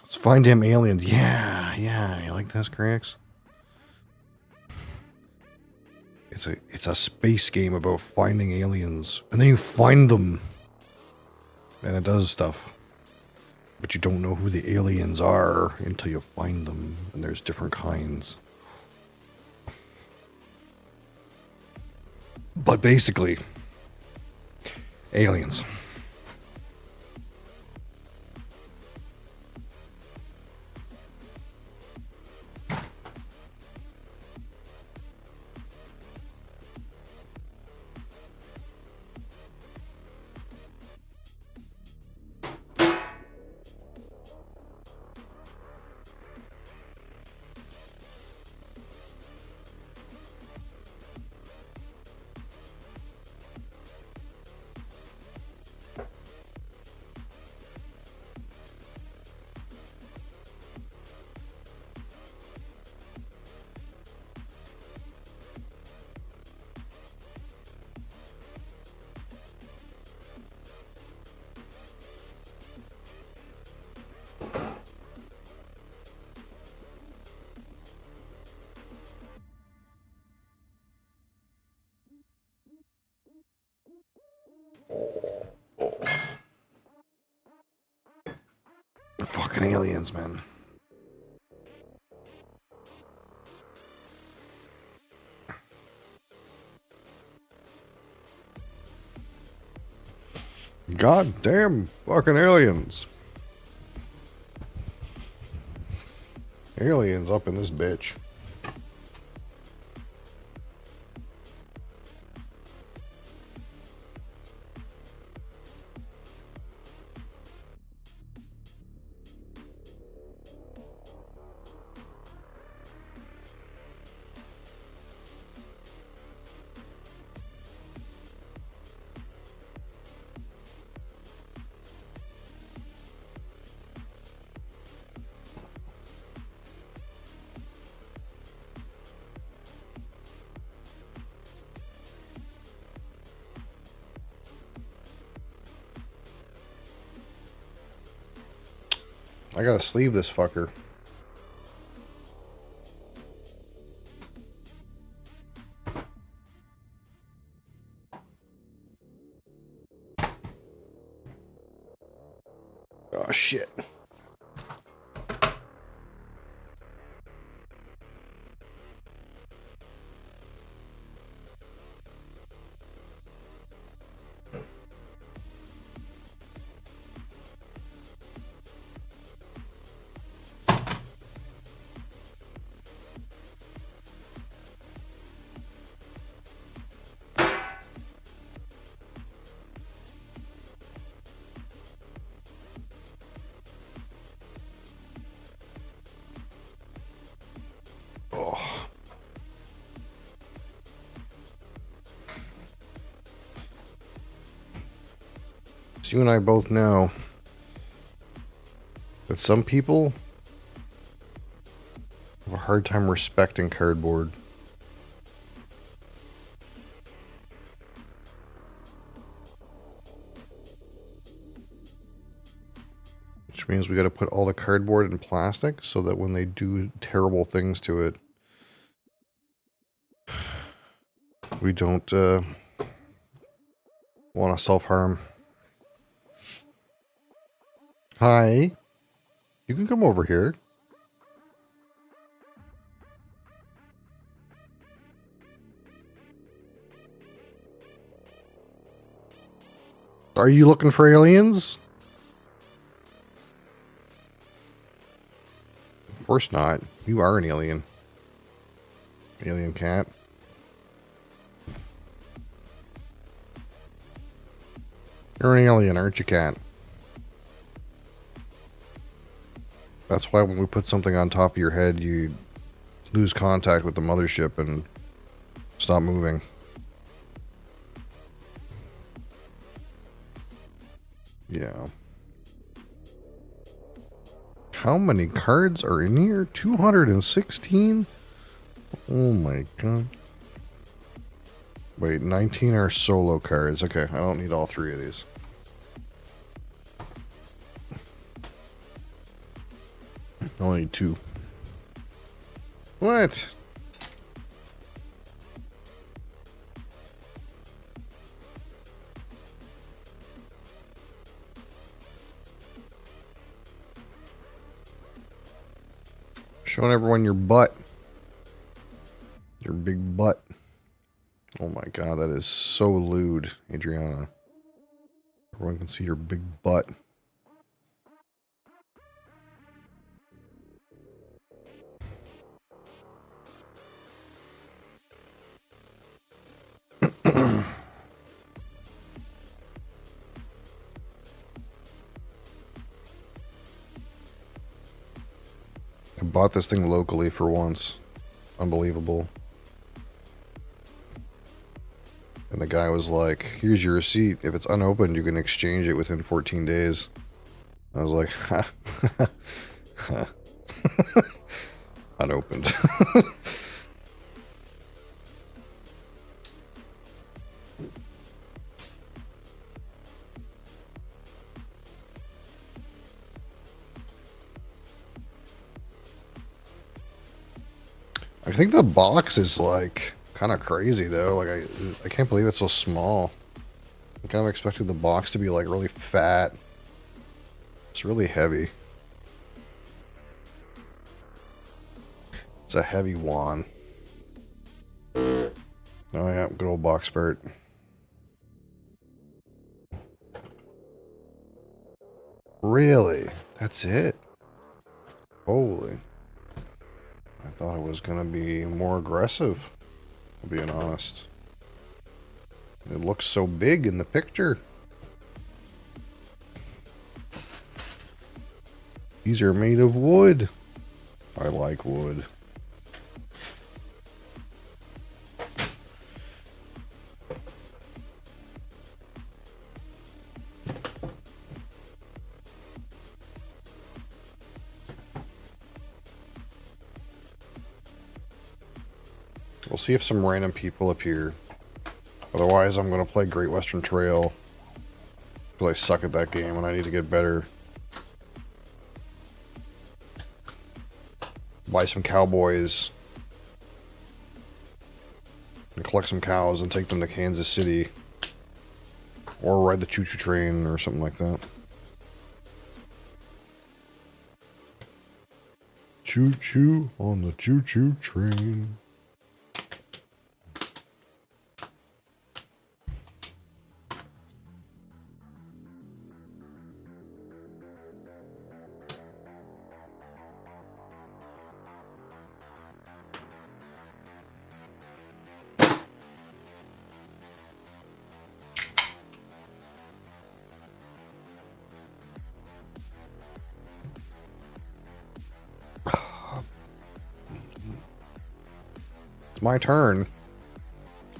Let's find him aliens. Yeah. You like this, Crix? It's a space game about finding aliens. And then you find them. And it does stuff. But you don't know who the aliens are until you find them. And there's different kinds. But basically, aliens. Fucking aliens, man. Goddamn fucking aliens. Aliens up in this bitch. I gotta sleeve this fucker. Oh shit. Oh. So you and I both know that some people have a hard time respecting cardboard. Which means we got to put all the cardboard in plastic so that when they do terrible things to it, we don't want to self-harm. Hi. You can come over here. Are you looking for aliens? Of course not. You are an alien. Alien cat. You're an alien, aren't you, cat? That's why when we put something on top of your head, you lose contact with the mothership and stop moving. Yeah. How many cards are in here? 216? Oh my god. Wait, 19 are solo cards. Okay, I don't need all three of these. I only need 2. What? Showing everyone your butt. Your big butt. Oh my god, that is so lewd, Adriana. Everyone can see your big butt. I bought this thing locally for once. Unbelievable. And the guy was like, here's your receipt. If it's unopened, you can exchange it within 14 days. I was like, ha. Unopened. I think the box is like kind of crazy though. Like I can't believe it's so small. I kind of expected the box to be like really fat. It's really heavy. It's a heavy wand. Oh yeah, good old box fart. Really? That's it? Holy. I thought it was gonna be more aggressive, being honest. It looks so big in the picture. These are made of wood. I like wood. We'll see if some random people appear. Otherwise, I'm going to play Great Western Trail. Because I suck at that game and I need to get better. Buy some cowboys. And collect some cows and take them to Kansas City. Or ride the choo-choo train or something like that. Choo-choo on the choo-choo train. It's my turn.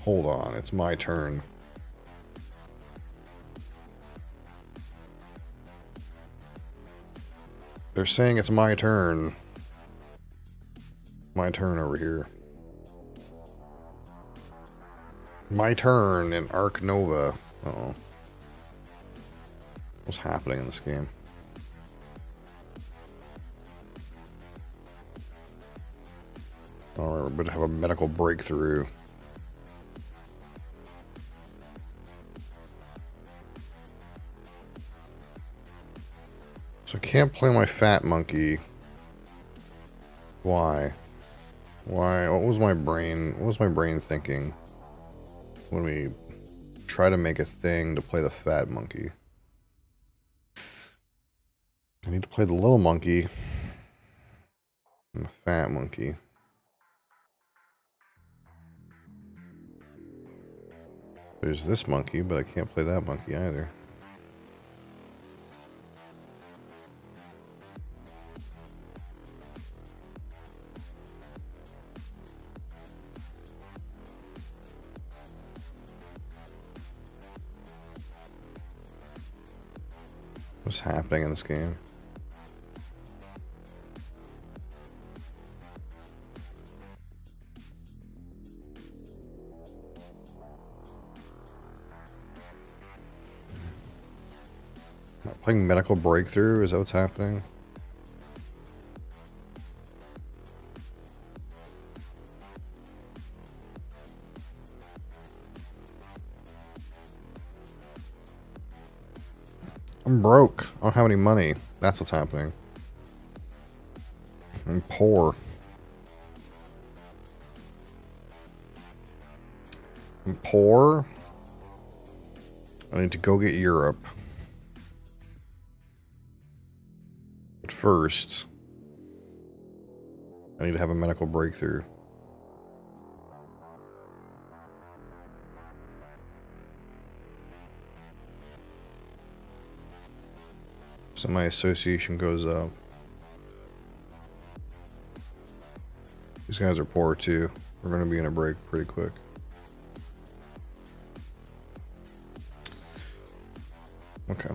Hold on, it's my turn. They're saying it's my turn. My turn over here. My turn in Ark Nova. Uh-oh. What's happening in this game? Oh, we're about to have a medical breakthrough. So I can't play my fat monkey. Why? Why? What was my brain thinking when we try to make a thing to play the fat monkey? I need to play the little monkey and the fat monkey. There's this monkey, but I can't play that monkey either. What's happening in this game? Playing medical breakthrough? Is that what's happening? I'm broke. I don't have any money. That's what's happening. I'm poor. I'm poor. I need to go get Europe. But first, I need to have a medical breakthrough. So my association goes up. These guys are poor too. We're going to be in a break pretty quick. Okay.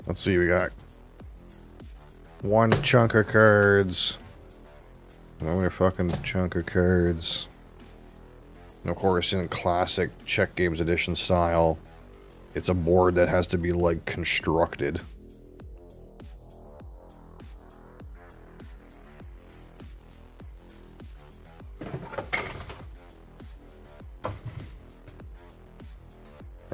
Let's see, we got one chunk of cards. Another fucking chunk of cards. And of course, in classic Czech Games Edition style, it's a board that has to be, like, constructed.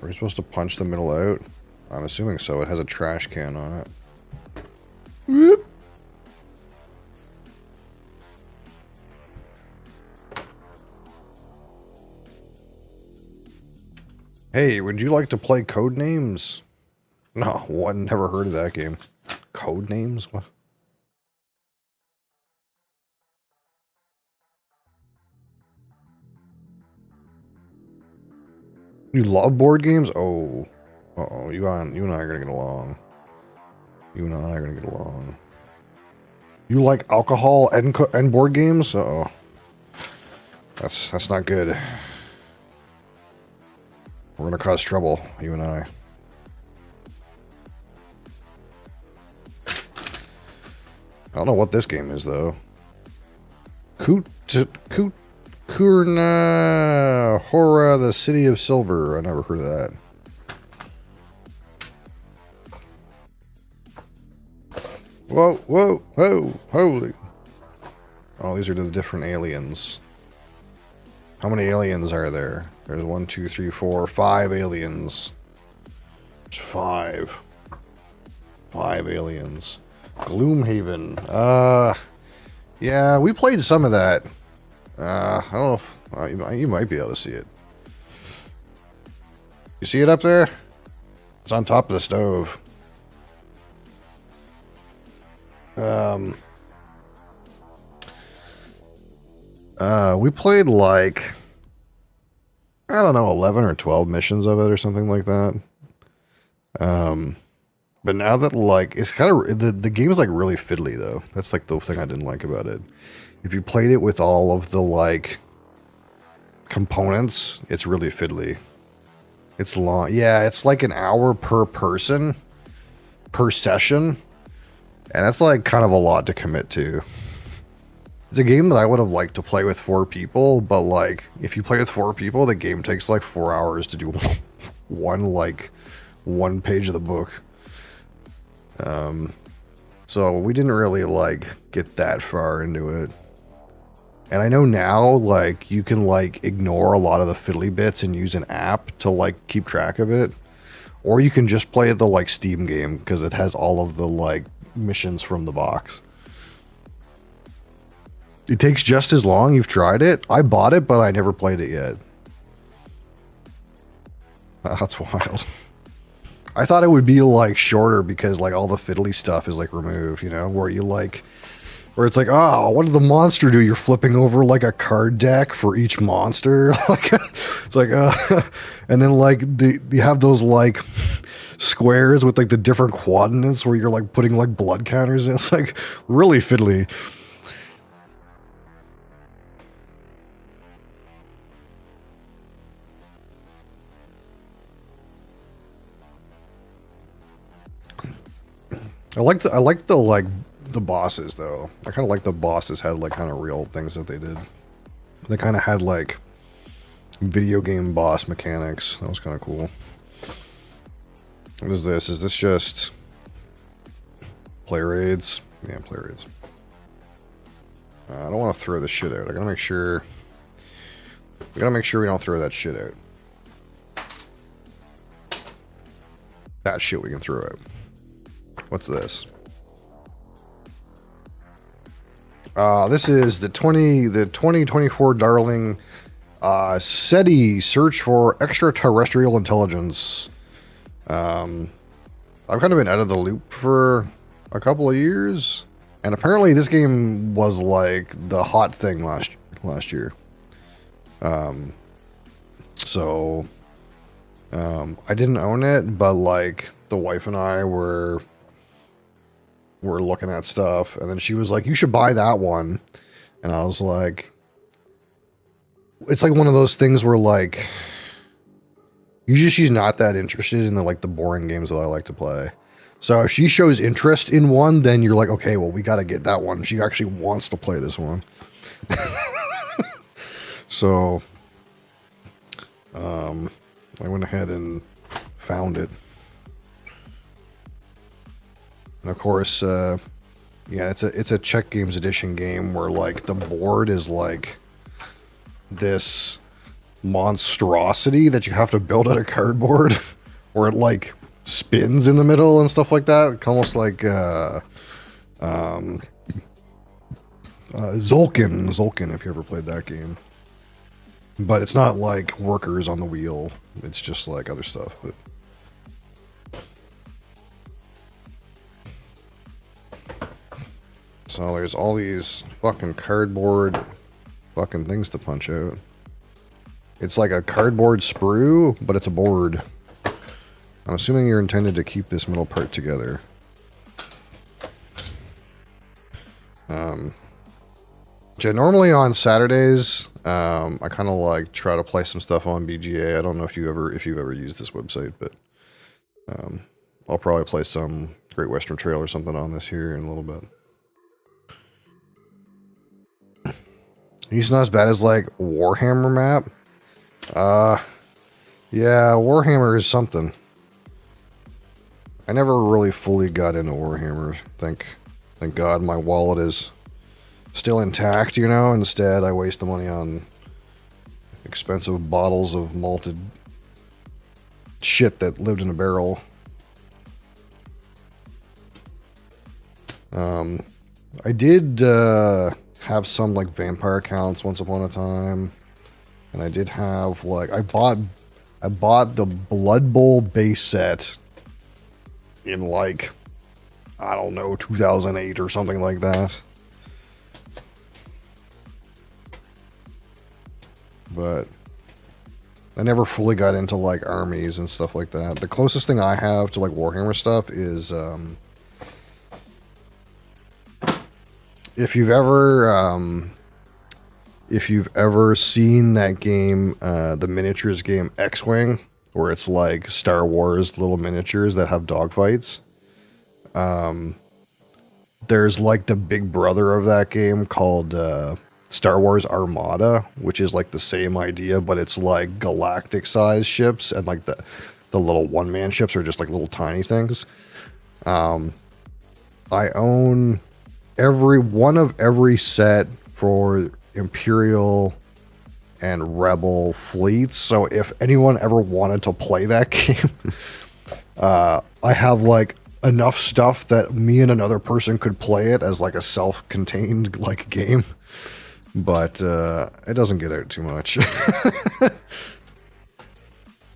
Are we supposed to punch the middle out? I'm assuming so. It has a trash can on it. Whoop. Hey, would you like to play Codenames? No, what? Never heard of that game. Codenames? What? You love board games? Oh. Uh-oh, you and I are gonna get along. You and I are gonna get along. You like alcohol and board games? Uh-oh. That's not good. We're gonna cause trouble, you and I. I don't know what this game is, though. Kurna Hora, the City of Silver. I never heard of that. Whoa, whoa, whoa, holy. Oh, these are the different aliens. How many aliens are there? There's 1, 2, 3, 4, 5 aliens. There's 5. 5 aliens. Gloomhaven. Yeah, we played some of that. I don't know if... you might be able to see it. You see it up there? It's on top of the stove. We played like, I don't know, 11 or 12 missions of it or something like that. But now that, like, it's kind of, the game's like really fiddly though. That's like the thing I didn't like about it. If you played it with all of the like components, it's really fiddly. It's long. Yeah, it's like an hour per person per session. And that's like kind of a lot to commit to. It's a game that I would have liked to play with 4 people, but like if you play with 4 people, the game takes like 4 hours to do one page of the book. So we didn't really like get that far into it. And I know now like you can like ignore a lot of the fiddly bits and use an app to like keep track of it. Or you can just play the like Steam game because it has all of the like missions from the box. It takes just as long. You've tried it. I bought it, but I never played it yet. That's wild. I thought it would be like shorter because like all the fiddly stuff is like removed, you know, where you like, where it's like, oh, what did the monster do? You're flipping over like a card deck for each monster. Like, it's like, and then like you have those like squares with like the different coordinates where you're like putting like blood counters in. It's like really fiddly. I like the bosses though. I kind of like the bosses had like kind of real things that they did. They kind of had like video game boss mechanics. That was kind of cool. What is this? Is this just player raids? Yeah, player raids. I don't want to throw this shit out. I gotta make sure. We gotta make sure we don't throw that shit out. that shit we can throw out. What's this? This is the 2024 Darling SETI Search for Extraterrestrial Intelligence. I've kind of been out of the loop for a couple of years, and apparently this game was like the hot thing last year. So I didn't own it, but like the wife and I were looking at stuff, and then she was like, "You should buy that one," and I was like, "It's like one of those things where like." Usually she's not that interested in the boring games that I like to play. So if she shows interest in one, then you're like, okay, well, we got to get that one. She actually wants to play this one. So I went ahead and found it. And of course, yeah, it's a Czech Games Edition game where like the board is like this monstrosity that you have to build out of cardboard where it like spins in the middle and stuff like that, almost like Zulkin if you ever played that game. But it's not like workers on the wheel, it's just like other stuff. But so there's all these fucking cardboard fucking things to punch out. It's like a cardboard sprue, but it's a board. I'm assuming you're intended to keep this middle part together. Normally on Saturdays, I kind of like try to play some stuff on BGA. I don't know if you've ever used this website, but I'll probably play some Great Western Trail or something on this here in a little bit. He's not as bad as like Warhammer map. Yeah, Warhammer is something. I never really fully got into Warhammer. Thank God my wallet is still intact, you know. Instead, I waste the money on expensive bottles of malted shit that lived in a barrel. I did have some like vampire accounts once upon a time. And I did have like I bought the Blood Bowl base set in like I don't know 2008 or something like that. But I never fully got into like armies and stuff like that. The closest thing I have to like Warhammer stuff is if you've ever seen that game, the miniatures game X-Wing, where it's like Star Wars little miniatures that have dogfights, there's like the big brother of that game called Star Wars Armada, which is like the same idea, but it's like galactic size ships, and like the little one-man ships are just like little tiny things. I own every set for Imperial and Rebel fleets, so if anyone ever wanted to play that game, I have like enough stuff that me and another person could play it as like a self-contained like game, but it doesn't get out too much.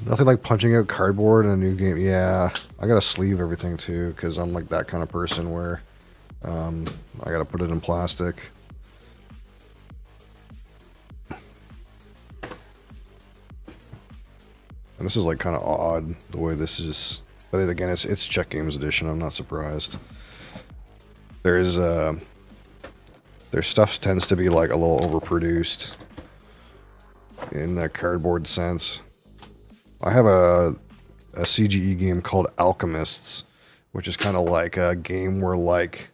Nothing like punching out cardboard in a new game. Yeah, I gotta sleeve everything too, because I'm like that kind of person where I gotta put it in plastic. And this is like kind of odd the way this is, but again, it's Czech Games Edition. I'm not surprised. Their stuff tends to be like a little overproduced in that cardboard sense. I have a CGE game called Alchemists, which is kind of like a game where like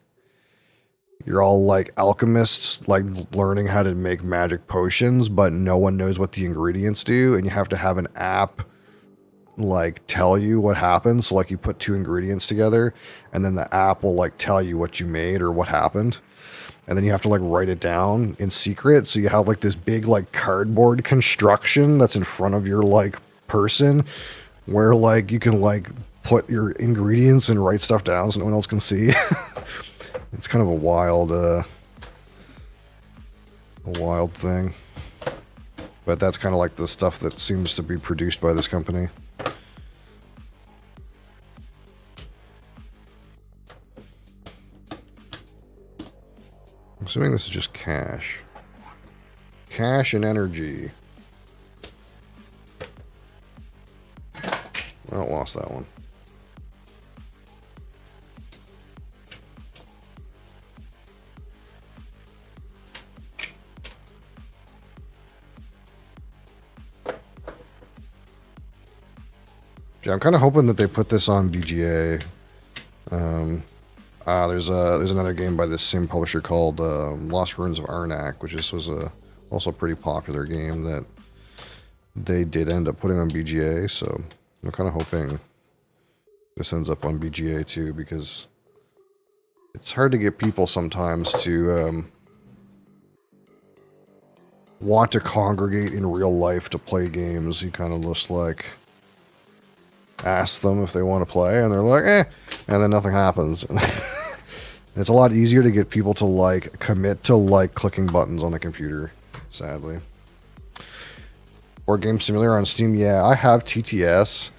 you're all like alchemists, like learning how to make magic potions, but no one knows what the ingredients do, and you have to have an app like tell you what happens. So like you put two ingredients together, and then the app will like tell you what you made or what happened, and then you have to like write it down in secret. So you have like this big like cardboard construction that's in front of your like person, where like you can like put your ingredients and write stuff down so no one else can see. It's kind of a wild thing. But that's kind of like the stuff that seems to be produced by this company. I'm assuming this is just cash. Cash and energy. Well, lost that one. Yeah, I'm kind of hoping that they put this on BGA. There's another game by this same publisher called Lost Ruins of Arnak, which was also a pretty popular game that they did end up putting on BGA. So I'm kind of hoping this ends up on BGA too, because it's hard to get people sometimes to want to congregate in real life to play games. You kind of just like ask them if they want to play, and they're like, eh, and then nothing happens. It's a lot easier to get people to like commit to like clicking buttons on the computer, sadly. Or Game Simulator on Steam, yeah, I have TTS.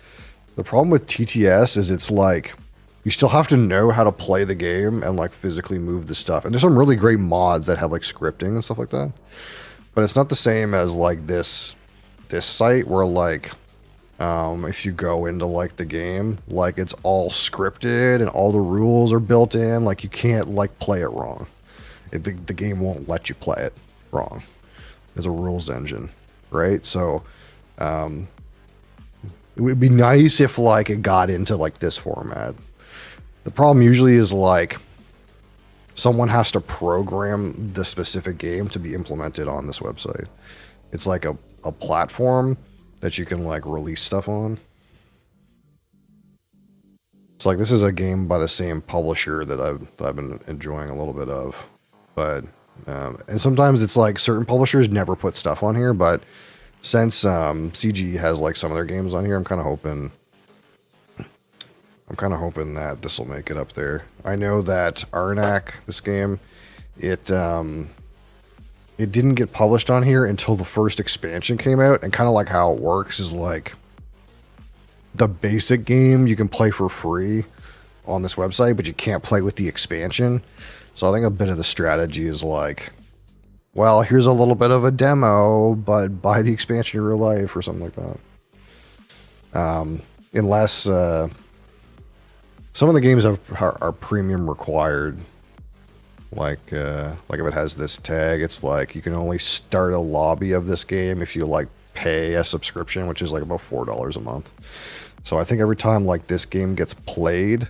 The problem with TTS is it's like you still have to know how to play the game and like physically move the stuff. And there's some really great mods that have like scripting and stuff like that. But it's not the same as like this site where like if you go into like the game, like it's all scripted and all the rules are built in. Like you can't like play it wrong. The game won't let you play it wrong. There's a rules engine, right? So it would be nice if like it got into like this format. The problem usually is like someone has to program the specific game to be implemented on this website. It's like a platform that you can like release stuff on. It's like this is a game by the same publisher that I've been enjoying a little bit of, but and sometimes it's like certain publishers never put stuff on here, but since CG has like some of their games on here, I'm kind of hoping that this will make it up there. I know that Arnak, this game, it didn't get published on here until the first expansion came out, and kind of like how it works is like the basic game you can play for free on this website, but you can't play with the expansion. So I think a bit of the strategy is like, well, here's a little bit of a demo, but buy the expansion in real life or something like that. Unless some of the games are premium required. Like if it has this tag, it's like you can only start a lobby of this game if you like pay a subscription, which is like about $4 a month. So I think every time like this game gets played,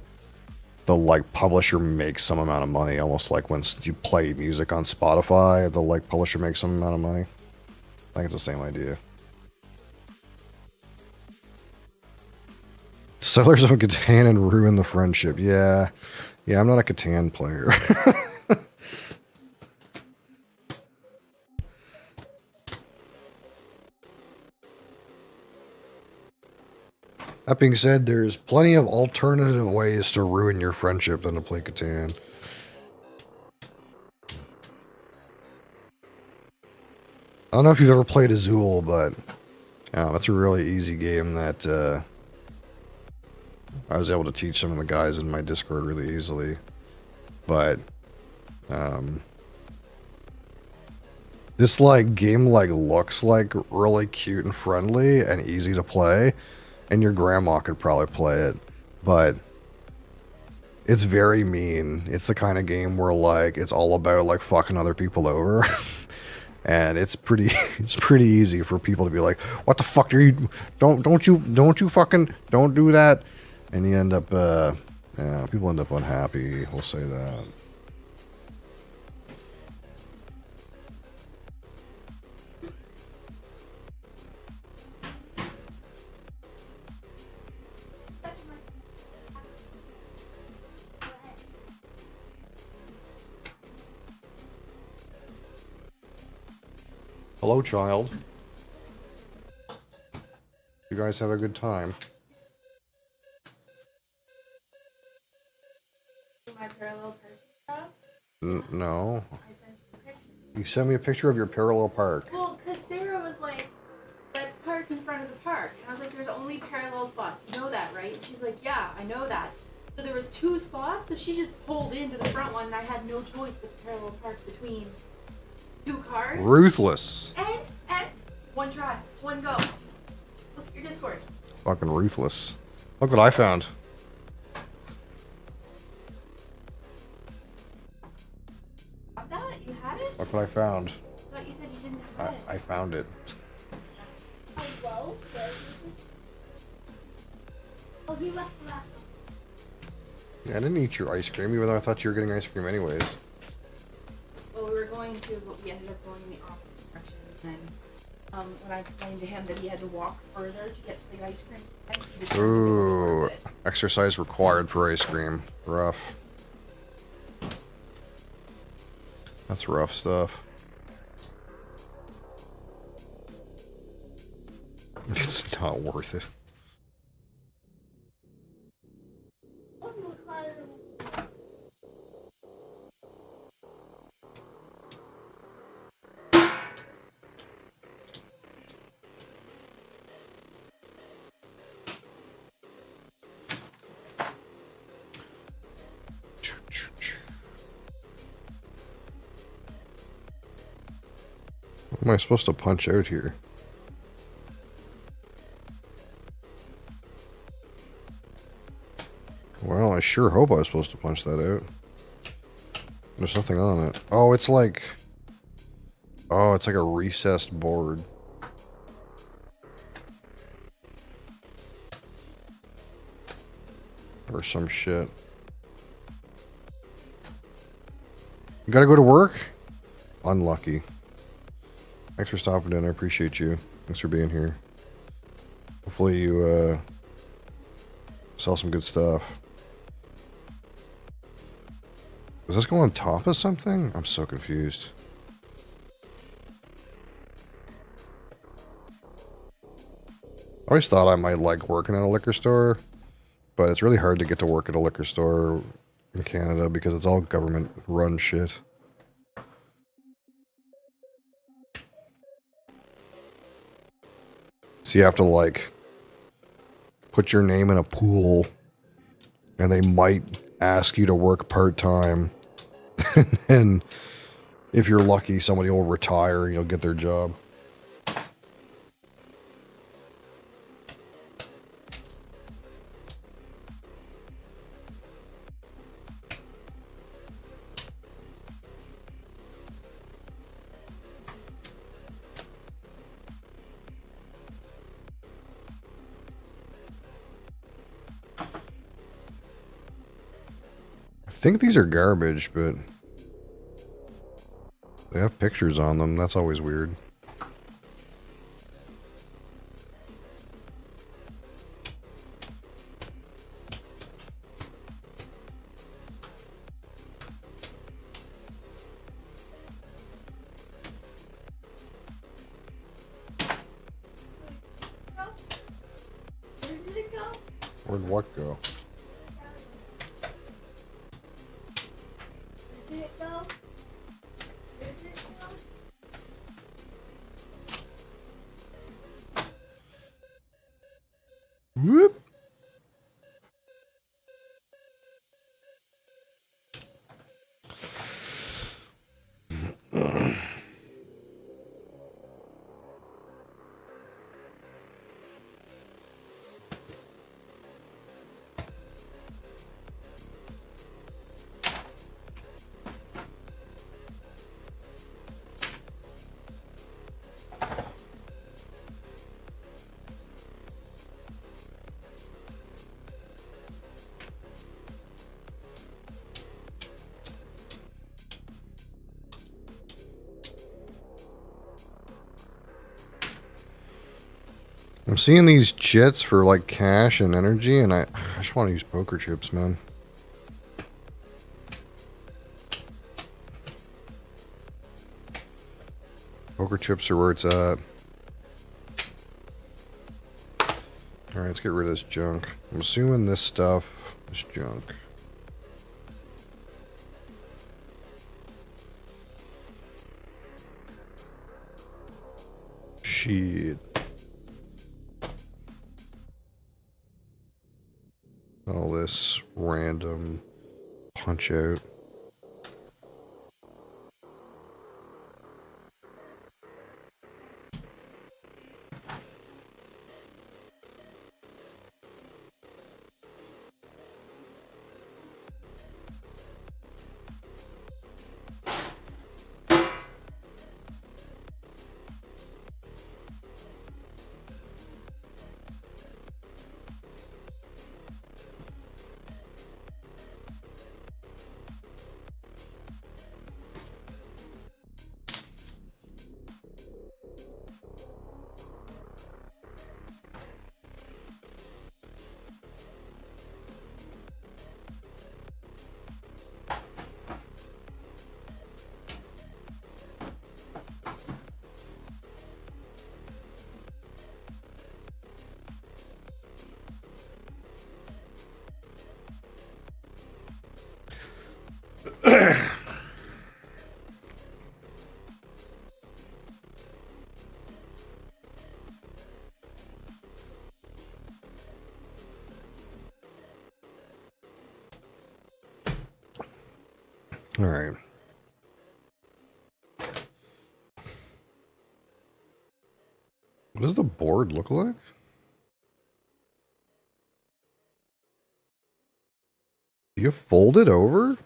the like publisher makes some amount of money, almost like when you play music on Spotify, the like publisher makes some amount of money. I think it's the same idea. Settlers of Catan and ruin the friendship. Yeah, I'm not a Catan player. That being said, there's plenty of alternative ways to ruin your friendship than to play Catan. I don't know if you've ever played Azul, but that's a really easy game that I was able to teach some of the guys in my Discord really easily. But this like game like looks like really cute and friendly and easy to play. And your grandma could probably play it, but it's very mean. It's the kind of game where like it's all about like fucking other people over, and it's pretty easy for people to be like, "What the fuck are you? Don't you fucking don't do that," and you end up people end up unhappy. We'll say that. Hello, child. You guys have a good time. No. I sent you a picture. You sent me a picture of your parallel park. Well, because Sarah was like, let's park in front of the park. And I was like, there's only parallel spots. You know that, right? And she's like, yeah, I know that. So there was 2 spots, so she just pulled into the front one, and I had no choice but to parallel park between 2 cars. Ruthless. And 1 try, 1 go. Look at your Discord. Fucking ruthless. Look what I found. Got that? You had it? Look what I found. I thought you said you didn't have it. I found it. Hello? Oh, he left the last one. Yeah, I didn't eat your ice cream, even though I thought you were getting ice cream anyways. Well, we were going to, but we ended up going in the opposite direction. And when I explained to him that he had to walk further to get to the ice cream stand, he determined to go Ooh, with it. exercise required for ice cream. Rough. That's rough stuff. It's not worth it. What am I supposed to punch out here? Well, I sure hope I was supposed to punch that out. There's nothing on it. Oh, it's like... Oh, it's like a recessed board. Or some shit. You gotta go to work? Unlucky. Thanks for stopping in. I appreciate you. Thanks for being here. Hopefully you sell some good stuff. Does this go on top of something? I'm so confused. I always thought I might like working at a liquor store, but it's really hard to get to work at a liquor store in Canada because it's all government run shit. So you have to like put your name in a pool and they might ask you to work part-time. And if you're lucky, somebody will retire and you'll get their job. I think these are garbage, but they have pictures on them. That's always weird. Where did it go? Where'd what go? Where did it go? Where did it go? Whoop. I'm seeing these chits for like cash and energy, and I just want to use poker chips, man. Poker chips are where it's at. Alright, let's get rid of this junk. I'm assuming this stuff is junk. Shit. All this random punch out. All right. What does the board look like? Do you fold it over?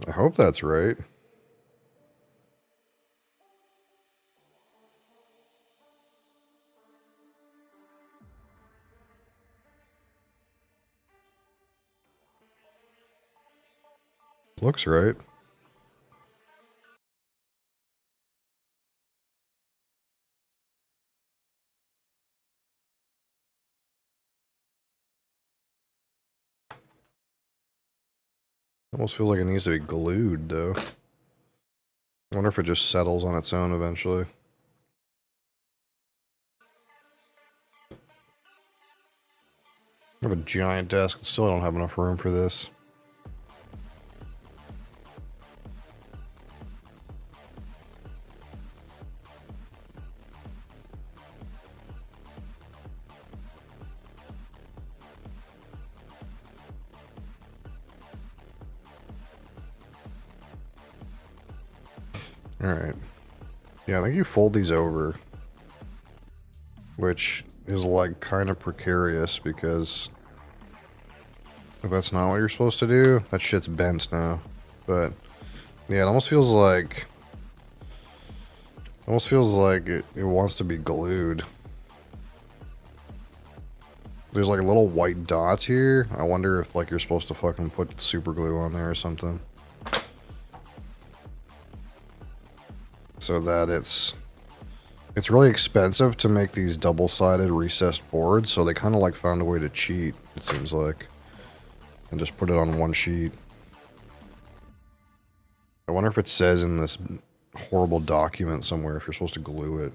I hope that's right. Looks right. Almost feels like it needs to be glued, though. I wonder if it just settles on its own eventually. I have a giant desk, and still don't have enough room for this. Alright. Yeah, I think you fold these over. Which is like kind of precarious because if that's not what you're supposed to do, that shit's bent now. But yeah, it almost feels like it wants to be glued. There's like little white dots here. I wonder if like you're supposed to fucking put super glue on there or something. So that it's really expensive to make these double-sided recessed boards, so they kind of like found a way to cheat, it seems like, and just put it on one sheet. I wonder if it says in this horrible document somewhere if you're supposed to glue it.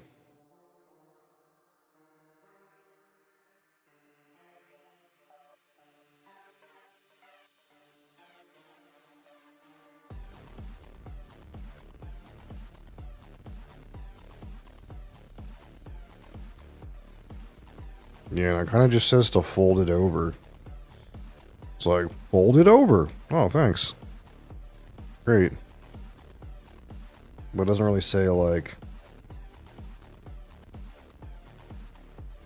Yeah, and it kind of just says to fold it over. It's like, fold it over. Oh, thanks. Great. But it doesn't really say, like,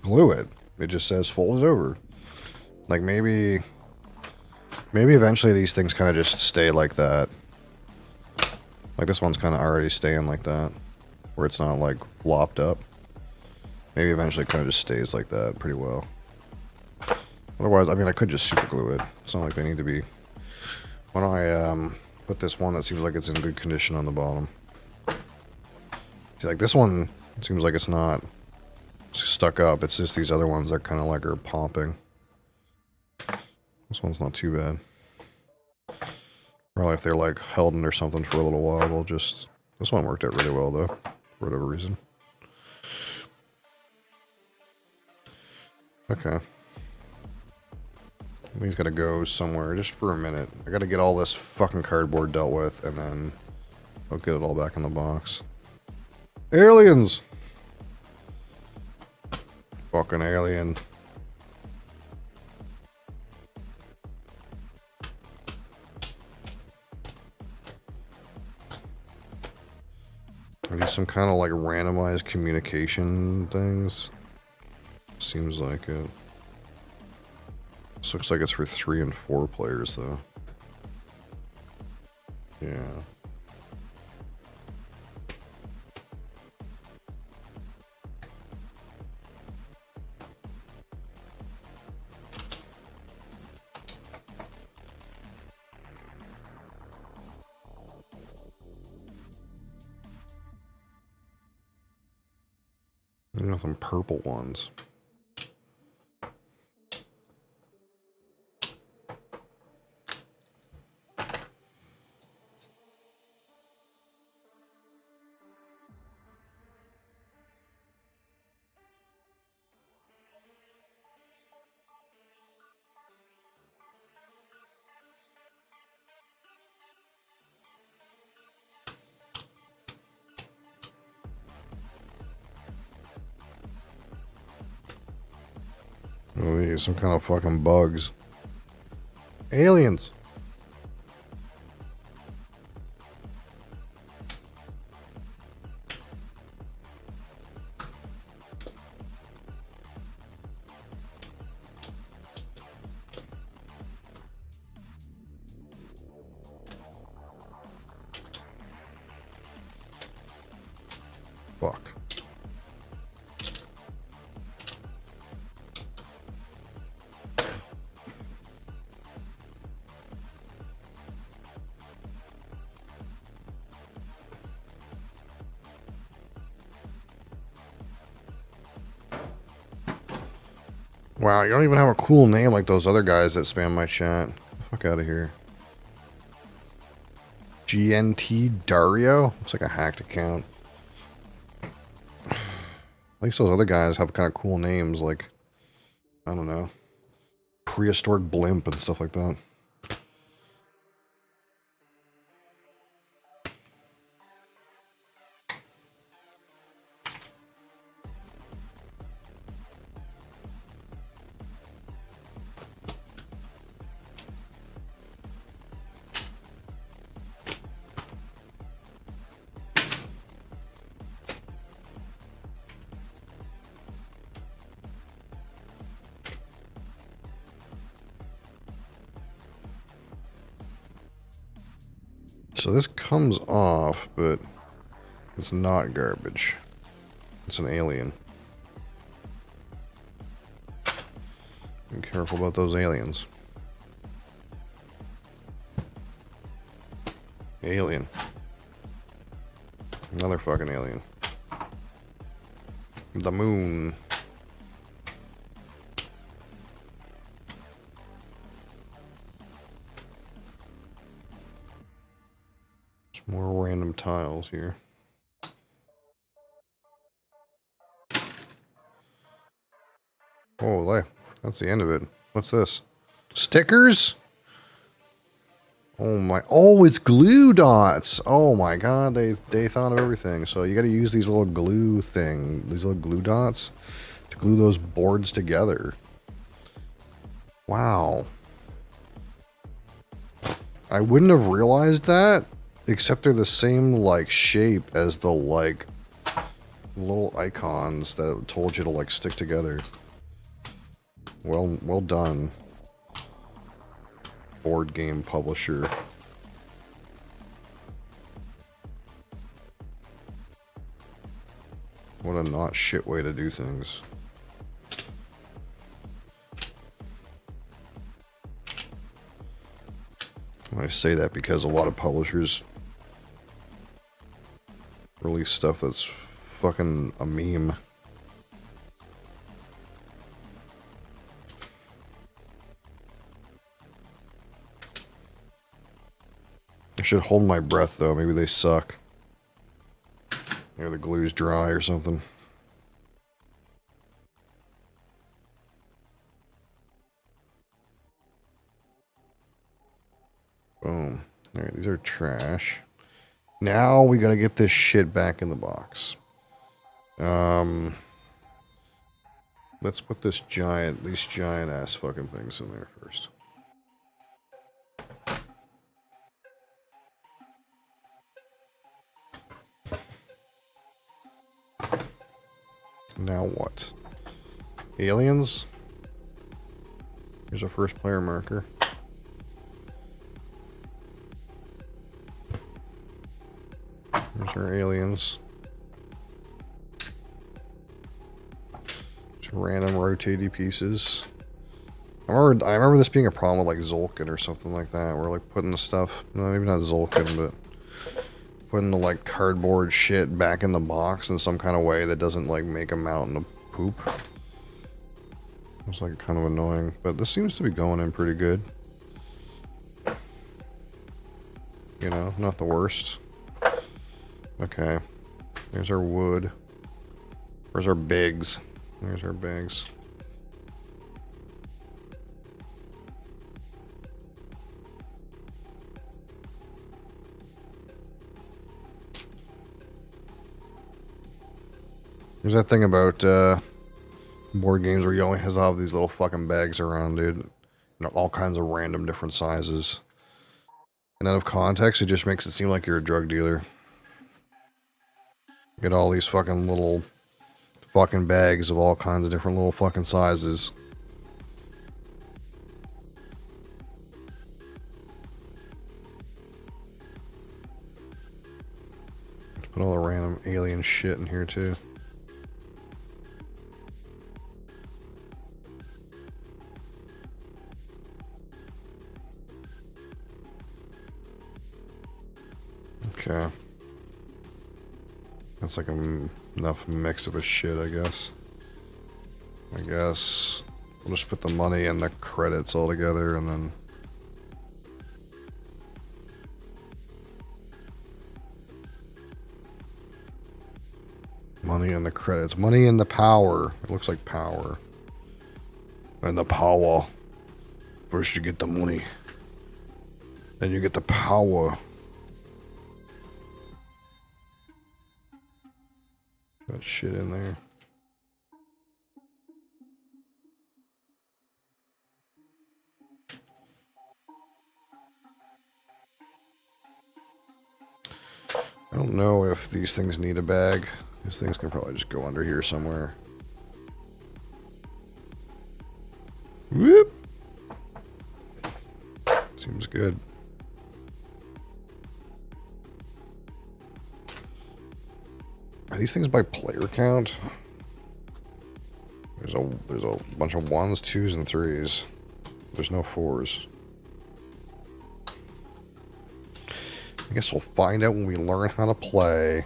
glue it. It just says fold it over. Like, maybe eventually these things kind of just stay like that. Like, this one's kind of already staying like that. Where it's not, like, flopped up. Maybe eventually it kind of just stays like that pretty well. Otherwise, I mean, I could just super glue it. It's not like they need to be. Why don't I put this one that seems like it's in good condition on the bottom. See, like this one seems like it's not stuck up. It's just these other ones that kind of like are popping. This one's not too bad. Probably if they're like held under something for a little while, they'll just... This one worked out really well though, for whatever reason. Okay. He's got to go somewhere just for a minute. I got to get all this fucking cardboard dealt with, and then I'll get it all back in the box. Aliens! Fucking alien. Are these some kind of like randomized communication things? Seems like it. This looks like it's for 3 and 4 players though. Yeah. You got some purple ones. Oh, these some kind of fucking bugs. Aliens. Fuck. Wow, you don't even have a cool name like those other guys that spam my chat. Get the fuck out of here. GNT Dario? Looks like a hacked account. At least those other guys have kind of cool names like, I don't know, Prehistoric Blimp and stuff like that. So this comes off, but it's not garbage. It's an alien. Be careful about those aliens. Alien. Another fucking alien. The moon. More random tiles here. Oh, that's the end of it. What's this? Stickers? Oh my, oh, it's glue dots. Oh my god, they thought of everything. So you got to use these little these little glue dots to glue those boards together. Wow. I wouldn't have realized that. Except they're the same, like, shape as the, like, little icons that told you to, like, stick together. Well done. Board game publisher. What a not shit way to do things. I say that because a lot of publishers release stuff that's fucking a meme. I should hold my breath though, maybe they suck. Maybe the glue's dry or something. Boom. Alright, these are trash. Now we gotta get this shit back in the box. Let's put these giant ass fucking things in there first. Now what? Aliens? Here's our first player marker. Here's our aliens. Just random rotating pieces. I remember this being a problem with like Zolkin or something like that, where like putting the stuff, no, maybe not Zolkin, but putting the like cardboard shit back in the box in some kind of way that doesn't like make a mountain of poop. It's like kind of annoying, but this seems to be going in pretty good. You know, not the worst. Okay, there's our wood. Where's our bags? There's our bags. There's that thing about board games where you always have these little fucking bags around, dude. You know, all kinds of random different sizes. And out of context, it just makes it seem like you're a drug dealer. Get all these fucking little fucking bags of all kinds of different little fucking sizes. Let's put all the random alien shit in here too. Okay. That's like enough mix of a shit, I guess. I guess we'll just put the money and the credits all together and then... Money and the credits. Money and the power. It looks like power. And the power. First you get the money. Then you get the power. Got shit in there. I don't know if these things need a bag. These things can probably just go under here somewhere. Whoop! Seems good. Are these things by player count? There's a bunch of 1s, 2s, and 3s. There's no 4s. I guess we'll find out when we learn how to play.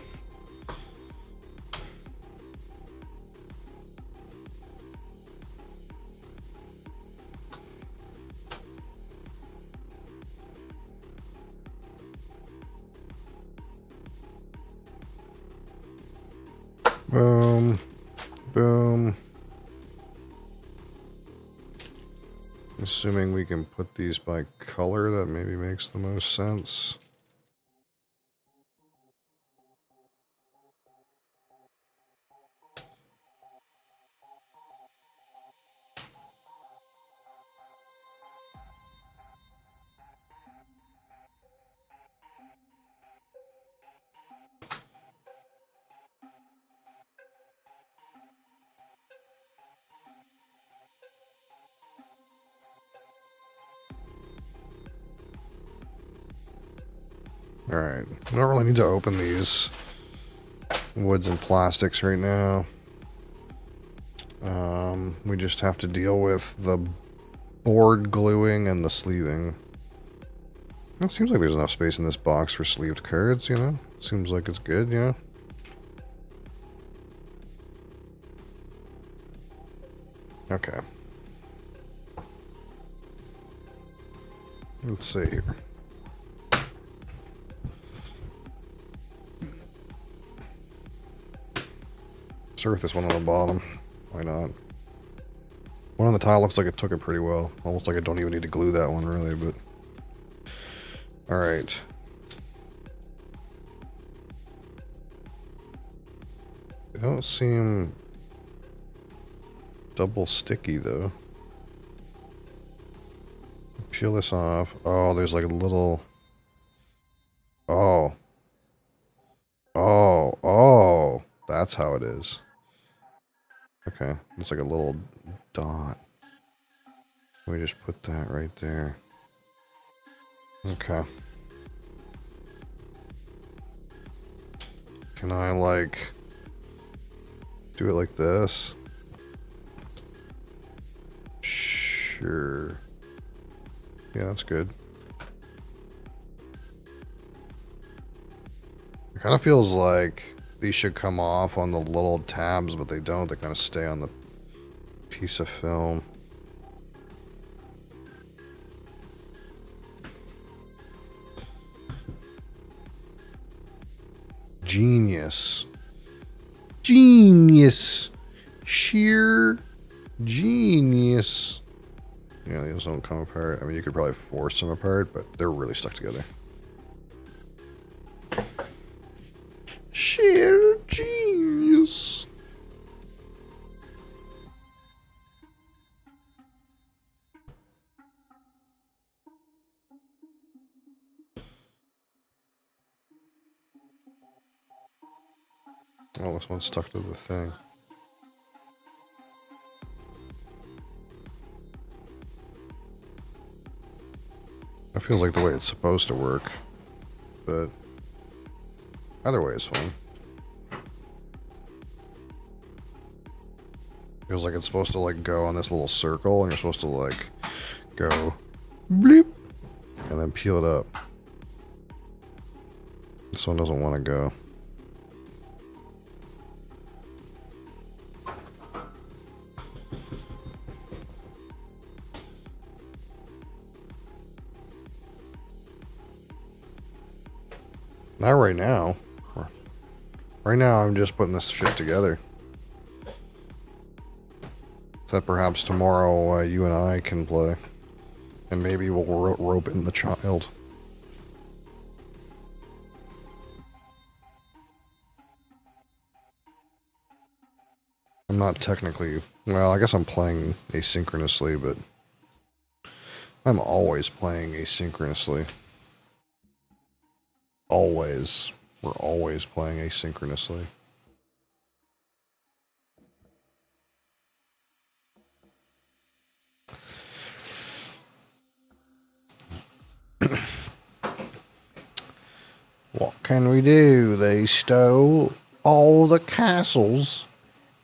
Boom. Boom. Assuming we can put these by color, that maybe makes the most sense. Alright, I don't really need to open these woods and plastics right now. We just have to deal with the board gluing and the sleeving. It seems like there's enough space in this box for sleeved cards, you know? Seems like it's good, yeah? Okay. Let's see here. Start with this one on the bottom. Why not? One on the top looks like it took it pretty well. Almost like I don't even need to glue that one, really, but... All right. They don't seem double sticky though. Peel this off. Oh, there's like a little. Oh. Oh. Oh. That's how it is. Okay. It's like a little dot. Let me just put that right there. Okay. Can I like do it like this? Sure. Yeah, that's good. It kind of feels like these should come off on the little tabs, but they don't. They kind of stay on the piece of film. Genius. Genius. Sheer genius. Yeah, these don't come apart. I mean, you could probably force them apart, but they're really stuck together. Sheer genius. Oh, this one's stuck to the thing. That feels like the way it's supposed to work, but either way is fine. Feels like it's supposed to like go on this little circle, and you're supposed to like go bleep, and then peel it up. This one doesn't want to go. Not right now. Right now, I'm just putting this shit together. So that perhaps tomorrow you and I can play. And maybe we'll rope in the child. I'm not technically... Well, I guess I'm playing asynchronously, but... I'm always playing asynchronously. Always. We're always playing asynchronously. What can we do? They stole all the castles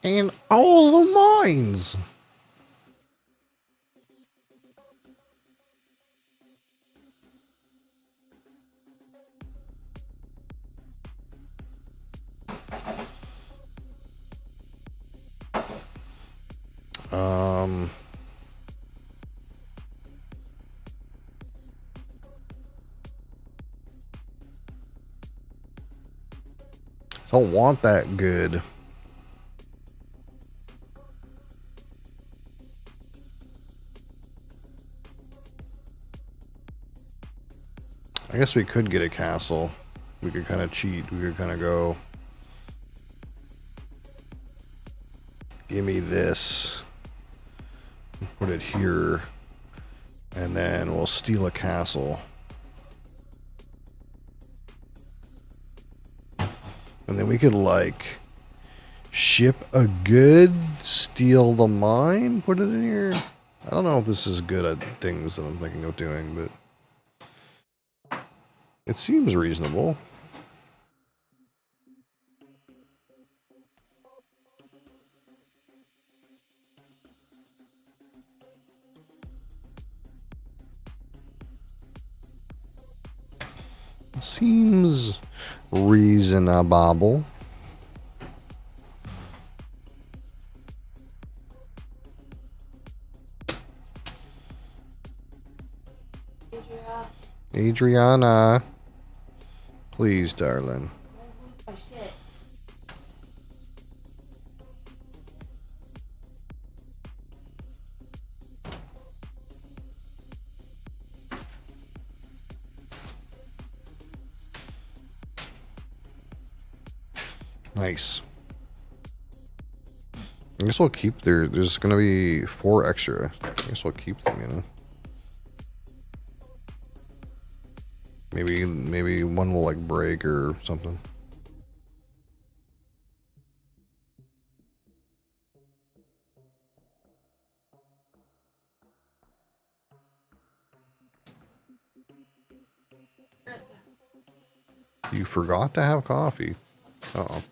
and all the mines. Don't want that good. I guess we could get a castle. We could kind of cheat. We could kind of go, give me this, put it here, and then we'll steal a castle. And then we could like ship a good, steal the mine, put it in here. I don't know if this is good at things that I'm thinking of doing, but it seems reasonable. It seems reasonable. Adriana, please, darling. Oh shit. Nice. I guess we'll keep there's gonna be 4 extra. I guess we'll keep them, you know. Maybe one will like break or something. You forgot to have coffee. Uh-oh.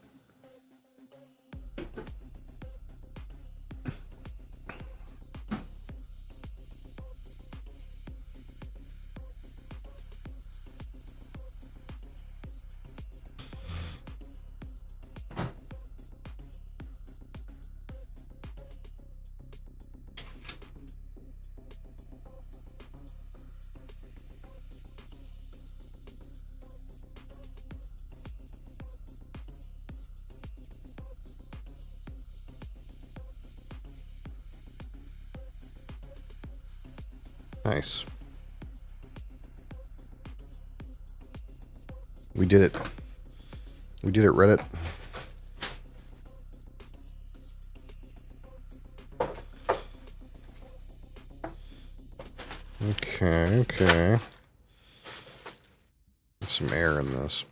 Nice. We did it. We did it, Reddit. Okay, okay. Get some air in this.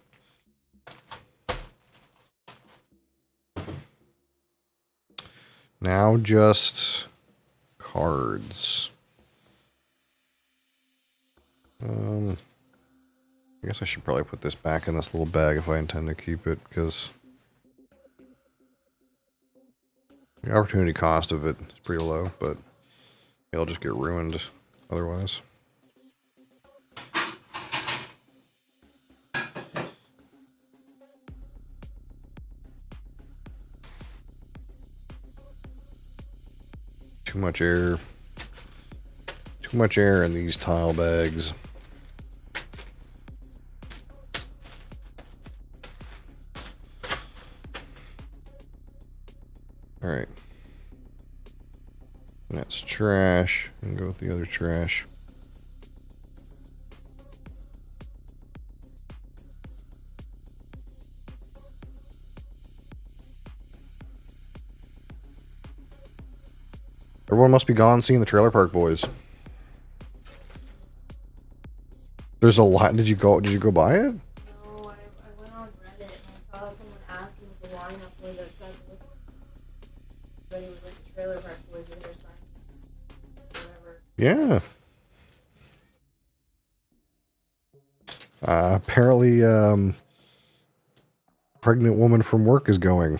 Now just cards. I guess I should probably put this back in this little bag if I intend to keep it, because the opportunity cost of it is pretty low, but it'll just get ruined otherwise. Too much air. Too much air in these tile bags. Alright. That's trash. And go with the other trash. Everyone must be gone seeing the Trailer Park Boys. There's a lot. Did you go buy it? No, I went on Reddit and I saw someone asking what the lineup was outside the but it was like the Trailer Park Boys or their sign. Whatever. Yeah. Apparently, pregnant woman from work is going.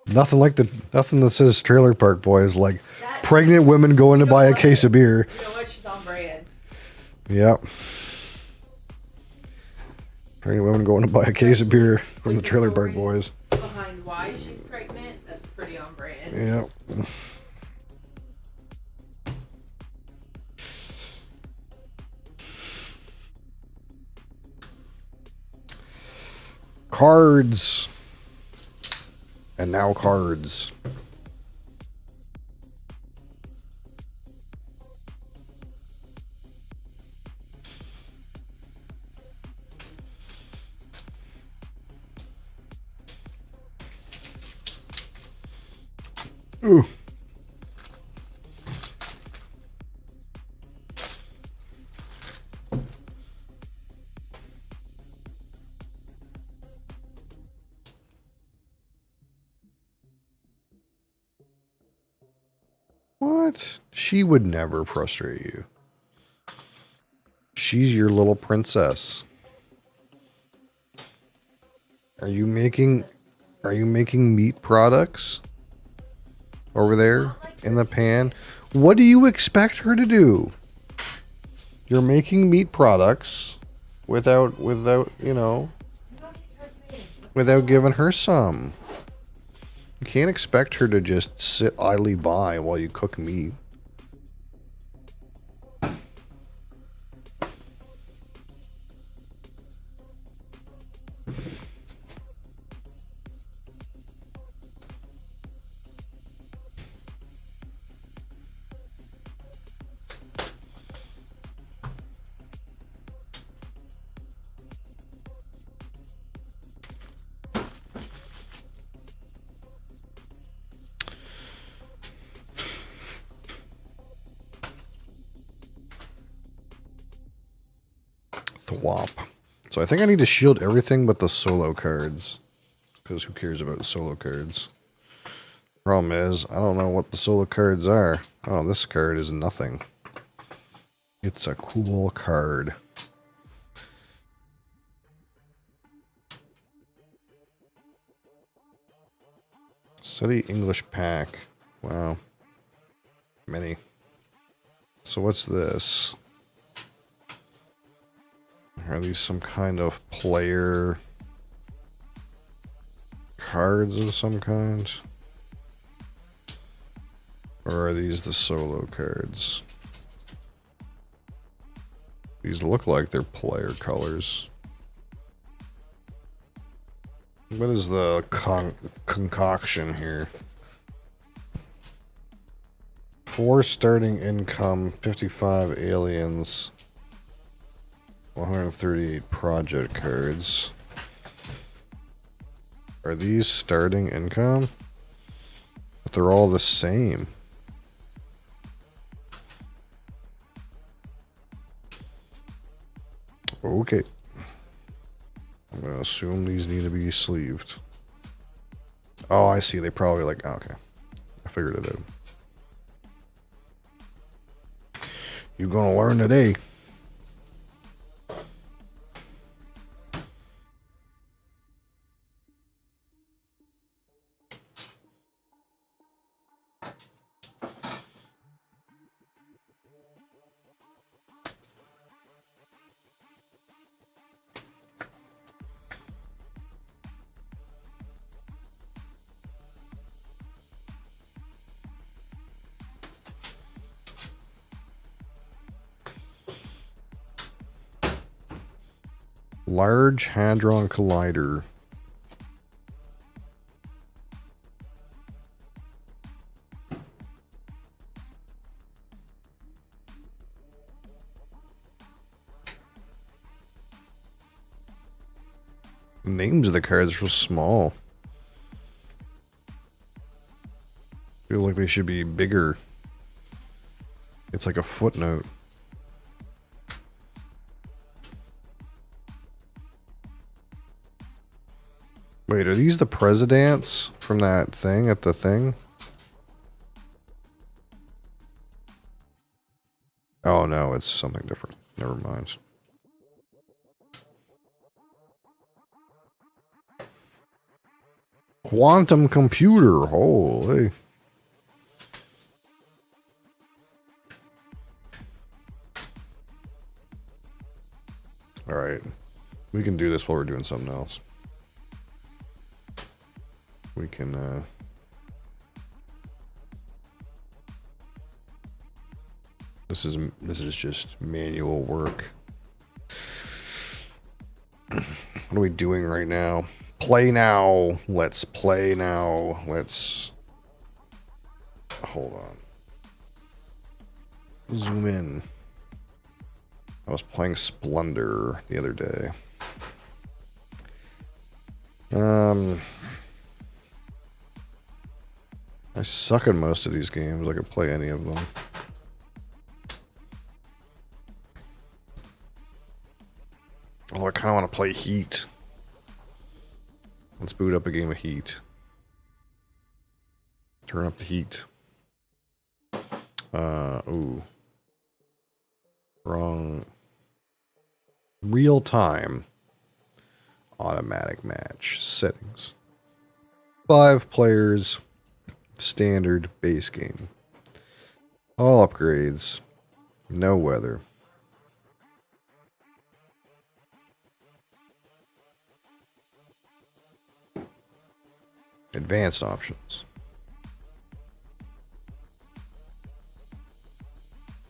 Nothing that says Trailer Park Boys, like pregnant women going to buy a case of beer. You know what? She's on brand. Yep. Pregnant women going to buy a case of beer from the Trailer Park Boys. Behind why she's pregnant, that's pretty on brand. Yep. Cards. And now cards. Ooh. What? She would never frustrate you. She's your little princess. Are you making meat products over there in the pan? What do you expect her to do? You're making meat products without, you know, without giving her some. You can't expect her to just sit idly by while you cook meat. Thwop. So I think I need to shield everything but the solo cards. Because who cares about solo cards? Problem is, I don't know what the solo cards are. Oh, this card is nothing. It's a cool card. Study English pack. Wow. Many. So what's this? Are these some kind of player cards of some kind? Or are these the solo cards? These look like they're player colors. What is the concoction here? 4 starting income, 55 aliens, 138 project cards. Are these starting income? But they're all the same. Okay. I'm gonna assume these need to be sleeved. Oh, I see. They probably like... Oh, okay. I figured it out. You're gonna learn today. Large Hadron Collider. The names of the cards are so small. Feels like they should be bigger. It's like a footnote. Wait, are these the presidents from that thing at the thing? Oh no, it's something different. Never mind. Quantum computer, holy. Alright. We can do this while we're doing something else. We can, This is just manual work. What are we doing right now? Play now. Let's play now. Let's... Hold on. Zoom in. I was playing Splendor the other day. I suck at most of these games. I could play any of them. Oh, I kind of want to play Heat. Let's boot up a game of Heat. Turn up the heat. Ooh. Wrong. Real time. Automatic match. Settings. 5 players. Standard base game. All upgrades. No weather. Advanced options.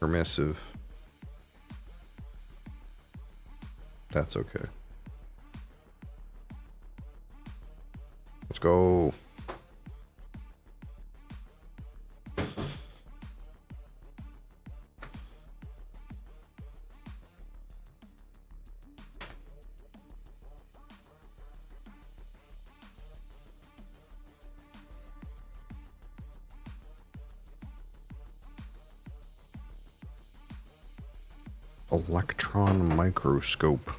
Permissive. That's okay. Let's go. Electron microscope.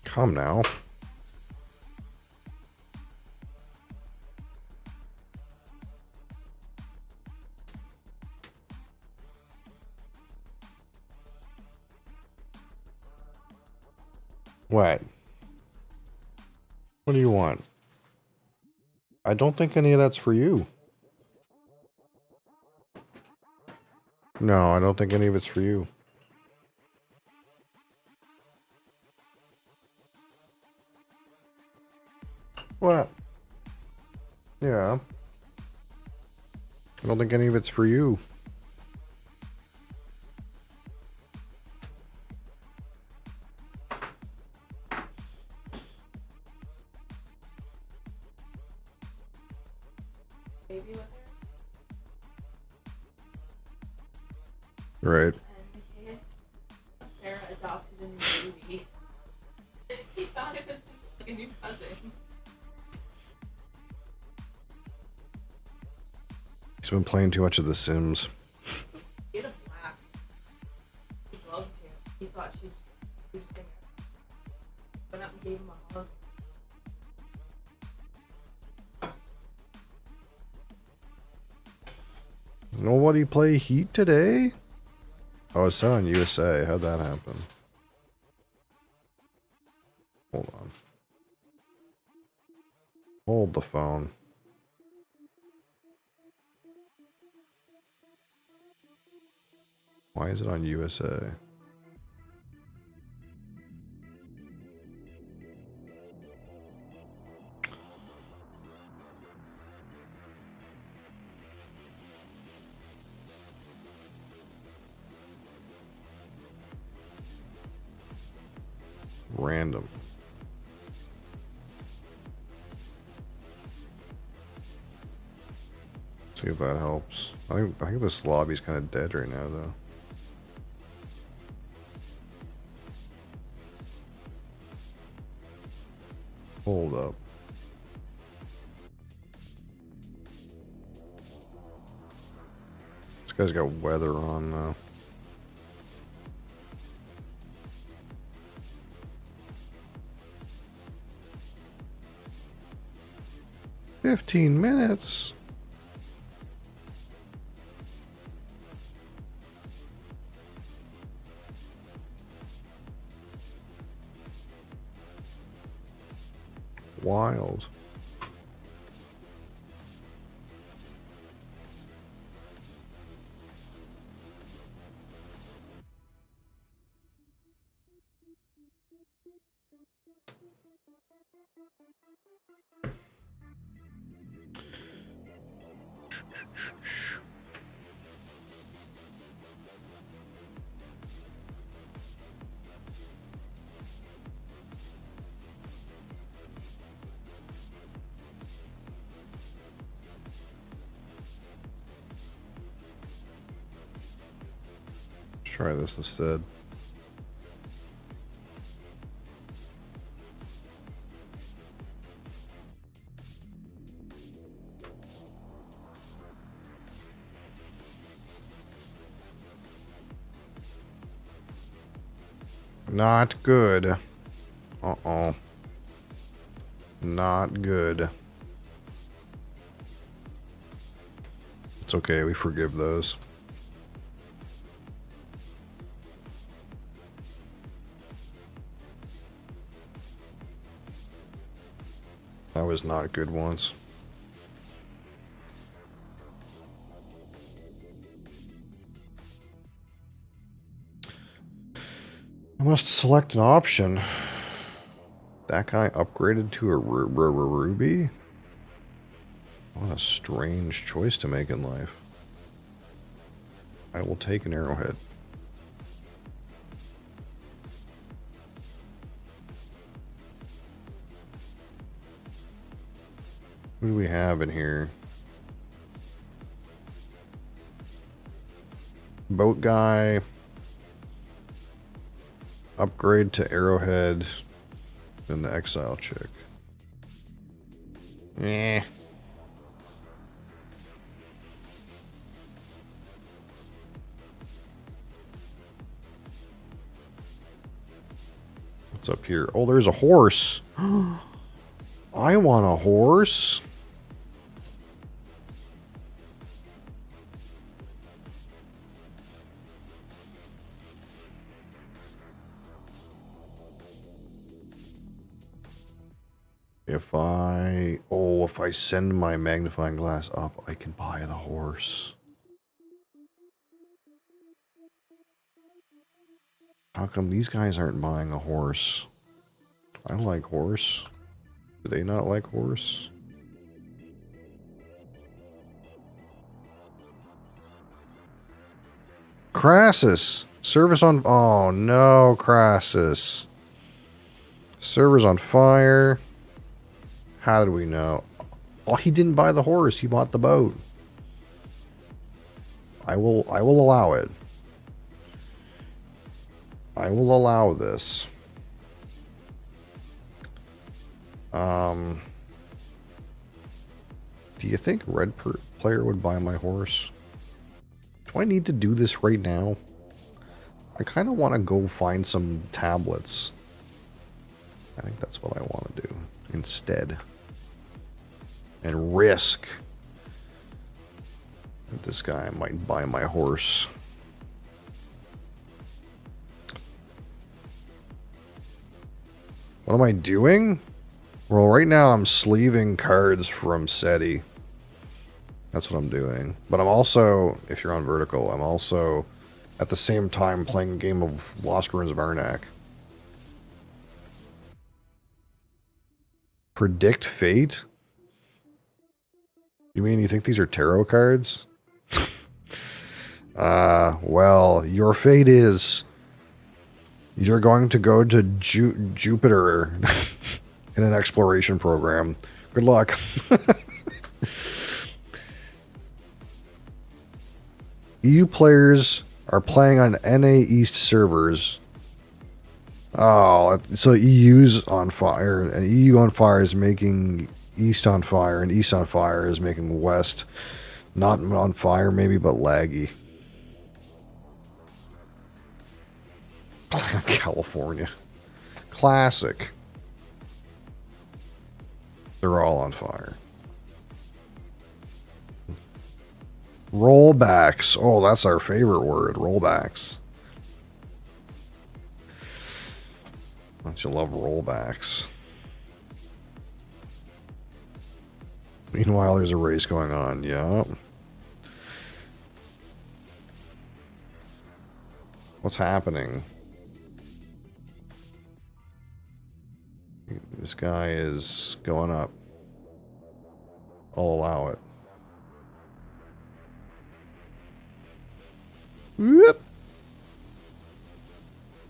Come now. What? What do you want? I don't think any of that's for you. No, I don't think any of it's for you. What? Yeah. I don't think any of it's for you. Baby with her. Right. And Nikias, Sarah adopted a new baby. He thought it was just like a new cousin. He's been playing too much of The Sims. He had a blast. He loved him. He thought she was singing. Went up and gave him a hug. Nobody play Heat today? Oh, it's set on USA. How'd that happen? Hold on. Hold the phone. Why is it on USA? Random. See if that helps. I think this lobby's kind of dead right now, though. Hold up. This guy's got weather on, though. "15 minutes? Wild. Try this instead. Not good. Uh-oh. Not good. It's okay, we forgive those. That was not good once. I must select an option. That guy upgraded to a ruby? What a strange choice to make in life. I will take an arrowhead. Who do we have in here? Boat guy. Upgrade to arrowhead. And the exile chick. Eh. What's up here? Oh, there's a horse. I want a horse. If I send my magnifying glass up, I can buy the horse. How come these guys aren't buying a horse? I like horse. Do they not like horse? Crassus! Service on... Oh, no, Crassus. Server's on fire. How did we know? Oh, he didn't buy the horse. He bought the boat. I will allow it. I will allow this. Do you think red player would buy my horse? Do I need to do this right now? I kind of want to go find some tablets. I think that's what I want to do instead. And risk that this guy might buy my horse. What am I doing? Well, right now I'm sleeving cards from SETI. That's what I'm doing. But I'm also, if you're on vertical, I'm also at the same time playing a game of Lost Ruins of Arnak. Predict fate? You mean you think these are tarot cards? Well, your fate is you're going to go to Jupiter in an exploration program. Good luck. EU players are playing on NA East servers. Oh, so EU's on fire, and EU on fire is making East on fire, and East on fire is making West not on fire, maybe, but laggy. California. Classic. They're all on fire. Rollbacks. Oh, that's our favorite word. Rollbacks. Don't you love rollbacks? Meanwhile, there's a race going on. Yeah. What's happening? This guy is going up. I'll allow it. Whoop.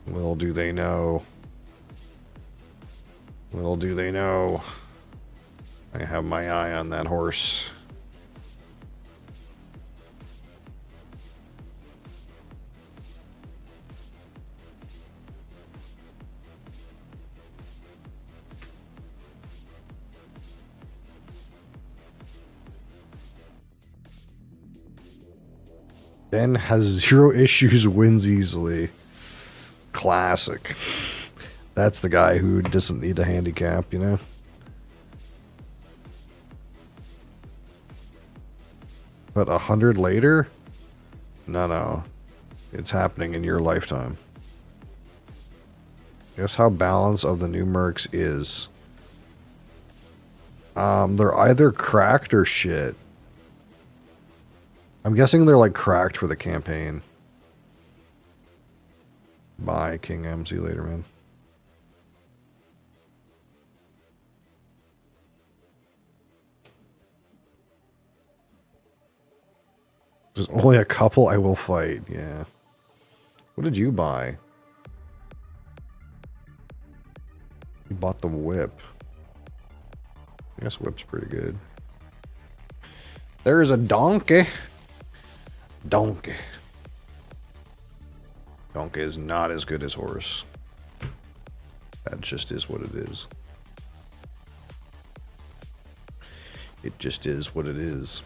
Little do they know. Little do they know. I have my eye on that horse. Ben has 0 issues, wins easily. classic. That's the guy who doesn't need a handicap, you know? But 100 later? No. It's happening in your lifetime. Guess how balance of the new mercs is. They're either cracked or shit. I'm guessing they're like cracked for the campaign. Bye, King M. See you later, man. There's only a couple I will fight, yeah. What did you buy? You bought the whip. I guess whip's pretty good. There's a donkey. Donkey. Donkey is not as good as horse. That just is what it is. It just is what it is.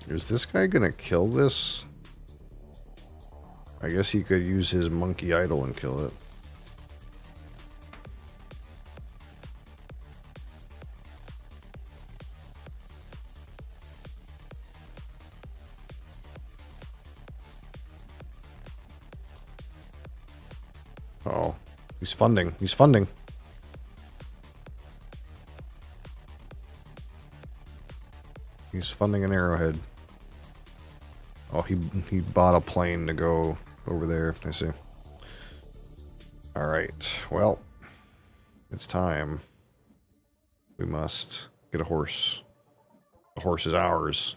Is this guy gonna kill this? I guess he could use his monkey idol and kill it. Oh, he's funding. He's funding. He's funding an arrowhead. Oh, he bought a plane to go over there. I see. All right. Well, it's time. We must get a horse. The horse is ours.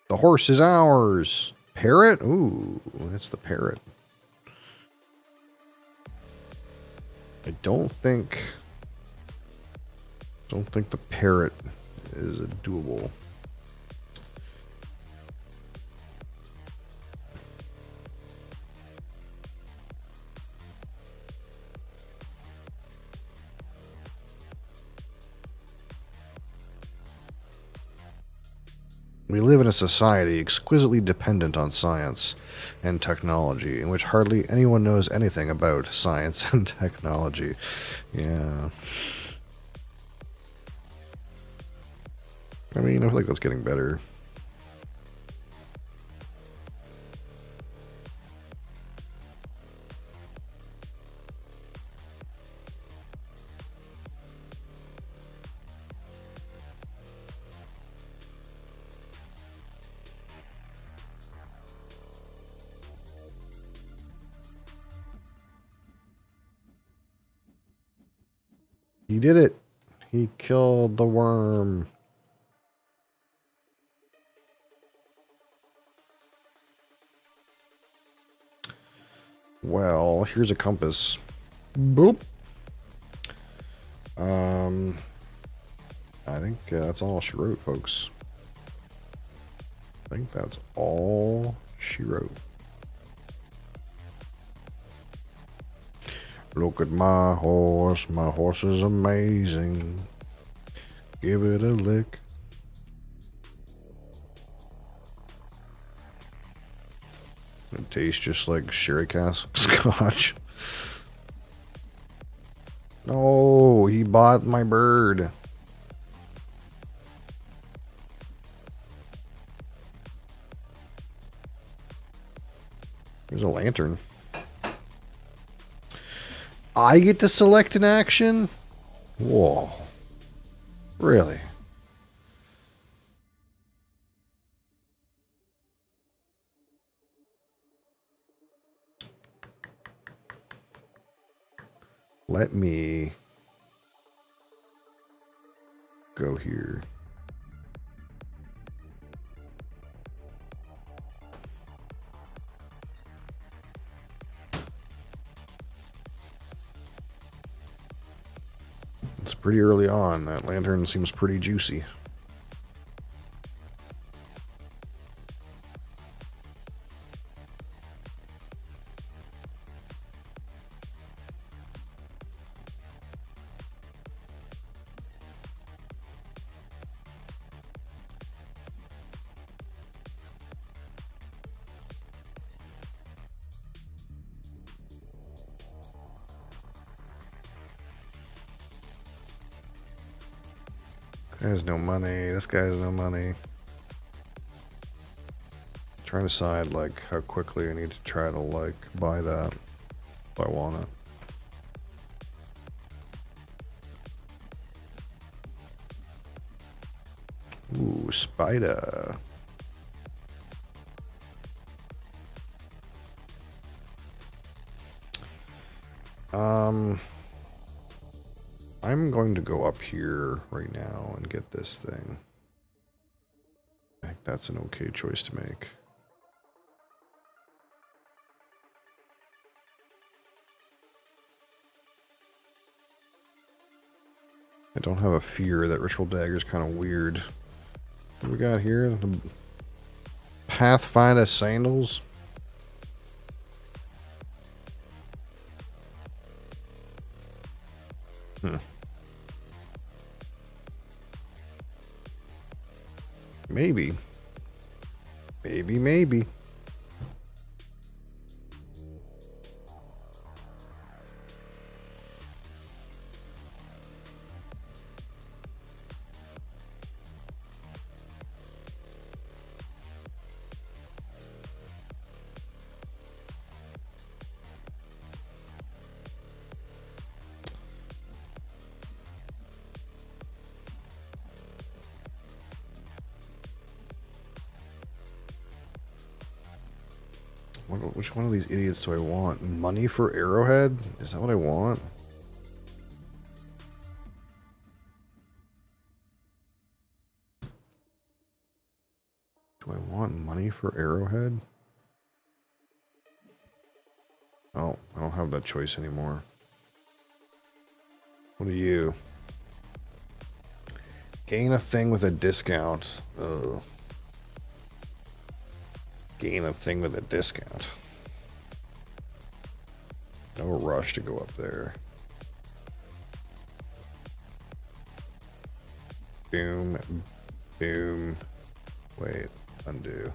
The horse is ours. Parrot? Ooh, that's the parrot. I don't think the parrot is a doable. We live in a society exquisitely dependent on science and technology, in which hardly anyone knows anything about science and technology. Yeah. I mean, I feel like that's getting better. He did it. He killed the worm. Well, here's a compass. Boop. I think that's all she wrote, folks. I think that's all she wrote. Look at my horse. My horse is amazing. Give it a lick. It tastes just like sherry cask scotch. No, he bought my bird. There's a lantern. I get to select an action? Whoa. Really? Let me go here. It's pretty early on. That lantern seems pretty juicy. There's no money. This guy has no money. Trying to decide like how quickly I need to try to like buy that if I want it. Ooh, spider. I'm going to go up here right now and get this thing. I think that's an okay choice to make. I don't have a fear. That ritual dagger is kind of weird. What do we got here? The Pathfinder sandals. Maybe. Maybe. Which one of these idiots do I want? Money for Arrowhead? Is that what I want? Do I want money for Arrowhead? Oh, I don't have that choice anymore. What are you? Gain a thing with a discount. Ugh. Gain a thing with a discount. No rush to go up there. Boom. Boom. Wait. Undo.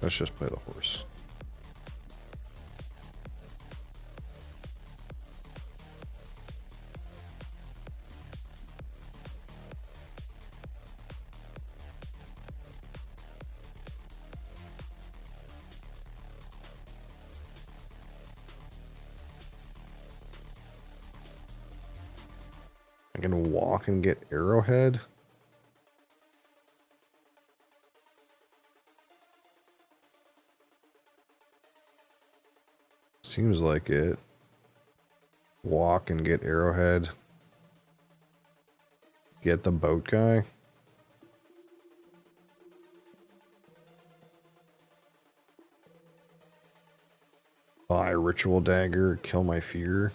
Let's just play the horse. I can walk and get Arrowhead. Seems like it. Walk and get Arrowhead. Get the boat guy. Buy ritual dagger, kill my fear.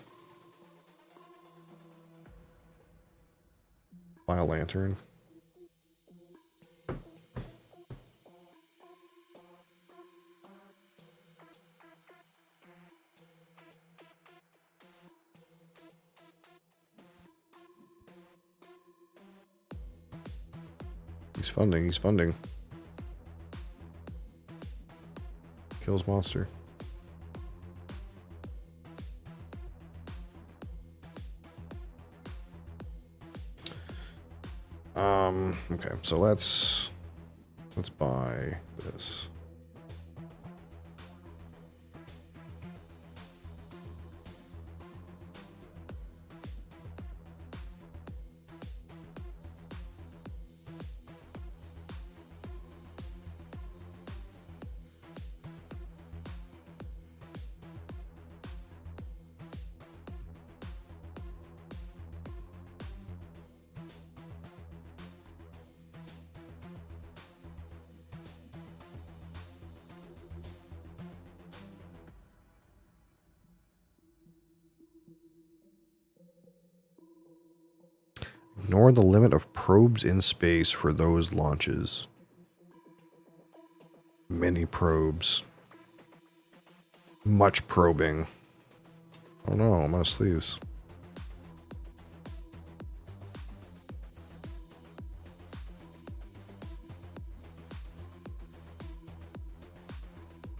Buy a lantern. He's funding. Kills monster. Okay, so let's buy this. Ignore the limit of probes in space for those launches. Many probes. Much probing. Oh no, I'm out of sleeves.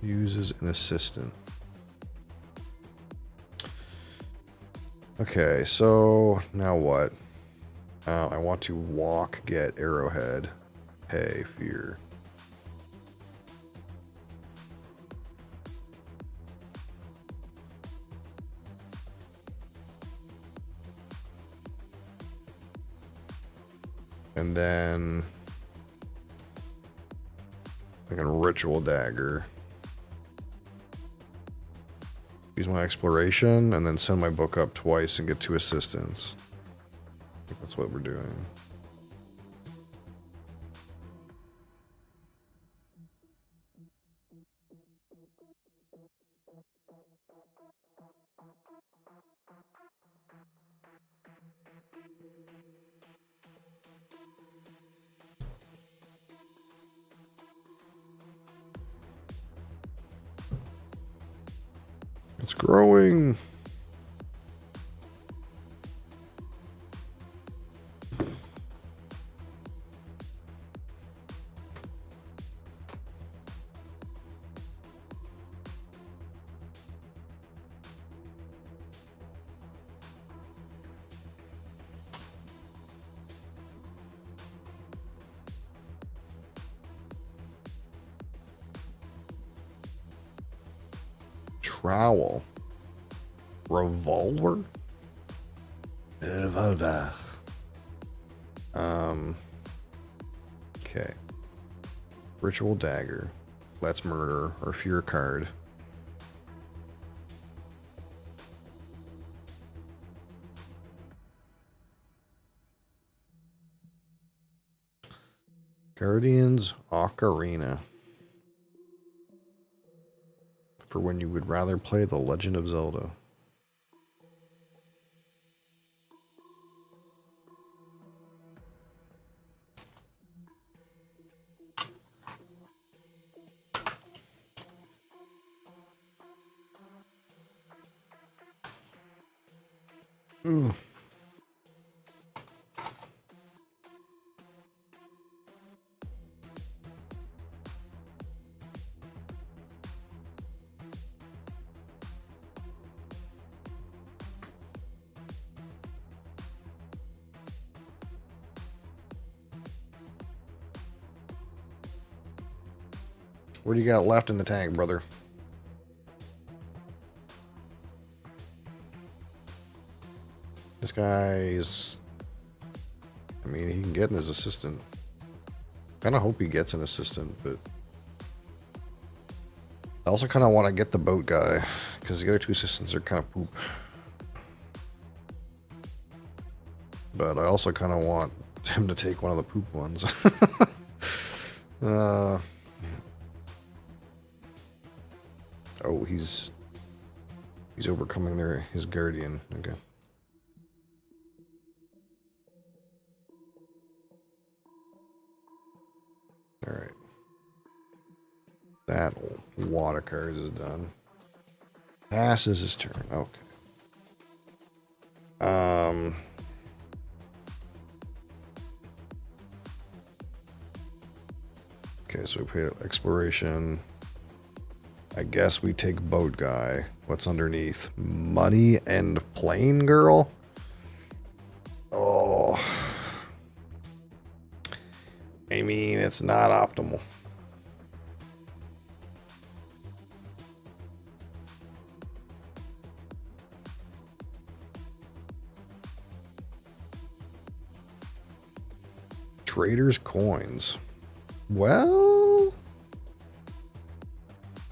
Uses an assistant. Okay, so now what? I want to walk, get arrowhead, pay, fear. And then I can ritual dagger. Use my exploration and then send my book up twice and get 2 assistants. I think that's what we're doing. It's growing. Trowel. Revolver? Revolver. Okay. Ritual dagger. Let's murder or fear card. Guardian's Ocarina. For when you would rather play The Legend of Zelda. Ooh. What do you got left in the tank, brother? This guy's... I mean, he can get his assistant. Kind of hope he gets an assistant, but... I also kind of want to get the boat guy, because the other 2 assistants are kind of poop. But I also kind of want him to take one of the poop ones. Oh, he's overcoming his guardian. Okay. All right. That water cards is done. Passes his turn. Okay. Okay, so we pay exploration. I guess we take boat guy. What's underneath? Money and plane girl? Oh. I mean, it's not optimal. Trader's coins. Well,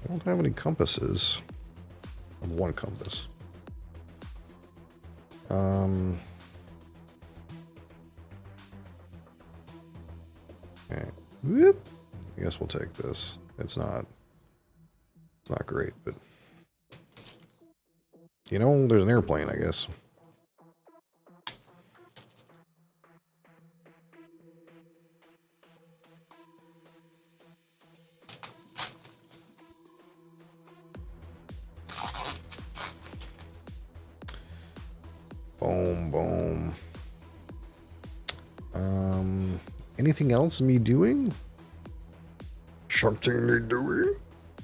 I don't have any compasses. I have 1 compass. Okay. Whoop. I guess we'll take this. It's not great, but you know, there's an airplane, I guess. Boom, boom. Anything else me doing? Something me doing? I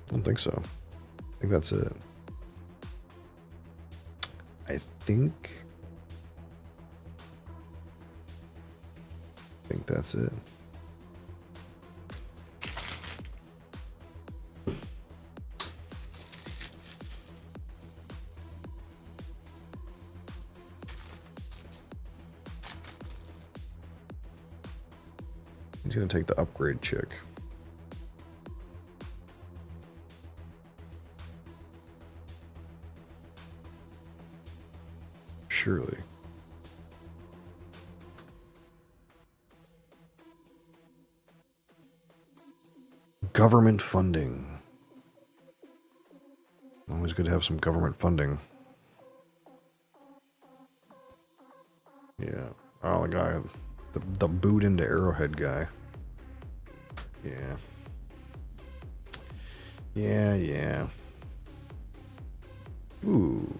don't think so. I think that's it. I think that's it. He's gonna take the upgrade chick. Surely. Government funding. Always good to have some government funding. Yeah. Oh, the guy, the boot into Arrowhead guy. Yeah. Yeah. Ooh.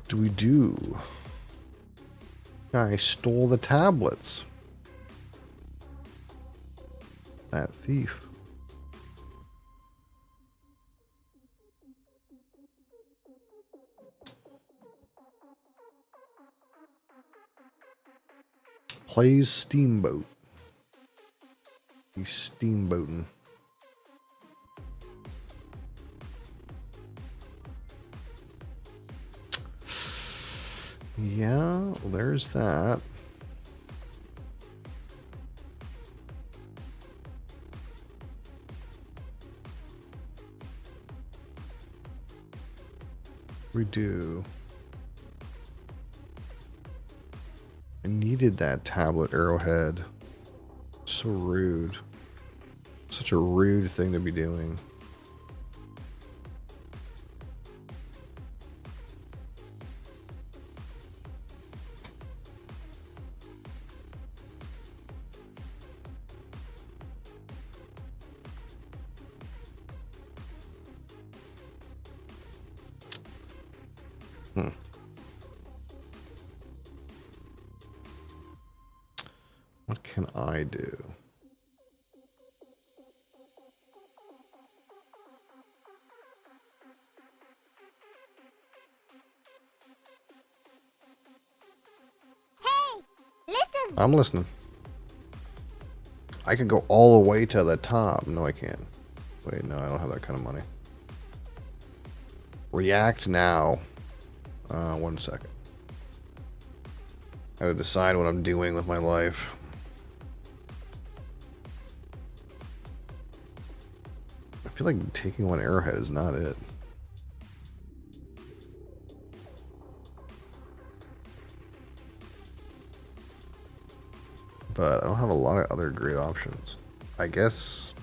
Do we do? Guy stole the tablets. That thief. Plays Steamboat. He's steamboating. Yeah, well, there's that. We do. I needed that tablet Arrowhead. So rude. Such a rude thing to be doing. What can I do? Hey, listen. I'm listening. I could go all the way to the top. No, I can't. Wait, no, I don't have that kind of money. React now. 1 second. I gotta decide what I'm doing with my life. I feel like taking one Arrowhead is not it. But I don't have a lot of other great options. I guess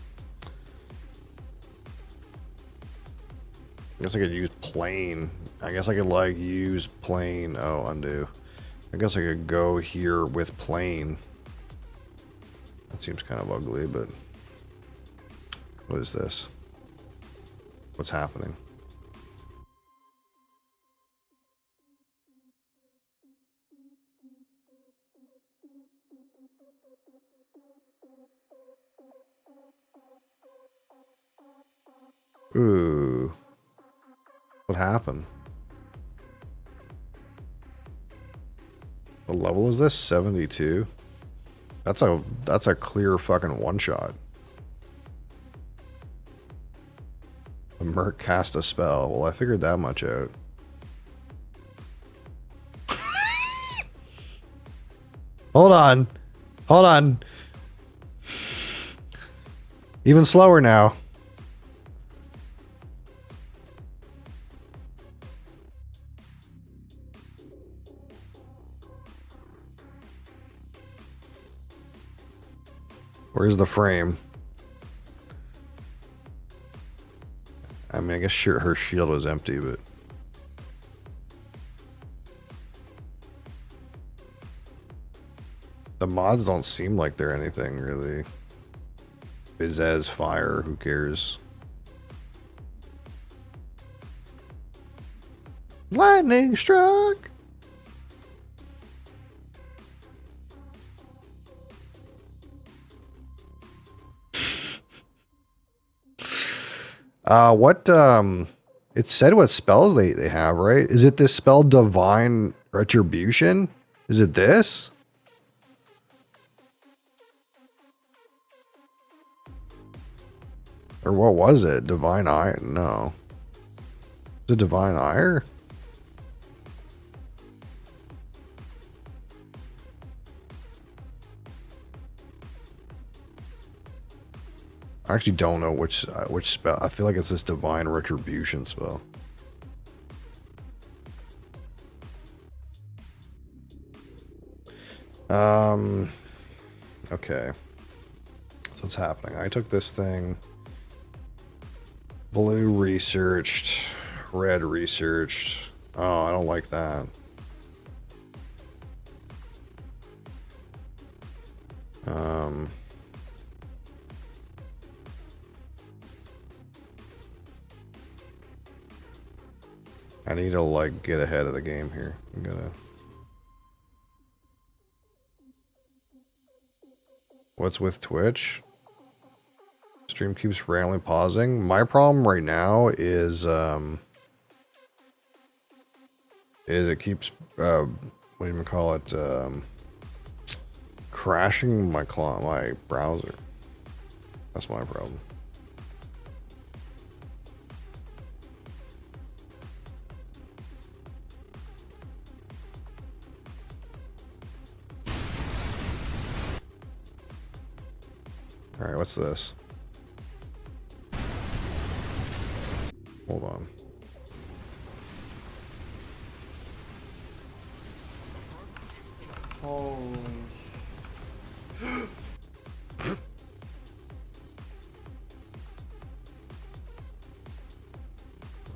I could use plain. I guess I could like use plain. Oh, undo. I guess I could go here with plain. That seems kind of ugly, but what is this? What's happening? Ooh. What happened? What level is this? 72? That's a clear fucking one-shot. The Merc cast a spell. Well, I figured that much out. Hold on. Hold on. Even slower now. Where's the frame? I mean, I guess sure her shield was empty, but the mods don't seem like they're anything really. Bizaz fire, who cares? Lightning struck. It said what spells they have, right? Is it this spell Divine Retribution? Is it this? Or what was it? Divine Ire? No. Is it Divine Ire? I actually don't know which spell. I feel like it's this Divine Retribution spell. Okay. So what's happening? I took this thing. Blue researched. Red researched. Oh, I don't like that. I need to like get ahead of the game here. I'm gonna. What's with Twitch? Stream keeps randomly pausing. My problem right now is it keeps what do you even call it? Crashing my browser. That's my problem. All right, what's this? Hold on. Holy.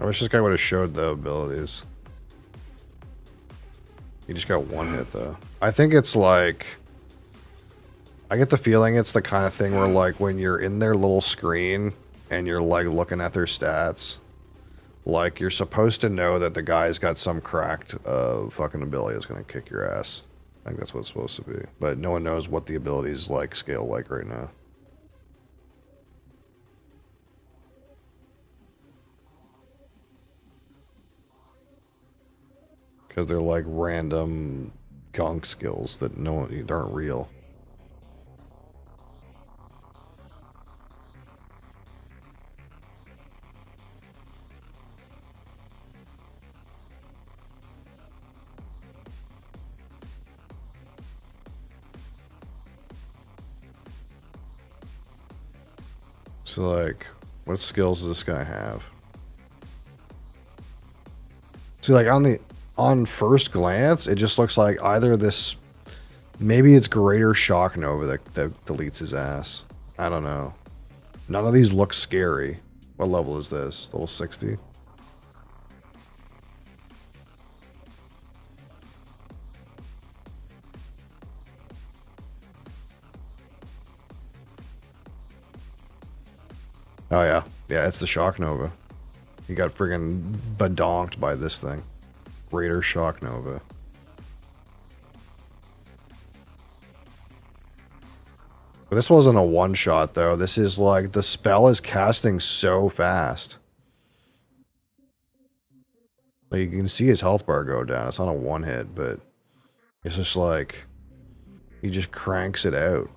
I wish this guy would have showed the abilities. He just got one hit though. I think it's like, I get the feeling it's the kind of thing where like when you're in their little screen and you're like looking at their stats, like you're supposed to know that the guy's got some cracked fucking ability that's gonna kick your ass. I think that's what it's supposed to be. But no one knows what the abilities like scale like right now. Because they're like random gunk skills that aren't real. So like, what skills does this guy have? See, like on first glance, it just looks like either this, maybe it's Greater Shock Nova that deletes his ass. I don't know. None of these look scary. What level is this? Level 60? Oh yeah. Yeah, it's the Shock Nova. He got friggin' badonked by this thing. Greater Shock Nova. But this wasn't a one-shot, though. This is like, the spell is casting so fast. Like, you can see his health bar go down. It's not a one-hit, but it's just like, he just cranks it out.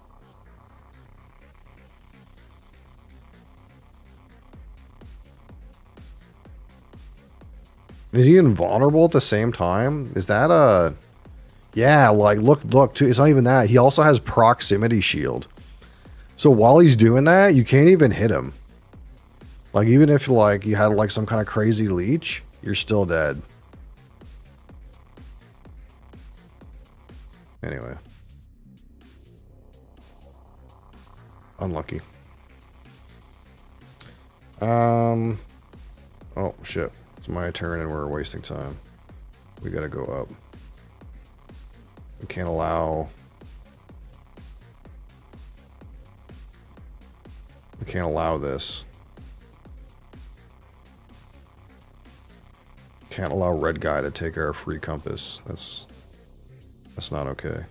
Is he invulnerable at the same time? Is that a... Yeah, like, look, too. It's not even that. He also has proximity shield. So while he's doing that, you can't even hit him. Like, even if, like, you had, like, some kind of crazy leech, you're still dead. Anyway. Unlucky. Oh, shit. It's my turn and we're wasting time. We gotta go up. We can't allow... We can't allow this. Can't allow red guy to take our free compass. That's not okay.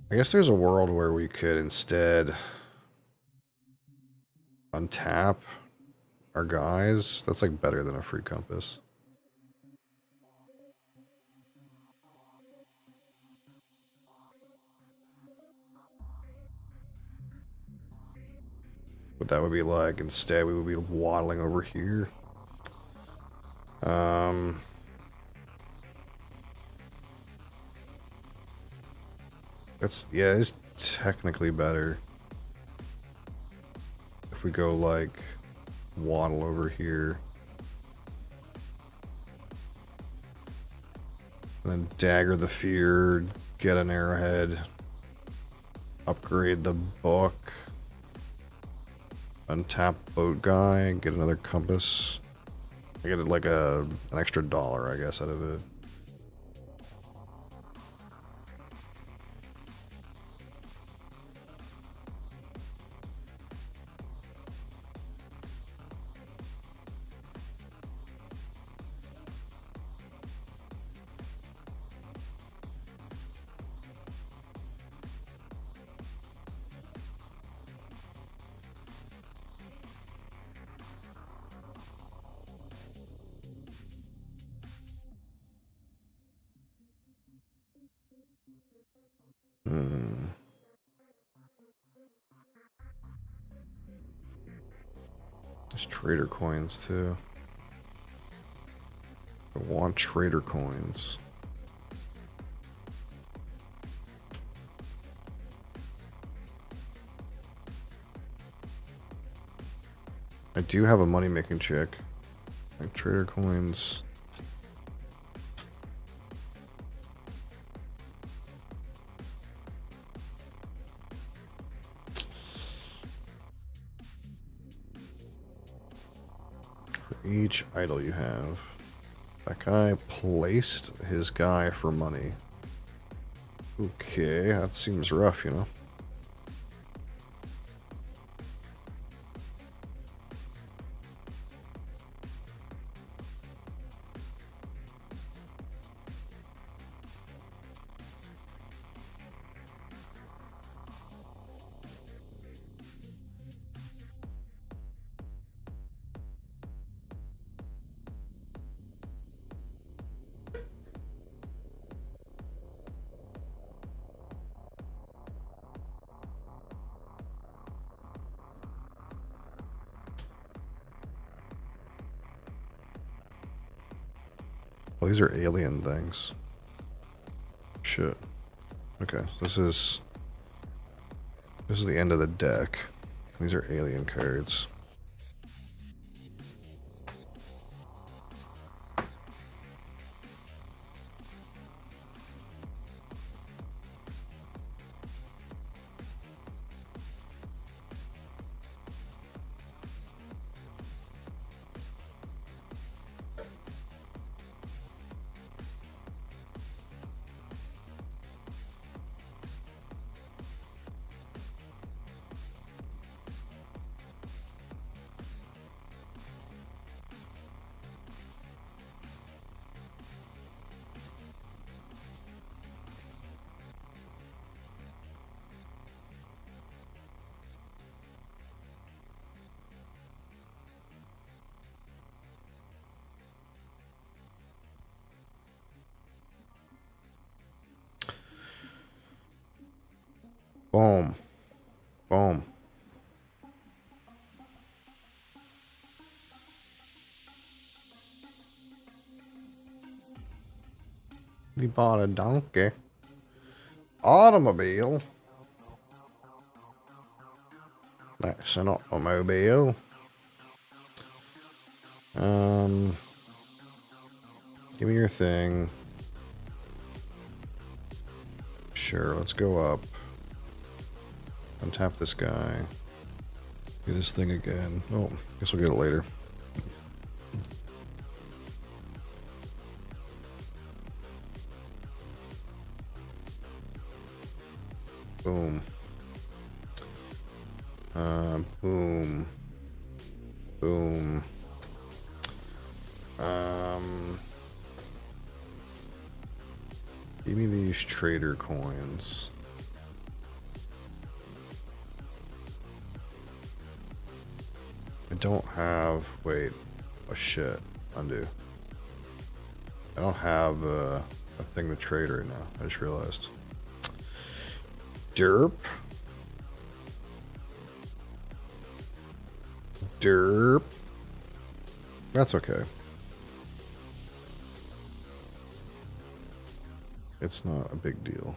I guess there's a world where we could instead untap our guys. That's like better than a free compass. But that would be like, instead we would be waddling over here. Yeah, it's technically better. If we go like waddle over here. And then dagger the fear, get an arrowhead, upgrade the book, untap boat guy, get another compass. I get like an extra $1, I guess, out of it. There's trader coins too. I want trader coins. I do have a money making chick. Like trader coins. Each idol you have. That guy placed his guy for money. Okay, that seems rough, you know. Well, these are alien things. Shit. Okay, so this is the end of the deck. These are alien cards. Boom. Boom. We bought a donkey. Automobile. That's an automobile. Give me your thing. Sure, let's go up. Untap this guy. Get his thing again. Oh, guess we'll get it later. Boom. Boom. Boom. Give me these trader coins. I don't have, wait, oh shit, undo. I don't have a thing to trade right now, I just realized. Derp. Derp. That's okay. It's not a big deal.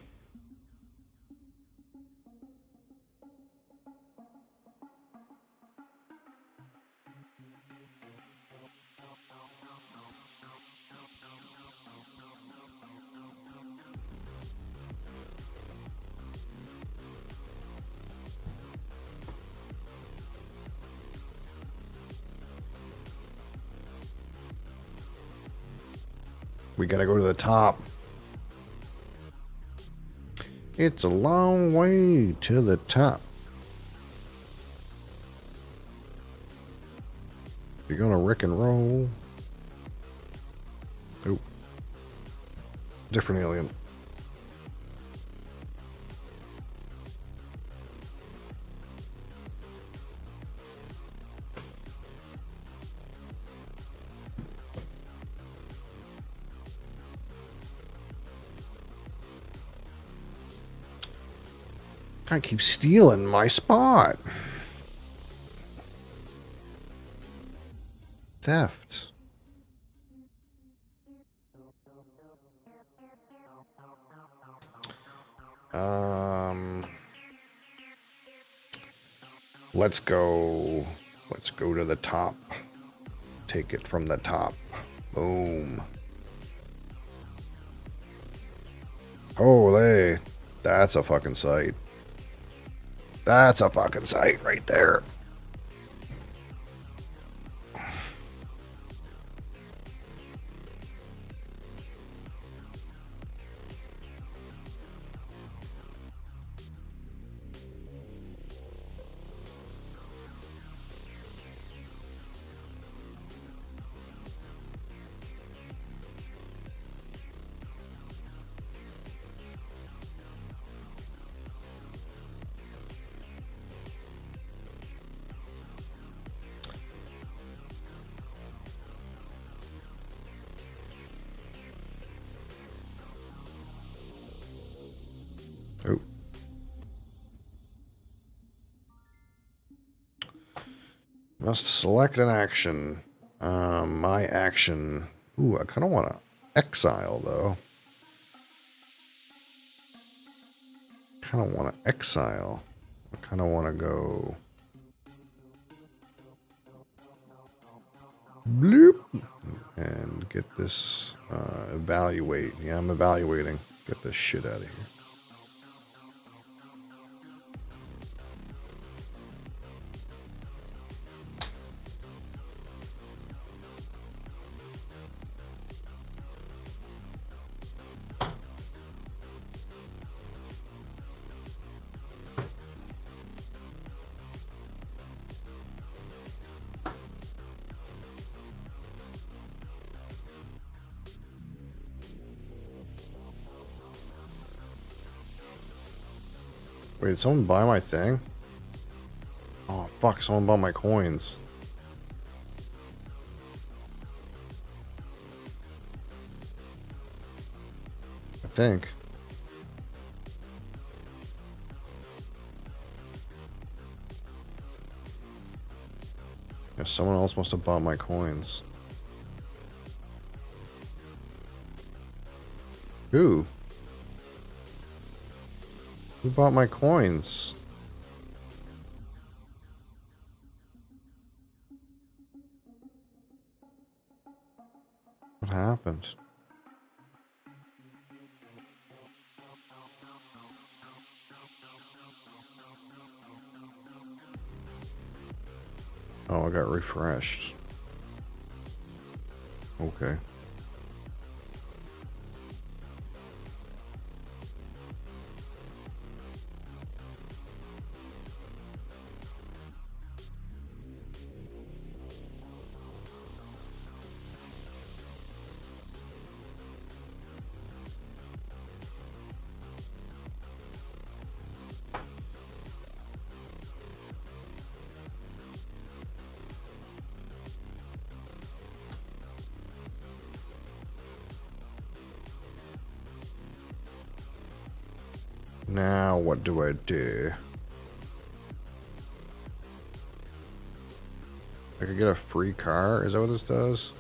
We gotta go to the top. It's a long way to the top. You're gonna rick and roll. Oh. Different alien. I keep stealing my spot. Theft. Let's go. Let's go to the top. Take it from the top. Boom. Holy. That's a fucking sight. That's a fucking sight right there. Oh. Must select an action. My action. Ooh, I kind of want to exile, though. Kind of want to exile. I kind of want to go... bloop. And get this... evaluate. Yeah, I'm evaluating. Get this shit out of here. Wait, did someone buy my thing? Oh, fuck, someone bought my coins. I think. Yeah, someone else must have bought my coins. Who? Who bought my coins? What happened? Oh, I got refreshed. Okay. Now what do I do? I could get a free car? Is that what this does?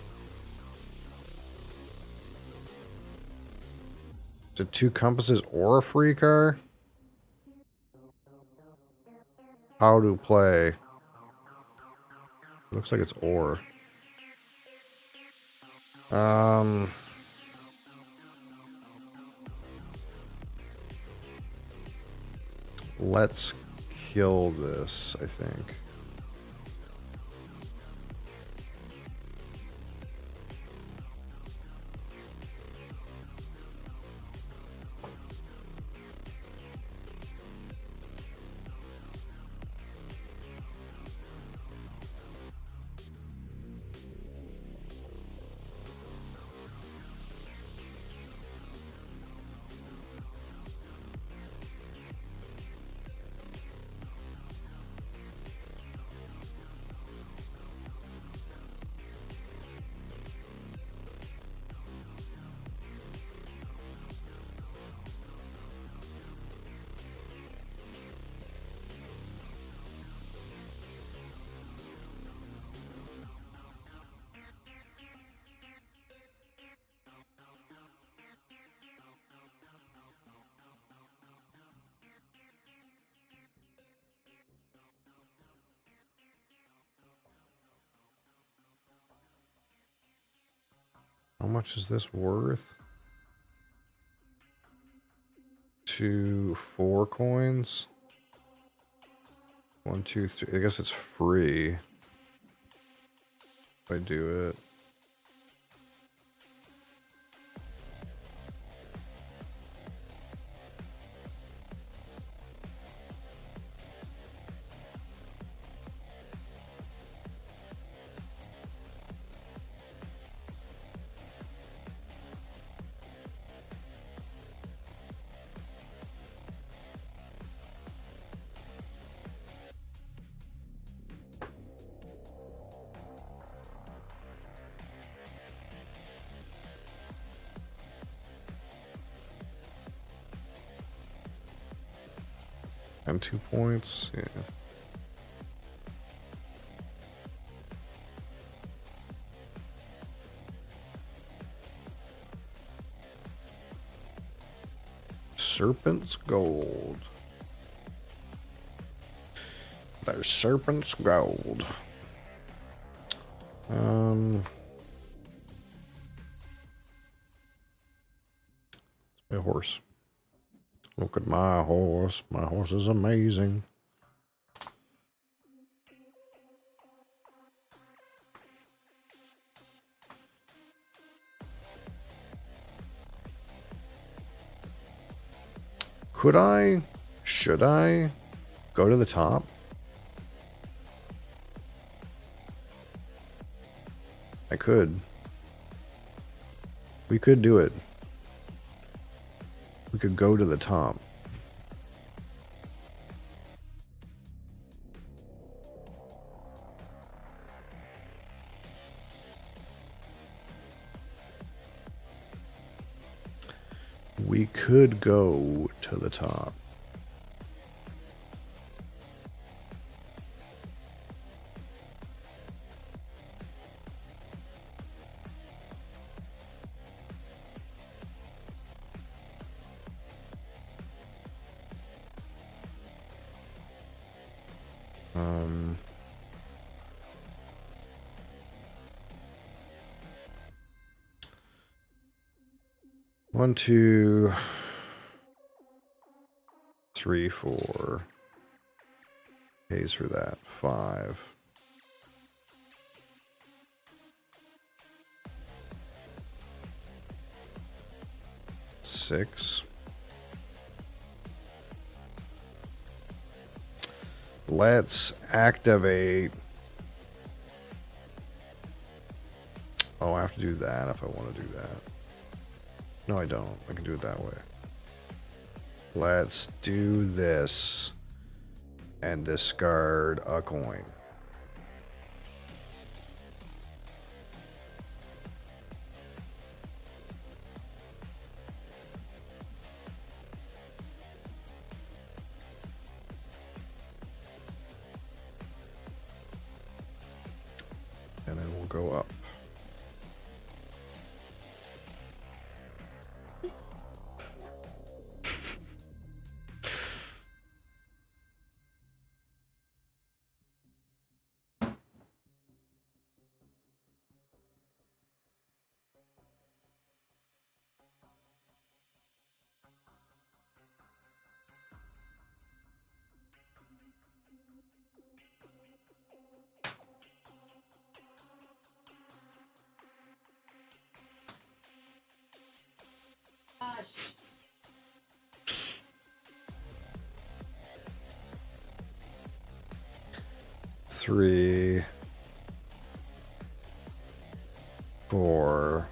Is it 2 compasses or a free car? How to play? Looks like it's or. Let's kill this, I think. How much is this worth? 4 coins. 1, 2, 3. I guess it's free if I do it. And 2 points, yeah. Serpent's gold. There's serpent's gold. It's a horse. Look at my horse. My horse is amazing. Could I? Should I go to the top? I could. We could do it. We could go to the top. We could go to the top. One, two, three, four. Pays for that. 5. Six. Let's activate. Oh, I have to do that if I want to do that. No, I don't. I can do it that way. Let's do this and discard a coin. And then we'll go up. Gosh. 3, 4.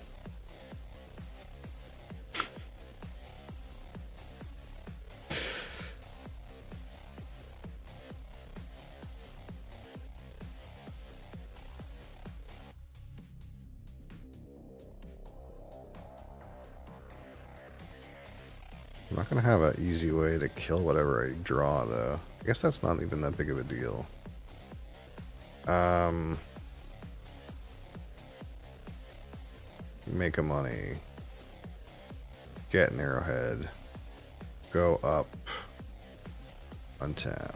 I'm not gonna have an easy way to kill whatever I draw, though. I guess that's not even that big of a deal. Make a money. Get an arrowhead. Go up. Untap.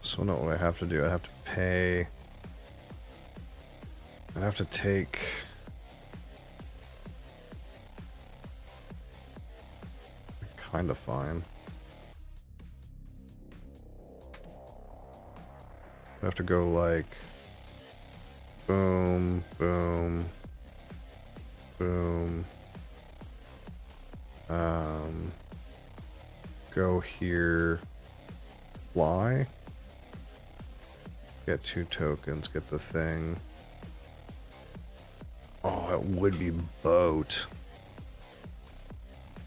So what do I have to do? I have to pay. I have to take. Kind of fine. I have to go like boom, boom, boom. Go here. Fly. Get 2 tokens, get the thing. Oh, it would be boat.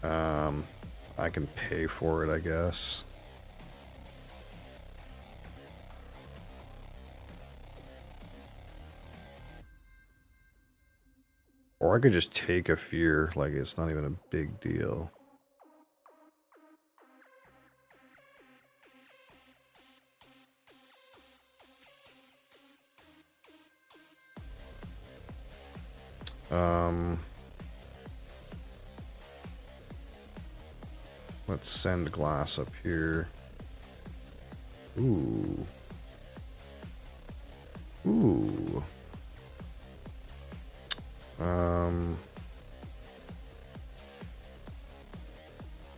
I can pay for it, I guess. Or I could just take a fear, like it's not even a big deal. Let's send glass up here. Ooh. Ooh.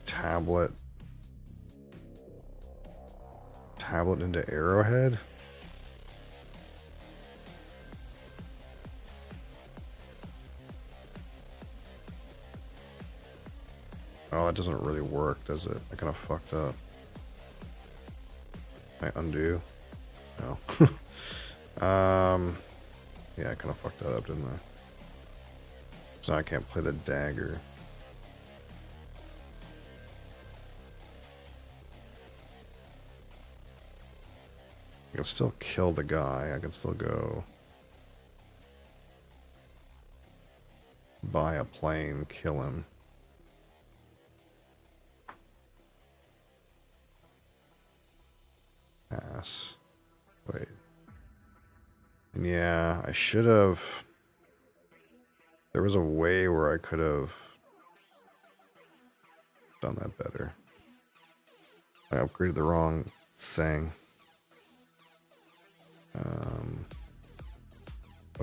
Tablet. Tablet into arrowhead. Oh, that doesn't really work, does it? I kind of fucked up. Can I undo? No. Yeah, I kind of fucked that up, didn't I? So I can't play the dagger. I can still kill the guy. I can still go buy a plane, kill him. Pass. Wait. And yeah, I should have... There was a way where I could have done that better. I upgraded the wrong thing.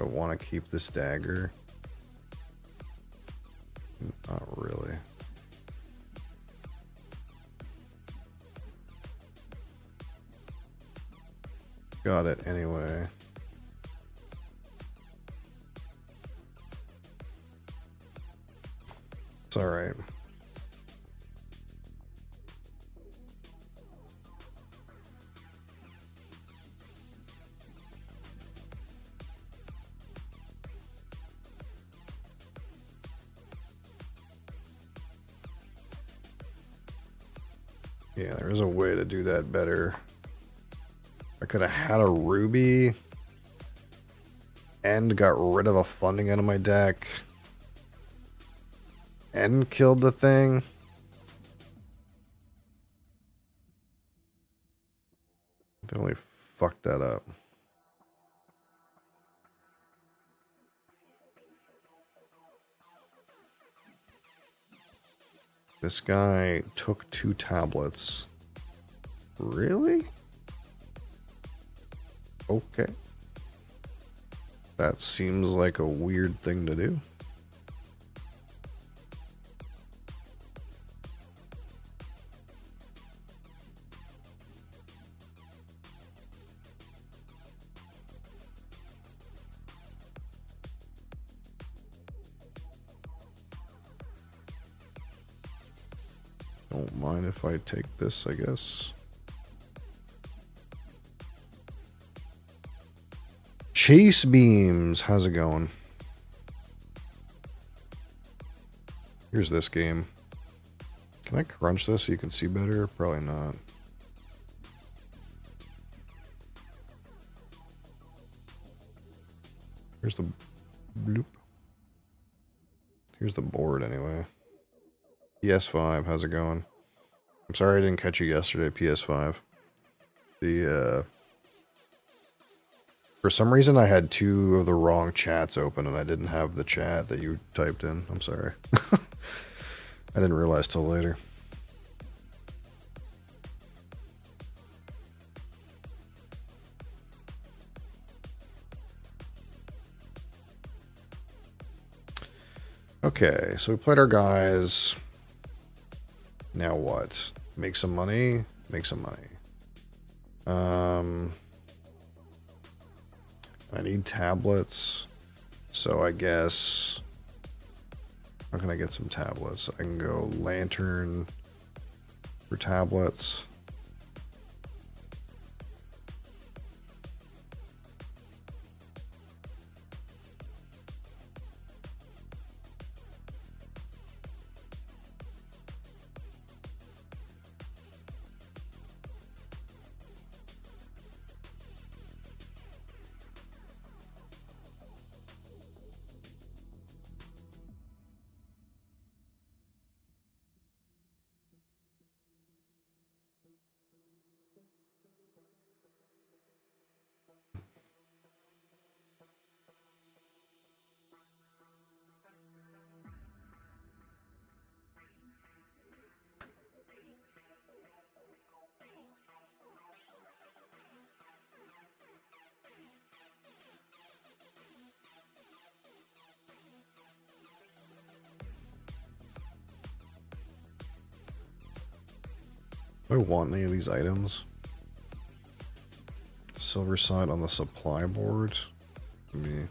I want to keep this dagger. Not really. Got it anyway. It's alright. Yeah, there is a way to do that better. I could have had a ruby and got rid of a funding out of my deck and killed the thing. They only fucked that up. This guy took 2 tablets. Really? Okay. That seems like a weird thing to do. Don't mind if I take this, I guess. Chase beams, how's it going? Here's this game. Can I crunch this so you can see better? Probably not. Here's the bloop. Here's the board anyway. PS5, how's it going? I'm sorry I didn't catch you yesterday, PS5. For some reason I had 2 of the wrong chats open and I didn't have the chat that you typed in. I'm sorry. I didn't realize till later. Okay, so we played our guys. Now what? Make some money? Make some money. I need tablets. So I guess... How can I get some tablets? I can go lantern for tablets. Do I want any of these items? Silver side on the supply board. Me.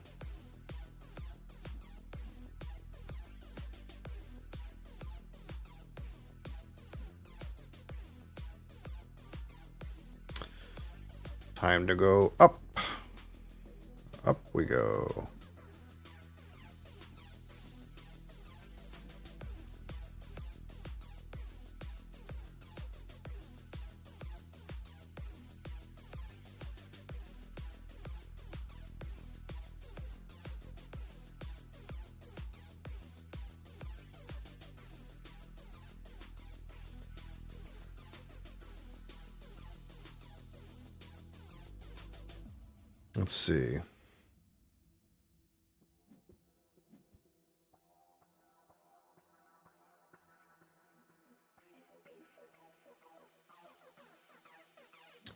Time to go up. Up we go. Let's see.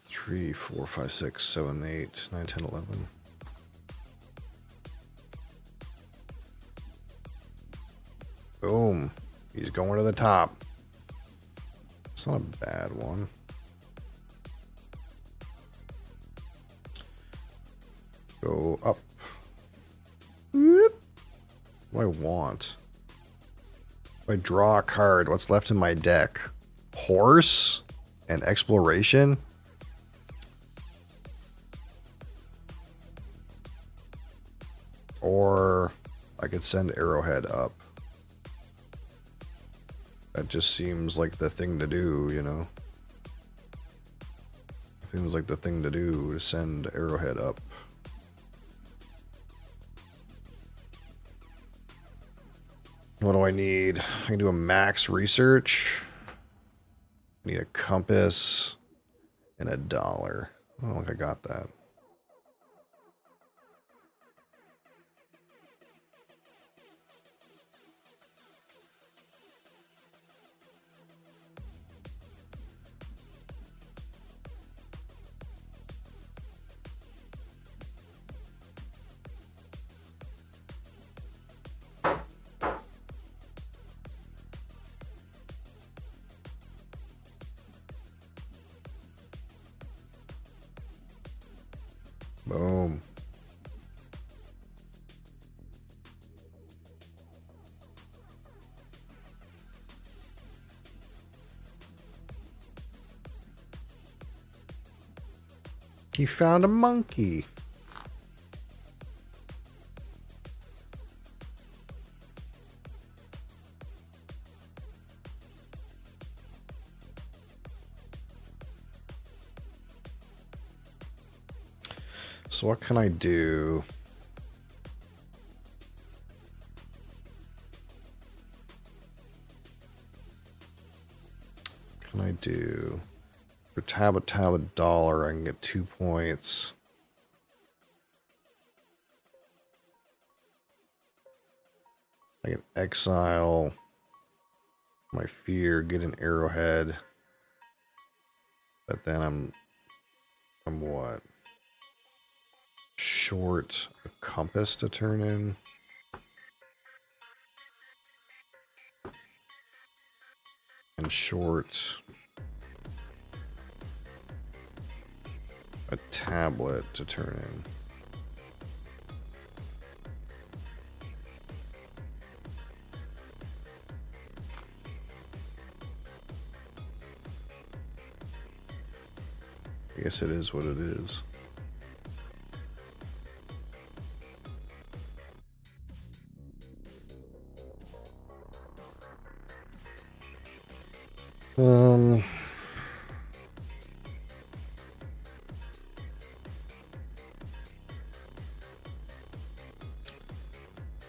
Three, 4, 5, 6, 7, 8, 9, 10, 11. Boom. He's going to the top. It's not a bad one. Go up. Whoop. What do I want? If I draw a card, what's left in my deck? Horse and exploration? Or I could send Arrowhead up. That just seems like the thing to do, you know? Seems like the thing to do to send Arrowhead up. What do I need? I can do a max research. I need a compass and $1. I don't think I got that. Boom. He found a monkey. So what can I do? What can I do? For tab $1, I can get 2 points. I can exile my fear, get an arrowhead. But then I'm what? Short a compass to turn in. And short a tablet to turn in. I guess it is what it is.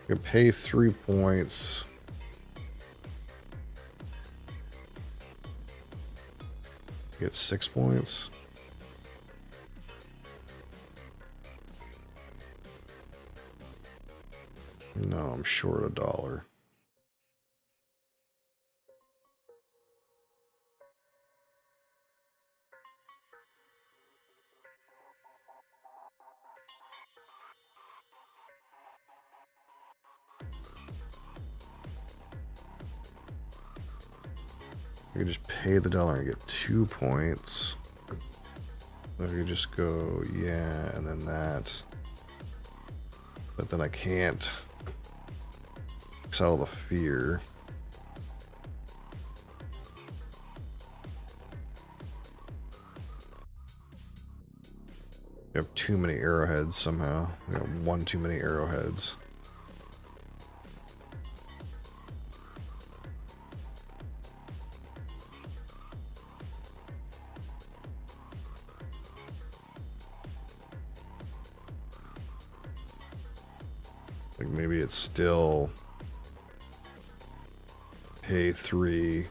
You pay 3 points. Get 6 points. No, I'm short $1. I could just pay the $1 and get 2 points. I could just go, yeah, and then that. But then I can't settle the fear. We have too many arrowheads somehow. We got one too many arrowheads. Like maybe it's still pay 3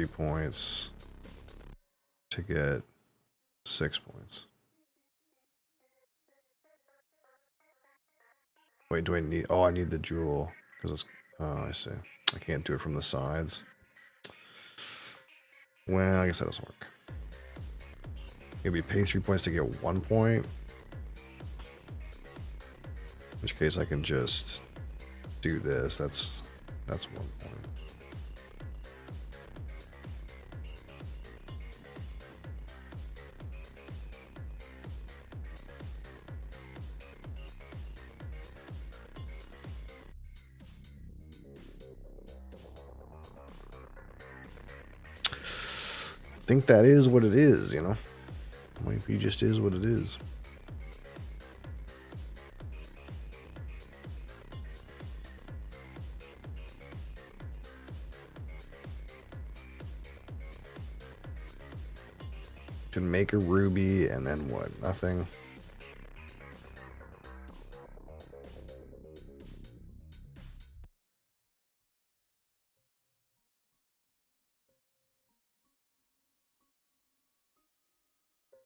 points to get 6 points. Wait, do I need... Oh, I need the jewel. Because it's... Oh, I see. I can't do it from the sides. Well, I guess that doesn't work. Maybe pay 3 points to get 1 point. In which case I can just do this. That's 1 point. I think that is what it is, you know? Might be just is what it is. Can make a ruby and then what? Nothing.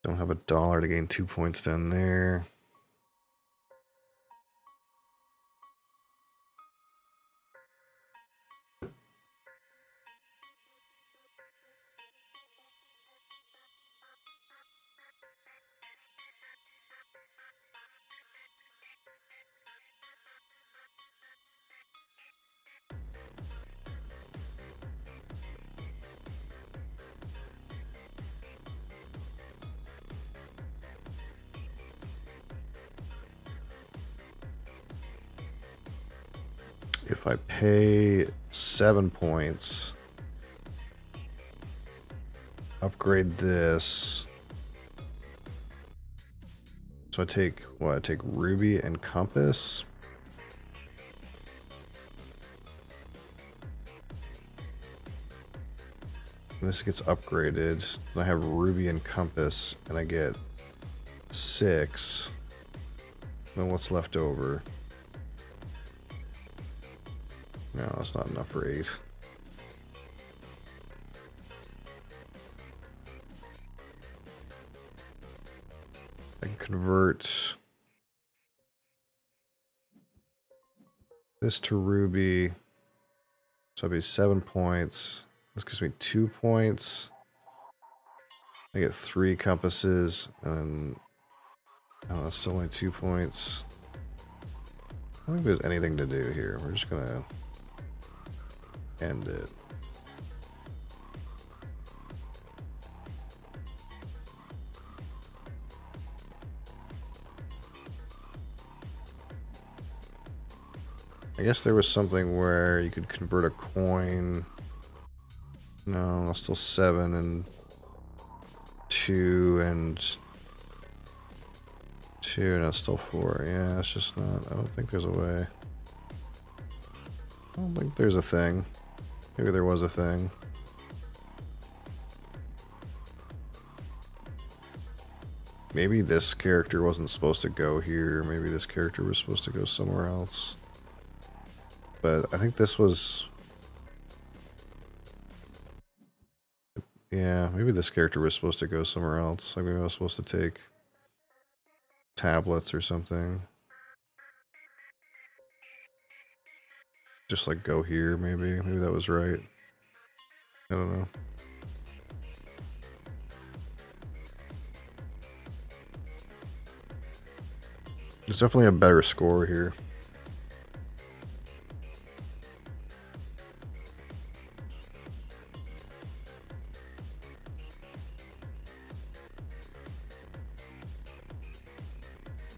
Don't have $1 to gain 2 points down there. If I pay 7 points, upgrade this. So I take what? I take ruby and compass. And this gets upgraded. And I have ruby and compass, and I get 6. Then what's left over? No, that's not enough for 8. I can convert this to ruby. So it'd be 7 points. This gives me 2 points. I get 3 compasses, and oh, that's still only 2 points. I don't think there's anything to do here. We're just gonna end it. I guess there was something where you could convert a coin. No, that's still 7 and 2 and 2, and it's still 4. Yeah, it's just not. I don't think there's a way. I don't think there's a thing. Maybe there was a thing. Maybe this character wasn't supposed to go here. Maybe this character was supposed to go somewhere else. But I think this was... Yeah, maybe this character was supposed to go somewhere else. Like maybe I was supposed to take tablets or something. Just like go here, maybe. Maybe that was right. I don't know. There's definitely a better score here.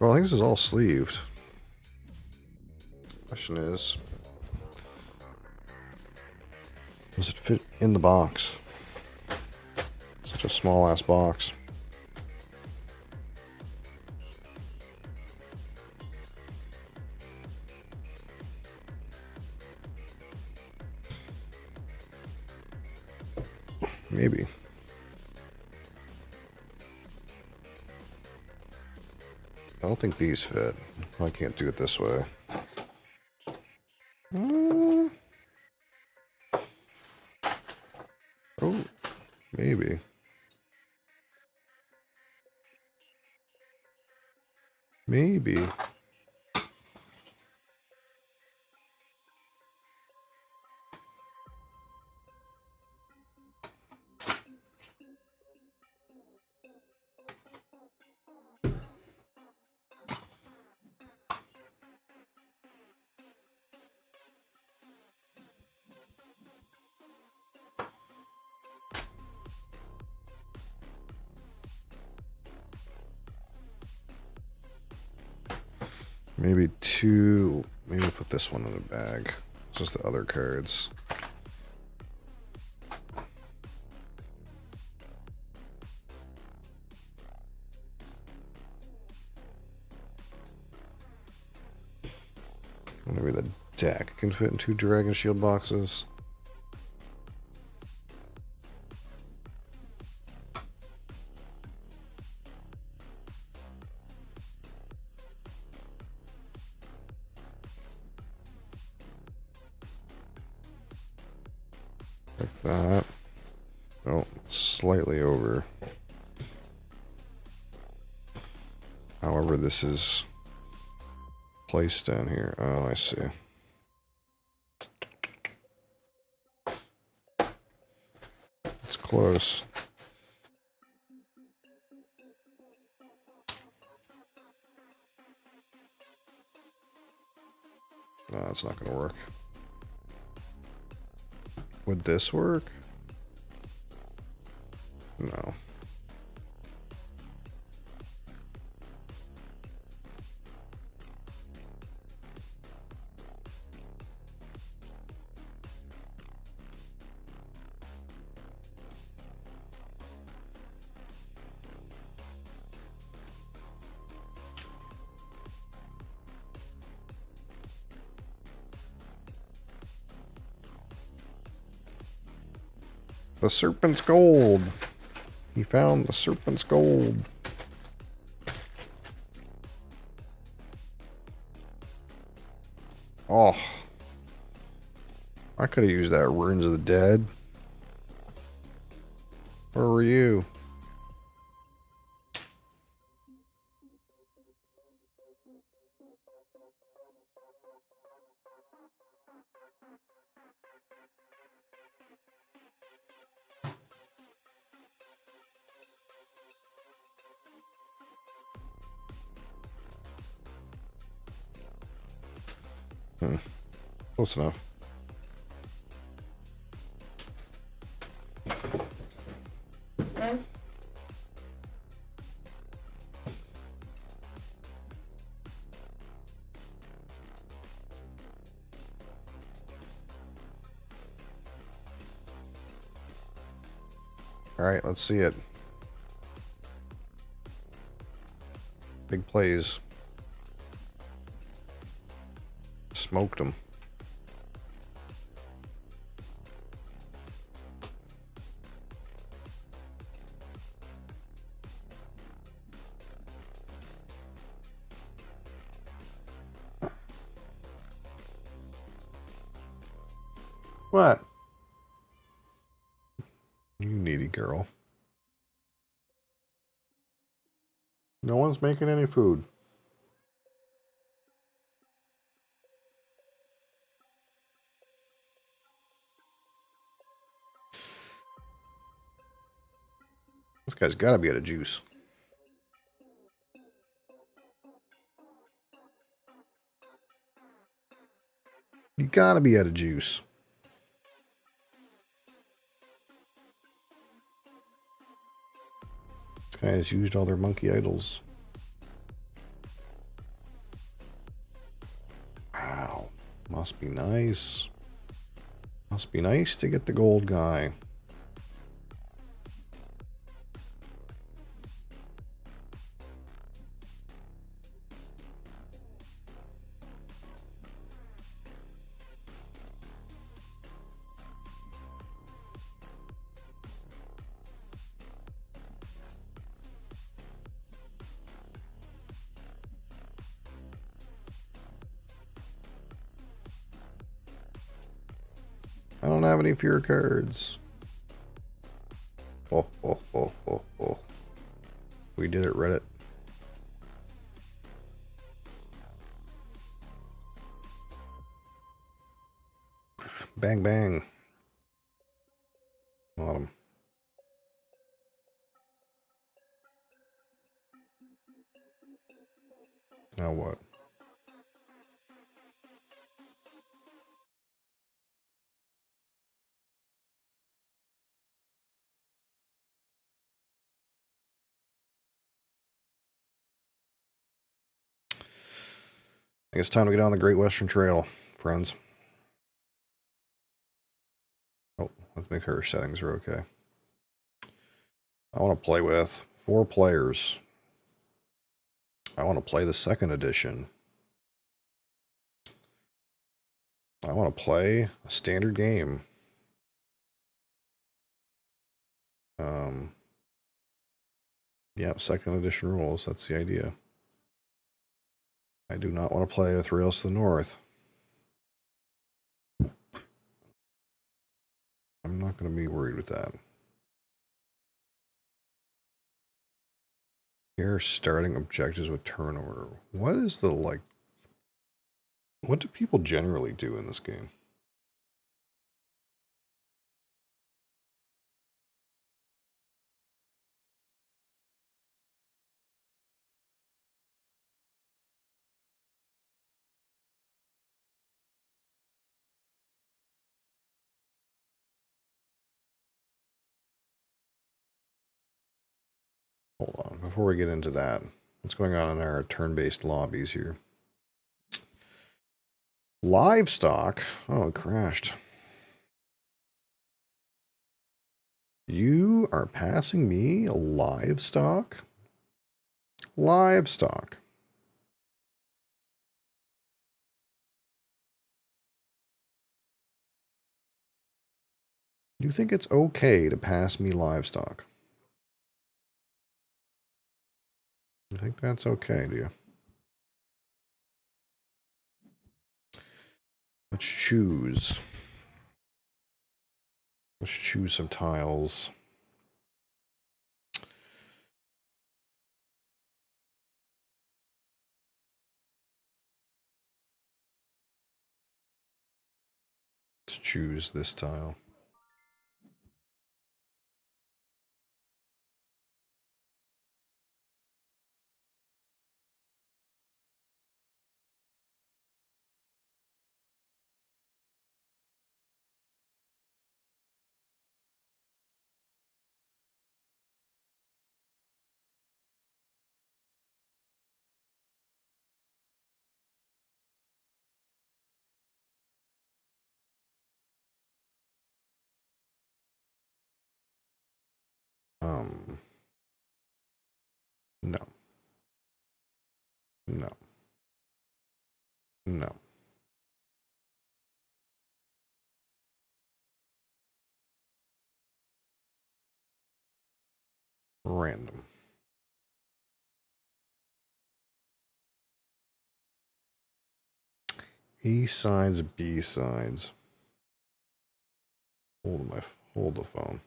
Well, I think this is all sleeved. Question is, does it fit in the box? Such a small ass box. Maybe. I don't think these fit. I can't do it this way. Oh, maybe. Maybe. Maybe two. Maybe put this one in a bag. Just the other cards. Maybe the deck can fit in 2 Dragon Shield boxes. Like that. Oh, slightly over. However, this is placed down here. Oh, I see. It's close. No, it's not going to work. Would this work? No. The serpent's gold. He found the serpent's gold. Oh. I could have used that Ruins of the Dead. Where were you? Close enough. All right, let's see it. Big plays. Smoked them. What? You needy girl. No one's making any food. This guy's got to be out of juice. You got to be out of juice. This guy has used all their monkey idols. Wow. Must be nice. Must be nice to get the gold guy. I don't have any fear cards. Oh, oh, oh, oh, oh. We did it, Reddit. Bang, bang. Bottom. Now what? I guess it's time to get on the Great Western Trail, friends. Oh, let's make sure our settings are okay. I want to play with 4 players. I want to play the 2nd edition. I want to play a standard game. Yeah, 2nd edition rules. That's the idea. I do not want to play with Rails to the North. I'm not going to be worried with that. Here, starting objectives with turn order. What is the, like... What do people generally do in this game? Hold on, before we get into that, what's going on in our turn-based lobbies here? Livestock? Oh, it crashed. You are passing me a livestock? Livestock. You think it's okay to pass me livestock? You think that's okay, do you? Let's choose. Let's choose some tiles. Let's choose this tile. No. No. No. Random. A sides, B sides. Hold the phone.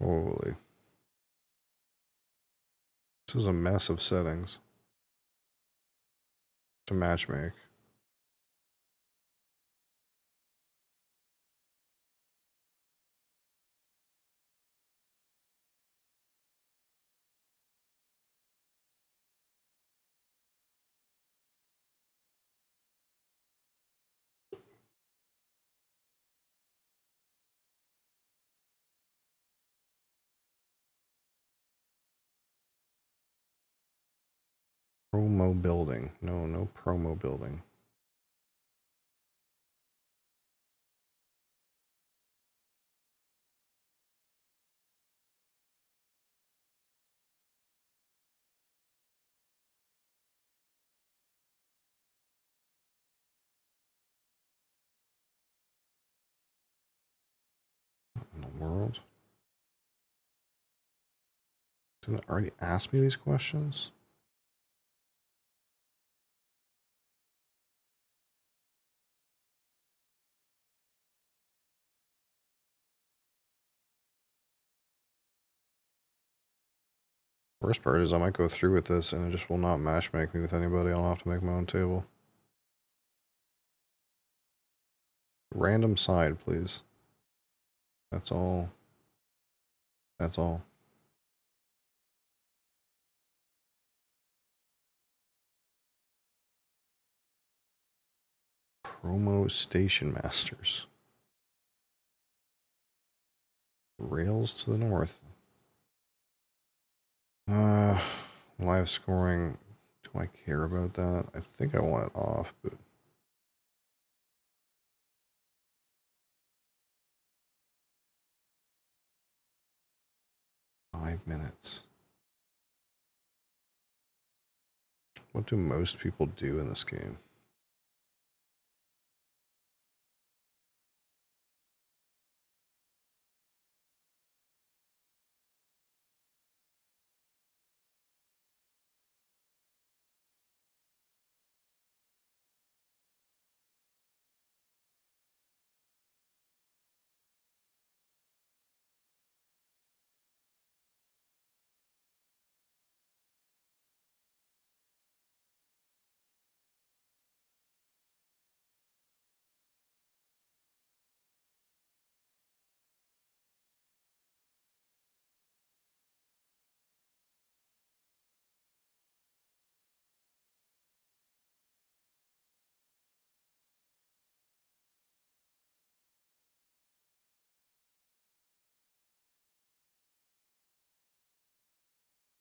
Holy. This is a mess of settings to matchmake. Promo building. No, no promo building. What in the world? Didn't it already ask me these questions? Worst part is I might go through with this and it just will not matchmake me with anybody. I'll have to make my own table. Random side, please. That's all. That's all. Promo Station Masters. Rails to the north. Live scoring. Do I care about that? I think I want it off, but... $5 minutes. What do most people do in this game?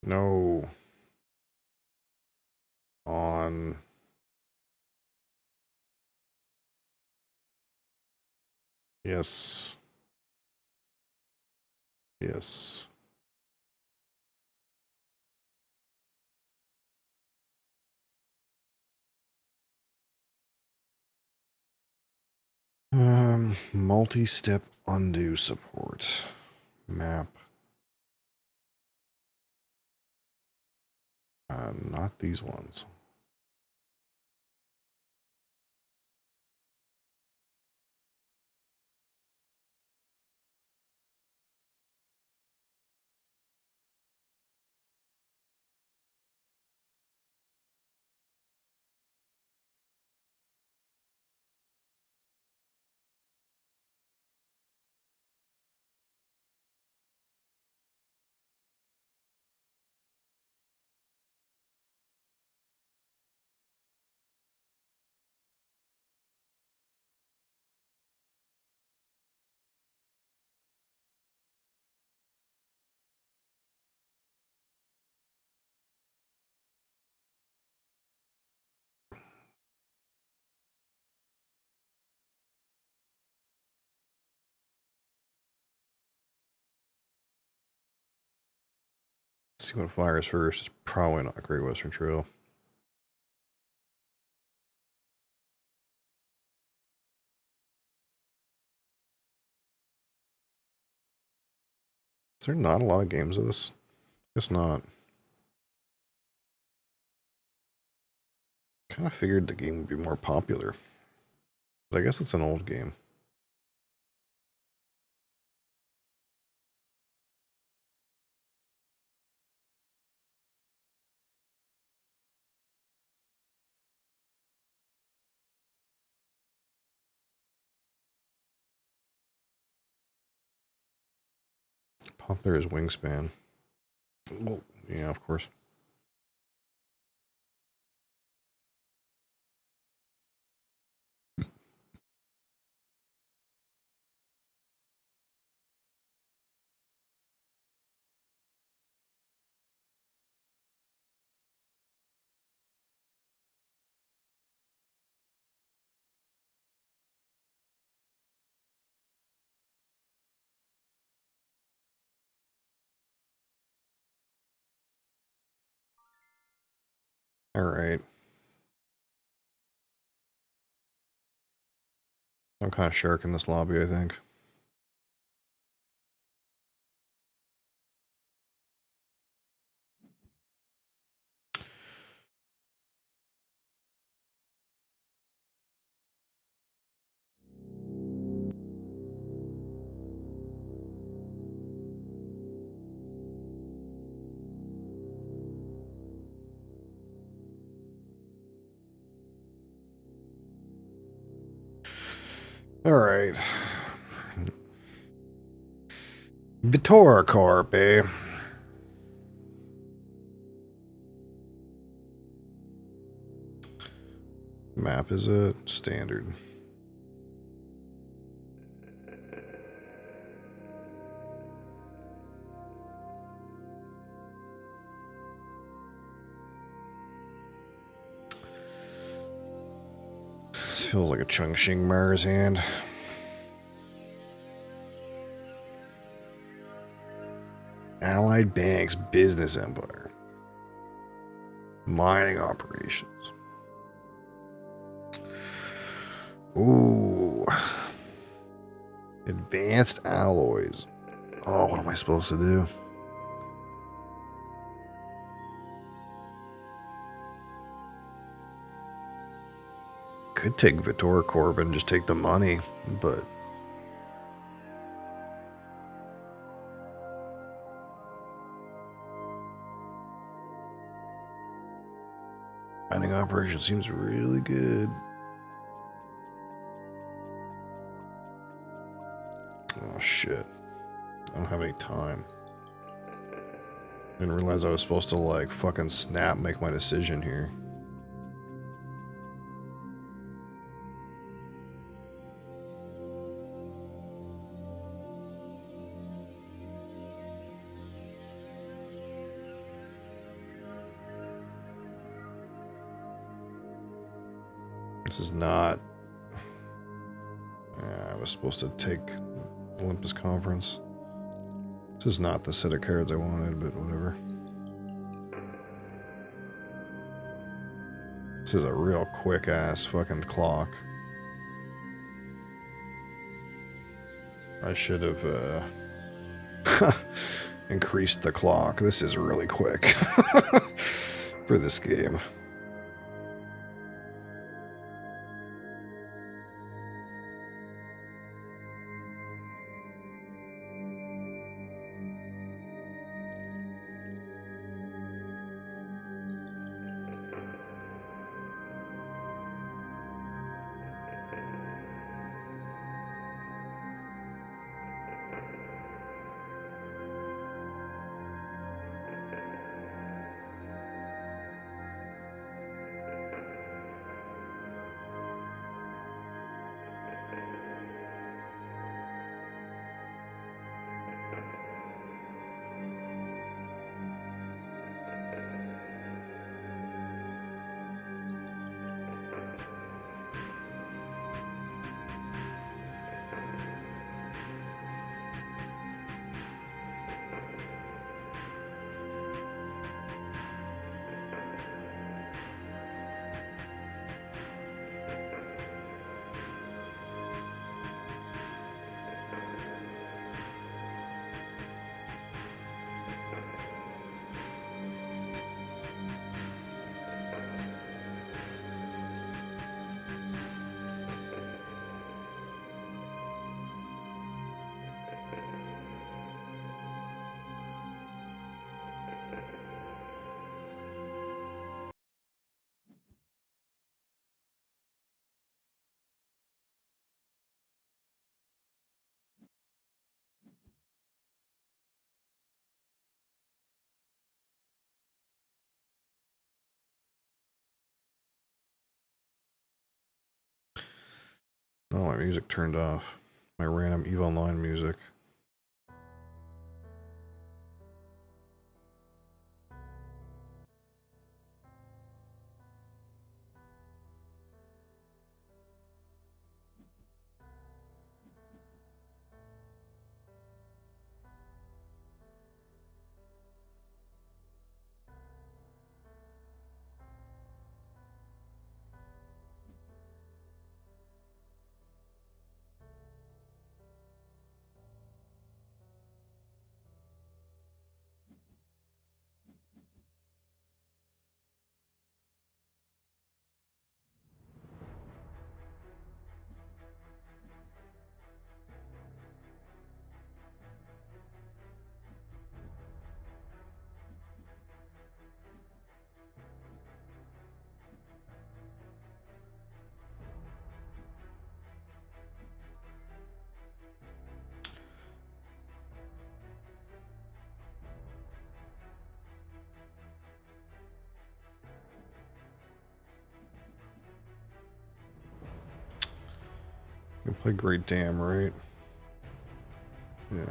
No. On. Yes. Yes. Multi-step undo support. Map. Not these ones. Let's see what fires first. It's probably not Great Western Trail. Is there not a lot of games of this? Guess not. Kind of figured the game would be more popular. But I guess it's an old game. Popular as Wingspan. Well, yeah, of course. All right. I'm kind of sharking this lobby, I think. All right. Vittora Corp, eh? Map is it? Standard. This feels like a Chongqing Mars hand. Allied Banks Business Empire. Mining operations. Ooh. Advanced alloys. Oh, what am I supposed to do? Could take Vittora Corp and just take the money, but mining operation seems really good. Oh shit. I don't have any time. Didn't realize I was supposed to like fucking snap make my decision here. This is not... I was supposed to take Olympus Conference. This is not the set of cards I wanted, but whatever. This is a real quick ass fucking clock. I should have increased the clock. This is really quick for this game. Oh, my music turned off. My random EVE Online music. You play Great Dam, right? Yeah.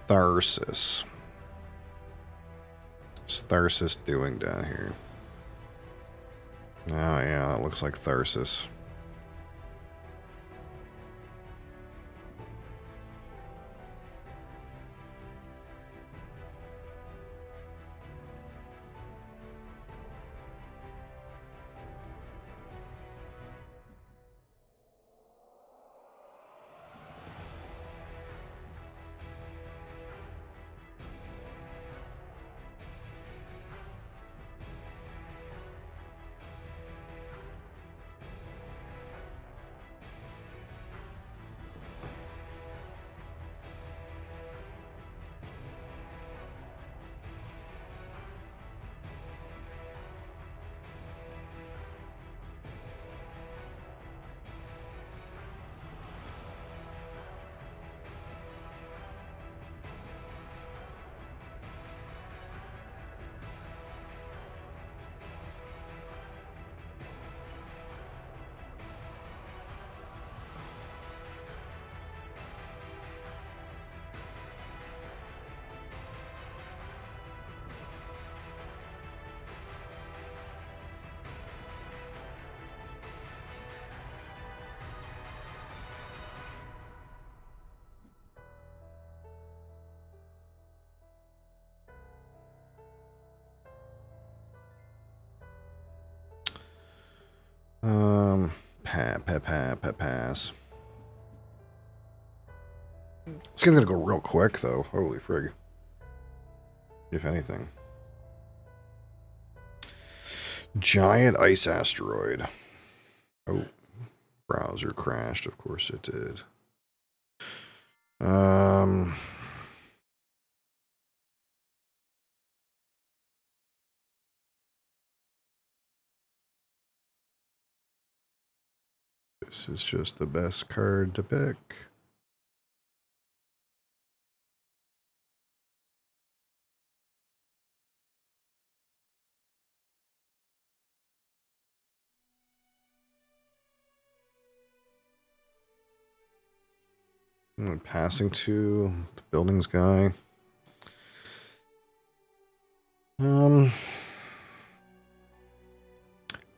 Tharsis. What's Tharsis doing down here? Oh yeah, that looks like Tharsis. Pass. It's gonna go real quick though. Holy frig. If anything. Giant ice asteroid. Oh, browser crashed. Of course it did. This is just the best card to pick. I'm passing to the buildings guy.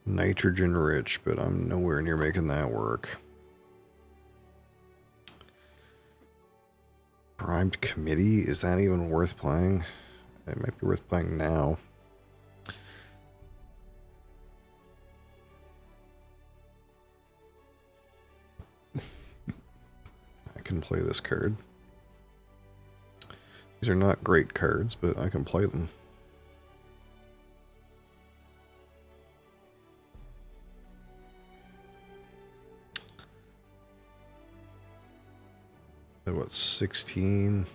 Nitrogen rich, but I'm nowhere near making that work. Primed committee? Is that even worth playing? It might be worth playing now. I can play this card. These are not great cards, but I can play them. What, 16?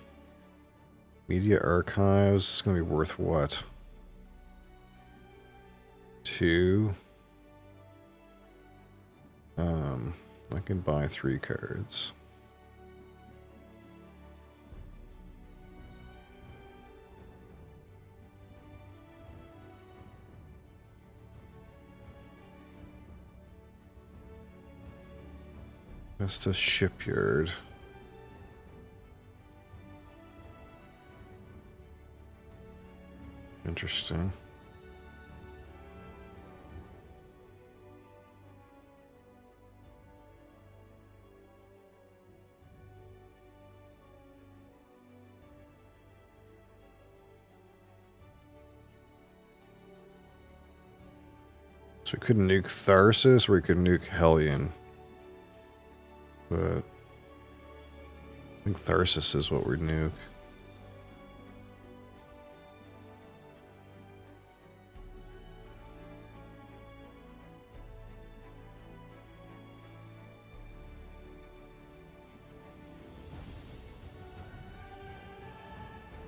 Media archives. It's going to be worth what? 2. I can buy 3 cards. That's the shipyard. Interesting. So we could nuke Tharsis or we could nuke Hellion. But I think Tharsis is what we'd nuke.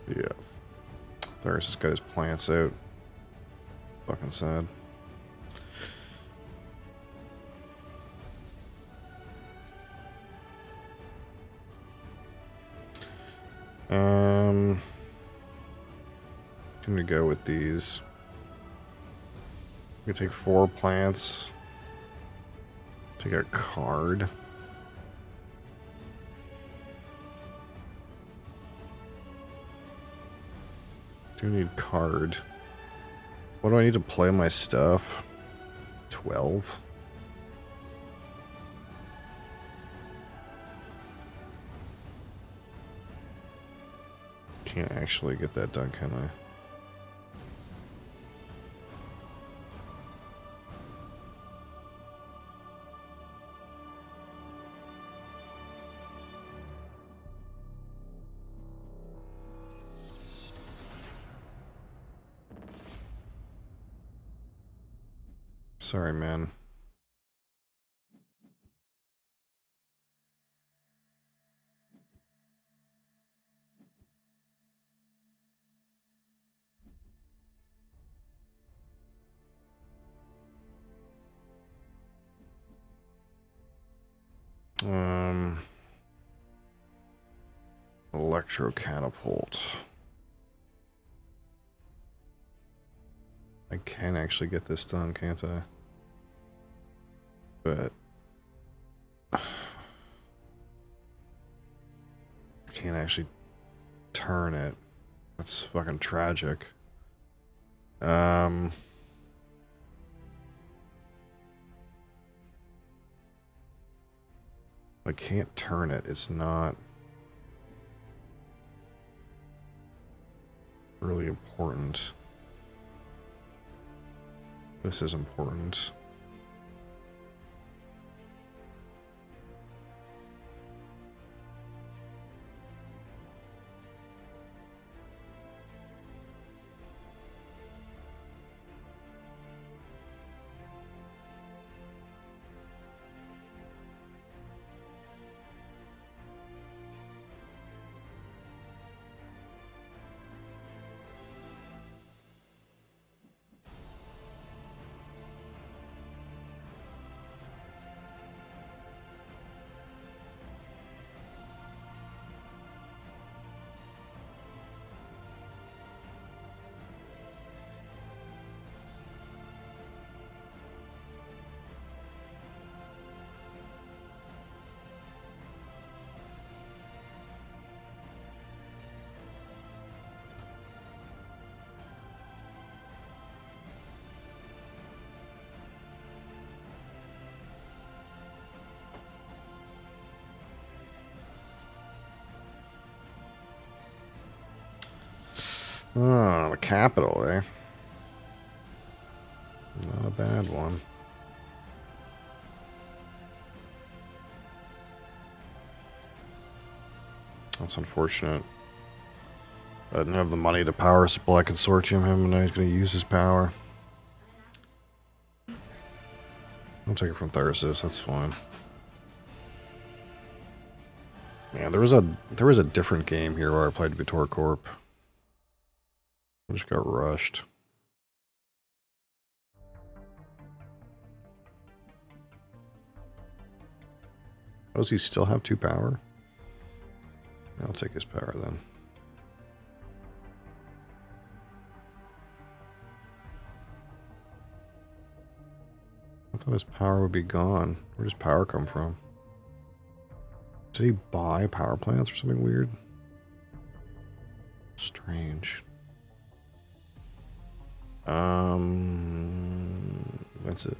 Yeah. There's just got his plants out. Fucking sad. I'm gonna go with these. I'm gonna take 4 plants. Take a card. Do need card. What do I need to play my stuff? 12? Can't actually get that done, can I? Sorry, man. Electro catapult. I can actually get this done, can't I? But I can't actually turn it. That's fucking tragic. I can't turn it. It's not really important. This is important. Oh, the capital, eh? Not a bad one. That's unfortunate. I didn't have the money to power supply consortium him, and I was going to use his power. I'll take it from Tharsis, that's fine. Man, there was a different game here where I played Vitor Corp. I just got rushed. Oh, does he still have 2 power? I'll take his power then. I thought his power would be gone. Where does power come from? Did he buy power plants or something weird? Strange. That's it.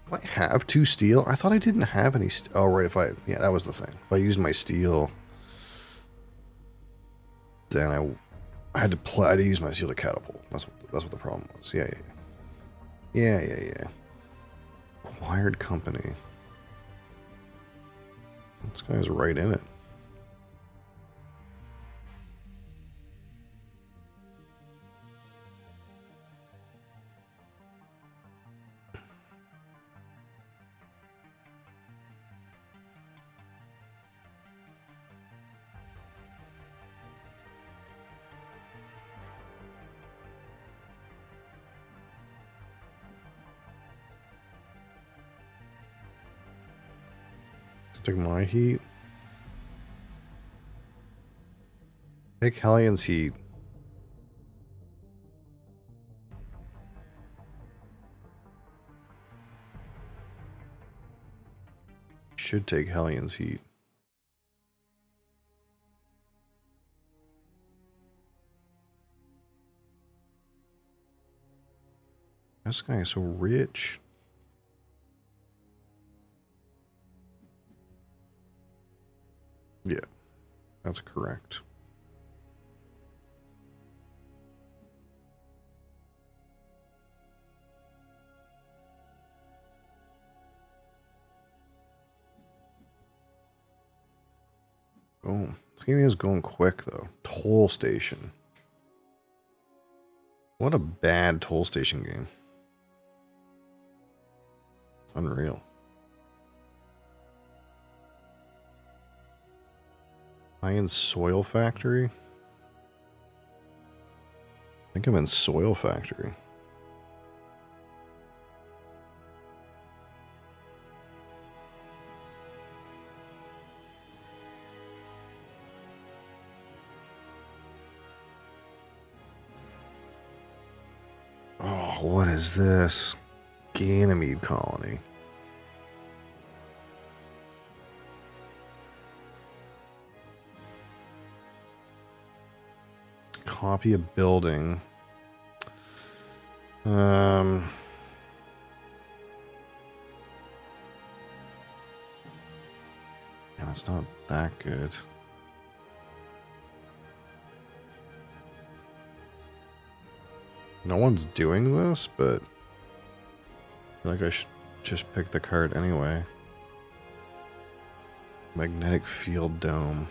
Do I have 2 steel? I thought I didn't have any steel. Oh, right. Yeah, that was the thing. If I used my steel, then I had to use my seal to catapult. That's what the problem was. Yeah. Acquired company. This guy's right in it. Take my heat. Take Hellion's heat. Should take Hellion's heat. This guy is so rich. Yeah, that's correct. Boom. This game is going quick, though. Toll station. What a bad toll station game. Unreal. High-end soil factory? I think I'm in soil factory. Oh, what is this? Ganymede colony. Copy a building. Yeah, it's not that good. No one's doing this, but I feel like I should just pick the card anyway. Magnetic field dome.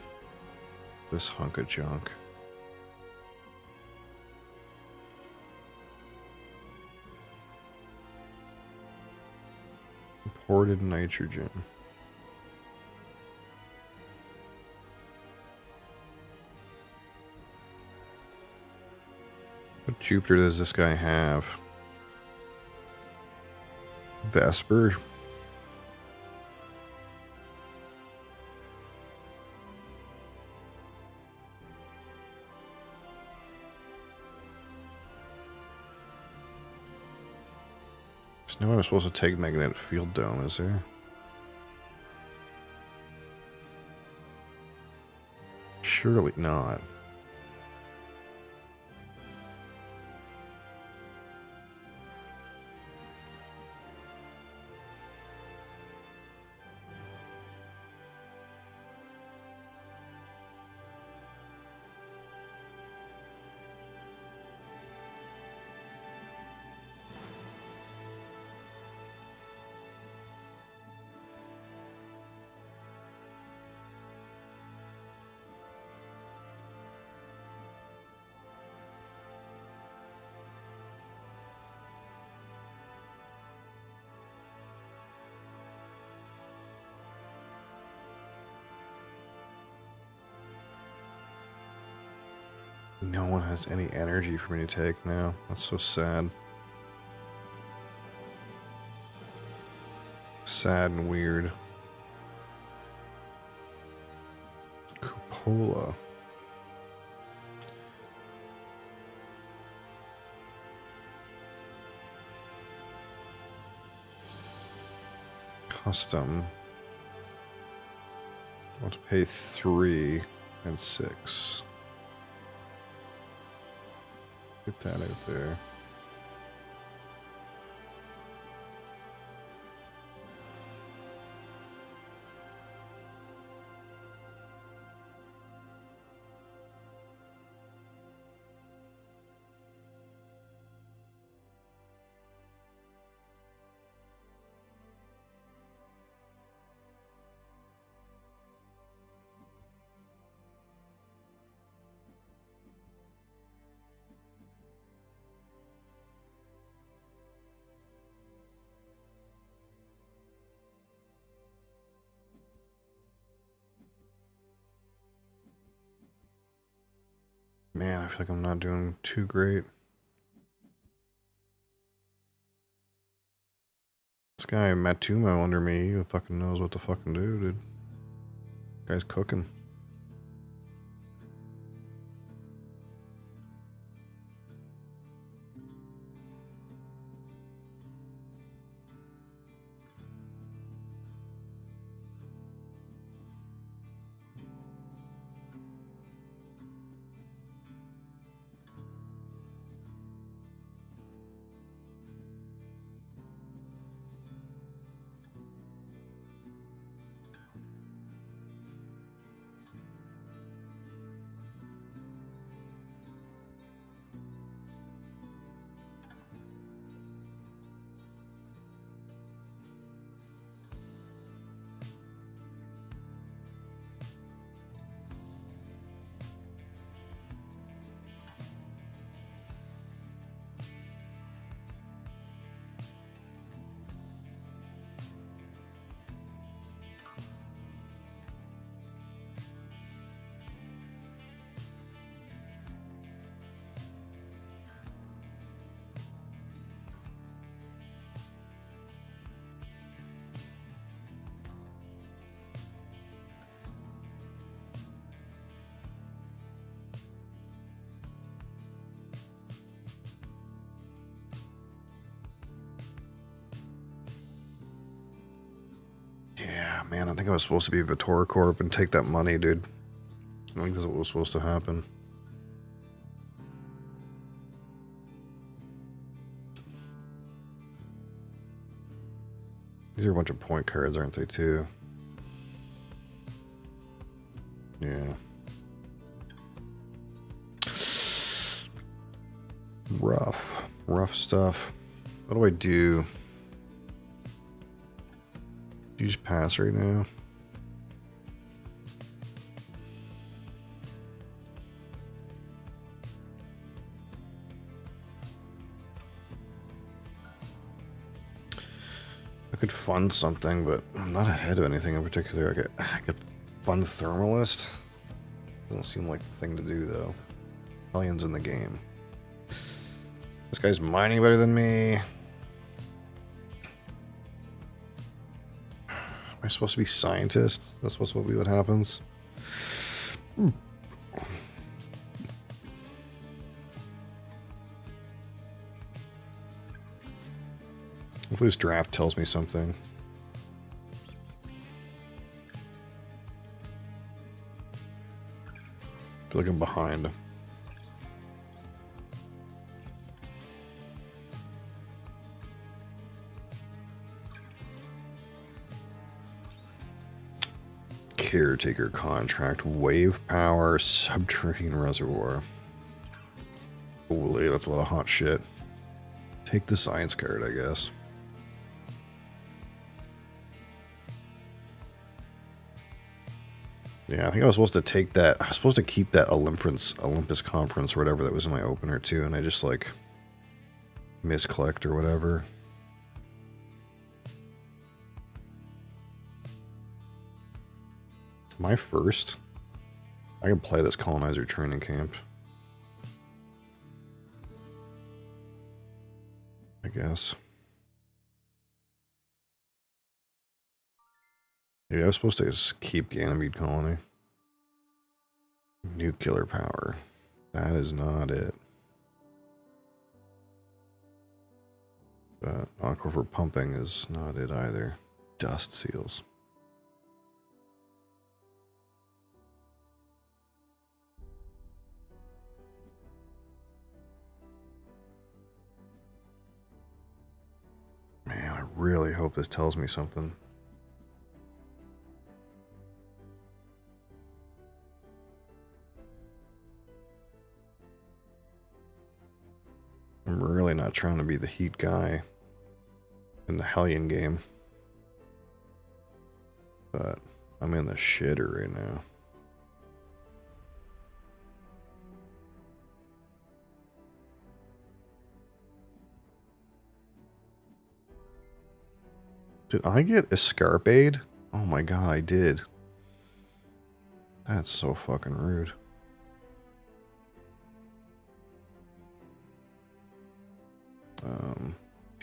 This hunk of junk. Imported nitrogen. What Jupiter does this guy have? Vesper? There's no way I'm supposed to take magnetic field dome, is there? Surely not. No one has any energy for me to take now. That's so sad. Sad and weird. Cupola. Custom. I want to pay 3 and 6. Get that out there. man, I feel like I'm not doing too great. This guy Matuma under me, he fucking knows what to fucking do, dude. Guy's cooking. Yeah, man, I think I was supposed to be Vittor Corp and take that money, dude. I think this is what was supposed to happen. These are a bunch of point cards, aren't they, too? Yeah. Rough stuff. What do I do? Do you just pass right now? I could fund something, but I'm not ahead of anything in particular. I could fund Thermalist. Doesn't seem like the thing to do, though. Hellions in the game. This guy's mining better than me. Am I supposed to be scientist? That's supposed to be what happens. Hopefully this draft tells me something. I feel like I'm behind. Caretaker contract, wave power, subterranean reservoir. Holy, that's a lot of hot shit. Take the science card, I guess. Yeah, I think I was supposed to take that. I was supposed to keep that Olympus conference or whatever that was in my opener too, and I just like misclicked or whatever. Am I first? I can play this colonizer training camp. I guess. Yeah, I was supposed to just keep Ganymede Colony. Nuclear power. That is not it. But Encore for pumping is not it either. Dust seals. Man, I really hope this tells me something. I'm really not trying to be the heat guy in the Hellion game. But I'm in the shitter right now. Did I get Escarpade? Oh my god, I did. That's so fucking rude.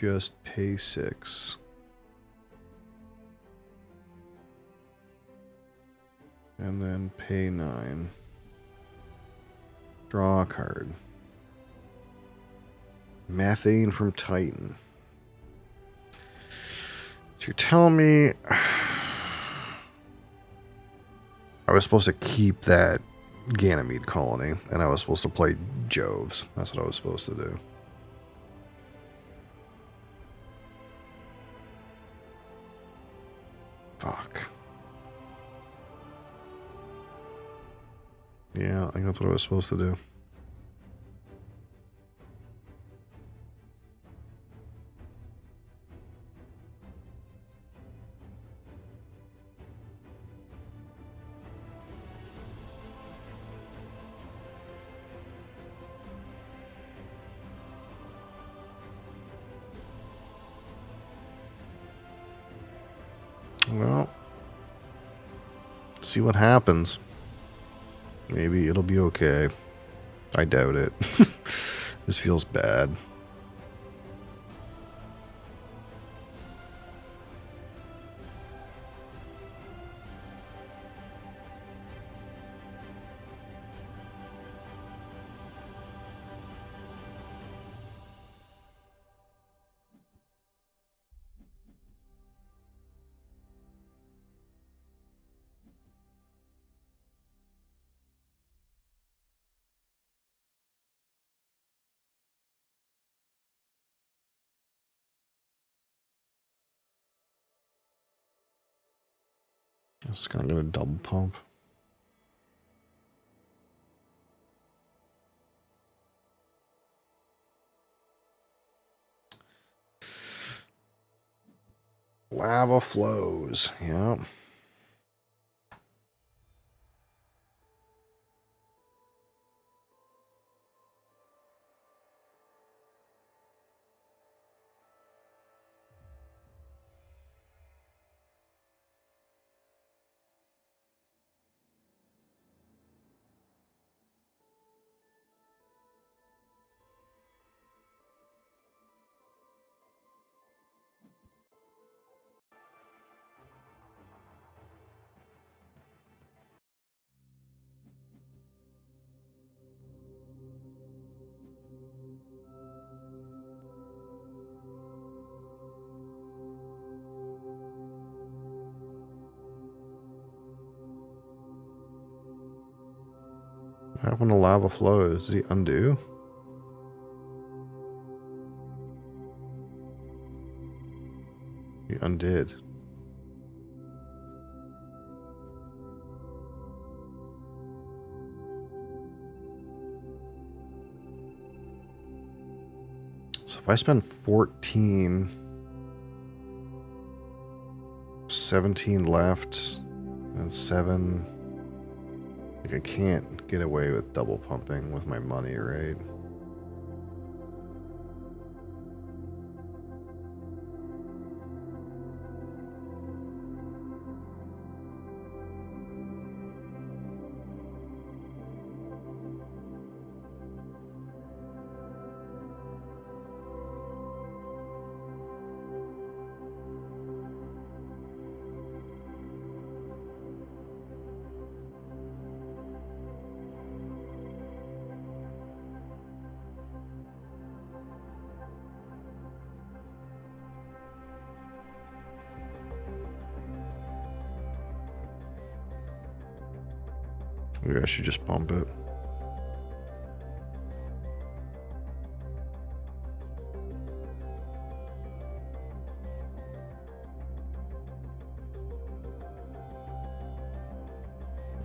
just pay 6. And then pay 9. Draw a card. Methane from Titan. So you're telling me I was supposed to keep that Ganymede colony, and I was supposed to play Joves. That's what I was supposed to do. Fuck. Yeah, I think that's what I was supposed to do. Well, see what happens. Maybe it'll be okay. I doubt it. This feels bad. Just kind of gonna double pump. Lava flows. Yeah. What happened to lava flows? Did he undo? He undid. So if I spend 14, 17 left, and 7, like I can't get away with double pumping with my money, right? Maybe I should just pump it.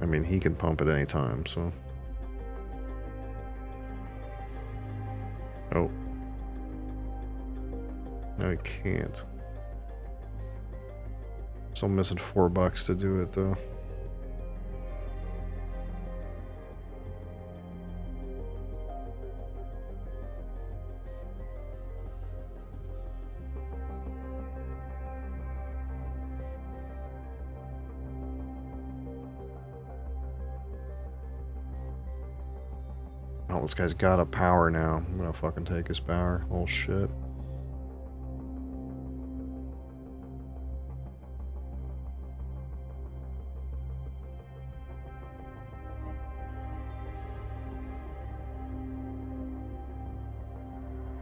I mean, he can pump at any time, so. Oh. No, he can't. Still missing $4 to do it, though. Oh, this guy's got a power now. I'm gonna fucking take his power. Oh shit.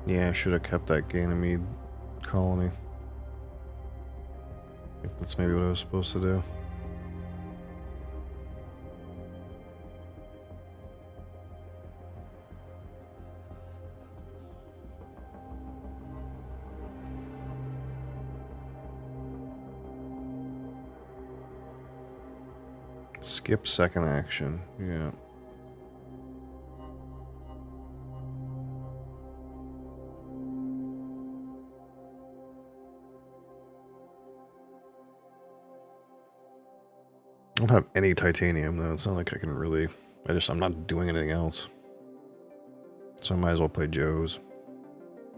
Yeah, I should have kept that Ganymede colony. I think that's maybe what I was supposed to do. Skip second action. Yeah. I don't have any titanium though. It's not like I can really. I'm not doing anything else. So I might as well play Joe's.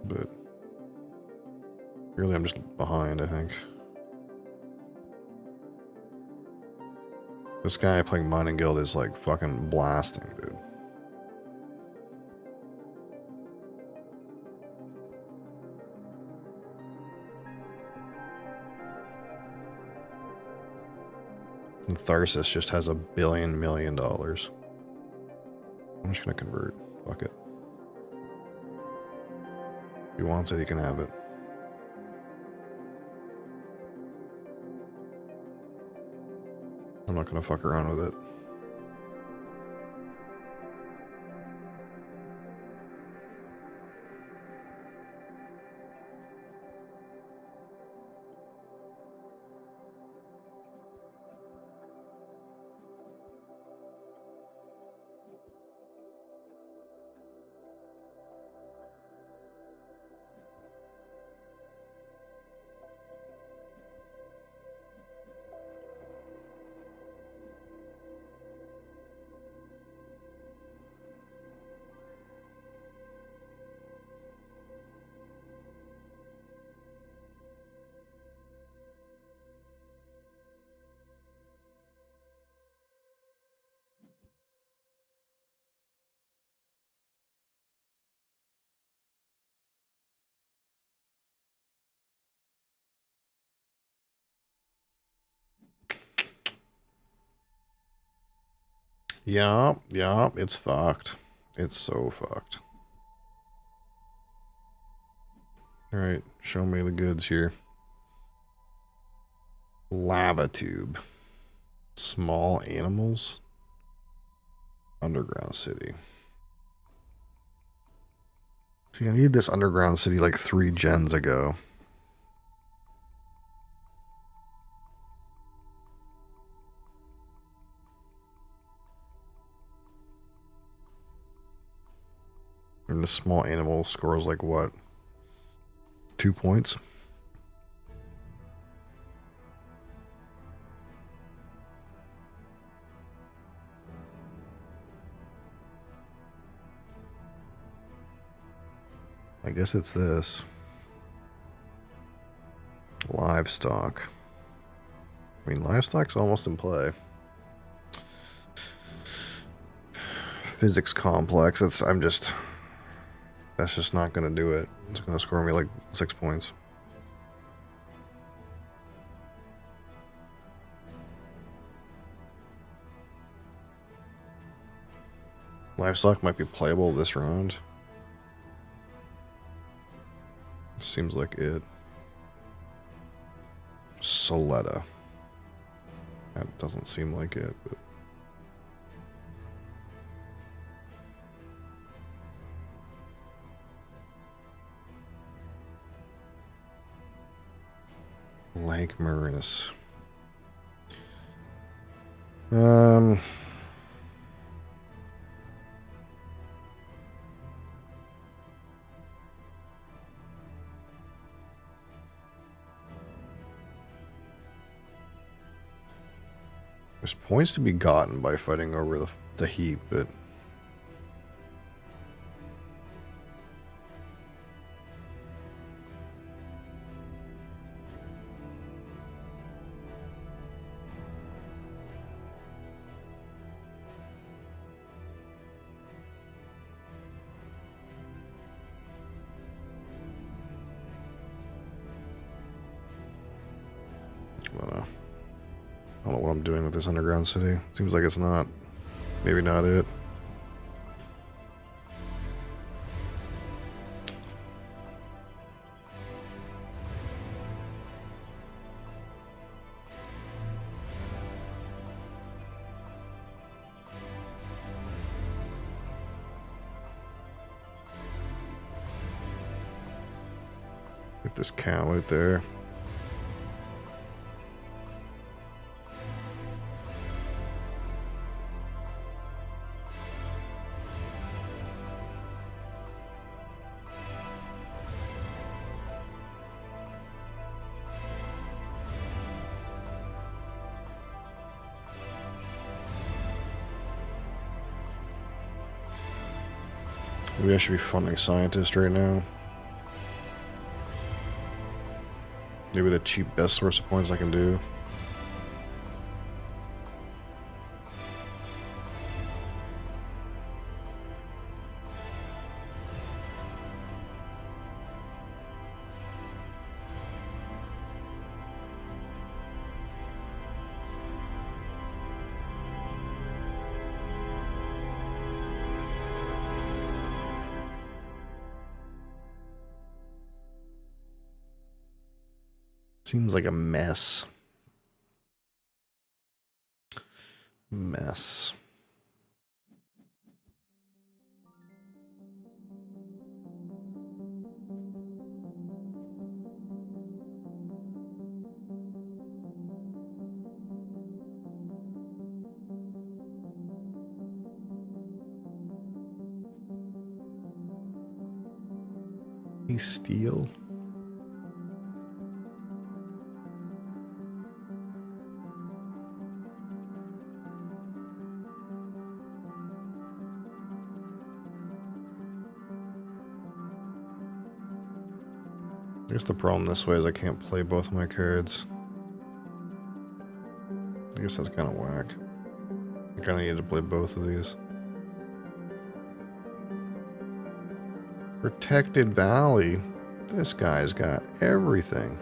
But really, I'm just behind, I think. This guy playing Mining Guild is like fucking blasting, dude. And Tharsis just has $1 billion. I'm just gonna convert. Fuck it. If he wants it, he can have it. I'm not gonna fuck around with it. Yeah, it's fucked. It's so fucked. Alright, show me the goods here. Lava tube. Small animals. Underground city. See, I needed this underground city like 3 gens ago. And the small animal scores like what? 2 points? I guess it's this. Livestock. I mean, livestock's almost in play. Physics complex. That's just not gonna do it. It's gonna score me like 6 points. Livestock might be playable this round. Seems like it. Soletta. That doesn't seem like it, but. Lake Marinus. There's points to be gotten by fighting over the heap, but I don't know what I'm doing with this underground city. Seems like it's not. Maybe not it. Get this cow out there. Maybe I should be funding scientists right now. Maybe the cheap best source of points I can do. Seems like a mess. Mess. Steel. I guess the problem this way is I can't play both my cards. I guess that's kind of whack. I kind of need to play both of these. Protected Valley. This guy's got everything.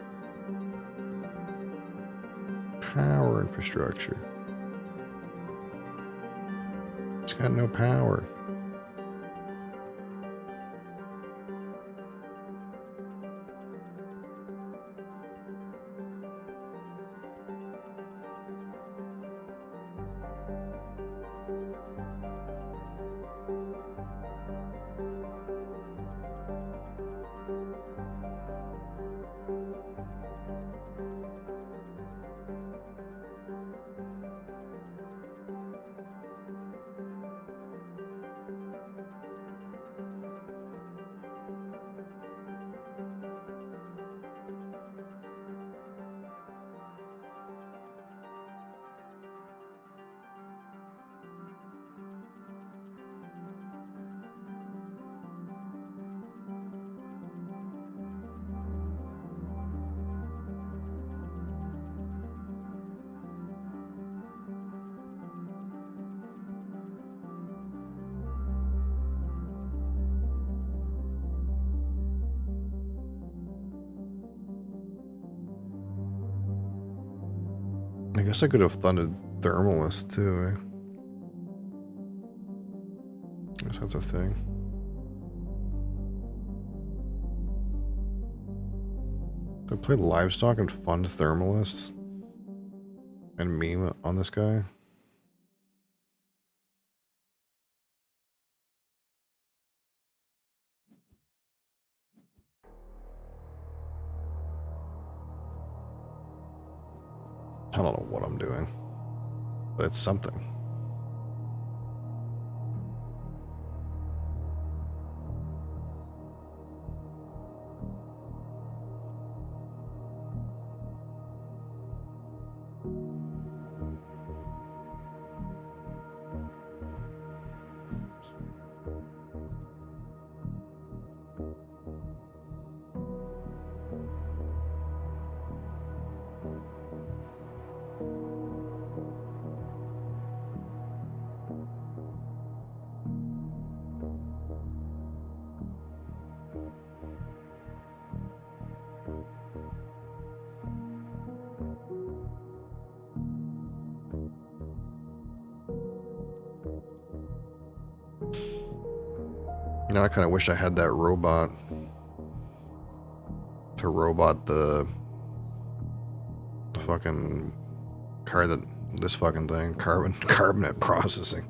Power infrastructure. He's got no power. I guess I could have funded Thermalist too, eh? I guess that's a thing. Do I play Livestock and fund Thermalist and meme on this guy? I don't know what I'm doing, but it's something. Now I kind of wish I had that robot to robot the fucking car that this fucking thing, carbonate processing.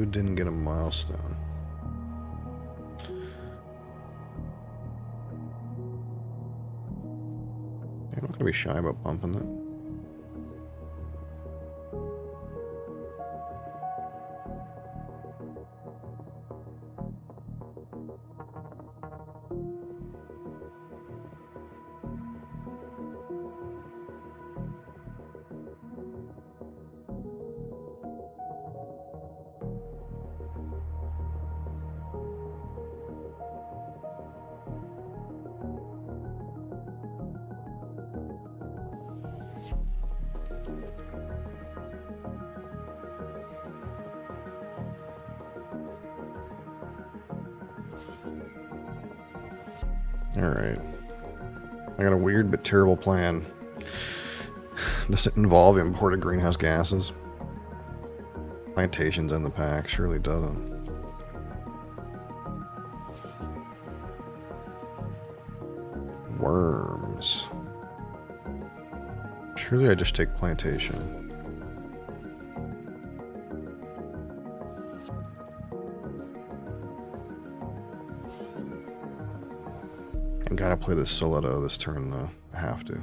Dude didn't get a milestone. I'm not gonna be shy about bumping it. Alright. I got a weird but terrible plan. Does it involve imported greenhouse gases? Plantations in the pack? Surely doesn't. Worms. Surely I just take plantation. I gotta play this Soleto this turn though. I have to.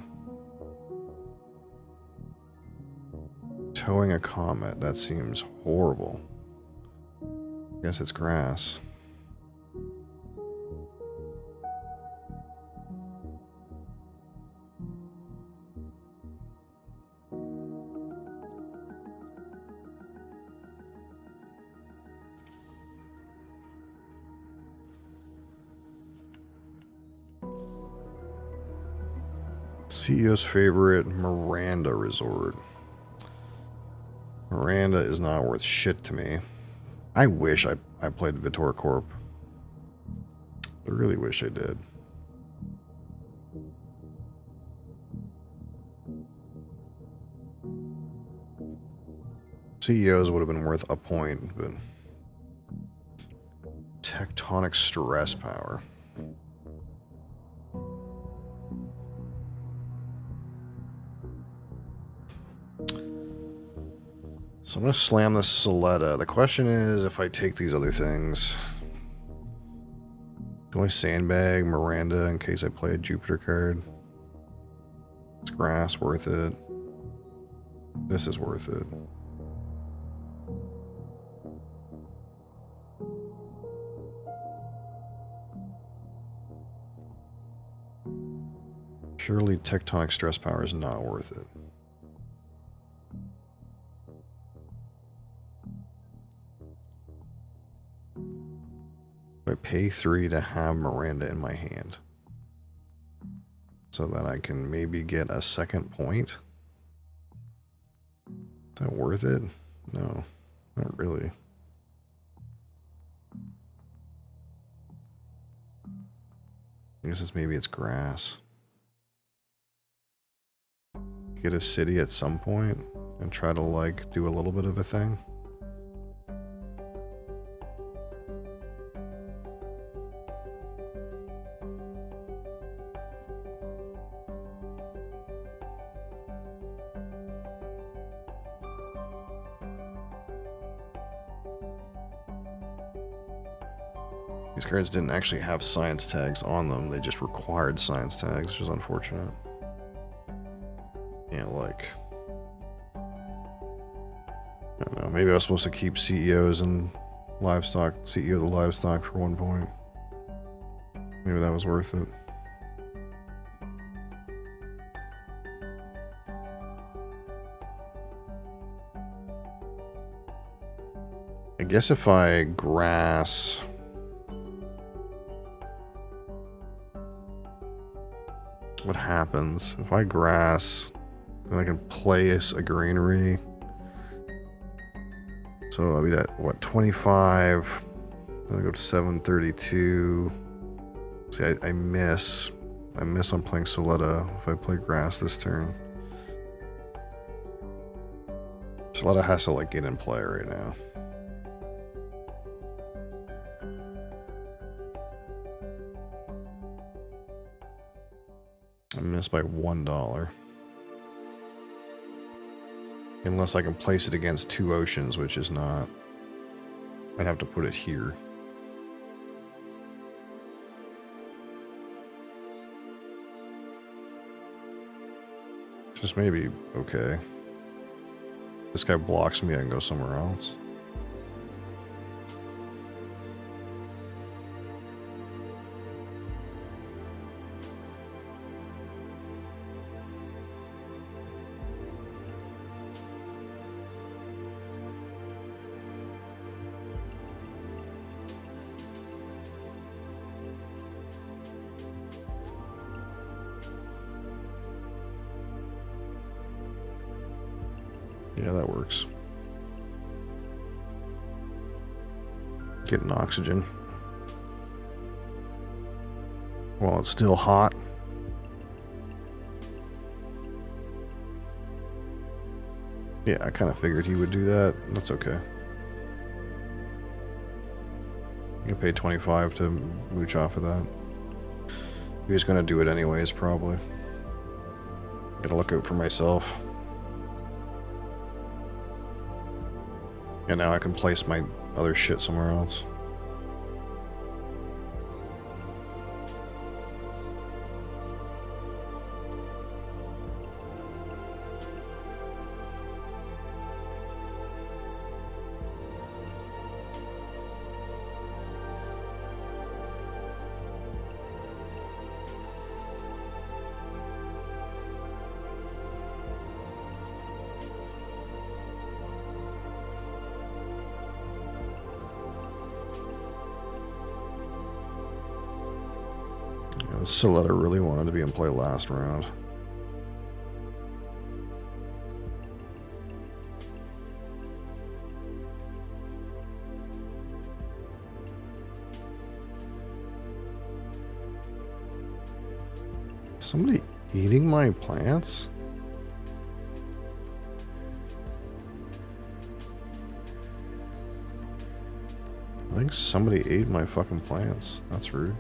Towing a comet, that seems horrible. Guess it's grass. CEO's favorite, Miranda Resort. Miranda is not worth shit to me. I wish I played Vitor Corp. I really wish I did. CEOs would have been worth a point, but tectonic stress power. So I'm going to slam this Soletta. The question is, if I take these other things, do I sandbag Miranda in case I play a Jupiter card? Is grass worth it? This is worth it. Surely tectonic stress power is not worth it. I pay 3 to have Miranda in my hand so that I can maybe get a second point. Is that worth it? No, not really. I guess maybe it's grass. Get a city at some point and try to like do a little bit of a thing. These cards didn't actually have science tags on them, they just required science tags, which is unfortunate. Yeah, like... I don't know, maybe I was supposed to keep CEOs and livestock, CEO of the livestock for 1 point. Maybe that was worth it. I guess if I grass... What happens? If I grass, then I can place a granary. So I'll be at, what, 25? Then I go to 732. See, I miss. I miss on playing Soletta if I play grass this turn. Soletta has to, like, get in play right now. I missed by $1. Unless I can place it against 2 oceans, which is not I'd have to put it here. Just maybe okay. This guy blocks me, I can go somewhere else. Yeah, that works. Getting oxygen. While it's still hot. Yeah, I kind of figured he would do that. That's okay. You can pay 25 to mooch off of that. He's gonna do it anyways, probably. Gotta look out for myself. And now I can place my other shit somewhere else. This Silhouette I really wanted to be in play last round. Somebody eating my plants? I think somebody ate my fucking plants. That's rude.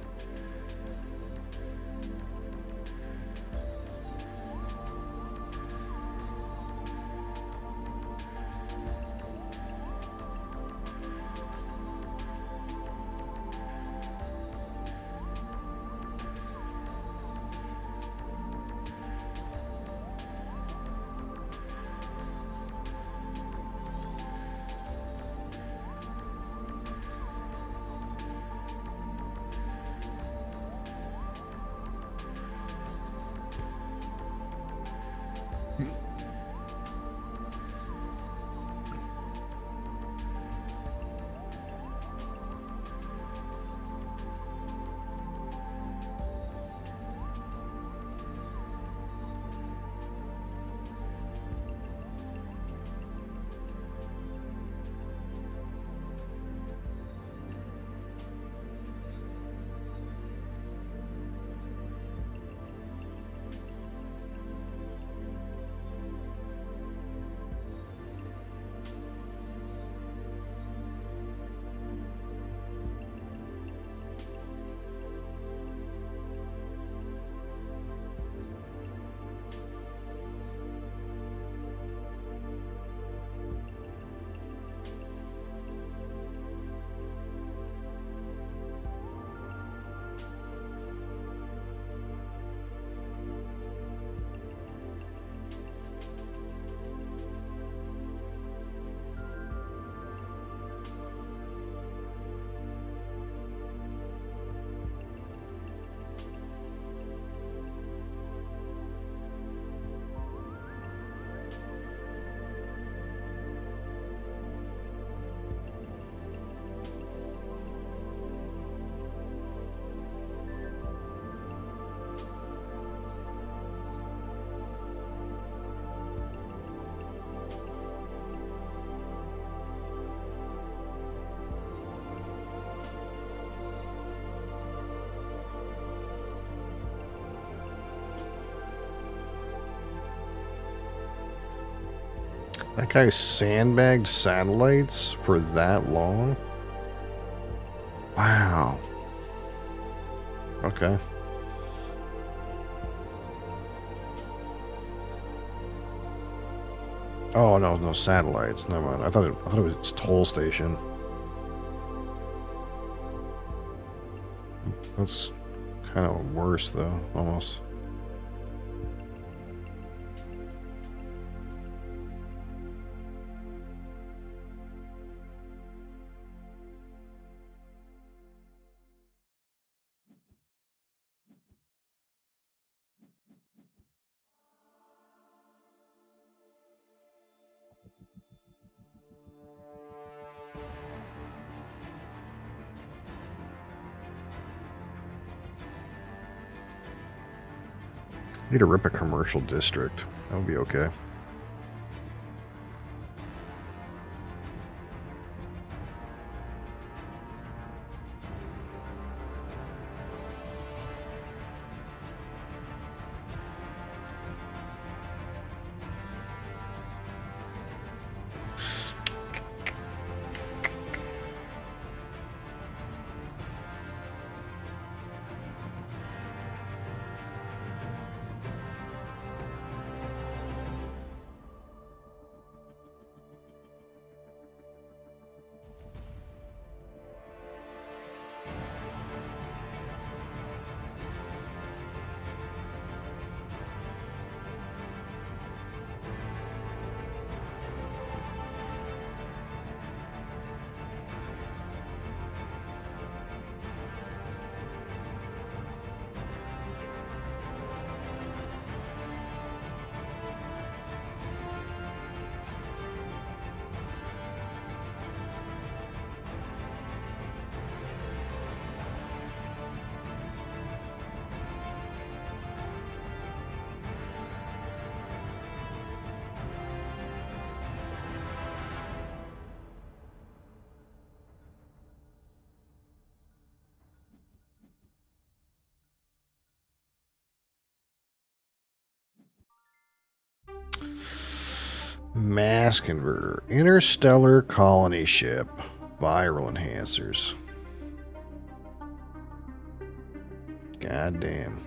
That guy sandbagged satellites for that long? Wow. Okay. Oh no, no satellites. Never mind. I thought it was toll station. That's kind of worse, though, almost. Need to rip a commercial district. That would be okay. Mass converter. Interstellar colony ship. Viral enhancers. God damn.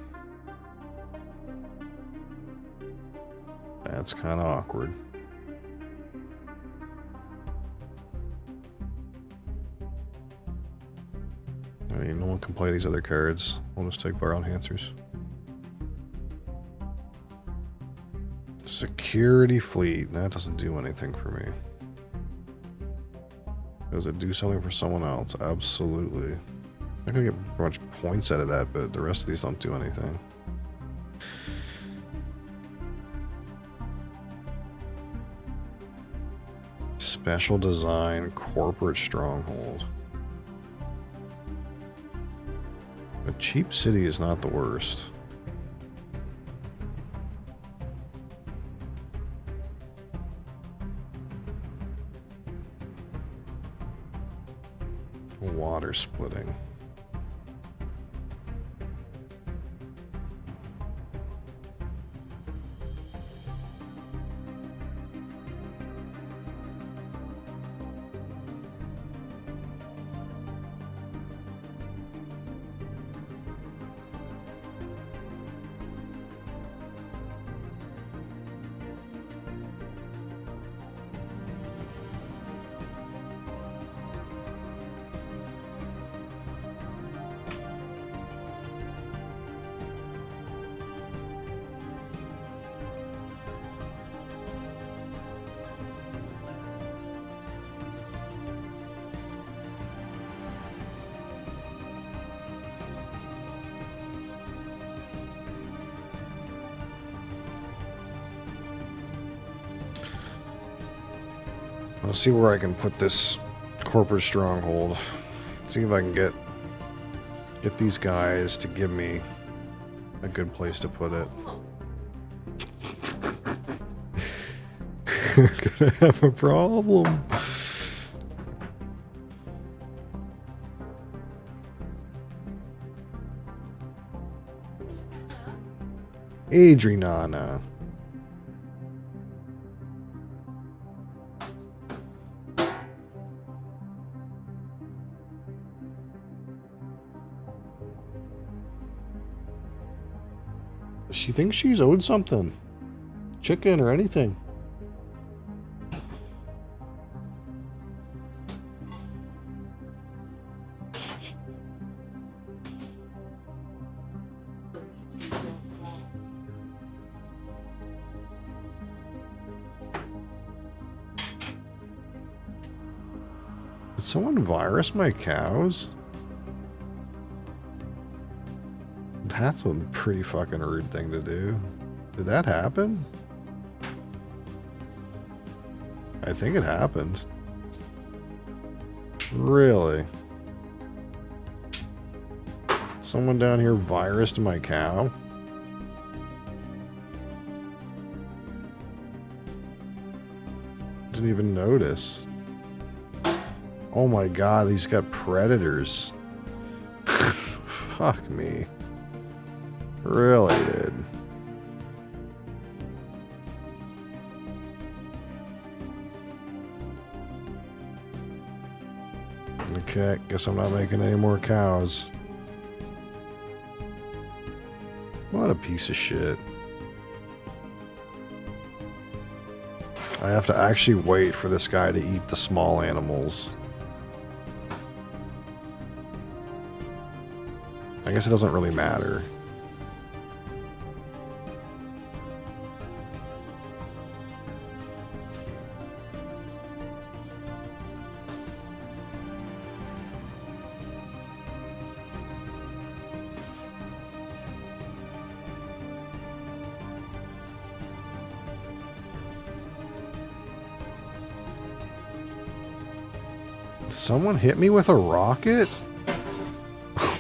That's kind of awkward. I mean, no one can play these other cards. We'll just take viral enhancers. Security fleet. That doesn't do anything for me. Does it do something for someone else? Absolutely. I'm gonna get much points out of that, but the rest of these don't do anything. Special design corporate stronghold. A cheap city is not the worst. Water splitting. Let's see where I can put this corporate stronghold. See if I can get these guys to give me a good place to put it. Gonna have a problem. Adriana. She thinks she's owed something. Chicken or anything. someone virus my cows? That's a pretty fucking rude thing to do. Did that happen? I think it happened. Really? Someone down here virused my cow? Didn't even notice. Oh my god, he's got predators. Fuck me. Really, dude. Okay, guess I'm not making any more cows. What a piece of shit. I have to actually wait for this guy to eat the small animals. I guess it doesn't really matter. Someone hit me with a rocket?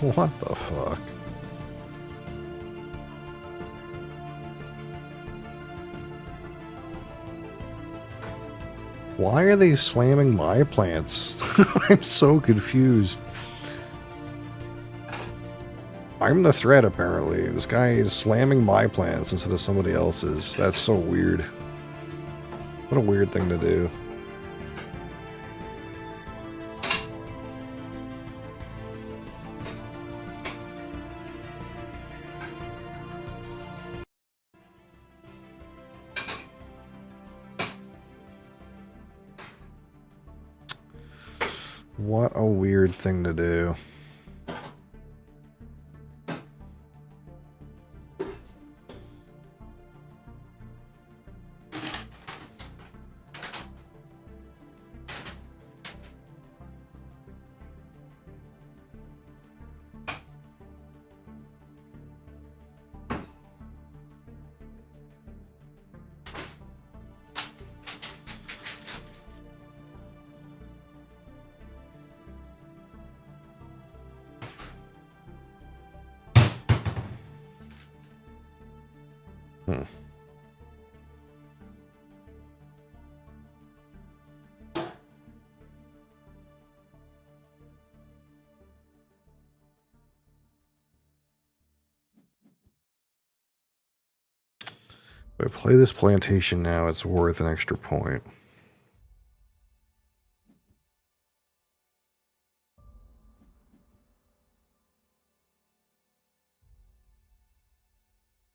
What the fuck? Why are they slamming my plants? I'm so confused. I'm the threat, apparently. This guy is slamming my plants instead of somebody else's. That's so weird. What a weird thing to do. What a weird thing to do. If I play this plantation now, it's worth an extra point.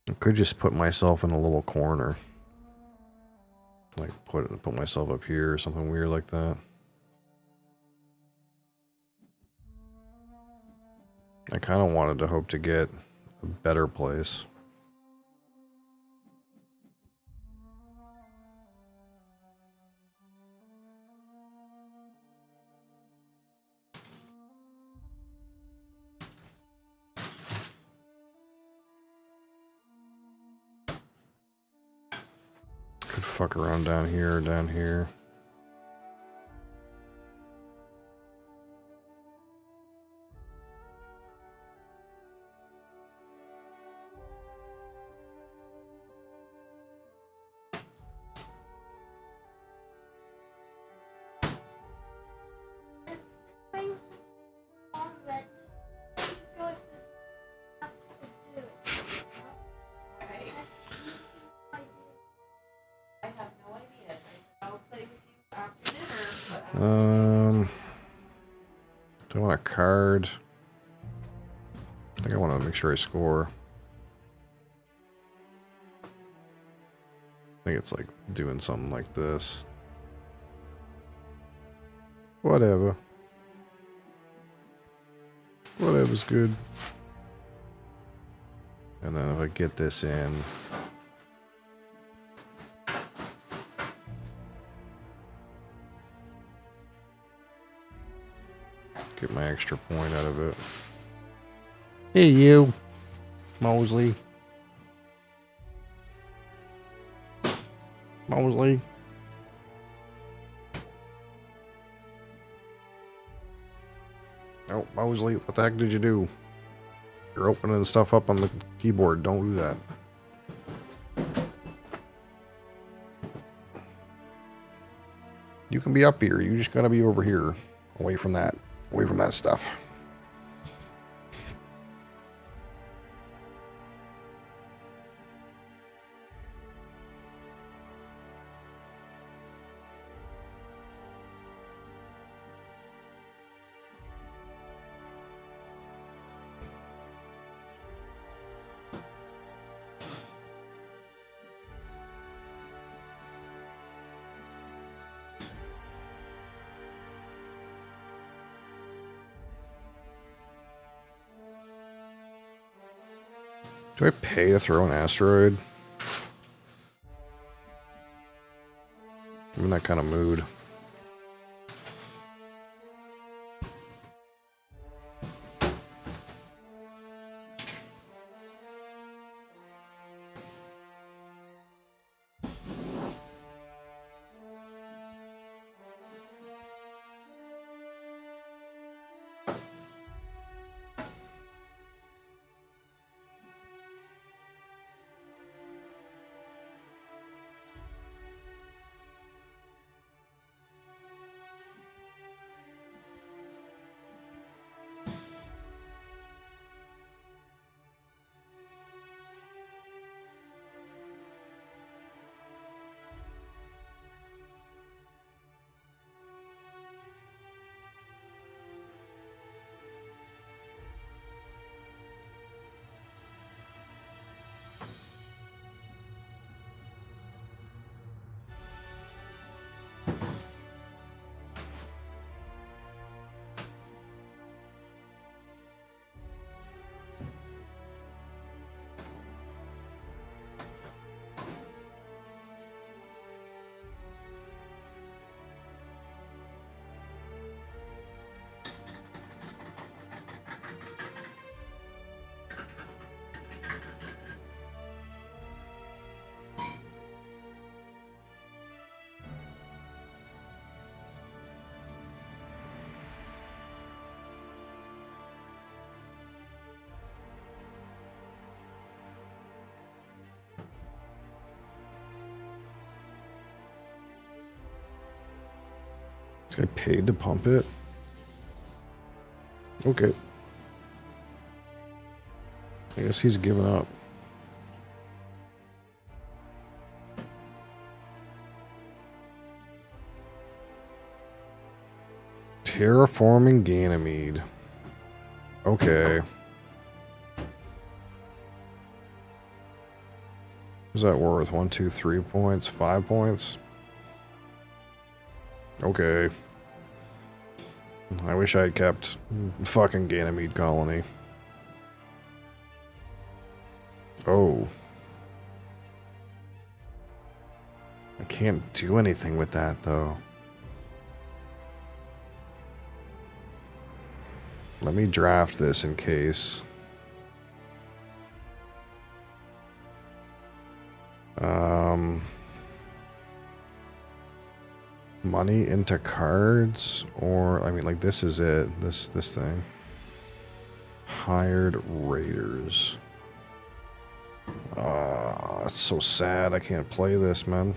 I could just put myself in a little corner. Like put myself up here or something weird like that. I kind of wanted to hope to get a better place. Could fuck around down here or down here. Do I want a card? I think I want to make sure I score. I think it's like doing something like this. Whatever. Whatever's good. And then if I get this in... Get my extra point out of it. Hey, you. Mosley. Mosley. Oh, Mosley, what the heck did you do? You're opening stuff up on the keyboard. Don't do that. You can be up here. You just gotta be over here. Away from that. Away from that stuff. Do I pay to throw an asteroid? I'm in that kind of mood. This guy paid to pump it? Okay. I guess he's given up. Terraforming Ganymede. Okay. What's that worth? 1, 2, 3 points? 5 points? Okay. I wish I had kept fucking Ganymede colony. Oh. I can't do anything with that, though. Let me draft this in case. Money into cards, or I mean, like this is it. This thing. Hired raiders. It's so sad. I can't play this, man.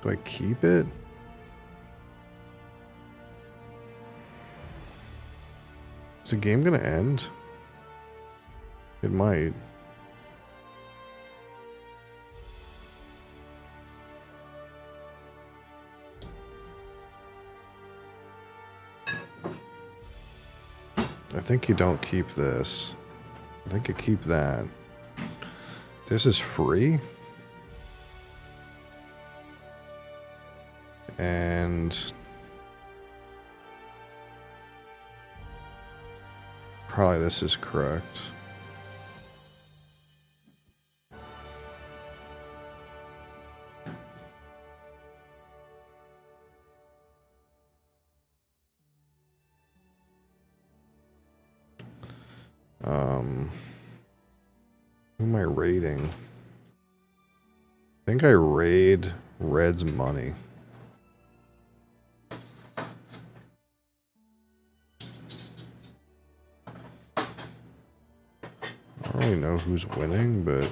Do I keep it? Is the game gonna end? It might. I think you don't keep this. I think you keep that. This is free. And probably this is correct. Who am I raiding? I think I raid Red's money. I don't really know who's winning, but...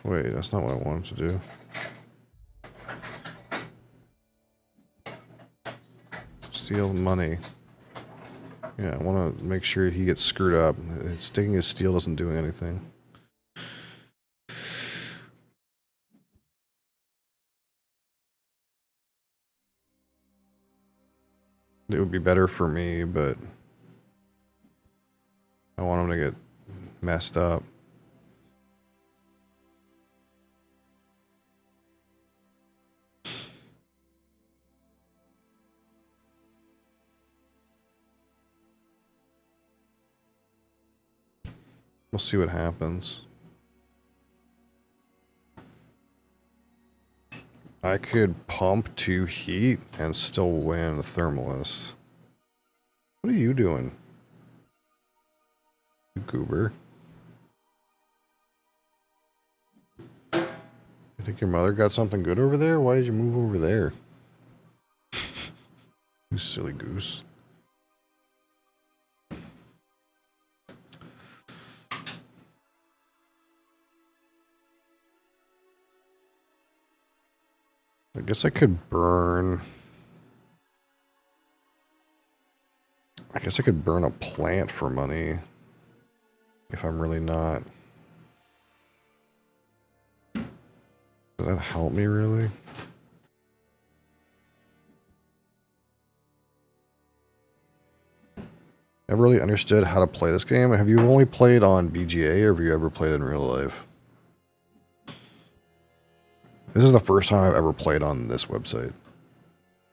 Wait, that's not what I wanted to do. Steal money. Yeah, I want to make sure he gets screwed up. Taking his steel doesn't do anything. It would be better for me, but I want him to get messed up. We'll see what happens. I could pump 2 heat and still win the Thermalist. What are you doing, you goober? You think your mother got something good over there? Why did you move over there? You silly goose. I guess I could burn... I guess I could burn a plant for money. If I'm really not... Does that help me, really? Never really understood how to play this game. Have you only played on BGA, or have you ever played in real life? This is the first time I've ever played on this website.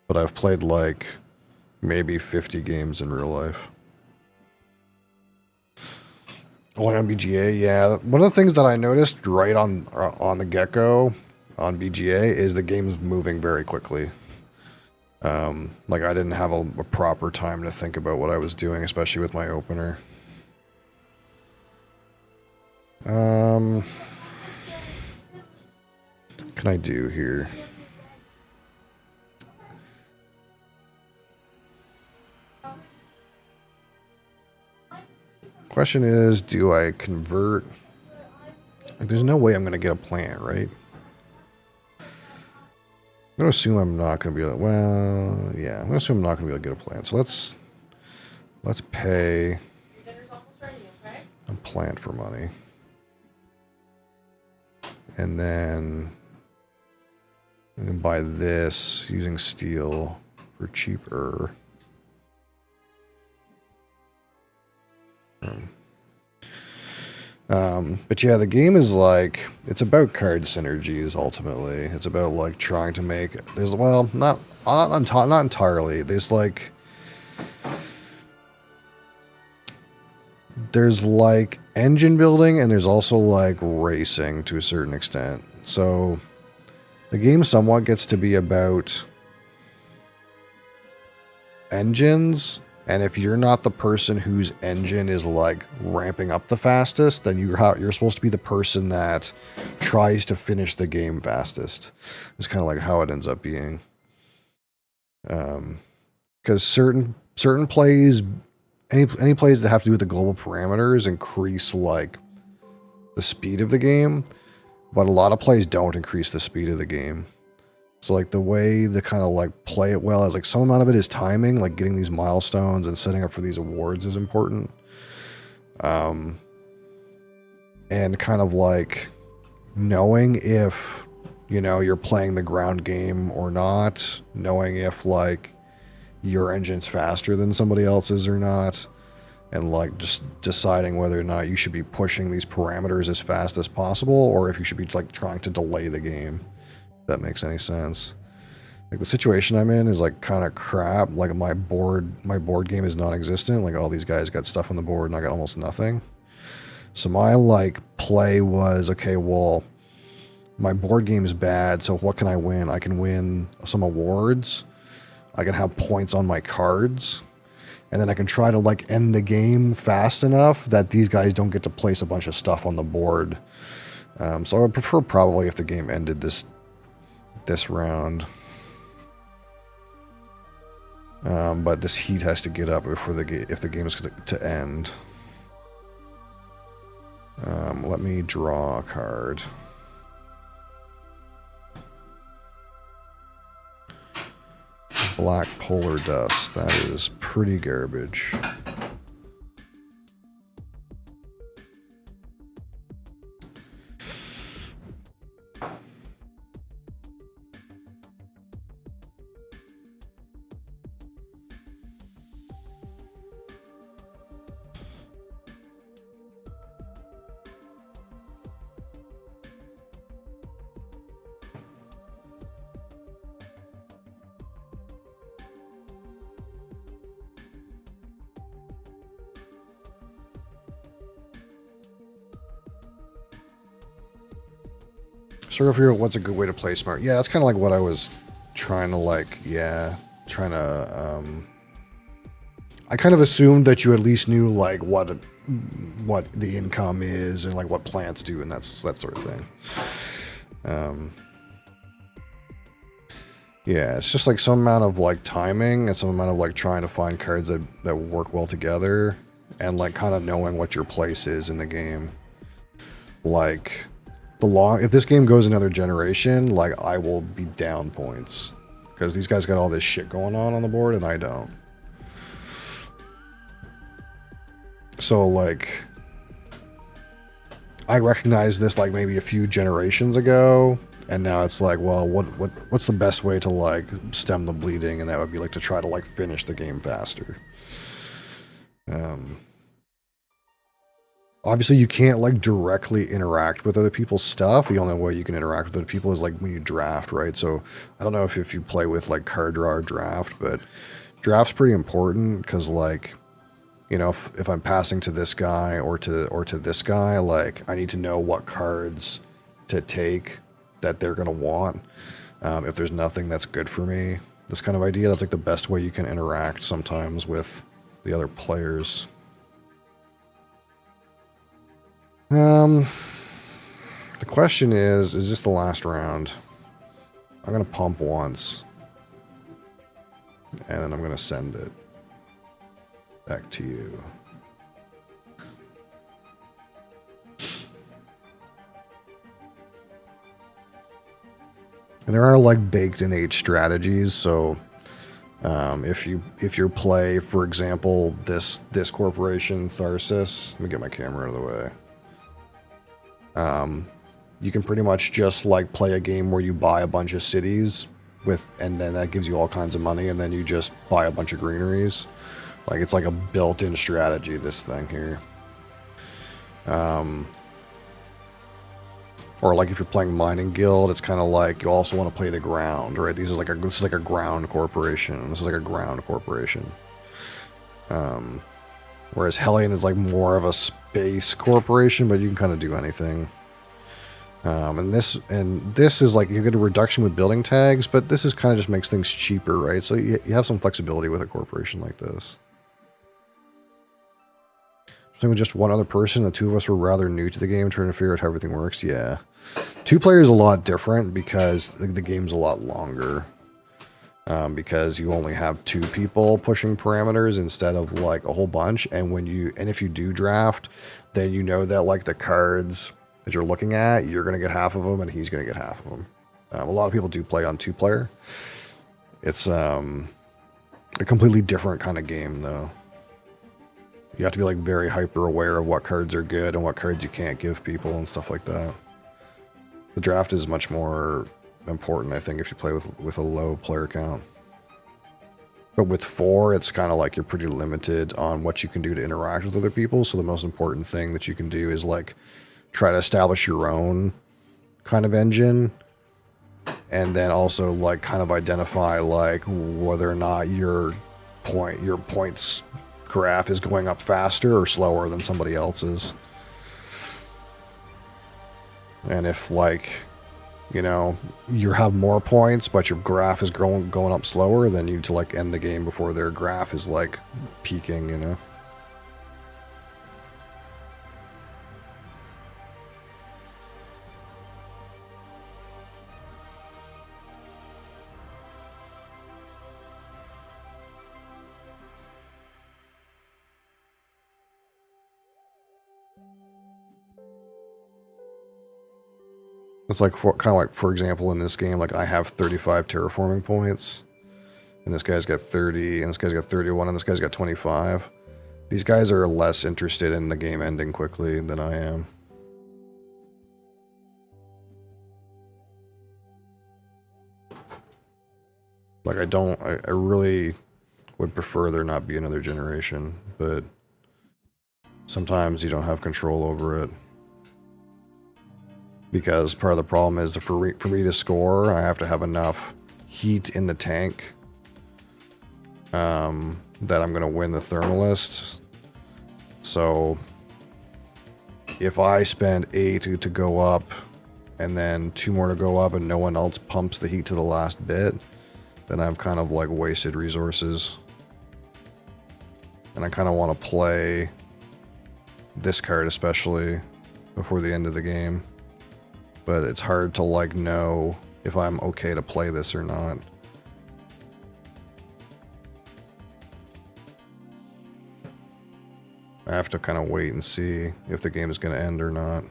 But I've played like maybe 50 games in real life. Only on BGA, yeah. One of the things that I noticed right on the get-go on BGA is the game's moving very quickly. Like I didn't have a proper time to think about what I was doing, especially with my opener. Can I do here? Question is, do I convert? Like, there's no way I'm going to get a plant, right? I'm going to assume I'm not going to be able to, well, yeah, I'm going to assume I'm not going to be able to get a plant. So let's pay a plant for money. And then I can buy this using steel for cheaper. But yeah, the game is like, it's about card synergies ultimately. It's about like trying to make, there's, well, not entirely. There's like engine building and there's also like racing to a certain extent. So the game somewhat gets to be about engines, and if you're not the person whose engine is like ramping up the fastest, then you're supposed to be the person that tries to finish the game fastest. It's kind of like how it ends up being. Because certain plays, any plays that have to do with the global parameters increase like the speed of the game, but a lot of plays don't increase the speed of the game. So like the way to kind of like play it well is like some amount of it is timing, like getting these milestones and setting up for these awards is important. And kind of like knowing if, you know, you're playing the ground game or not, knowing if like your engine's faster than somebody else's or not, and like just deciding whether or not you should be pushing these parameters as fast as possible or if you should be like trying to delay the game. If that makes any sense. Like the situation I'm in is like kind of crap. Like my board game is non-existent. Like all these guys got stuff on the board and I got almost nothing. So my like play was, okay, well, my board game's bad, so what can I win? I can win some awards. I can have points on my cards. And then I can try to like end the game fast enough that these guys don't get to place a bunch of stuff on the board. So I would prefer probably if the game ended this round. But this heat has to get up before if the game is to end. Let me draw a card. Black polar dust. That is pretty garbage. Sort of figure out what's a good way to play smart. Yeah, that's kind of like what I was trying to I kind of assumed that you at least knew like what the income is and like what plants do and that sort of thing. Yeah, it's just like some amount of like timing and some amount of like trying to find cards that work well together and like kind of knowing what your place is in the game. Like if this game goes another generation, like I will be down points because these guys got all this shit going on the board and I don't. So like I recognized this like maybe a few generations ago, and now it's like, well, what's the best way to like stem the bleeding? And that would be like to try to like finish the game faster. Obviously, you can't like directly interact with other people's stuff. The only way you can interact with other people is like when you draft, right? So I don't know if you play with like card draw or draft, but draft's pretty important because like, you know, if I'm passing to this guy or to this guy, like I need to know what cards to take that they're gonna want. If there's nothing that's good for me, this kind of idea, that's like the best way you can interact sometimes with the other players. The question is this the last round? I'm going to pump once. And then I'm going to send it back to you. And there are like baked in age strategies, so if you play, for example, this corporation, Tharsis, let me get my camera out of the way. You can pretty much just like play a game where you buy a bunch of cities and then that gives you all kinds of money, and then you just buy a bunch of greeneries. Like it's like a built-in strategy, this thing here. Or like if you're playing Mining Guild, it's kind of like you also want to play the ground, right? This is like a ground corporation. This is like a ground corporation. Whereas Hellion is like more of a space corporation, but you can kind of do anything. And this is like you get a reduction with building tags, but this is kind of just makes things cheaper, right? So you have some flexibility with a corporation like this. I think with just one other person, the two of us were rather new to the game, trying to figure out how everything works. Yeah, 2 players a lot different because the game's a lot longer. Because you only have 2 people pushing parameters instead of like a whole bunch, and if you do draft, then you know that like the cards that you're looking at, you're gonna get half of them and he's gonna get half of them. A lot of people do play on 2-player. It's a completely different kind of game though. You have to be like very hyper aware of what cards are good and what cards you can't give people and stuff like that. The draft is much more important, I think, if you play with a low player count. But with 4, it's kind of like you're pretty limited on what you can do to interact with other people. So the most important thing that you can do is like try to establish your own kind of engine, and then also like kind of identify like whether or not your points graph is going up faster or slower than somebody else's. And if like you know, you have more points, but your graph is going up slower, then you need to like end the game before their graph is like peaking, you know. It's like kind of like, for example, in this game, like I have 35 terraforming points, and this guy's got 30, and this guy's got 31, and this guy's got 25. These guys are less interested in the game ending quickly than I am. Like I really would prefer there not be another generation, but sometimes you don't have control over it. Because part of the problem is for me to score, I have to have enough heat in the tank that I'm going to win the thermalist. So if I spend 8 to go up and then 2 more to go up and no one else pumps the heat to the last bit, then I've kind of like wasted resources. And I kind of want to play this card especially before the end of the game. But it's hard to like know if I'm okay to play this or not. I have to kind of wait and see if the game is going to end or not.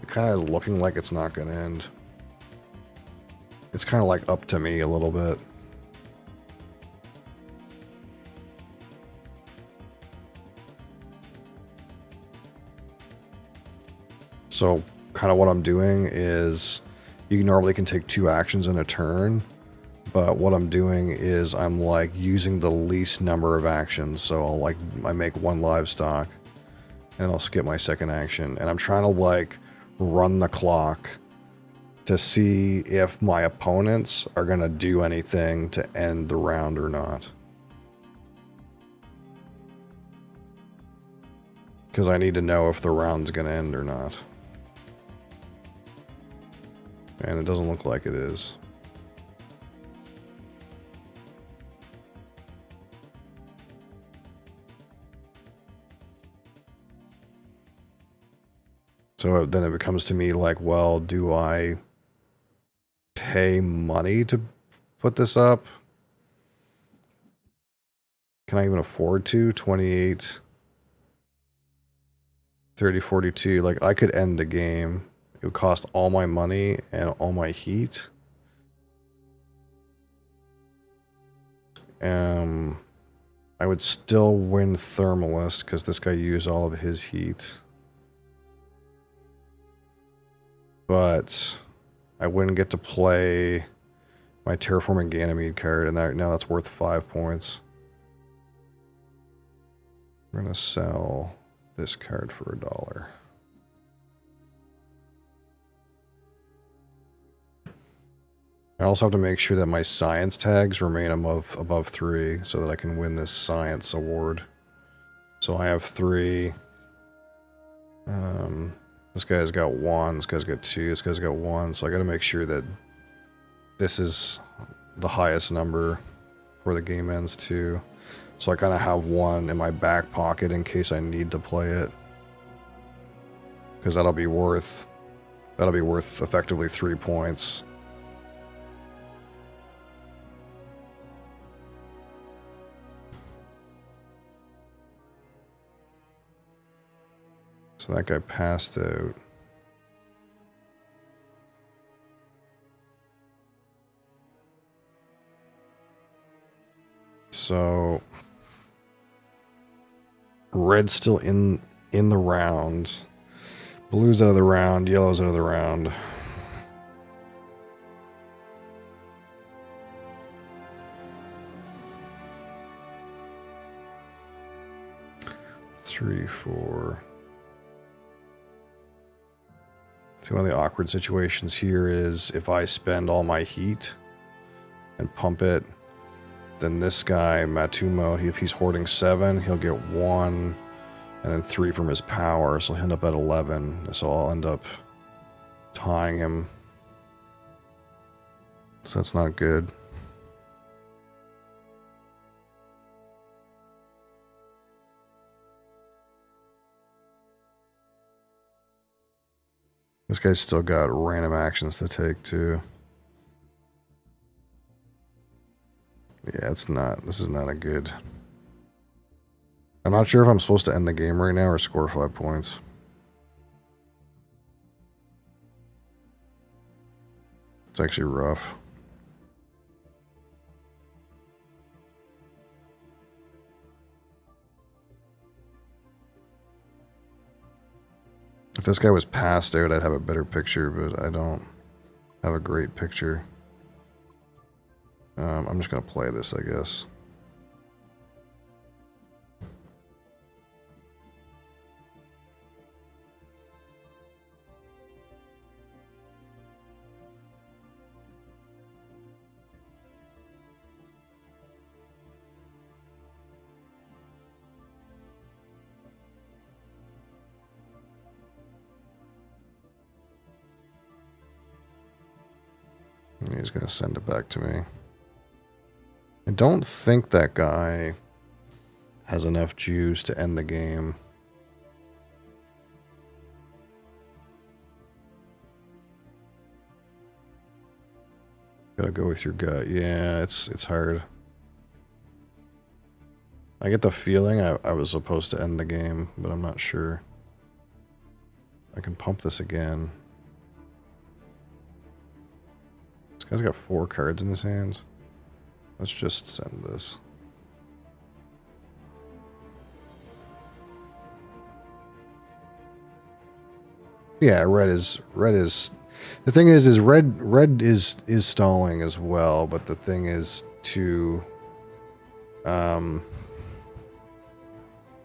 It kind of is looking like it's not going to end. It's kind of like up to me a little bit. So kind of what I'm doing is you normally can take 2 actions in a turn, but what I'm doing is I'm like using the least number of actions. So I make 1 livestock and I'll skip my second action, and I'm trying to like run the clock to see if my opponents are going to do anything to end the round or not. Because I need to know if the round's going to end or not. And it doesn't look like it is. So then it becomes to me like, well, do I pay money to put this up? Can I even afford to? 28, 30, 42. Like I could end the game. It would cost all my money and all my heat. I would still win Thermalist because this guy used all of his heat. But I wouldn't get to play my Terraforming Ganymede card, and now that's worth 5 points. We're going to sell this card for $1. I also have to make sure that my science tags remain above 3 so that I can win this science award. So I have 3. This guy's got 1, this guy's got 2, this guy's got 1. So I got to make sure that this is the highest number before the game ends too. So I kind of have 1 in my back pocket in case I need to play it. Because that'll be worth effectively 3 points. So that guy passed out. So red's still in the round. Blue's out of the round, yellow's out of the round. Three, 4. See, one of the awkward situations here is if I spend all my heat and pump it then this guy, Matumo, if he's hoarding 7, he'll get 1, and then 3 from his power, so he'll end up at 11. So I'll end up tying him. So that's not good. This guy's still got random actions to take too. Yeah, this is not a good. I'm not sure if I'm supposed to end the game right now or score 5 points. It's actually rough. If this guy was passed out, I'd have a better picture, but I don't have a great picture. I'm just going to play this, I guess. He's going to send it back to me. I don't think that guy has enough juice to end the game. Gotta go with your gut. Yeah, it's hard. I get the feeling I was supposed to end the game, but I'm not sure. I can pump this again. This guy's got 4 cards in his hands. Let's just send this. Yeah, red is the thing is red is stalling as well, but the thing is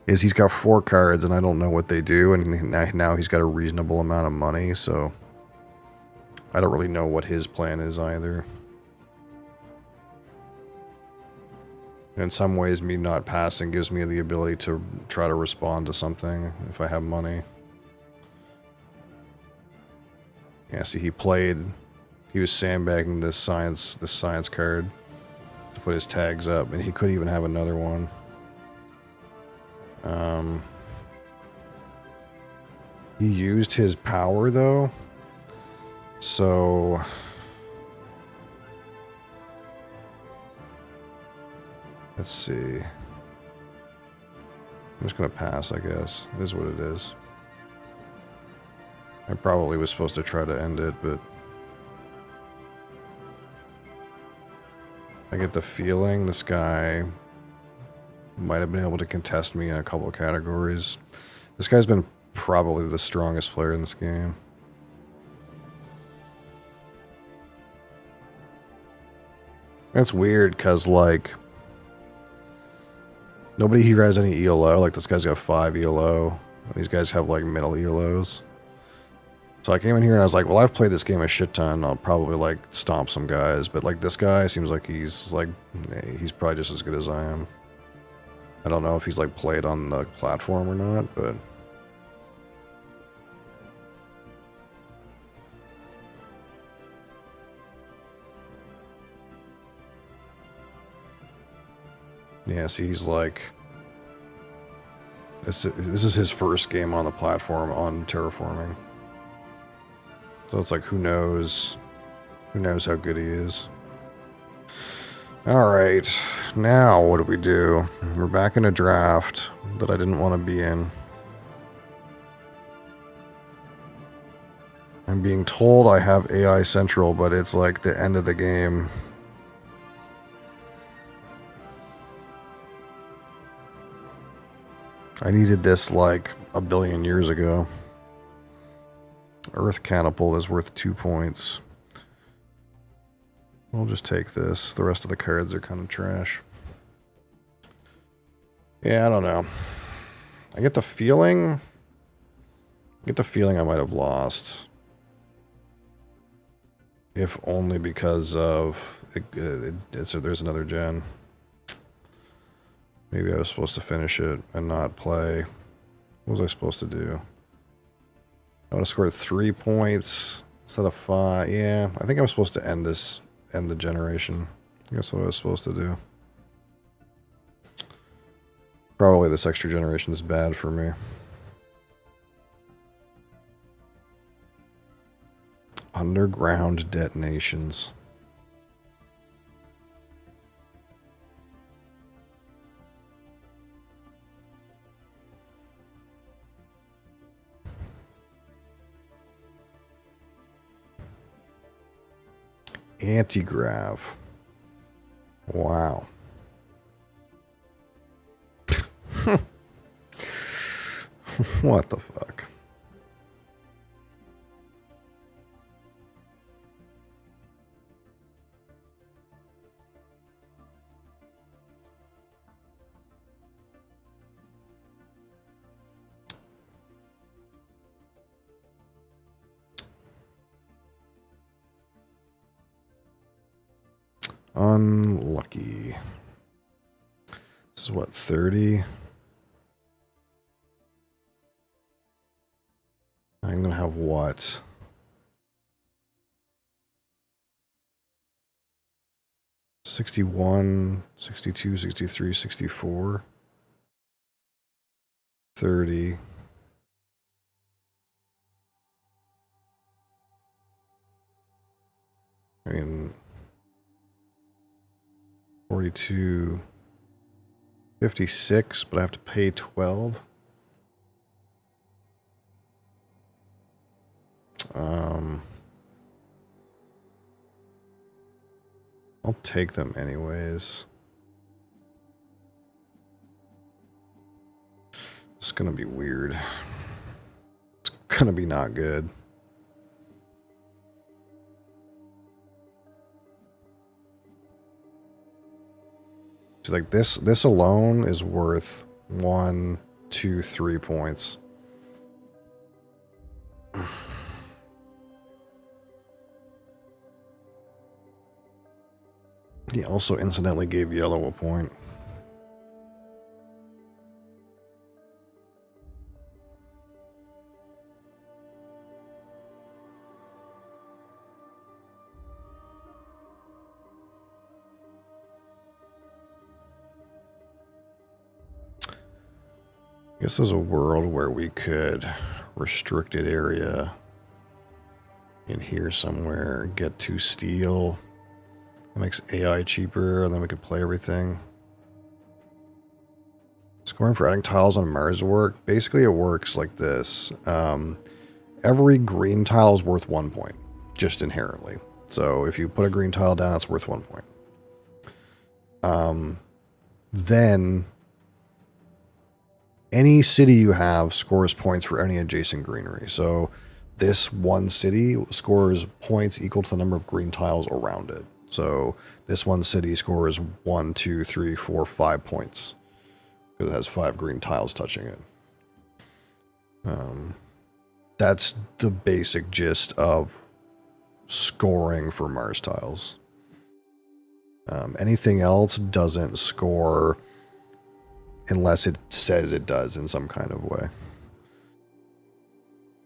is he's got 4 cards and I don't know what they do, and now he's got a reasonable amount of money, so I don't really know what his plan is either. In some ways, me not passing gives me the ability to try to respond to something if I have money. Yeah, see, he was sandbagging this science card to put his tags up, and he could even have another one. He used his power though, so let's see. I'm just gonna pass, I guess. It is what it is. I probably was supposed to try to end it, but I get the feeling this guy might have been able to contest me in a couple of categories. This guy's been probably the strongest player in this game. That's weird, because, like, nobody here has any ELO. Like, this guy's got 5 ELO. These guys have, like, middle ELOs. So I came in here and I was like, well, I've played this game a shit ton. I'll probably, like, stomp some guys. But, like, this guy seems like he's probably just as good as I am. I don't know if he's, like, played on the platform or not, but... yeah, see, he's like... This is his first game on the platform on terraforming. So it's like, who knows how good he is. Alright, now what do we do? We're back in a draft that I didn't want to be in. I'm being told I have AI Central, but it's like the end of the game. I needed this like a billion years ago. Earth Catapult is worth 2 points. We'll just take this. The rest of the cards are kind of trash. Yeah, I don't know. I get the feeling I might have lost. If only because of... there's another gen. Maybe I was supposed to finish it and not play. What was I supposed to do? I want to score 3 points instead of 5. Yeah, I think I was supposed to end the generation. I think that's what I was supposed to do. Probably this extra generation is bad for me. Underground detonations. Antigrav. Wow. What the fuck? Unlucky. This is what, 30? I'm gonna have what? $61, $62, $63, $64, $30. I mean, 42, 56, but I have to pay 12. I'll take them anyways. It's gonna be weird. It's gonna be not good. So like this alone is worth 1, 2, 3 points. He also incidentally gave yellow a point. I guess there's a world where we could restricted area in here somewhere, get to steel. That makes AI cheaper, and then we could play everything. Scoring for adding tiles on Mars work. Basically, it works like this. Every green tile is worth 1 point, just inherently. So if you put a green tile down, it's worth 1 point. Then any city you have scores points for any adjacent greenery. So this one city scores points equal to the number of green tiles around it. So this one city scores 1, 2, 3, 4, 5 points because it has 5 green tiles touching it. That's the basic gist of scoring for Mars tiles. Anything else doesn't score unless it says it does in some kind of way.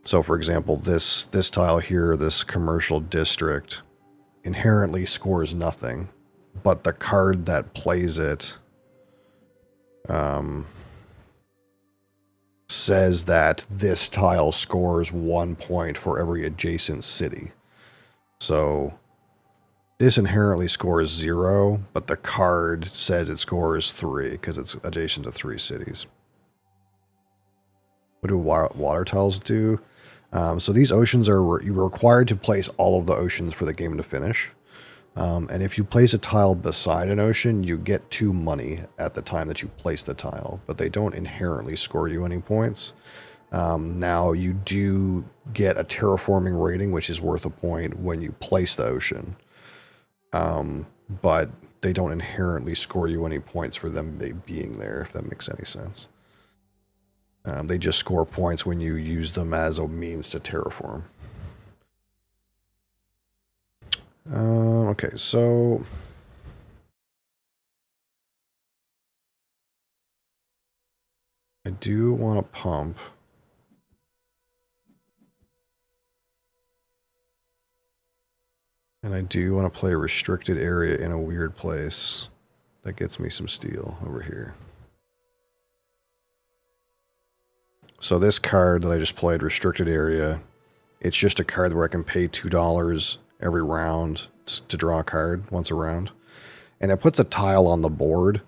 So for example, this tile here, this commercial district, inherently scores nothing, but the card that plays it says that this tile scores 1 point for every adjacent city. So this inherently scores 0, but the card says it scores 3 because it's adjacent to 3 cities. What do water tiles do? So these oceans are you're required to place all of the oceans for the game to finish. And if you place a tile beside an ocean, you get 2 money at the time that you place the tile, but they don't inherently score you any points. Now you do get a terraforming rating, which is worth a point when you place the ocean. But they don't inherently score you any points for them being there, if that makes any sense. They just score points when you use them as a means to terraform. Okay, so I do want to pump. And I do want to play a restricted area in a weird place. That gets me some steel over here. So this card that I just played, restricted area, it's just a card where I can pay $2 every round to draw a card once a round. And it puts a tile on the board,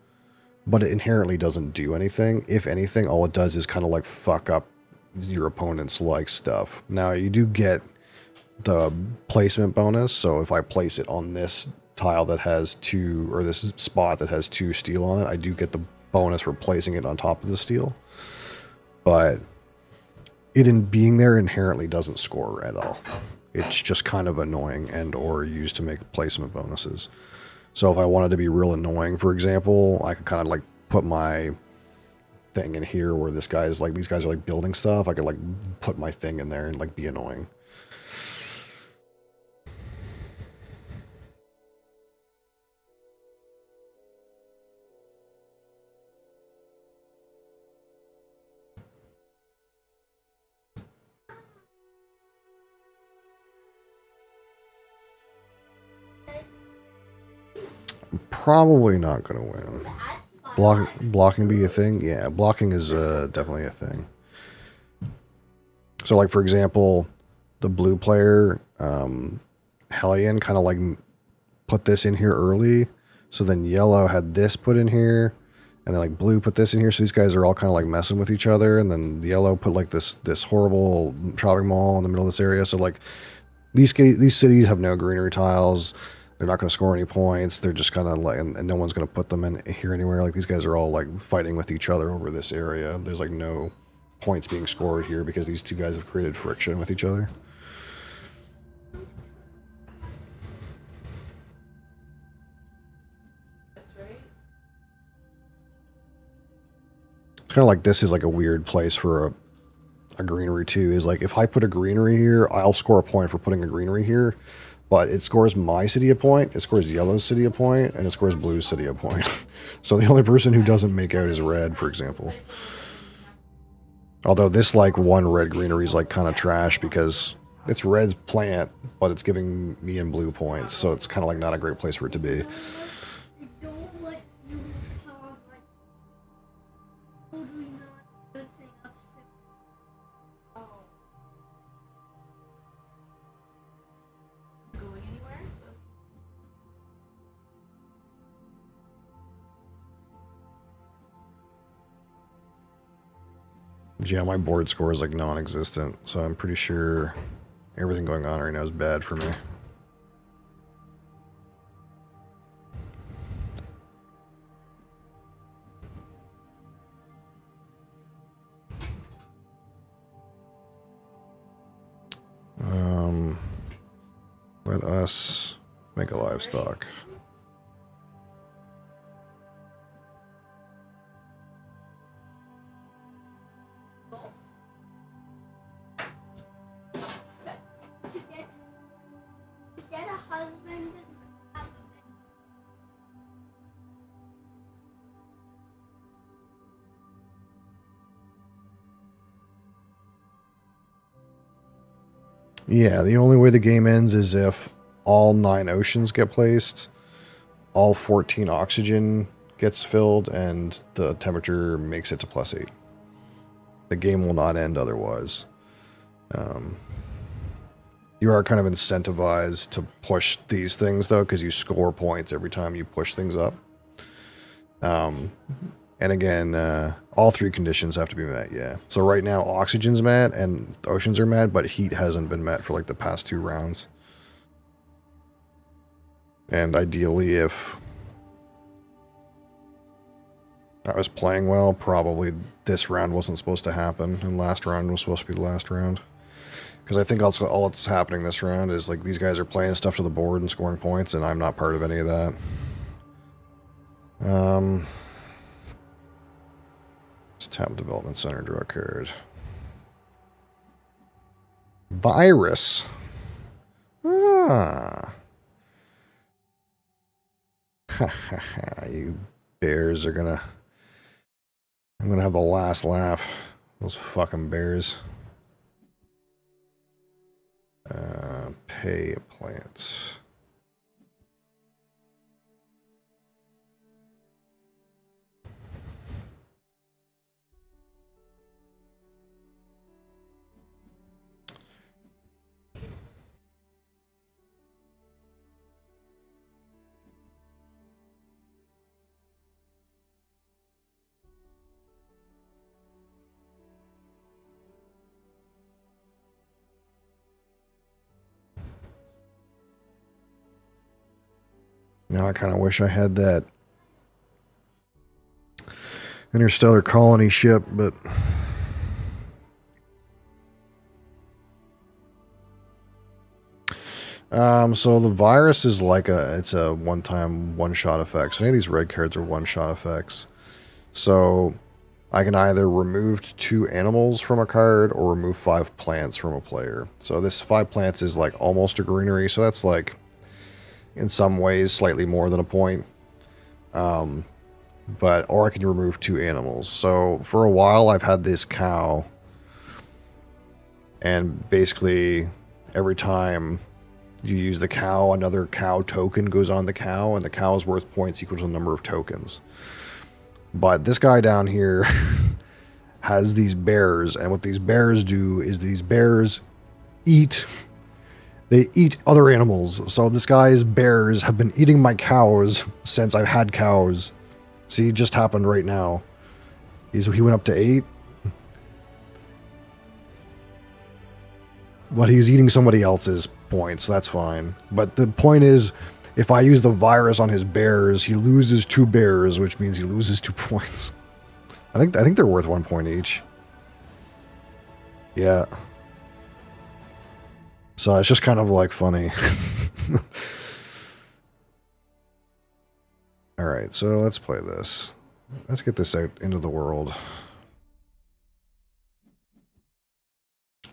but it inherently doesn't do anything. If anything, all it does is kind of like fuck up your opponent's like stuff. Now you do get the placement bonus, so if I place it on this tile that has 2, or this spot that has 2 steel on it, I do get the bonus for placing it on top of the steel. But it in being there inherently doesn't score at all. It's just kind of annoying and or used to make placement bonuses. So if I wanted to be real annoying, for example, I could kind of like put my thing in here where this guy's like, these guys are like building stuff. I could like put my thing in there and like be annoying. Probably not going to win. Blocking be a thing? Yeah, blocking is definitely a thing. So like, for example, the blue player, Hellion, kind of like put this in here early. So then yellow had this put in here. And then like blue put this in here. So these guys are all kind of like messing with each other. And then the yellow put like this horrible shopping mall in the middle of this area. So like these cities have no greenery tiles. They're not going to score any points. They're just kind of like, and no one's going to put them in here anywhere. Like these guys are all like fighting with each other over this area. There's like no points being scored here because these two guys have created friction with each other. That's right. It's kind of like this is like a weird place for a greenery too. Is like if I put a greenery here, I'll score a point for putting a greenery here. But it scores my city a point, it scores yellow's city a point, and it scores blue's city a point. So the only person who doesn't make out is red, for example. Although this like one red greenery is like kind of trash because it's red's plant, but it's giving me and blue points. So it's kind of like not a great place for it to be. Going anywhere? So Yeah, my board score is like non-existent, so I'm pretty sure everything going on right now is bad for me. Let us make a livestock. To get a husband. Yeah, the only way the game ends is if all 9 oceans get placed, all 14 oxygen gets filled, and the temperature makes it to +8. The game will not end otherwise. You are kind of incentivized to push these things, though, because you score points every time you push things up. And again, all 3 conditions have to be met, yeah. So right now, oxygen's met and the oceans are met, but heat hasn't been met for like the past 2 rounds. And ideally, if I was playing well, probably this round wasn't supposed to happen, and last round was supposed to be the last round. Because I think all that's happening this round is like these guys are playing stuff to the board and scoring points, and I'm not part of any of that. Tap Development Center, draw a card. Virus. Ah. You bears are gonna I'm gonna have the last laugh. Those fucking bears. Pay plants. Now I kind of wish I had that interstellar colony ship, but so the virus is like it's a one-time one-shot effect. So any of these red cards are one-shot effects. So I can either remove 2 animals from a card or remove 5 plants from a player. So this 5 plants is like almost a greenery, so that's like in some ways slightly more than a point. But or I can remove 2 animals. So for a while I've had this cow, and basically every time you use the cow, another cow token goes on the cow, and the cow is worth points equal to the number of tokens. But this guy down here has these bears, and what these bears do is these bears eat. They eat other animals. So this guy's bears have been eating my cows since I've had cows. See, it just happened right now. He went up to 8. But he's eating somebody else's points. That's fine. But the point is, if I use the virus on his bears, he loses 2 bears, which means he loses 2 points. I think they're worth 1 point each. Yeah. So it's just kind of like funny. Alright, so let's play this. Let's get this out into the world.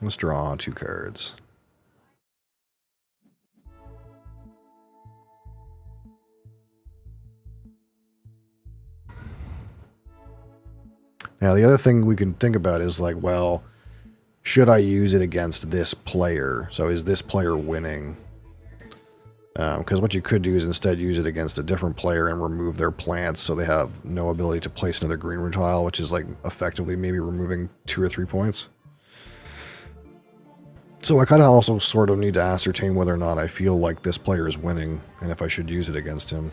Let's draw 2 cards. Now, the other thing we can think about is like, well, should I use it against this player? So is this player winning? Because what you could do is instead use it against a different player and remove their plants so they have no ability to place another green root tile, which is like effectively maybe removing 2 or 3 points. So I kind of also sort of need to ascertain whether or not I feel like this player is winning and if I should use it against him.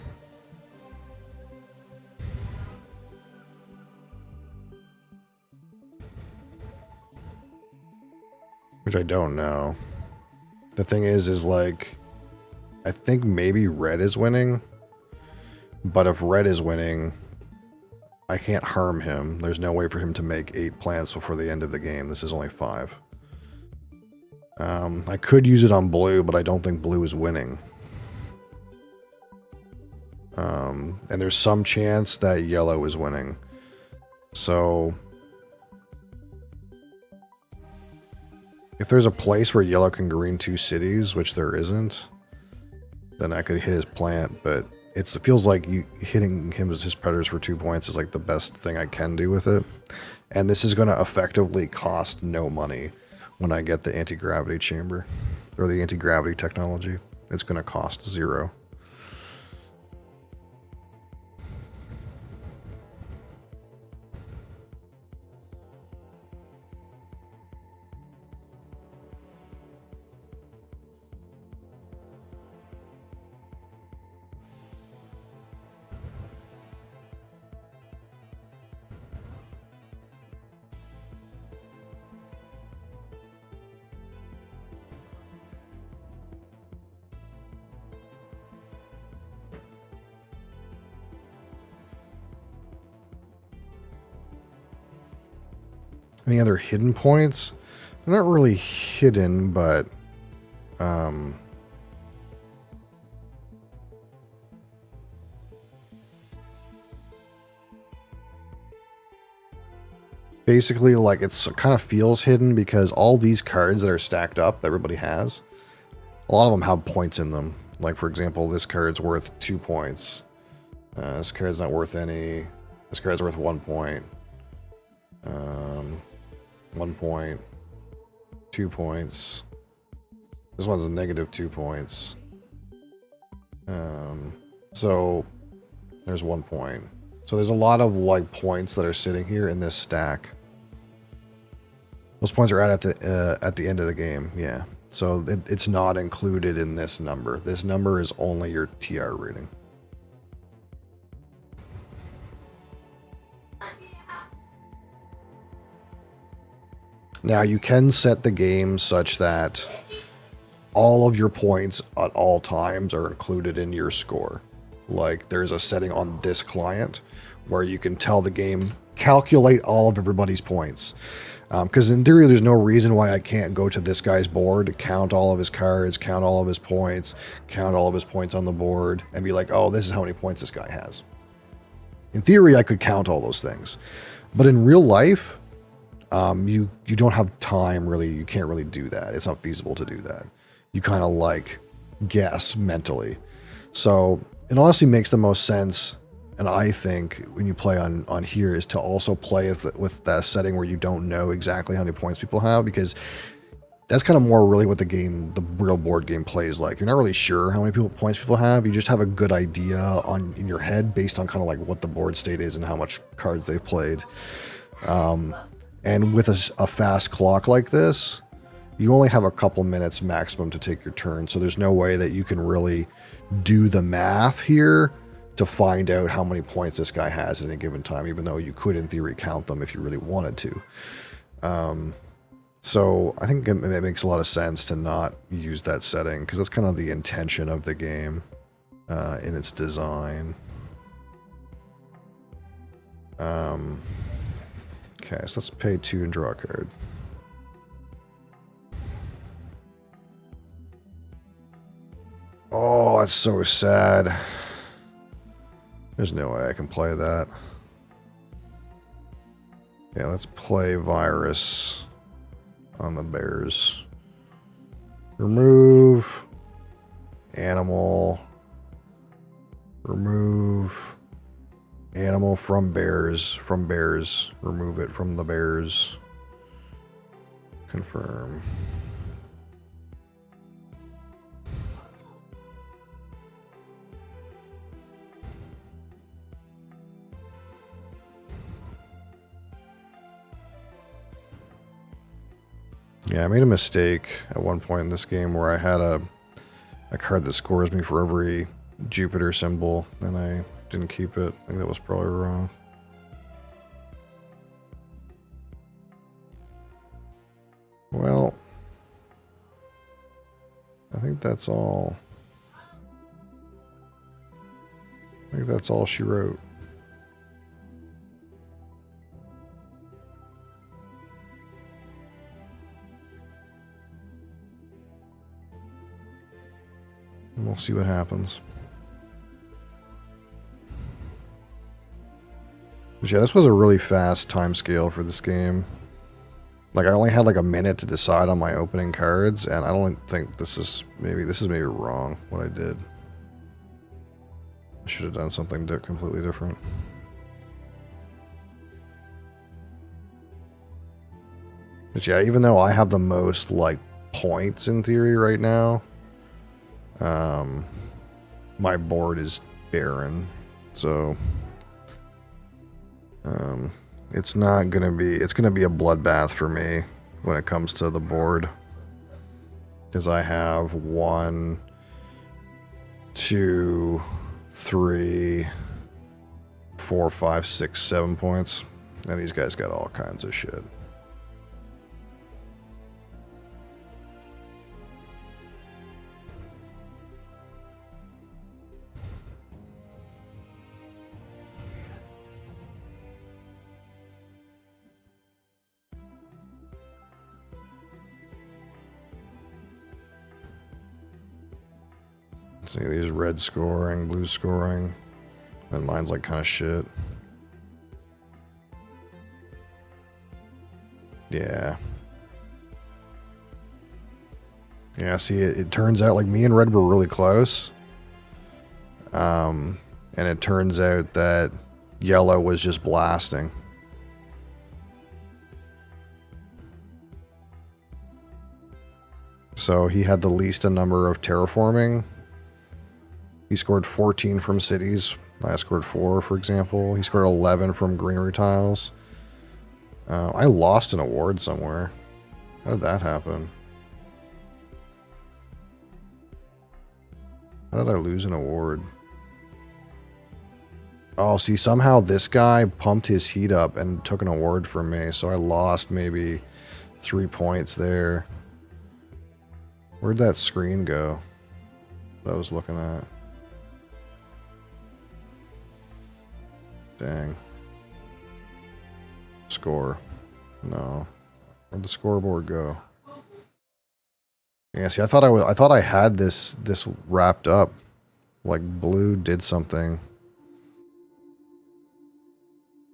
Which I don't know. The thing is like, I think maybe red is winning. But if red is winning, I can't harm him. There's no way for him to make 8 plants before the end of the game. This is only 5. I could use it on blue, but I don't think blue is winning. And there's some chance that yellow is winning. So if there's a place where yellow can green 2 cities, which there isn't, then I could hit his plant, but it feels like hitting him as his predators for 2 points is like the best thing I can do with it. And this is going to effectively cost no money when I get the anti-gravity chamber, or the anti-gravity technology. It's going to cost 0. Any other hidden points? They're not really hidden, but basically, like, it's kind of feels hidden because all these cards that are stacked up that everybody has, a lot of them have points in them. Like, for example, this card's worth 2 points. This card's not worth any. This card's worth 1 point. 1 point, 2 points. This one's a negative 2 points. So there's 1 point. So there's a lot of like points that are sitting here in this stack. Those points are at the end of the game, yeah. So it's not included in this number. This number is only your TR rating. Now you can set the game such that all of your points at all times are included in your score. Like there's a setting on this client where you can tell the game, calculate all of everybody's points. Because in theory, there's no reason why I can't go to this guy's board, count all of his cards, count all of his points, count all of his points on the board, and be like, oh, this is how many points this guy has. In theory, I could count all those things. But in real life, you don't have time, really. You can't really do that. It's not feasible to do that. You kind of like guess mentally. So it honestly makes the most sense. And I think when you play on here is to also play with that setting where you don't know exactly how many points people have, because that's kind of more really what the real board game plays like. You're not really sure how many points people have. You just have a good idea in your head based on kind of like what the board state is and how much cards they've played. And with a fast clock like this, you only have a couple minutes maximum to take your turn. So there's no way that you can really do the math here to find out how many points this guy has at any given time, even though you could, in theory, count them if you really wanted to. So I think it makes a lot of sense to not use that setting, because that's kind of the intention of the game in its design. Okay, so let's pay 2 and draw a card. Oh, that's so sad. There's no way I can play that. Yeah, let's play Virus on the Bears. Remove animal. Remove animal from Bears. From Bears. Remove it from the Bears. Confirm. Yeah, I made a mistake at one point in this game where I had a card that scores me for every Jupiter symbol, and I didn't keep it. I think that was probably wrong. Well, I think that's all. I think that's all she wrote. We'll see what happens. But yeah, this was a really fast time scale for this game. Like, I only had like a minute to decide on my opening cards, and I don't think this is maybe wrong what I did. I should have done something completely different. But yeah, even though I have the most like points in theory right now, my board is barren, so it's not gonna be. It's gonna be a bloodbath for me when it comes to the board, because I have 1, 2, 3, 4, 5, 6, 7 points, and these guys got all kinds of shit. See, these red scoring, blue scoring, and mine's like kind of shit. Yeah. Yeah, see, it turns out like me and red were really close. And it turns out that yellow was just blasting. So he had the least a number of terraforming. He scored 14 from cities. I scored 4, for example. He scored 11 from greenery tiles. I lost an award somewhere. How did that happen? How did I lose an award? Oh, see, somehow this guy pumped his heat up and took an award from me, so I lost maybe 3 points there. Where'd that screen go that I was looking at? Dang. Score. No. Where'd the scoreboard go? Yeah, see, I thought I had this wrapped up. Like blue did something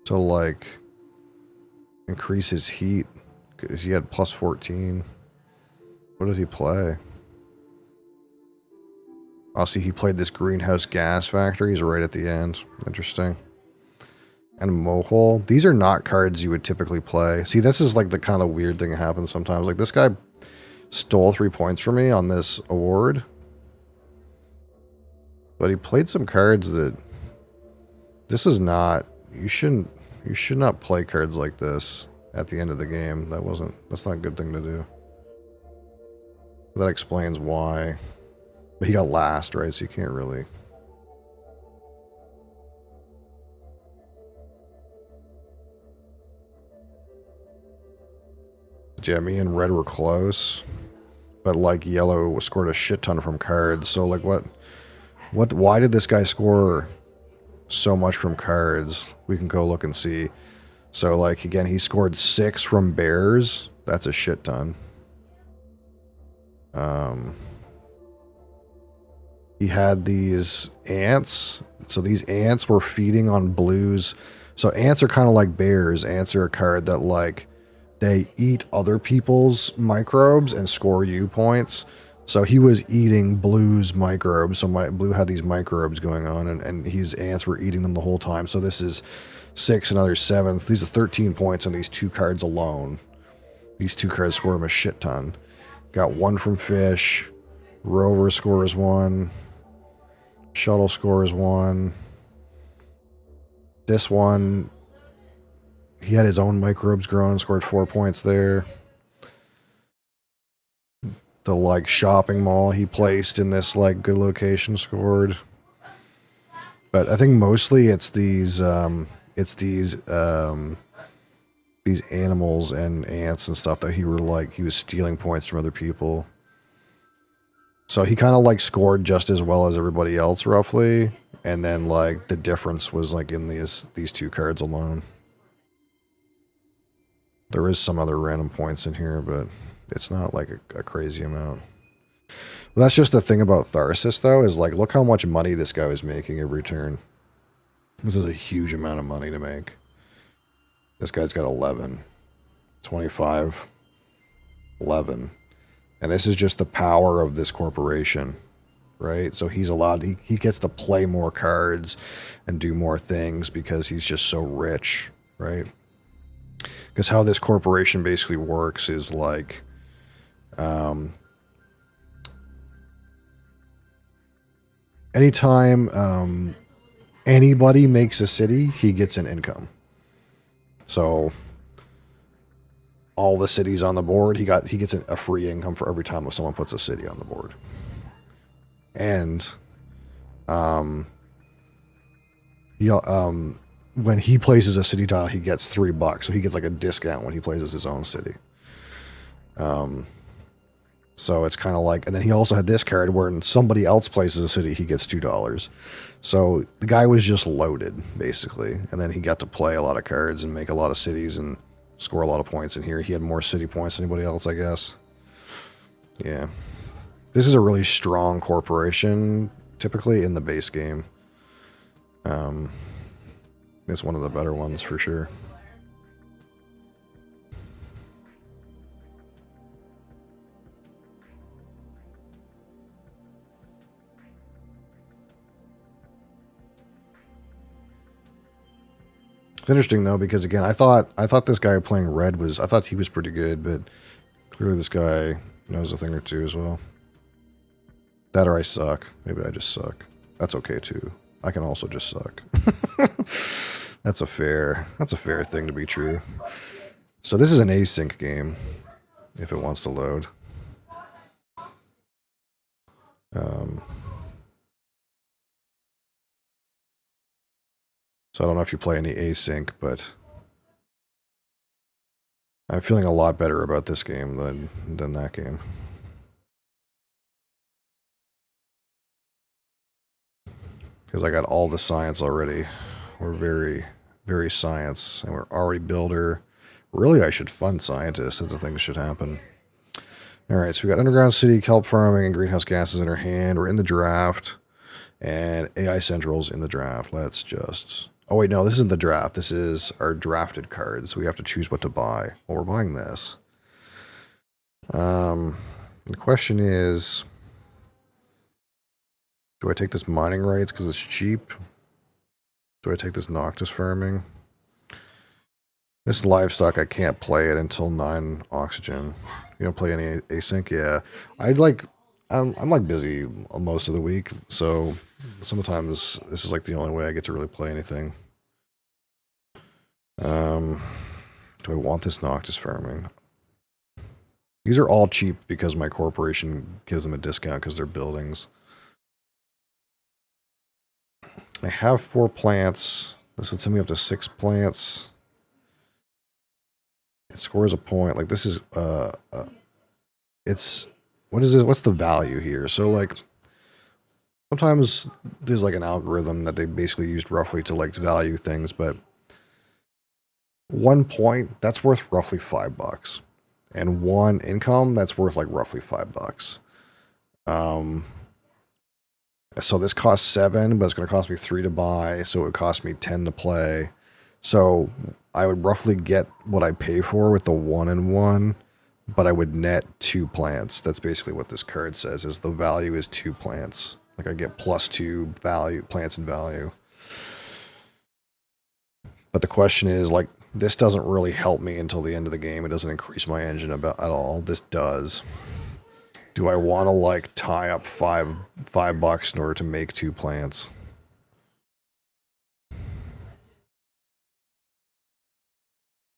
to like increase his heat because he had plus 14. What did he play? I'll see he played this greenhouse gas factory. He's right at the end. Interesting. And Mohole. These are not cards you would typically play. See, this is like the kind of weird thing that happens sometimes. Like this guy stole 3 points from me on this award. But he played some cards that this is not, you should not play cards like this at the end of the game. That's not a good thing to do. That explains why. But he got last, right? So you can't really. Yeah, me and red were close. But like yellow scored a shit ton from cards. So like why did this guy score so much from cards? We can go look and see. So like again, he scored 6 from bears. That's a shit ton. He had these ants. So these ants were feeding on blues. So ants are kind of like bears. Ants are a card that like they eat other people's microbes and score you points. So he was eating blue's microbes. So blue had these microbes going on, and his ants were eating them the whole time. So this is 6, another 7. These are 13 points on these 2 cards alone. These 2 cards score him a shit ton. Got 1 from fish. Rover scores 1. Shuttle scores 1. This one, he had his own microbes growing, scored 4 points there. The like shopping mall he placed in this like good location scored. But I think mostly it's these animals and ants and stuff that he was stealing points from other people. So he kind of like scored just as well as everybody else roughly, and then like the difference was like in these 2 cards alone. There is some other random points in here, but it's not like a crazy amount. Well, that's just the thing about Tharsis, though, is like, look how much money this guy was making every turn. This is a huge amount of money to make. This guy's got 11, 25, 11. And this is just the power of this corporation, right? So he's allowed, he gets to play more cards and do more things because he's just so rich, right? Because how this corporation basically works is like, anytime anybody makes a city, he gets an income. So all the cities on the board, he gets a free income for every time someone puts a city on the board. And when he places a city tile, he gets $3, so he gets like a discount when he places his own city. So it's kind of like, and then he also had this card where when somebody else places a city, he gets $2. So the guy was just loaded, basically. And then he got to play a lot of cards and make a lot of cities and score a lot of points in here. He had more city points than anybody else, I guess. Yeah. This is a really strong corporation, typically in the base game. It's one of the better ones for sure. It's interesting though, because again, I thought this guy playing red I thought he was pretty good, but clearly this guy knows a thing or two as well. That or I suck. Maybe I just suck. That's okay too. I can also just suck. That's a fair thing to be true. So this is an async game, if it wants to load. So I don't know if you play any async, but I'm feeling a lot better about this game than that game. Because I got all the science already. We're very, very science, and we're already builder. Really, I should fund scientists. That's the thing that should happen. Alright, so we got underground city, kelp farming, and greenhouse gases in our hand. We're in the draft. And AI Central's in the draft. Let's just... Oh wait, no, this isn't the draft. This is our drafted cards. We have to choose what to buy. Well, we're buying this. The question is... Do I take this mining rights because it's cheap? Do I take this Noctis farming? This livestock, I can't play it until 9 oxygen. You don't play any async? Yeah. I'm like busy most of the week, so sometimes this is like the only way I get to really play anything. Do I want this Noctis farming? These are all cheap because my corporation gives them a discount because they're buildings. I have 4 plants. This would send me up to 6 plants. It scores a point. Like this is it's what is it? What's the value here? So like sometimes there's like an algorithm that they basically used roughly to like value things, but 1 point that's worth roughly $5, and 1 income that's worth like roughly $5. So this costs 7, but it's going to cost me 3 to buy, so it would cost me 10 to play. So I would roughly get what I pay for with the 1 and 1, but I would net 2 plants. That's basically what this card says, is the value is 2 plants. Like I get +2 value, plants and value. But the question is, like, this doesn't really help me until the end of the game. It doesn't increase my engine at all. This does. Do I want to like tie up $5 in order to make 2 plants?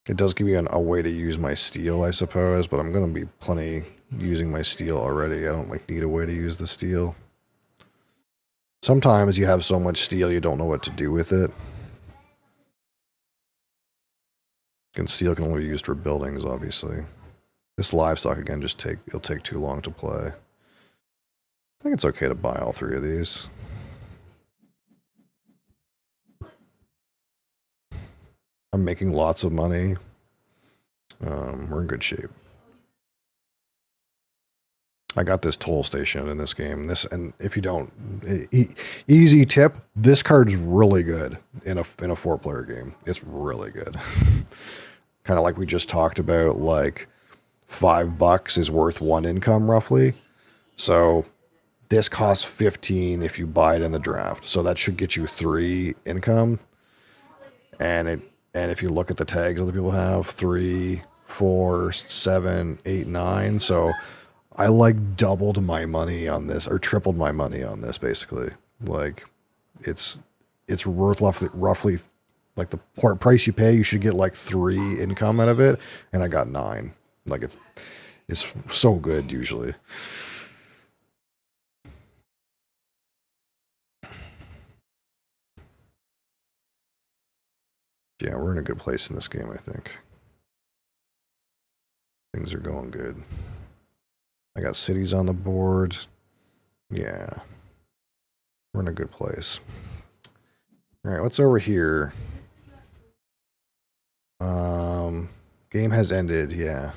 It does give you a way to use my steel, I suppose, but I'm going to be plenty using my steel already. I don't like need a way to use the steel. Sometimes you have so much steel you don't know what to do with it. And steel can only be used for buildings, obviously. This livestock, again, it'll take too long to play. I think it's okay to buy all 3 of these. I'm making lots of money. We're in good shape. I got this toll station in this game. And if you don't, easy tip, this card's really good in a 4-player game. It's really good. Kind of like we just talked about, like $5 is worth 1 income roughly. So this costs 15 if you buy it in the draft. So that should get you 3 income. And if you look at the tags other people have, 3, 4, 7, 8, 9. So I like doubled my money on this, or tripled my money on this basically. Like it's worth roughly like the price you pay, you should get like 3 income out of it, and I got 9. Like it's so good usually. Yeah, we're in a good place in this game, I think. Things are going good. I got cities on the board. Yeah. We're in a good place. Alright, what's over here? Game has ended, yeah.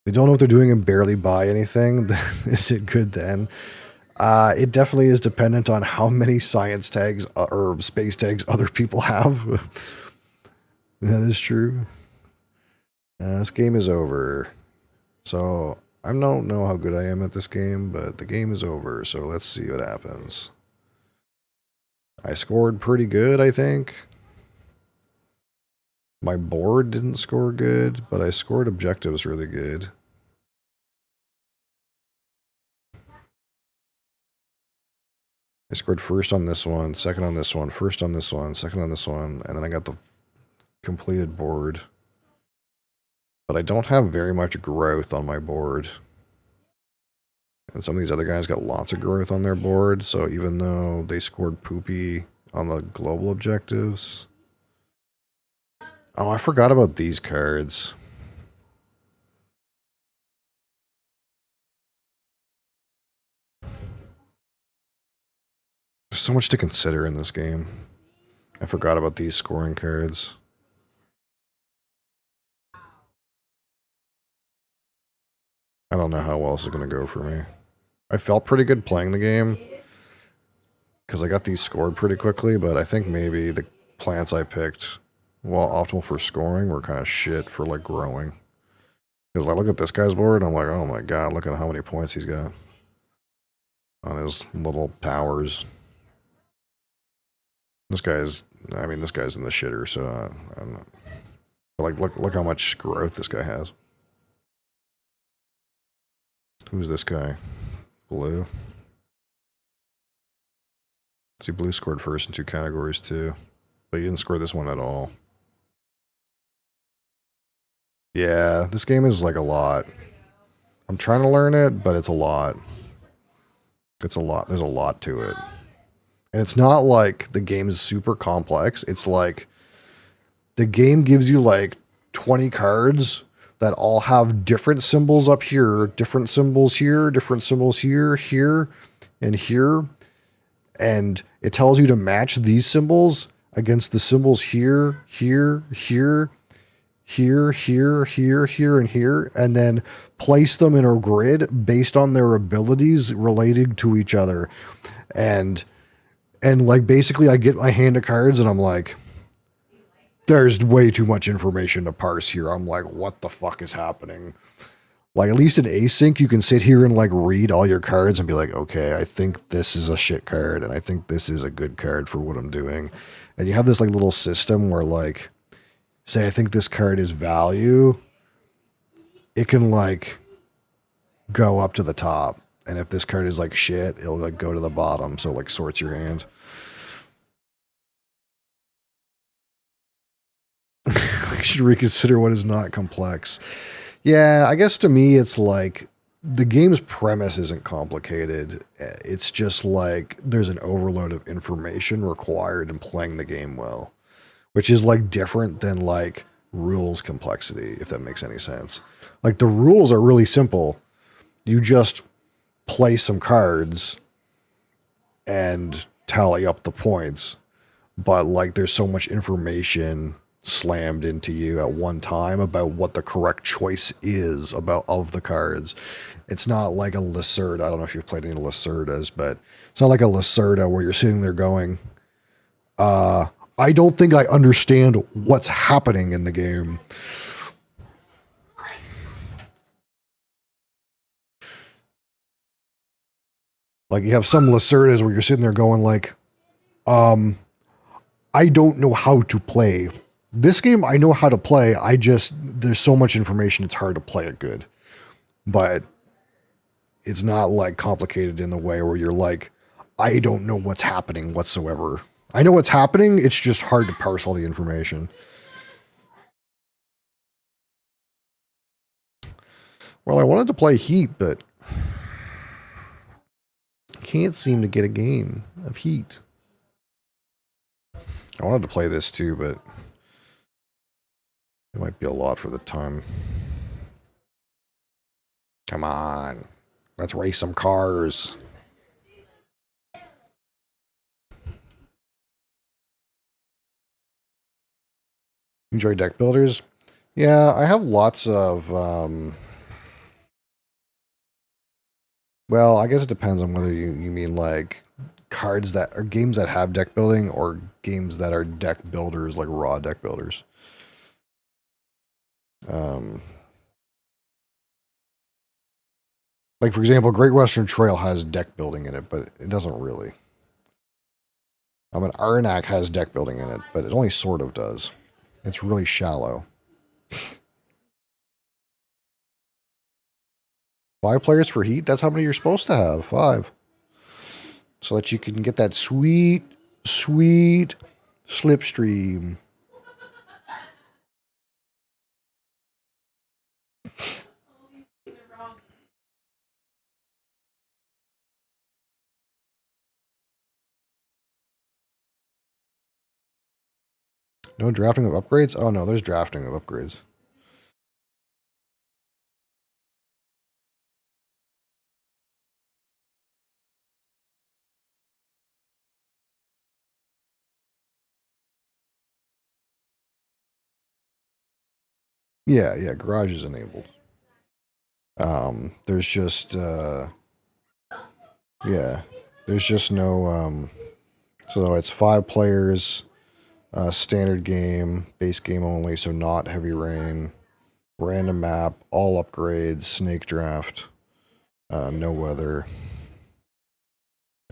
They don't know what they're doing and barely buy anything. Is it good then? It definitely is dependent on how many science tags or space tags other people have. That is true. This game is over. So, I don't know how good I am at this game, but the game is over. So, let's see what happens. I scored pretty good, I think. My board didn't score good, but I scored objectives really good. I scored first on this one, second on this one, first on this one, second on this one, and then I got the completed board. But I don't have very much growth on my board. And some of these other guys got lots of growth on their board, so even though they scored poopy on the global objectives... Oh, I forgot about these cards. There's so much to consider in this game. I forgot about these scoring cards. I don't know how well this is going to go for me. I felt pretty good playing the game because I got these scored pretty quickly, but I think maybe the plants I picked, while optimal for scoring, were kind of shit for like growing. Because I look at this guy's board and I'm like, oh my god, look at how many points he's got on his little powers. This guy's in the shitter, so I don't know. But like, look how much growth this guy has. Who's this guy? Blue. See, blue scored first in 2 categories too, but he didn't score this one at all. Yeah, this game is like a lot. I'm trying to learn it, but it's a lot. It's a lot. There's a lot to it. And it's not like the game is super complex. It's like the game gives you like 20 cards that all have different symbols up here, different symbols here, different symbols here, here, and here. And it tells you to match these symbols against the symbols here, here, here, here, here, here, here, and here, and then place them in a grid based on their abilities related to each other. And like basically I get my hand of cards and I'm like, there's way too much information to parse here. I'm like, what the fuck is happening? Like, at least in async, you can sit here and like read all your cards and be like, okay, I think this is a shit card and I think this is a good card for what I'm doing. And you have this like little system where like, say I think this card is value, it can like go up to the top. And if this card is like shit, it'll like go to the bottom. So it like sorts your hand. I should reconsider what is not complex. Yeah, I guess to me it's like the game's premise isn't complicated. It's just like there's an overload of information required in playing the game well, which is like different than like rules complexity, if that makes any sense. Like the rules are really simple. You just play some cards and tally up the points, but like there's so much information slammed into you at one time about what the correct choice is of the cards. It's not like a Lacerda. I don't know if you've played any Lacerdas, but it's not like a Lacerda where you're sitting there going, I don't think I understand what's happening in the game. Like you have some Lacerdas where you're sitting there going like, I don't know how to play. This game, I know how to play. There's so much information, it's hard to play it good. But it's not like complicated in the way where you're like, I don't know what's happening whatsoever. I know what's happening, it's just hard to parse all the information. Well, I wanted to play Heat, but can't seem to get a game of Heat. I wanted to play this too, but it might be a lot for the time. Come on. Let's race some cars. Enjoy deck builders? Yeah, I have lots of... well, I guess it depends on whether you mean like cards that are games that have deck building or games that are deck builders, like raw deck builders. Like for example, Great Western Trail has deck building in it, but it doesn't really. Arnak has deck building in it, but it only sort of does. It's really shallow. 5 players for heat? That's how many you're supposed to have. 5. So that you can get that sweet, sweet slipstream. No drafting of upgrades? Oh no, there's drafting of upgrades. Yeah, garage is enabled. There's just there's just no so it's 5 players, standard game, base game only, so not heavy rain, random map, all upgrades, snake draft, no weather,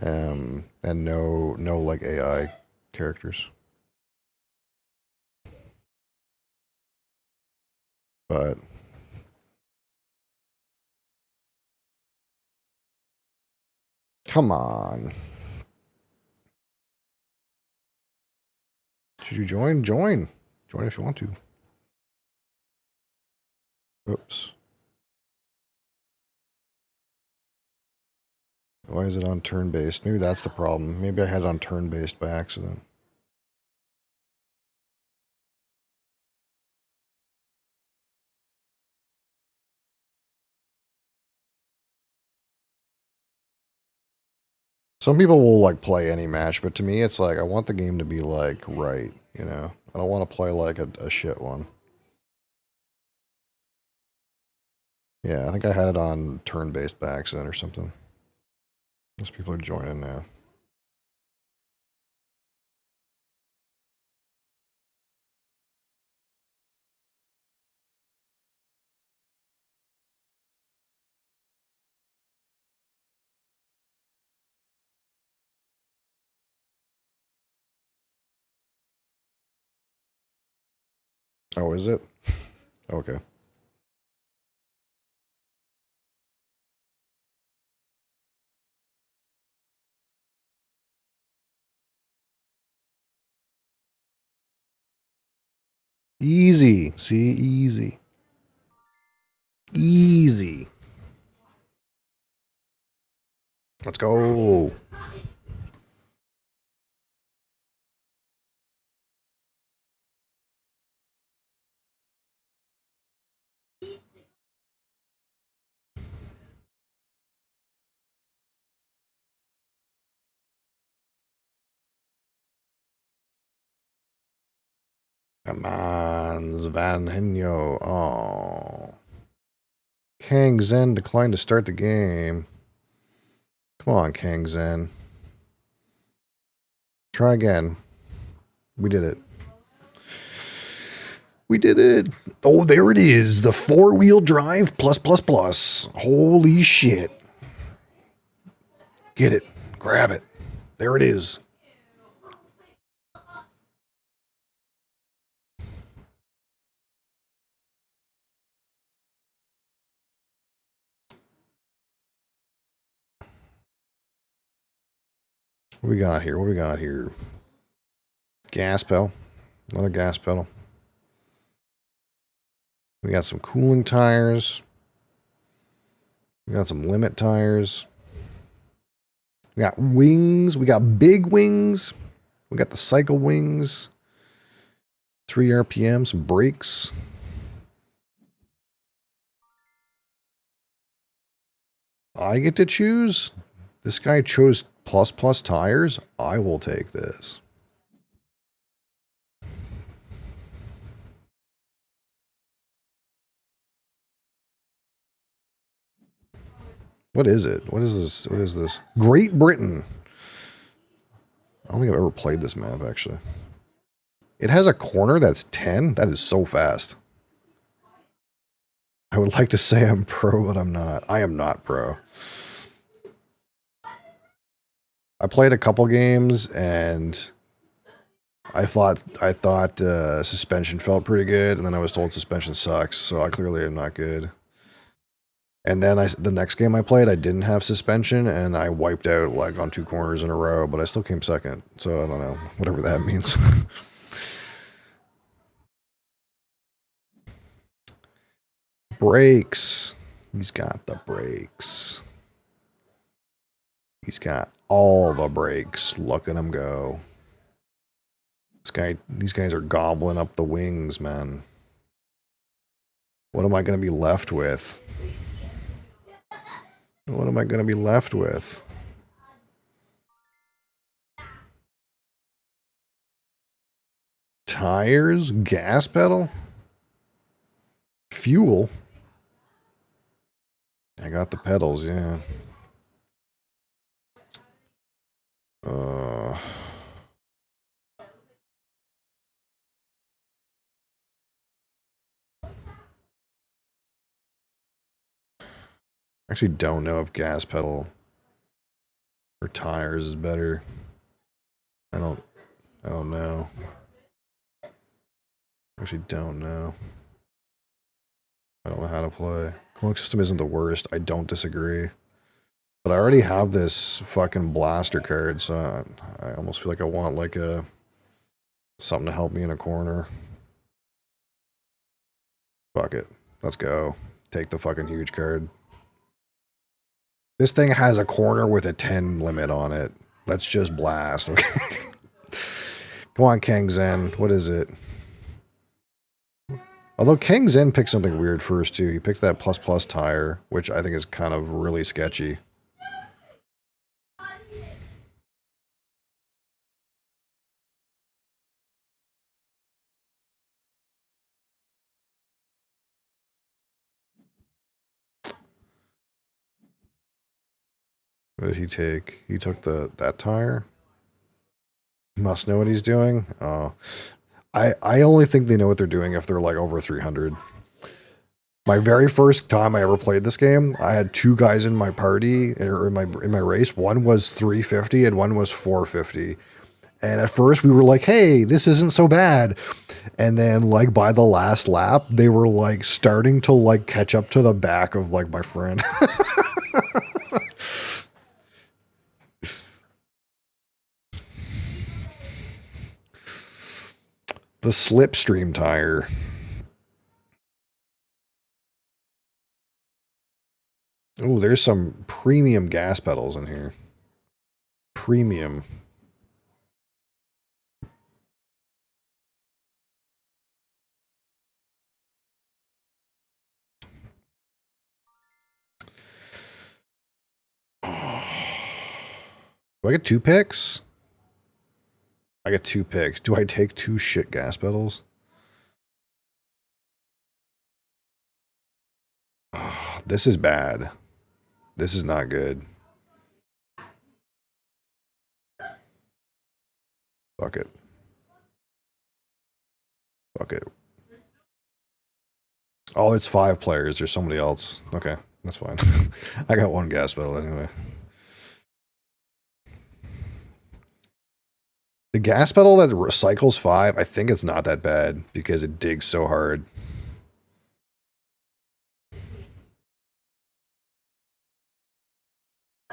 and no like AI characters. But come on. Should you join? Join. Join if you want to. Oops. Why is it on turn-based? Maybe that's the problem. Maybe I had it on turn-based by accident. Some people will like play any match, but to me it's like I want the game to be like right, you know? I don't want to play like a shit one. Yeah, I think I had it on turn-based by accident or something. Most people are joining now. Oh, is it? Okay. Easy. See, easy. Easy. Let's go. Come on, Zvanhenyo. Oh. Kang Zen declined to start the game. Come on, Kang Zen. Try again. We did it. We did it. Oh, there it is. The 4-wheel drive plus plus plus. Holy shit. Get it. Grab it. There it is. What we got here? What we got here? Gas pedal. Another gas pedal. We got some cooling tires. We got some limit tires. We got wings. We got big wings. We got the cycle wings. 3 RPM, some brakes. I get to choose? This guy chose plus plus tires? I will take this. What is it? What is this? What is this? Great Britain. I don't think I've ever played this map, actually. It has a corner that's 10? That is so fast. I would like to say I'm pro, but I'm not. I am not pro. I played a couple games, and I thought suspension felt pretty good, and then I was told suspension sucks, so I clearly am not good. And then the next game I played, I didn't have suspension, and I wiped out like on 2 corners in a row, but I still came second. So I don't know, whatever that means. Brakes. He's got the brakes. He's got all the brakes. Look at him go. These guys are gobbling up the wings, man. What am I going to be left with? What am I going to be left with? Tires? Gas pedal? Fuel? I got the pedals, yeah. Actually don't know if gas pedal or tires is better. I don't know. Actually don't know. I don't know how to play. Cooling system isn't the worst. I don't disagree. But I already have this fucking blaster card, so I almost feel like I want like something to help me in a corner. Fuck it. Let's go. Take the fucking huge card. This thing has a corner with a 10 limit on it. Let's just blast, okay? Come on, Kang Zen. What is it? Although Kang Zen picked something weird first, too. He picked that ++ tire, which I think is kind of really sketchy. What did he take? He took that tire? Must know what he's doing? Oh. I only think they know what they're doing if they're like over 300. My very first time I ever played this game, I had 2 guys in my party, or in my race. One was 350 and one was 450. And at first we were like, hey, this isn't so bad. And then like by the last lap, they were like starting to like catch up to the back of like my friend. The slipstream tire. Oh, there's some premium gas pedals in here. Premium. Do I get 2 picks? I get 2 picks. Do I take 2 shit gas pedals? Oh, this is bad. This is not good. Fuck it. Fuck it. Oh, it's 5 players. There's somebody else. Okay, that's fine. I got 1 gas pedal anyway. The gas pedal that recycles 5, I think it's not that bad because it digs so hard.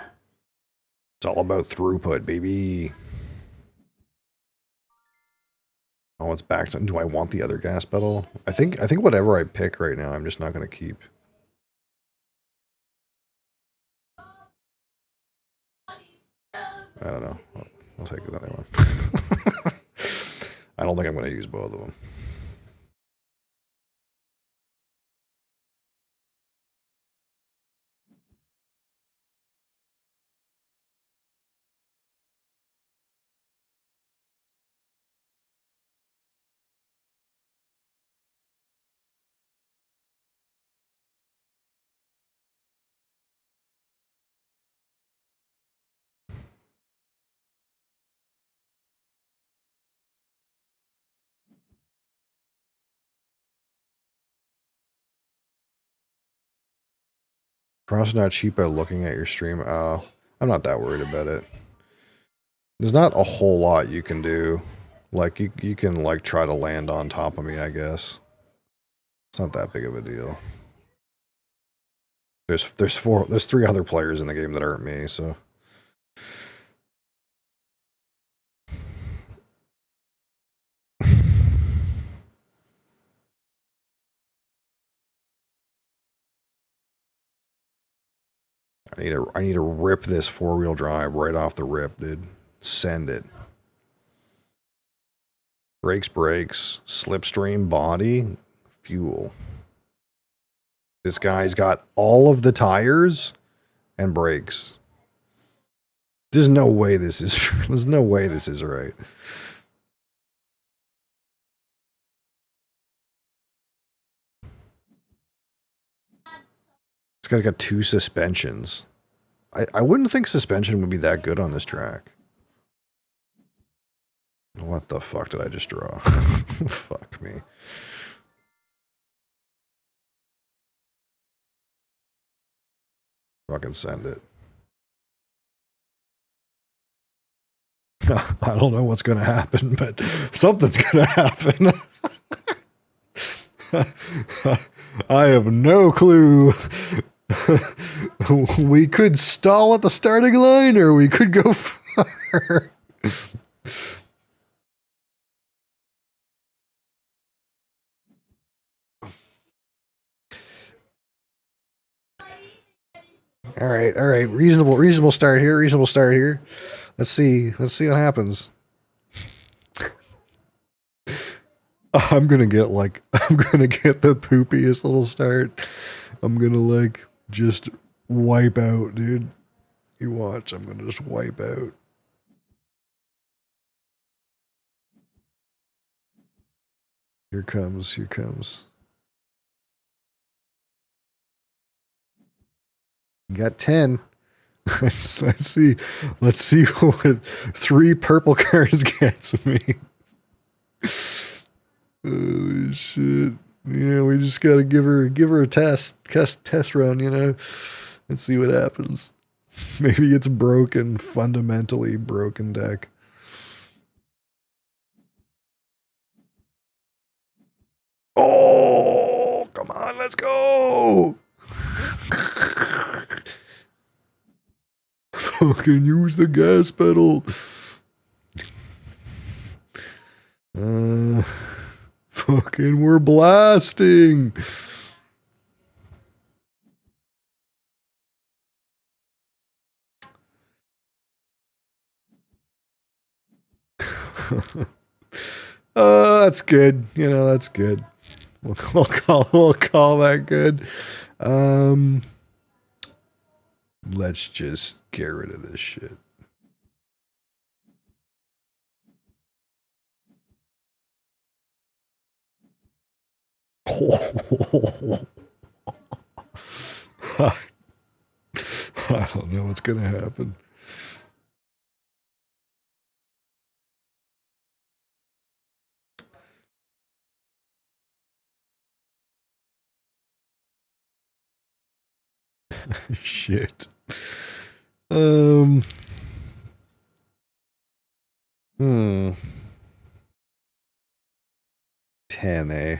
It's all about throughput, baby. Oh, it's back to, do I want the other gas pedal? I think whatever I pick right now, I'm just not going to keep. I don't know. I'll take another one. I don't think I'm going to use both of them. Cross not cheap by looking at your stream. I'm not that worried about it. There's not a whole lot you can do. Like, you can, like, try to land on top of me, I guess. It's not that big of a deal. There's 3 other players in the game that aren't me, so... I need to rip this 4-wheel drive right off the rip, dude. Send it. Brakes, slipstream, body, fuel. This guy's got all of the tires and brakes. There's no way this is there's no way this is right. This guy's got 2 suspensions. I wouldn't think suspension would be that good on this track. What the fuck did I just draw? Fuck me. Fucking send it. I don't know what's going to happen, but something's going to happen. I have no clue. We could stall at the starting line, or we could go far. All right. Reasonable start here. Let's see what happens. I'm gonna get the poopiest little start. I'm gonna like just wipe out, dude. You watch, I'm gonna just wipe out. Here comes. You got 10. Let's see what 3 purple cars gets me. Holy shit. Yeah, we just gotta give her a test run, you know. Let's see what happens. Maybe it's broken, fundamentally broken deck. Oh, come on, let's go. Fucking use the gas pedal. Fucking we're blasting. That's good. You know, that's good. We'll call that good. Let's just get rid of this shit. I don't know what's gonna happen. Shit. 10, eh?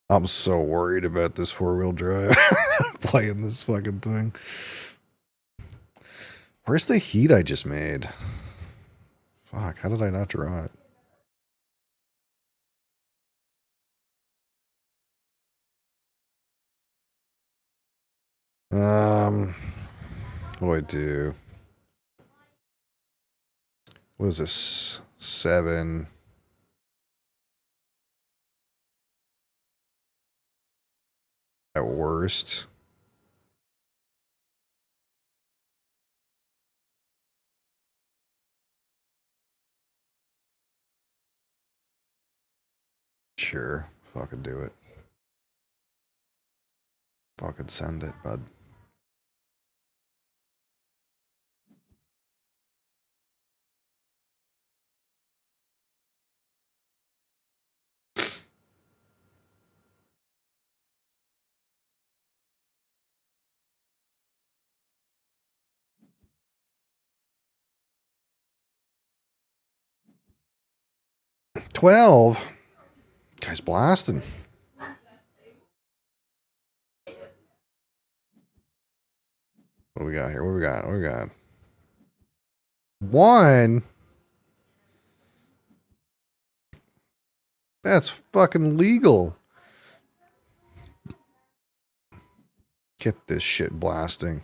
I'm so worried about this 4-wheel drive. Playing this fucking thing. Where's the heat I just made? Fuck, how did I not draw it? What do I do? What is this? 7. At worst. Sure. Fucking do it. Fucking send it, bud. 12. Guy's blasting. What do we got here? What do we got? What do we got? 1. That's fucking legal. Get this shit blasting.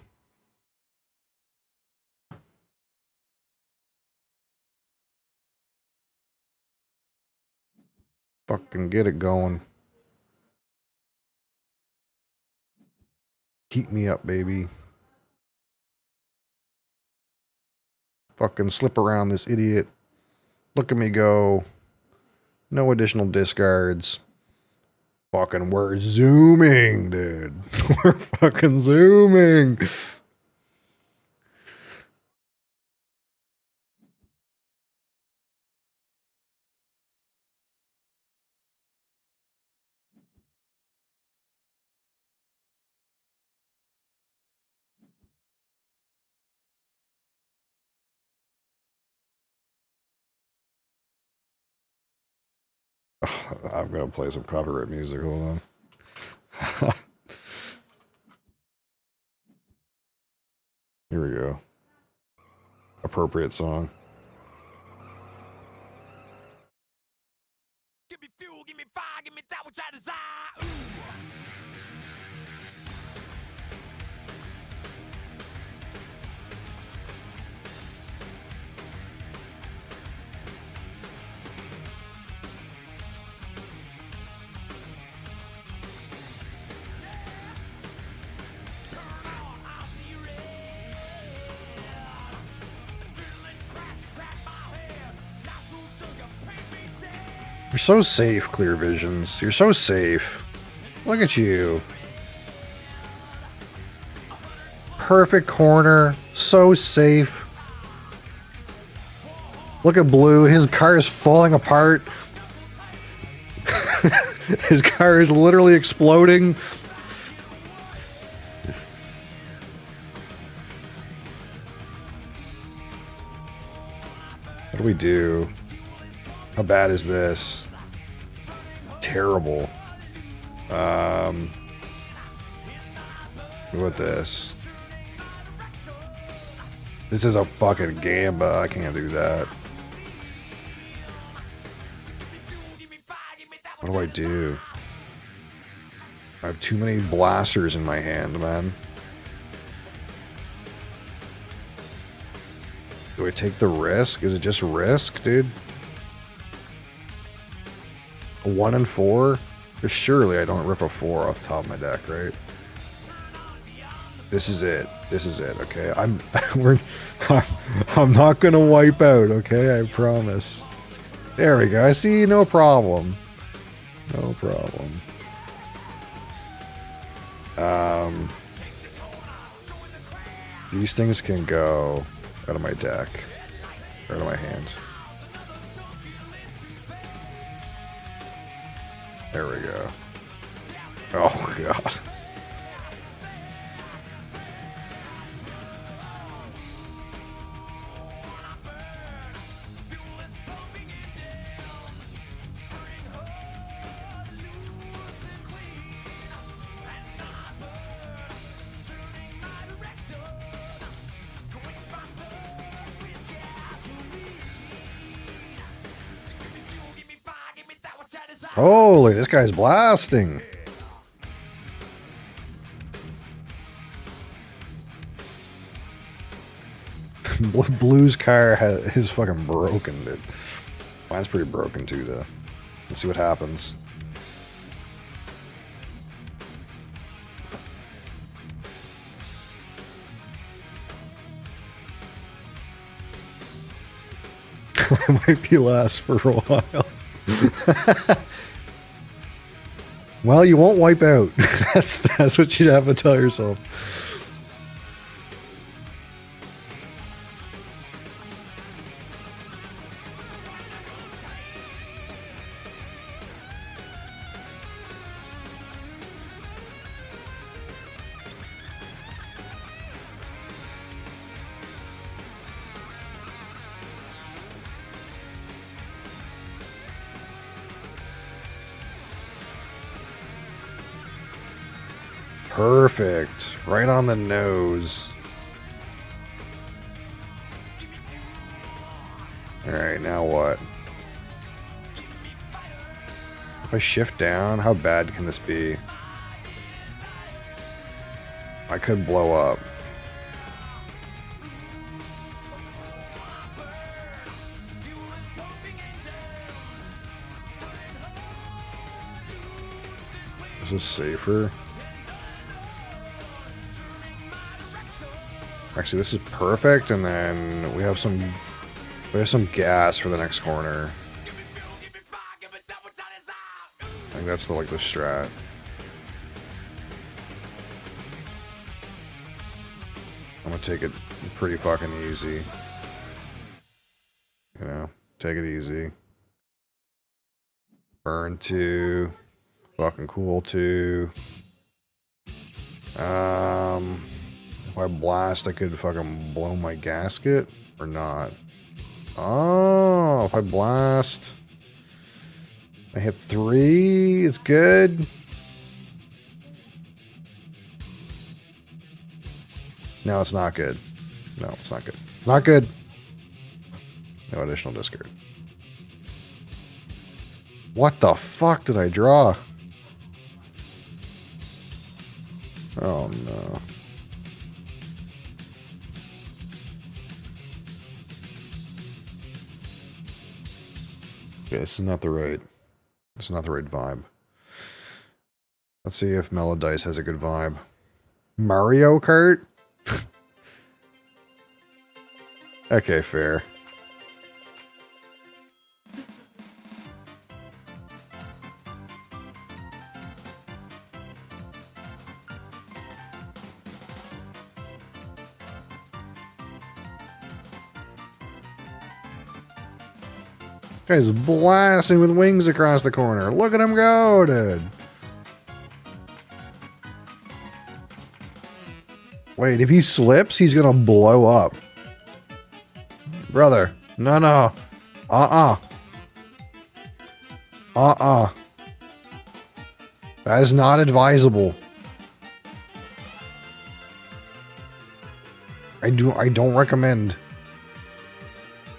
Fucking get it going. Keep me up, baby. Fucking slip around this idiot. Look at me go. No additional discards. Fucking, we're zooming, dude. We're fucking zooming. I'm gonna play some copyright music. Hold on. Here we go. Appropriate song. Give me fuel, give me fire, give me that which I desire. Ooh. You're so safe, Clear Visions. You're so safe. Look at you. Perfect corner. So safe. Look at Blue. His car is falling apart. His car is literally exploding. What do we do? How bad is this? Terrible. What about this? This is a fucking gamba. I can't do that. What do I do? I have too many blasters in my hand, man. Do I take the risk? Is it just risk, dude? 1 and 4? Because surely I don't rip a 4 off the top of my deck, right? This is it. This is it, okay? I'm not gonna wipe out, okay? I promise. There we go. I see, no problem. No problem. These things can go out of my deck. Out of my hand. There we go. Oh, God. Holy, this guy's blasting. Blue's car is fucking broken, dude. Mine's pretty broken too, though. Let's see what happens. I might be last for a while. Well, you won't wipe out. That's what you'd have to tell yourself. Perfect. Right on the nose. Alright, now what? If I shift down, how bad can this be? I could blow up. This is safer. Actually, this is perfect, and then we have some gas for the next corner. I think that's the strat. I'm gonna take it pretty fucking easy. You know, take it easy. Burn 2. Fucking cool 2. If I blast, I could fucking blow my gasket or not. Oh, if I blast, I hit 3. It's good. No, it's not good. No, it's not good. It's not good. No additional discard. What the fuck did I draw? Oh no. Okay, this is not the right vibe. Let's see if Mellow Dice has a good vibe. Mario Kart? Okay, fair. Guy's blasting with wings across the corner. Look at him go, dude. Wait, if he slips, he's gonna blow up. Brother. No, no. Uh-uh. Uh-uh. That is not advisable. I don't recommend.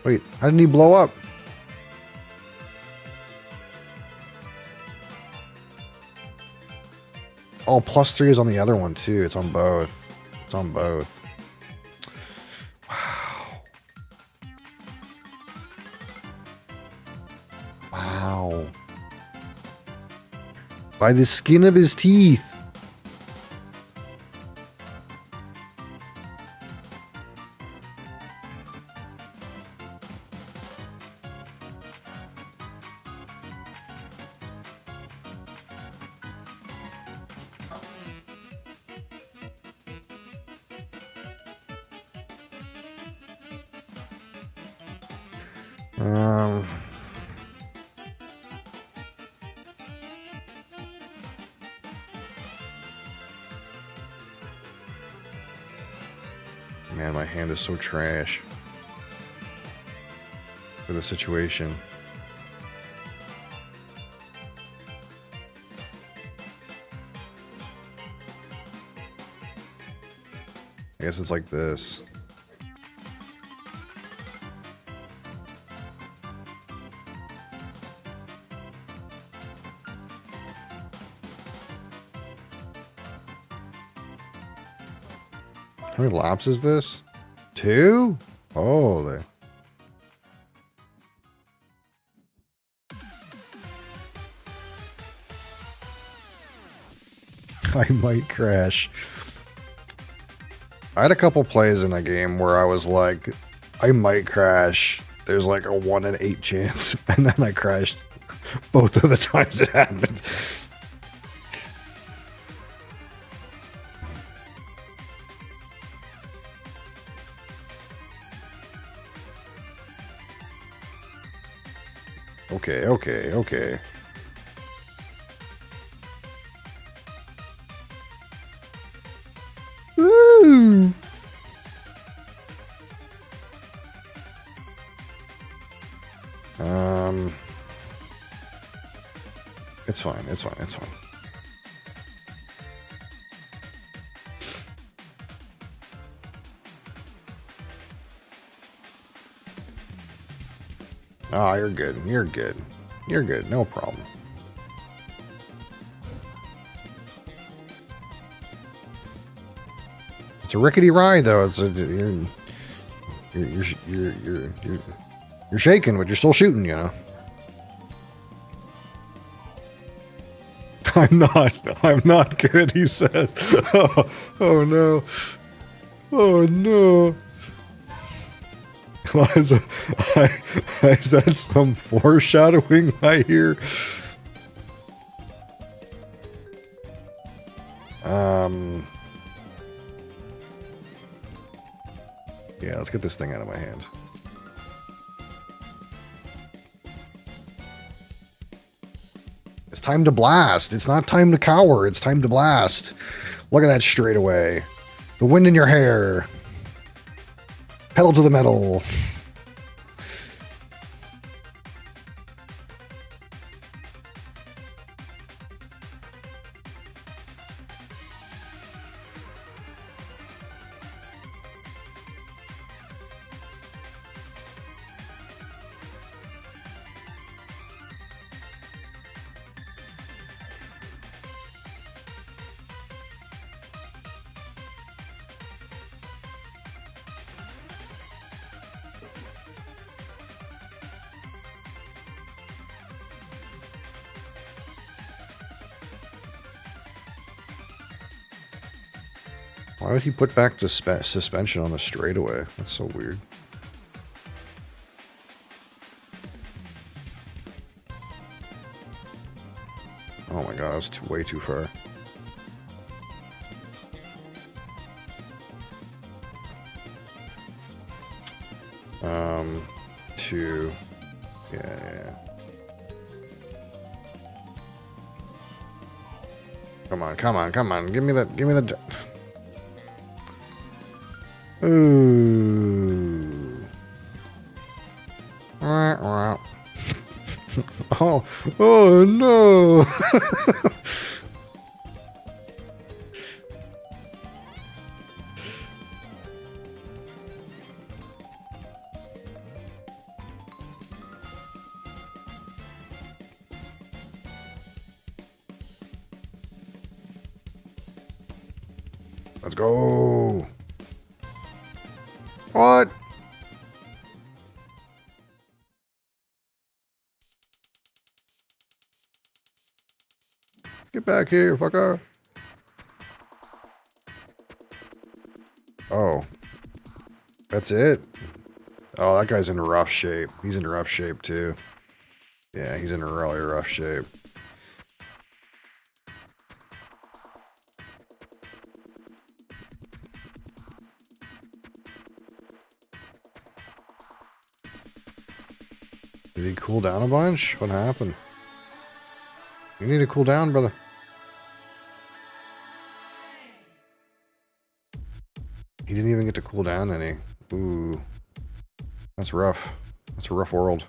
Wait, how didn't he blow up? Oh, +3 is on the other one too. It's on both. It's on both. Wow. Wow. By the skin of his teeth. Man, my hand is so trash for the situation. I guess it's like this. How many laps is this? 2? Holy. I might crash. I had a couple plays in a game where I was like, I might crash. There's like a 1 in 8 chance. And then I crashed both of the times it happened. Okay, okay, okay. Woo! It's fine, it's fine, it's fine. Oh, you're good. You're good. You're good. No problem. It's a rickety ride, though. It's a, you're shaking, but you're still shooting, you know. I'm not good, he said. Oh no. Oh no. Is that some foreshadowing I hear? Yeah, let's get this thing out of my hand. It's time to blast. It's not time to cower. It's time to blast. Look at that straightaway. The wind in your hair. Pedal to the metal. Why would he put back the suspension on the straightaway? That's so weird. Oh my god, that's way too far. Two. Yeah. Come on. Give me the. Ooh. Oh no. Let's go. What? Get back here, fucker. Oh. That's it? Oh, that guy's in rough shape. He's in rough shape, too. Yeah, he's in really rough shape. Did he cool down a bunch? What happened? You need to cool down, brother. He didn't even get to cool down any. Ooh. That's rough. That's a rough world.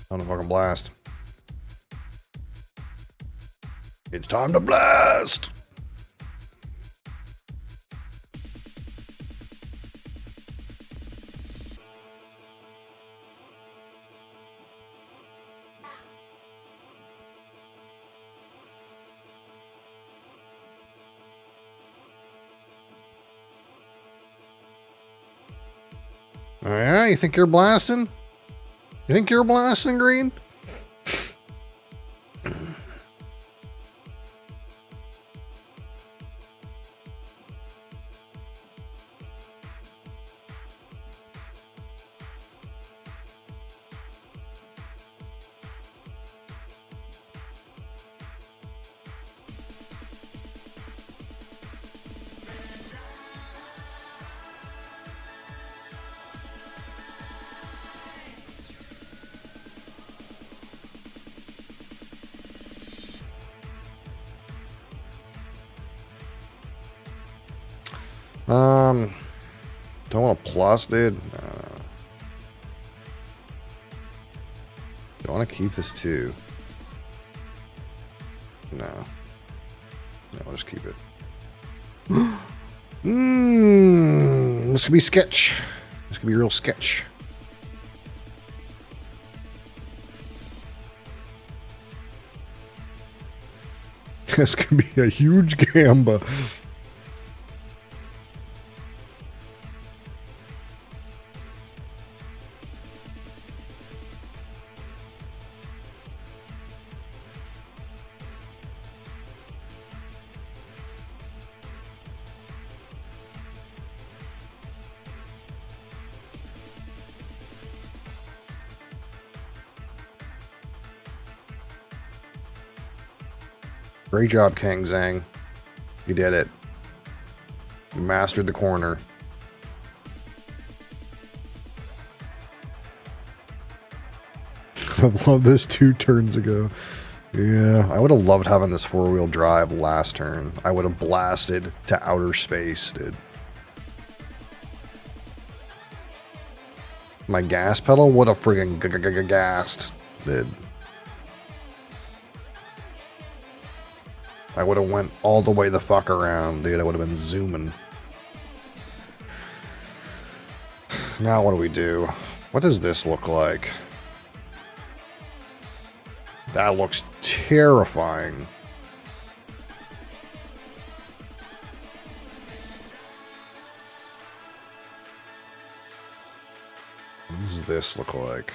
Time to fucking blast. It's time to blast! Oh yeah? You think you're blasting? You think you're blasting, Green? Don't want a plus, dude. Do I want to keep this too? No. No, I'll just keep it. This could be sketch. This could be real sketch. This could be a huge gamba. Great job, Kang Zhang. You did it. You mastered the corner. I've loved this 2 turns ago. Yeah, I would have loved having this 4-wheel drive last turn. I would have blasted to outer space, dude. My gas pedal would have friggin' gassed, dude. I would have went all the way the fuck around, dude. I would have been zooming. Now what do we do? What does this look like? That looks terrifying. What does this look like?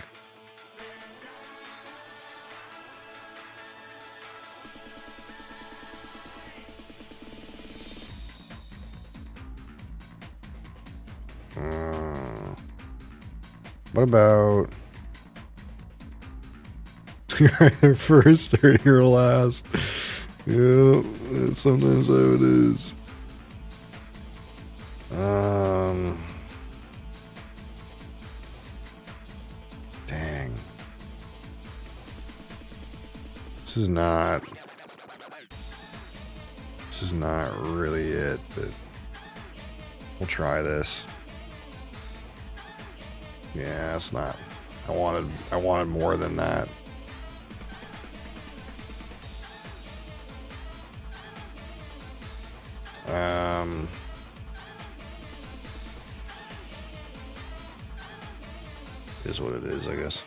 What about first or your last? Yeah, that's sometimes how it is. Dang. This is not really it, but we'll try this. Yeah, it's not. I wanted more than that. Is what it is, I guess.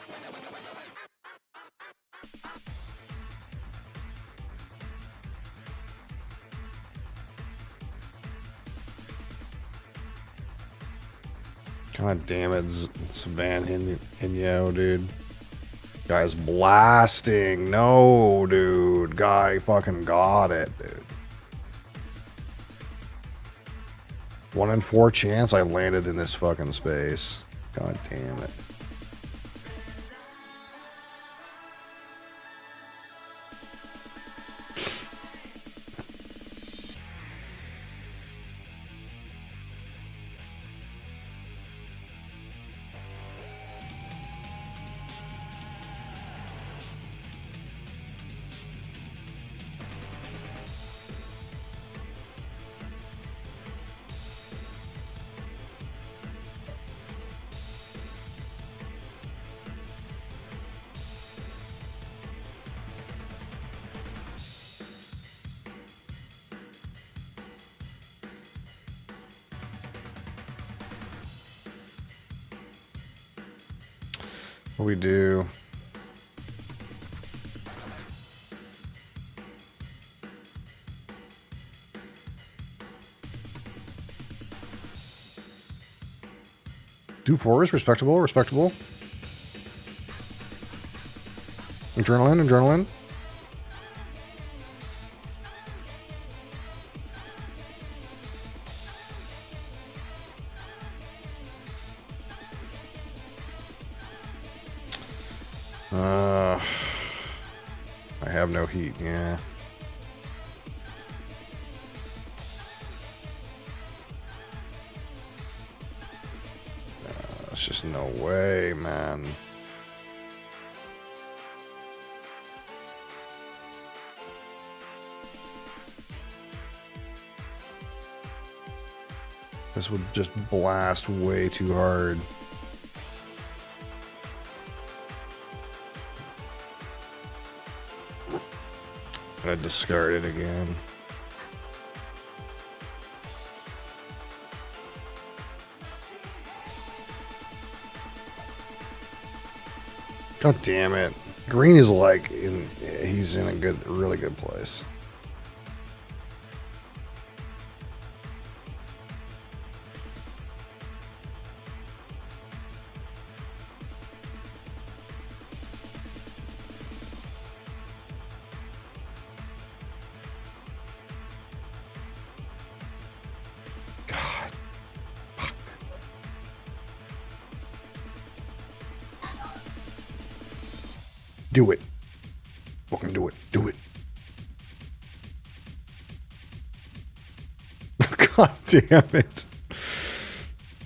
God damn it, Van Hinyo, dude. Guy's blasting. No, dude. Guy fucking got it, dude. 1 in 4 chance I landed in this fucking space. God damn it. What we do? Do 4 is respectable, respectable. Adrenaline, adrenaline. I have no heat, yeah. It's just no way, man. This would just blast way too hard. I'm gonna discard it again. God damn it. Green is like he's in a really good place. God. Fuck. Do it. Fucking do it. Do it. God damn it.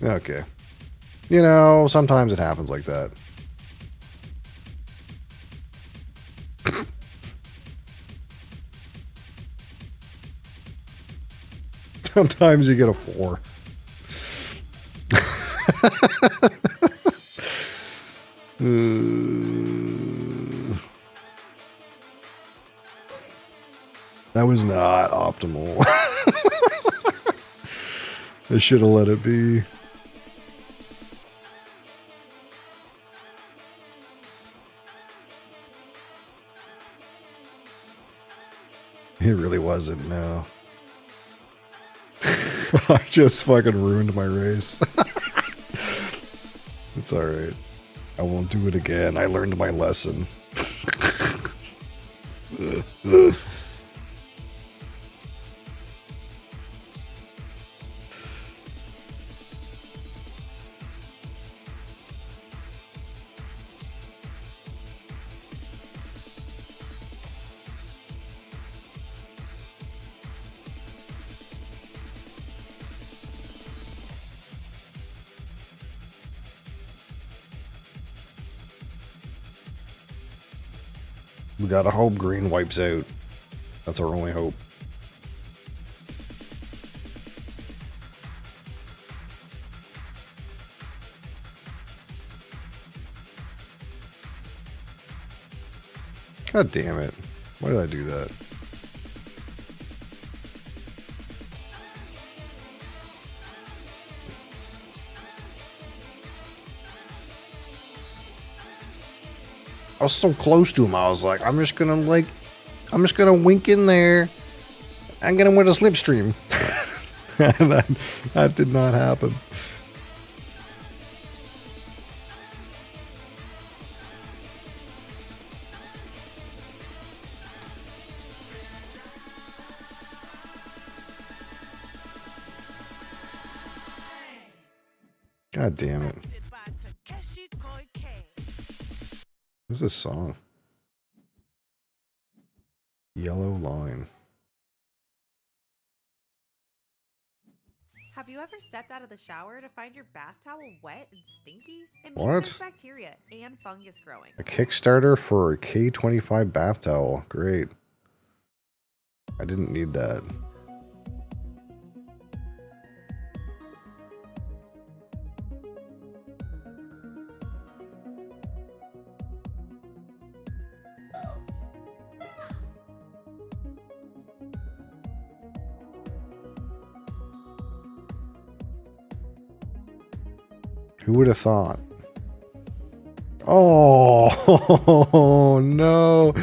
Okay. You know, sometimes it happens like that. Sometimes you get a 4. That was not optimal. I should have let it be. It really wasn't, no. I just fucking ruined my race. It's alright. I won't do it again. I learned my lesson. We gotta hope green wipes out. That's our only hope. God damn it. Why did I do that? I was so close to him. I was like, I'm just gonna wink in there. I'm gonna win a slipstream. And that did not happen. God damn it. What's this song? Yellow Line. Have you ever stepped out of the shower to find your bath towel wet and stinky? It means What? there's bacteria and fungus growing. A Kickstarter for a K25 bath towel. Great. I didn't need that. Who would have thought? Oh, no.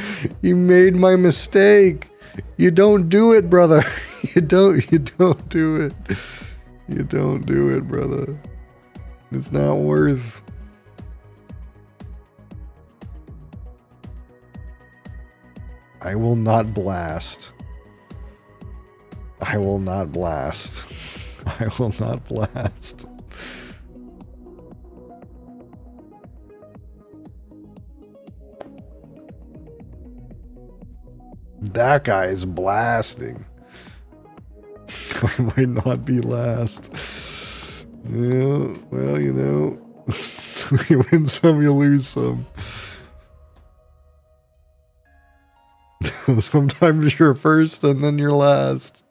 You made my mistake. You don't do it, brother. You don't do it. You don't do it, brother. It's not worth. I will not blast. I will not blast. I will not blast. That guy is blasting. I might not be last. Yeah, well, you know, you win some, you lose some. Sometimes you're first and then you're last.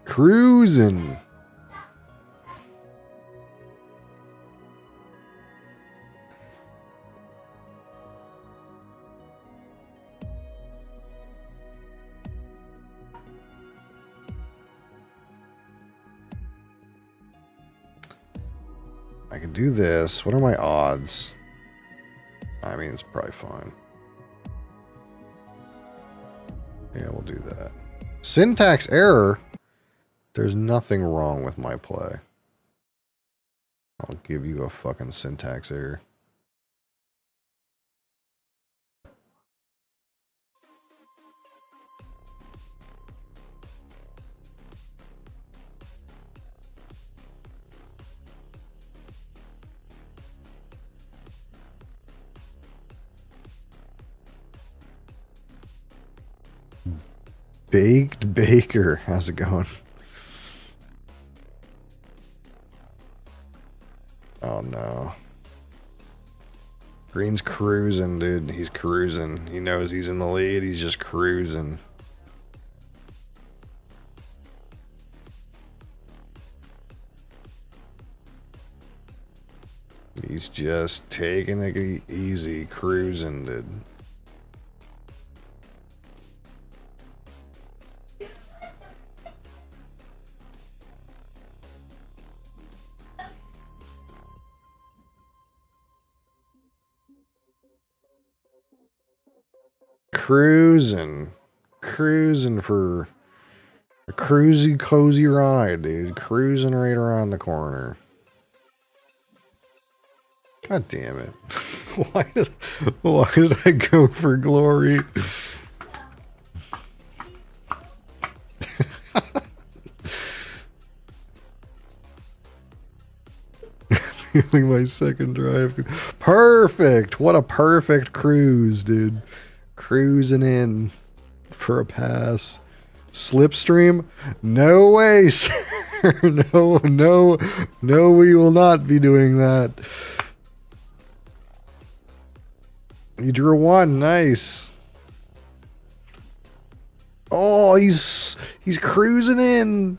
Cruising. I can do this. What are my odds? I mean, it's probably fine. Yeah, we'll do that. Syntax error? There's nothing wrong with my play. I'll give you a fucking syntax error. Baked Baker, how's it going? Oh no. Green's cruising, dude. He's cruising. He knows he's in the lead. He's just cruising. He's just taking it easy, cruising, dude. Cruising for a cruisy, cozy ride, dude. Cruising right around the corner. God damn it. Why did I go for glory? Feeling my second drive. Perfect. What a perfect cruise, dude. Cruising in for a pass. Slipstream? No way, sir. No, we will not be doing that. You drew a 1. Nice. Oh, he's cruising in.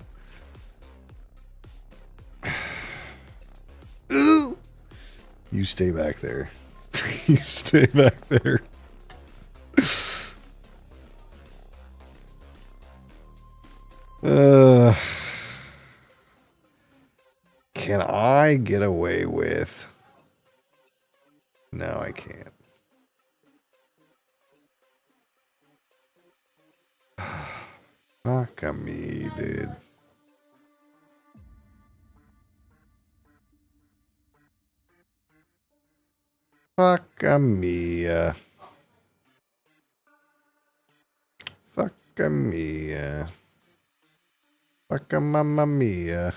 Ooh. You stay back there. You stay back there. Can I get away with? No, I can't. Fuck me, dude. Fuck me. Fuck me. Fuck mamma mia.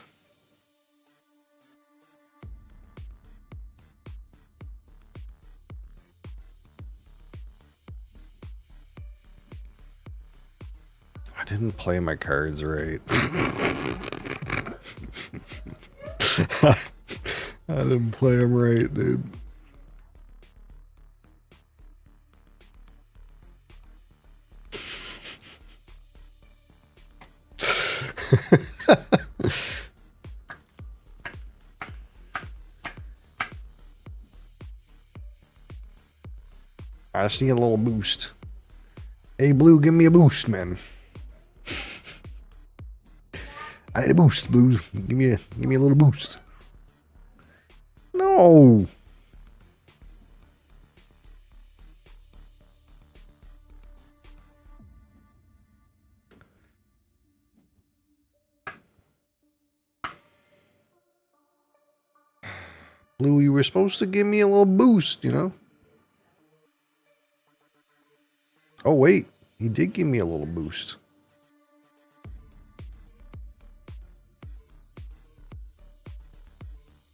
I didn't play my cards right. I didn't play them right, dude. I just need a little boost. Hey, Blue, give me a boost, man. I need a boost, Blue. Give me a little boost. No. Blue, you were supposed to give me a little boost, you know? Oh, wait. He did give me a little boost.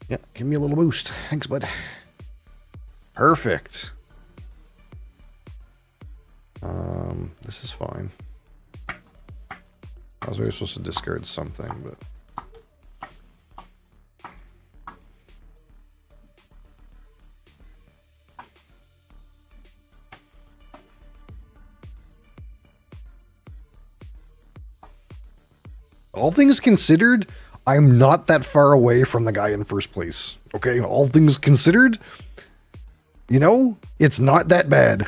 Yeah, give me a little boost. Thanks, bud. Perfect. This is fine. I was really supposed to discard something, but... All things considered, I'm not that far away from the guy in first place. Okay, all things considered, you know, it's not that bad.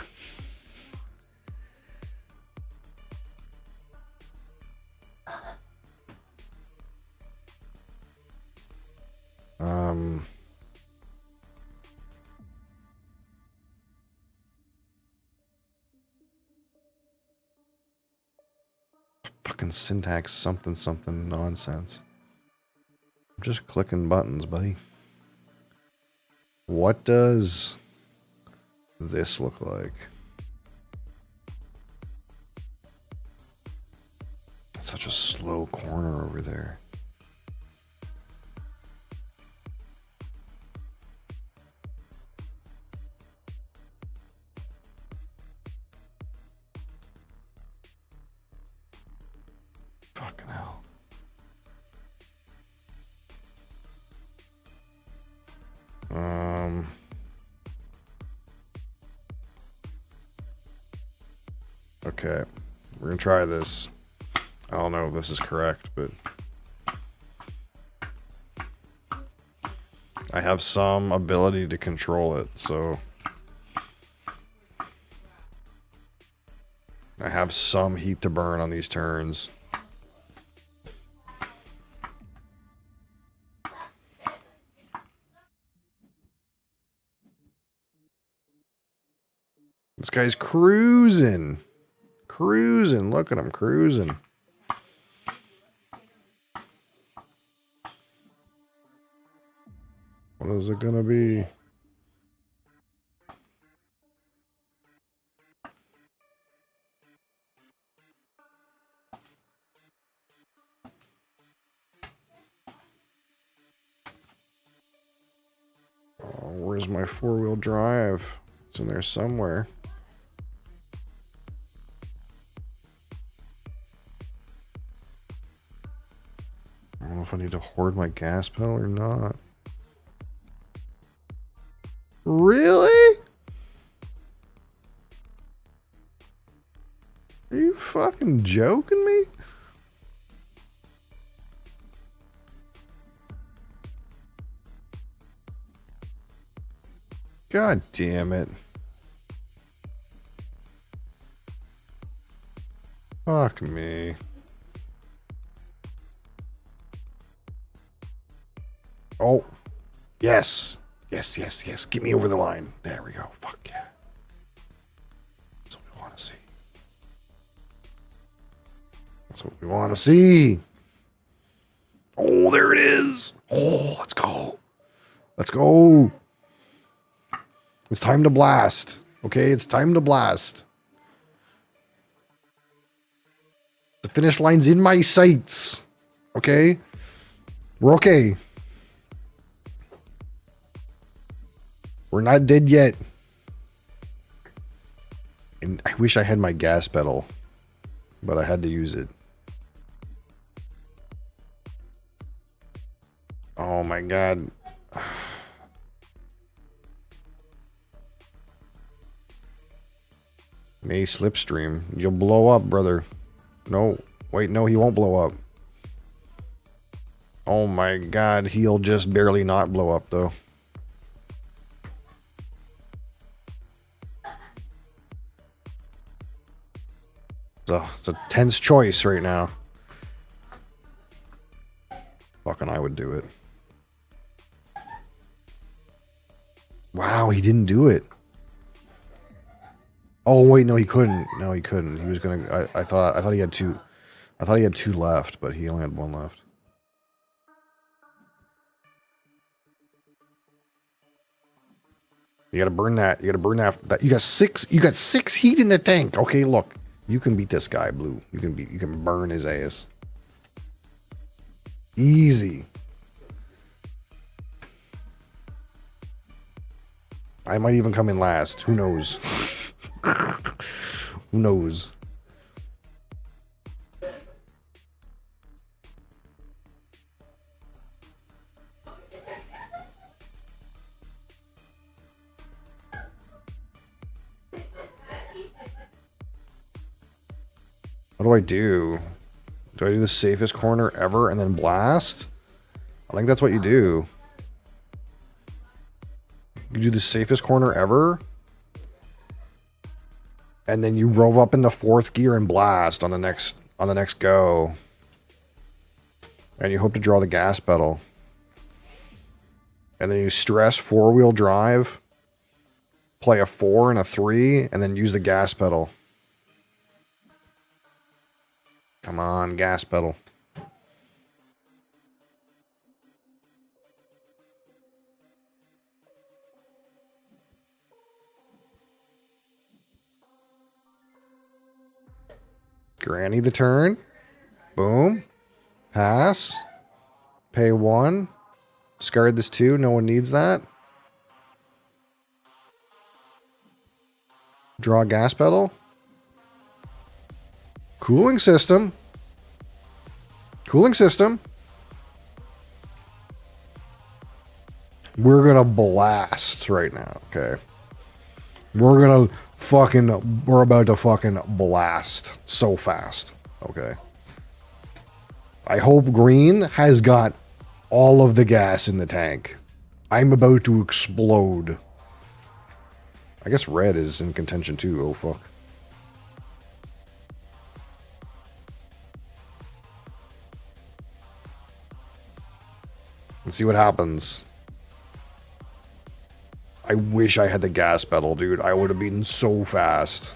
fucking syntax something nonsense. I'm just clicking buttons, buddy. What does this look like? It's such a slow corner over there. Fucking hell. Okay, we're gonna try this. I don't know if this is correct, but I have some ability to control it, so I have some heat to burn on these turns. This guy's cruising. Cruising. Look at him cruising. What is it gonna be? Oh, where's my four-wheel drive? It's in there somewhere. I don't know if I need to hoard my gas pedal or not. Really? Are you fucking joking me? God damn it. Fuck me. Oh. Yes. Yes, yes, yes. Get me over the line. There we go. Fuck yeah. That's what we want to see. That's what we want to see. Oh, there it is. Oh, let's go. Let's go. It's time to blast. Okay, it's time to blast. The finish line's in my sights. Okay? We're okay. We're not dead yet. And I wish I had my gas pedal, but I had to use it. Oh my god. May slipstream. You'll blow up, brother. No. Wait, no, he won't blow up. Oh my god, he'll just barely not blow up, though. It's a tense choice right now. Fucking I would do it. Wow, he didn't do it. Oh wait, no, he couldn't. No, he couldn't. He was gonna. I thought he had two. I thought he had two left, but he only had one left. You gotta burn that. You gotta burn that. You got six. You got 6 heat in the tank. Okay, look. You can beat this guy, Blue. You can burn his ass. Easy. I might even come in last. Who knows? Who knows? What do I do? Do I do the safest corner ever and then blast? I think that's what you do. You do the safest corner ever. And then you rove up into 4th gear and blast on the next go. And you hope to draw the gas pedal. And then you stress 4-wheel drive. Play a 4 and a 3 and then use the gas pedal. Come on, gas pedal. Granny the turn. Boom. Pass. Pay 1. Discard this 2. No one needs that. Draw gas pedal. Cooling system. Cooling system. We're gonna blast right now, okay? We're about to fucking blast so fast, okay? I hope green has got all of the gas in the tank. I'm about to explode. I guess red is in contention too, oh fuck. Let's see what happens. I wish I had the gas pedal, dude. I would have been so fast.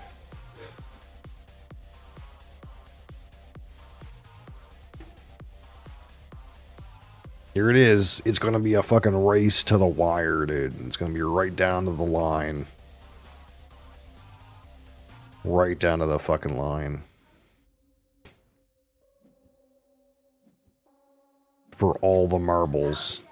Here it is. It's going to be a fucking race to the wire, dude. It's going to be right down to the line. Right down to the fucking line. For all the marbles.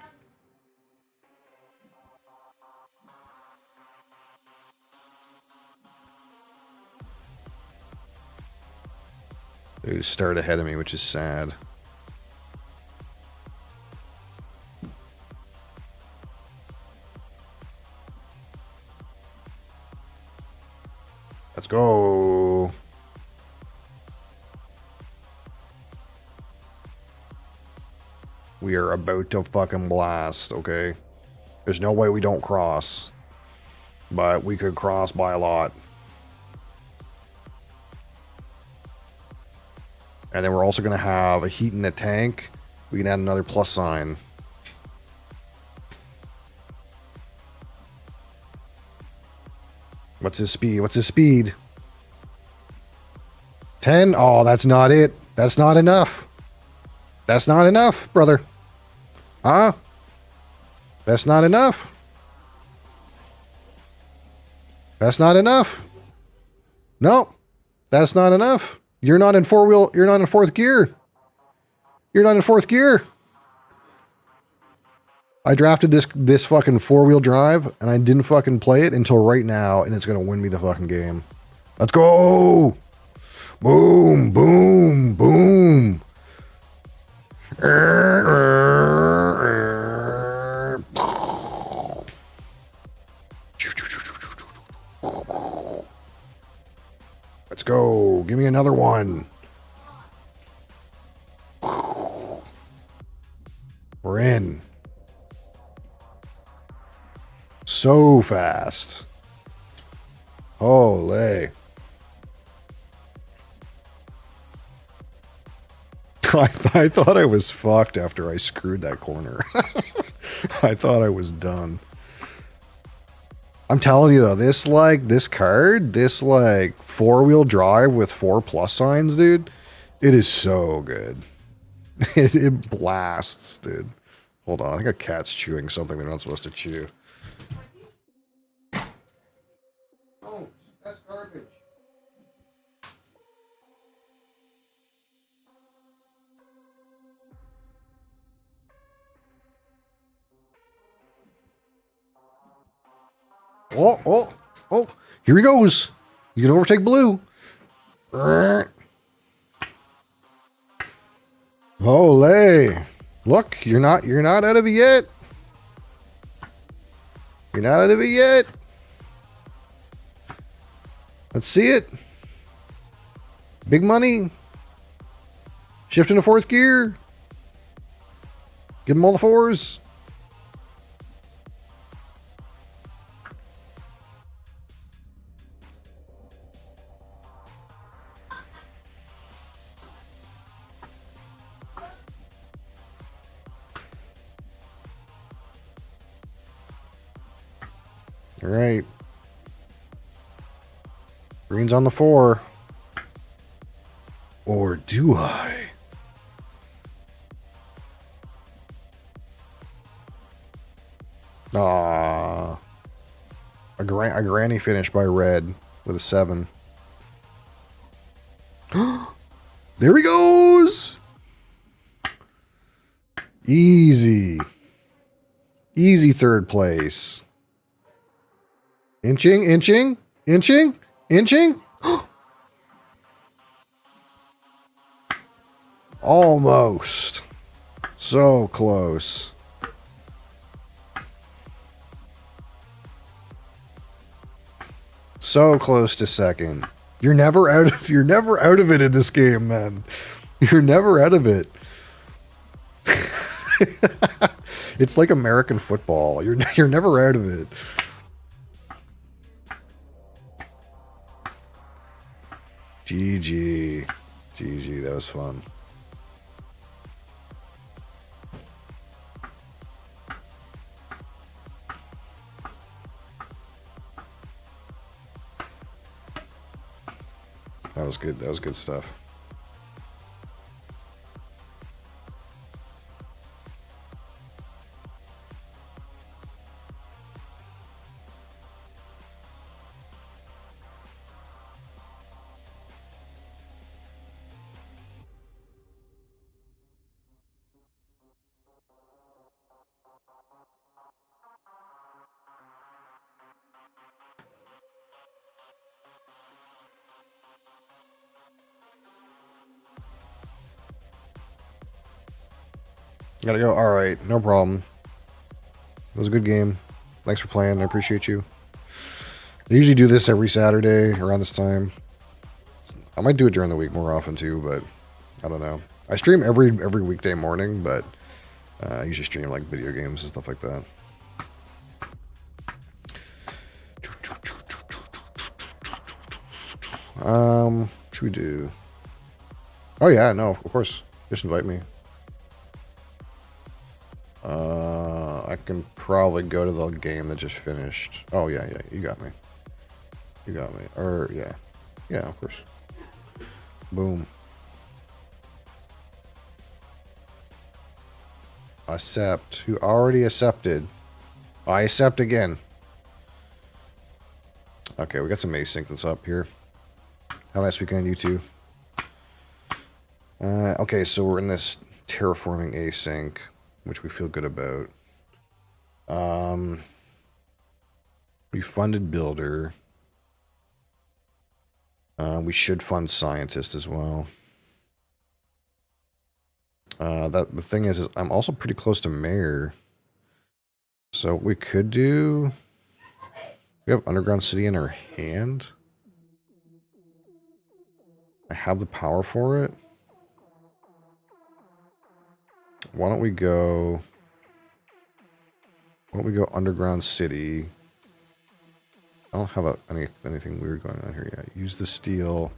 They start ahead of me, which is sad. Let's go. We are about to fucking blast, okay? There's no way we don't cross. But we could cross by a lot. And then we're also going to have a heat in the tank. We can add another plus sign. What's his speed? What's his speed? 10? Oh, that's not it. That's not enough. That's not enough, brother. Huh? That's not enough. That's not enough. No. That's not enough. You're not in four-wheel. You're not in fourth gear. You're not in fourth gear. I drafted this fucking four-wheel drive, and I didn't fucking play it until right now, and it's gonna win me the fucking game. Let's go! Boom, boom, boom. Let's go. Give me another one. We're in. So fast. Holy. I thought I was fucked after I screwed that corner. I thought I was done. I'm telling you though, this card, this four-wheel drive with 4 plus signs, dude, it is so good. It blasts, dude. Hold on, I think a cat's chewing something they're not supposed to chew. Oh, that's garbage. Oh, here he goes. You can overtake blue. Holy. Look, you're not out of it yet. You're not out of it yet. Let's see it. Big money. Shift into fourth gear. Give them all the 4s. All right. Green's on the 4. Or do I? Ah, a granny finish by red with a 7. There he goes! Easy. Easy third place. Inching, inching, inching, inching. Almost. So close. So close to second. You're never out of it in this game, man. You're never out of it. It's like American football. You're never out of it. GG. GG, that was fun. That was good. That was good stuff. Gotta go. All right, no problem. It was a good game. Thanks for playing. I appreciate you. I usually do this every Saturday around this time. I might do it during the week more often too, but I don't know. I stream every weekday morning, but I usually stream like video games and stuff like that. Should we do? Oh yeah, no, of course. Just invite me. I can probably go to the game that just finished. Oh yeah, you got me. You got me. Or yeah, of course. Boom. Accept. Who already accepted? I accept again. Okay, we got some async that's up here. Have a nice weekend, you two. Okay, so we're in this terraforming async, which we feel good about. We funded builder. We should fund scientist as well. The thing is I'm also pretty close to mayor. So what we could do, we have underground city in our hand. I have the power for it. Why don't we go underground city? I don't have anything weird going on here yet. Use the steel.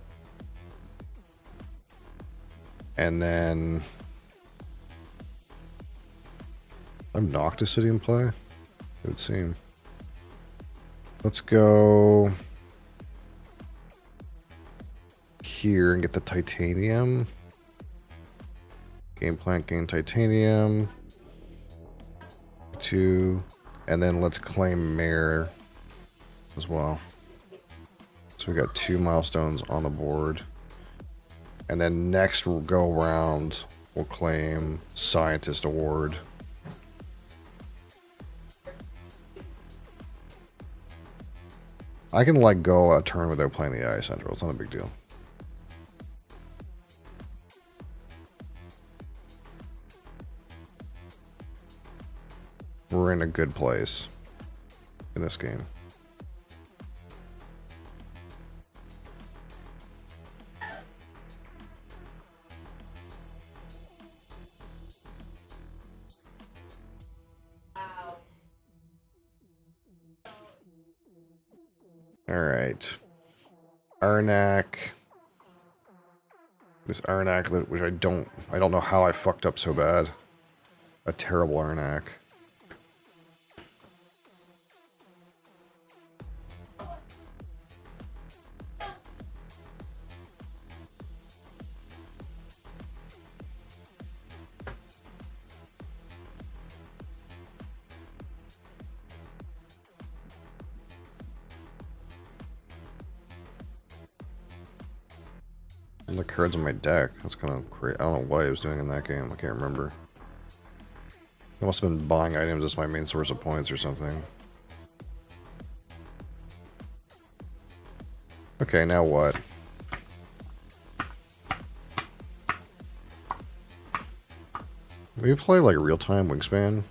And then I've knocked a city in play, it would seem. Let's go here and get the titanium. Game plant, gain titanium. 2. And then let's claim mayor as well. So we got 2 milestones on the board. And then next we'll go around, we'll claim scientist award. I can like go a turn without playing the AI Central. It's not a big deal. We're in a good place in this game. All right. Arnak. This Arnak, which I don't know how I fucked up so bad. A terrible Arnak. And the cards on my deck. That's kind of crazy. I don't know what I was doing in that game. I can't remember. I must have been buying items as my main source of points or something. Okay, now what? We play like real-time Wingspan.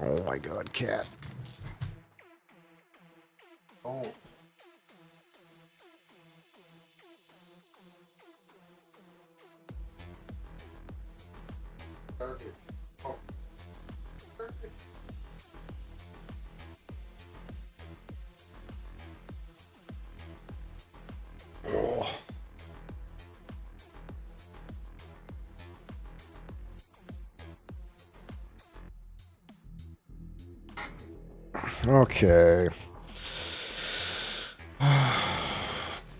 Oh my god, cat. Oh. Oh. Oh. Okay.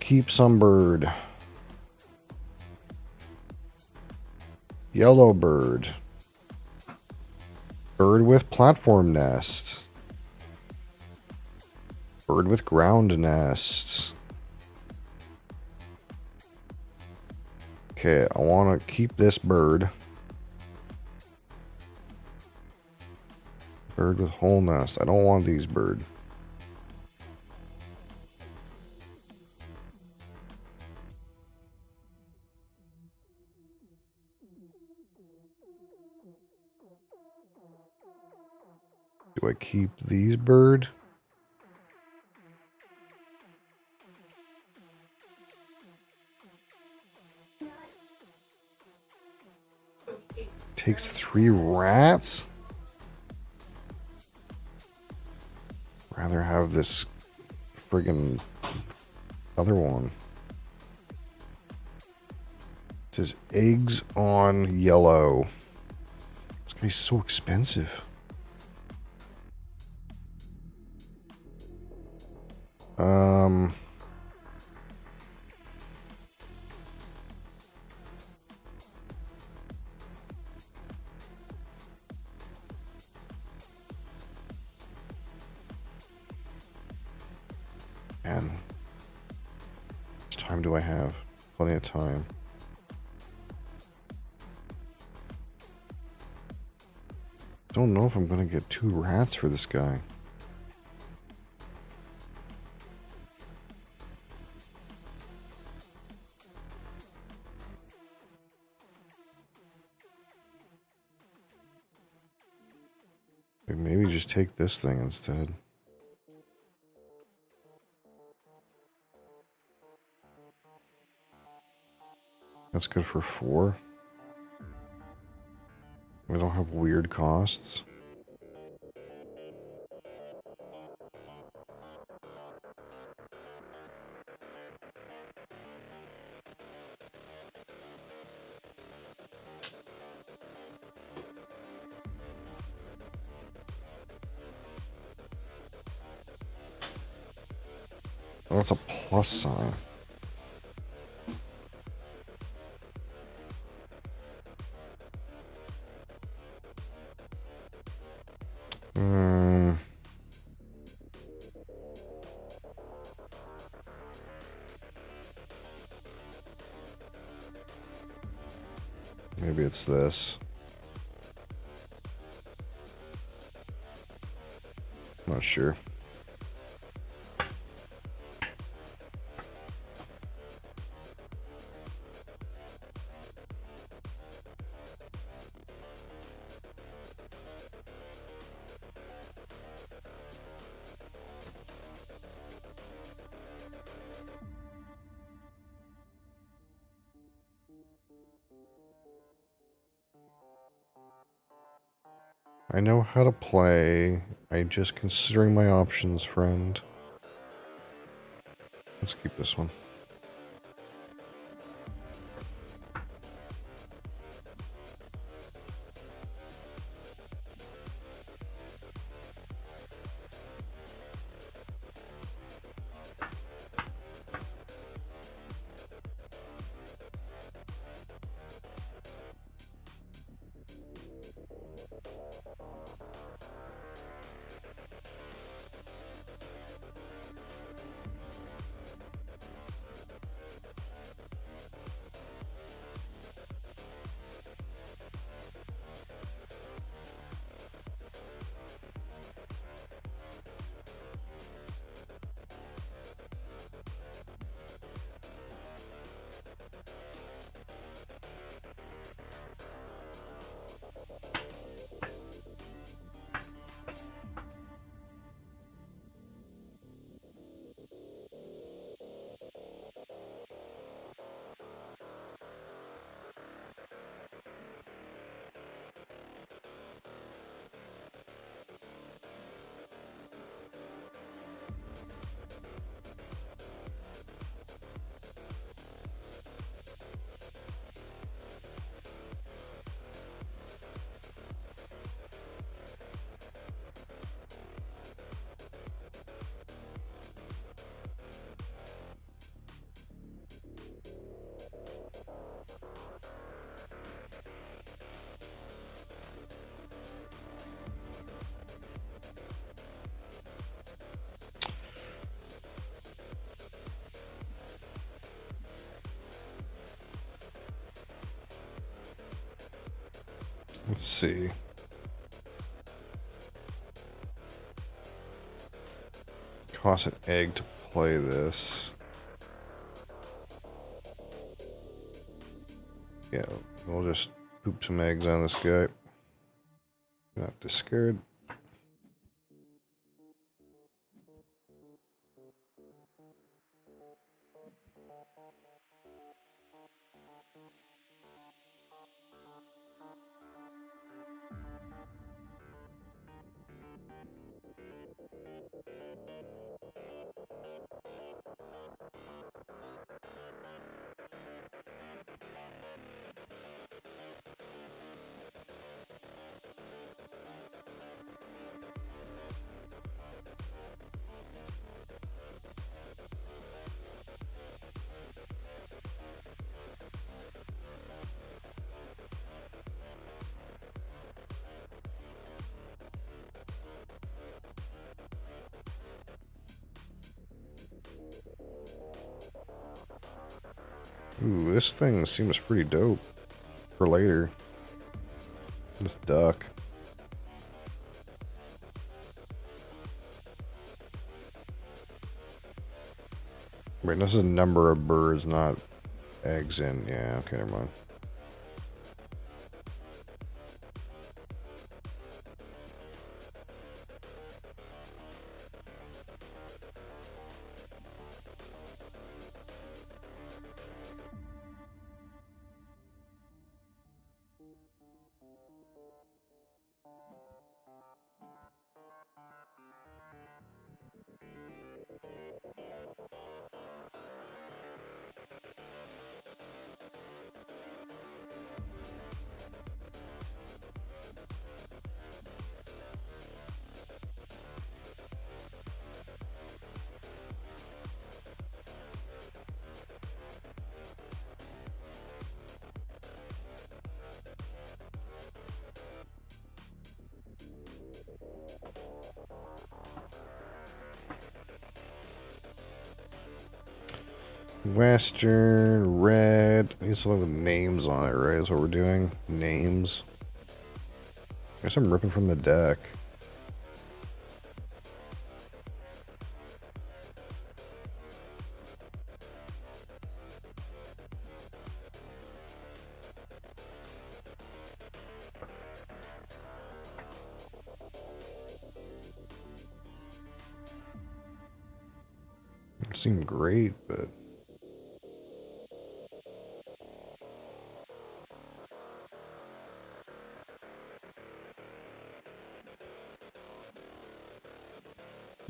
Keep some bird. Yellow bird. Bird with platform nest. Bird with ground nest. Okay, I want to keep this bird. Bird with whole nest. I don't want these bird. Do I keep these bird? Takes 3 rats? Rather have this friggin' other one. It says eggs on yellow. This guy's so expensive. Man. How much time do I have? Plenty of time. Don't know if I'm gonna get 2 rats for this guy. Maybe just take this thing instead. That's good for 4. We don't have weird costs. Oh, that's a plus sign. Maybe it's this. I'm not sure. I know how to play. I'm just considering my options, friend. Let's keep this one. Let's see. Cost an egg to play this. Yeah, we'll just poop some eggs on this guy. Not discard. Ooh, this thing seems pretty dope for later. This duck. Wait, this is number of birds, not eggs in. Yeah, okay, never mind. Western, red. I need something with names on it, right? That's what we're doing. Names. I guess I'm ripping from the deck. It seemed great, but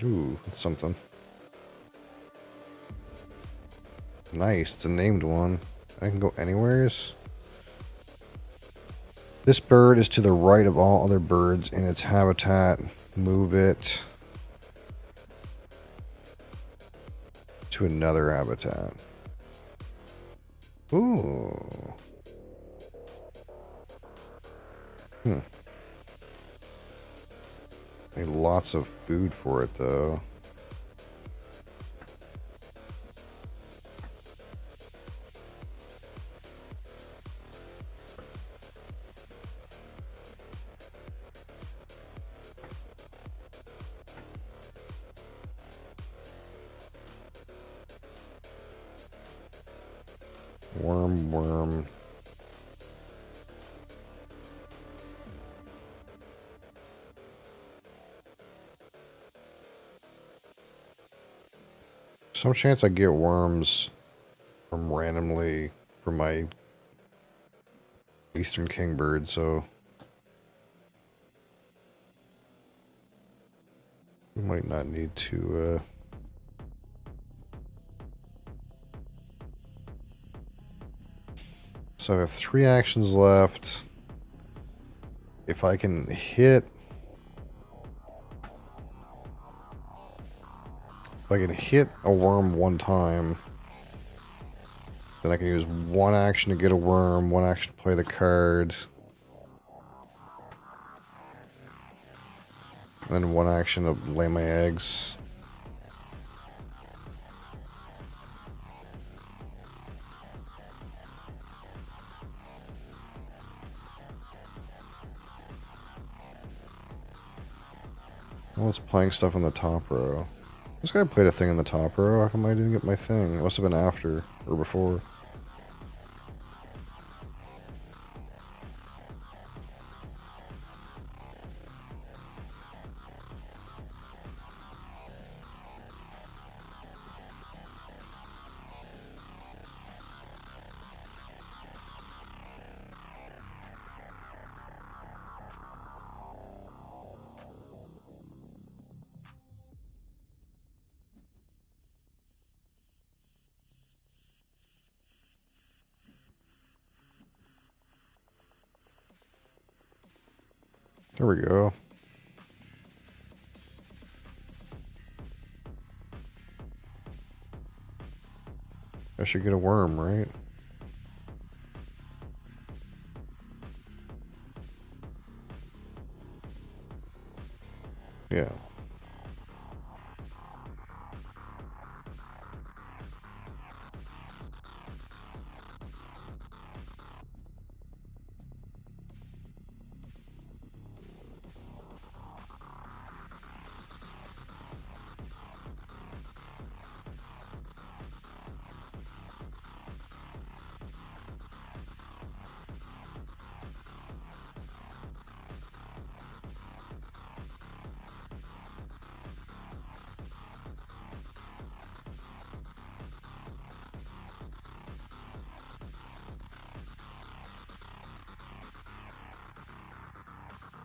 ooh, that's something. Nice, it's a named one. I can go anywheres. This bird is to the right of all other birds in its habitat. Move it to another habitat. Ooh. Need lots of food for it, though. Worm. Some chance I get worms from randomly from my Eastern Kingbird, so we might not need to so I have 3 actions left. If I can hit a worm one time, then I can use 1 action to get a worm, 1 action to play the card, and then 1 action to lay my eggs. Well, it's playing stuff in the top row. This guy played a thing in the top row. How come I didn't get my thing? It must have been after or before. There we go. I should get a worm, right? Yeah.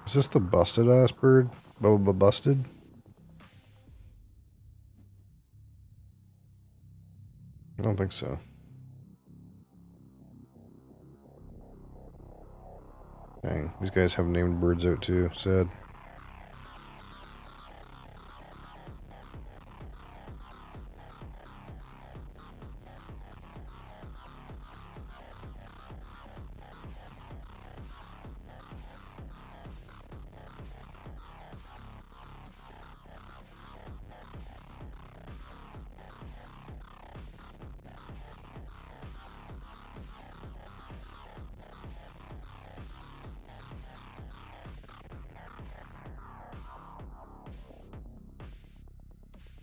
Is this the busted ass bird? Busted? I don't think so. Dang, these guys have named birds out too. Sad.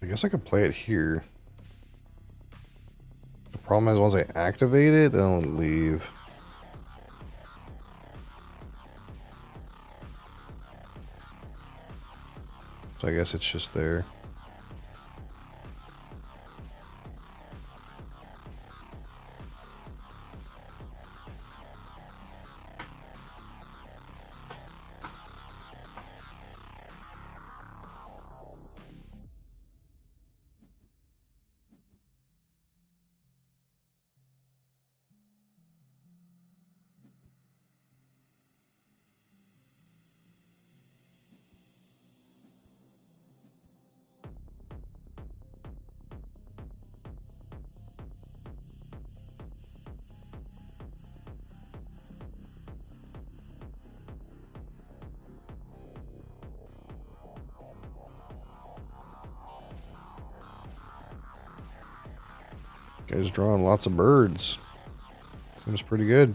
I guess I could play it here. The problem is once I activate it, it'll leave. So I guess it's just there. Guys drawing lots of birds. Seems pretty good.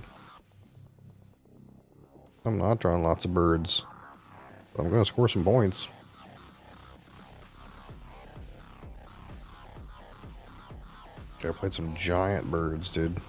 I'm not drawing lots of birds, but I'm gonna score some points. Okay, I played some giant birds, dude.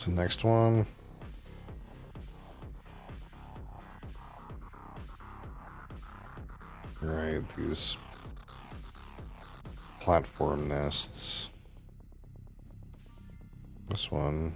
What's the next one? Right, these platform nests. This one.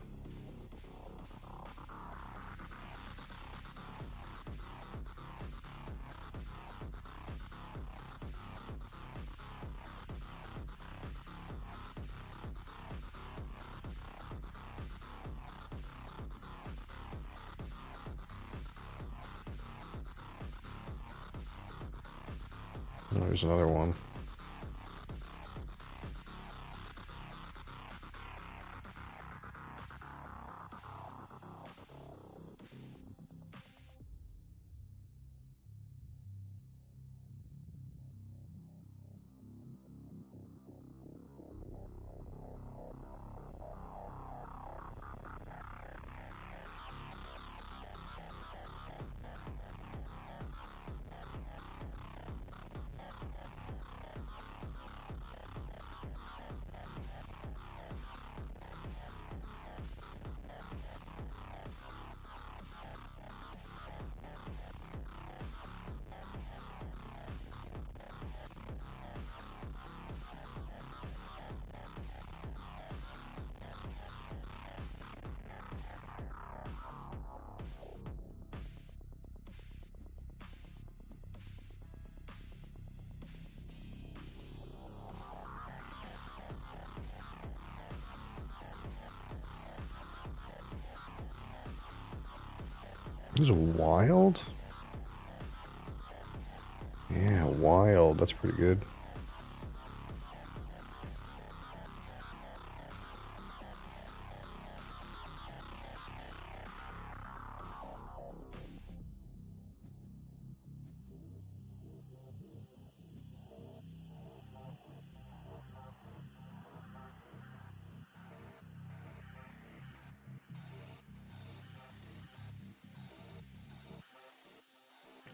Oh, there's another one. These are wild? Yeah, wild. That's pretty good.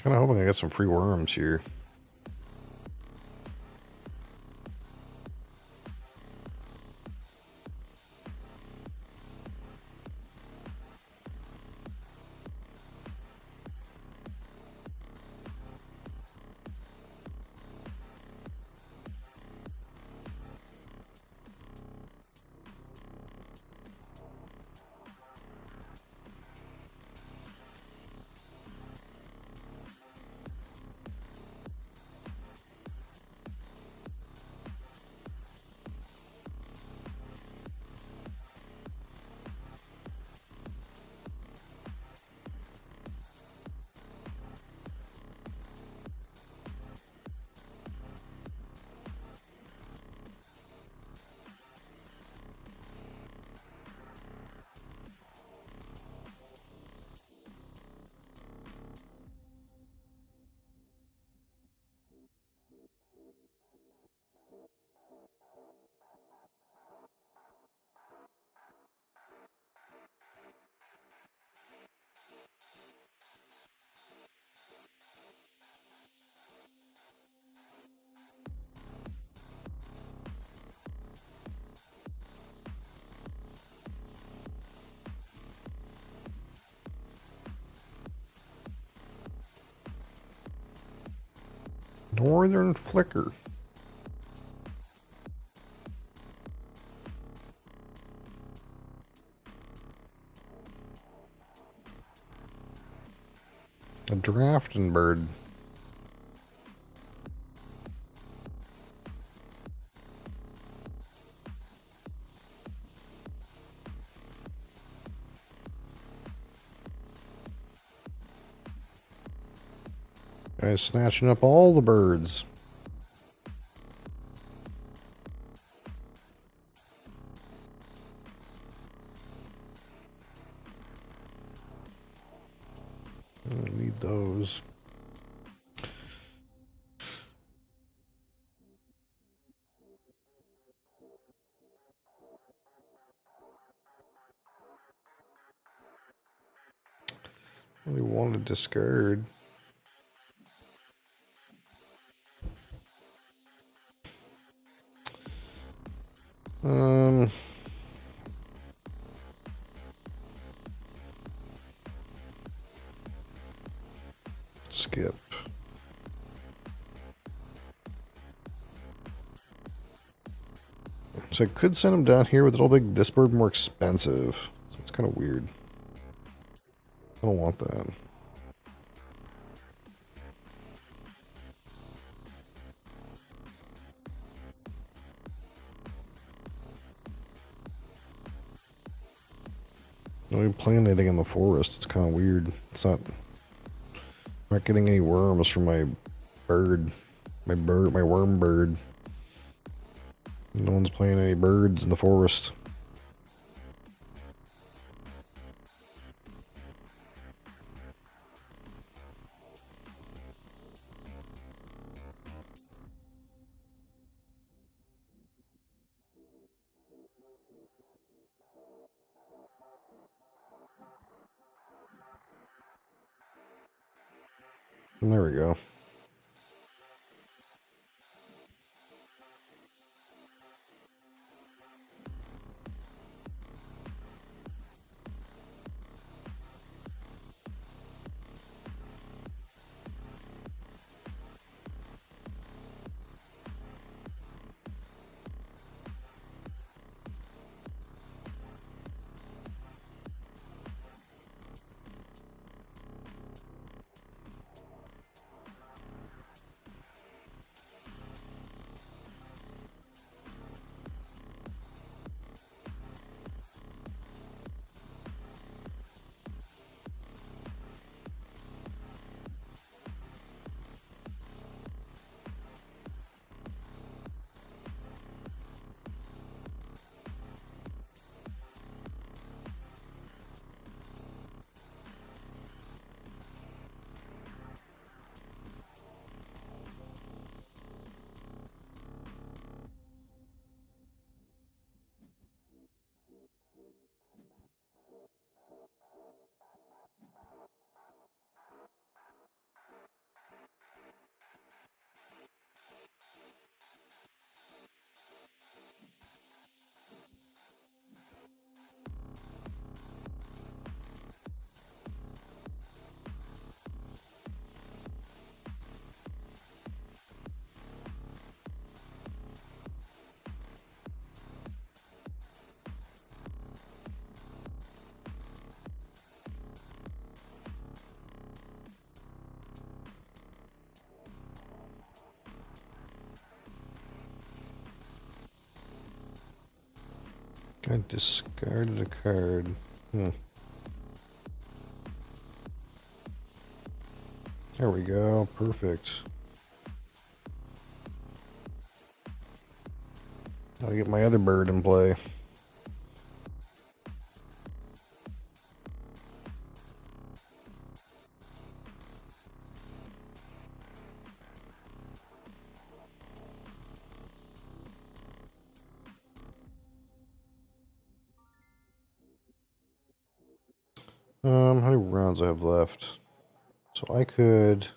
Kind of hoping I get some free worms here. Northern Flicker. A drafting bird. Guy's snatching up all the birds. I need those. Really want to discard. Skip. So I could send him down here, but it'll make this bird more expensive. So it's kind of weird. I don't want that. Don't even plant anything in the forest. It's kind of weird. It's not. I'm not getting any worms from my bird. My worm bird. No one's playing any birds in the forest. And there we go. I discarded a card. There we go. Perfect. Now I get my other bird in play. How many rounds I have left? So I could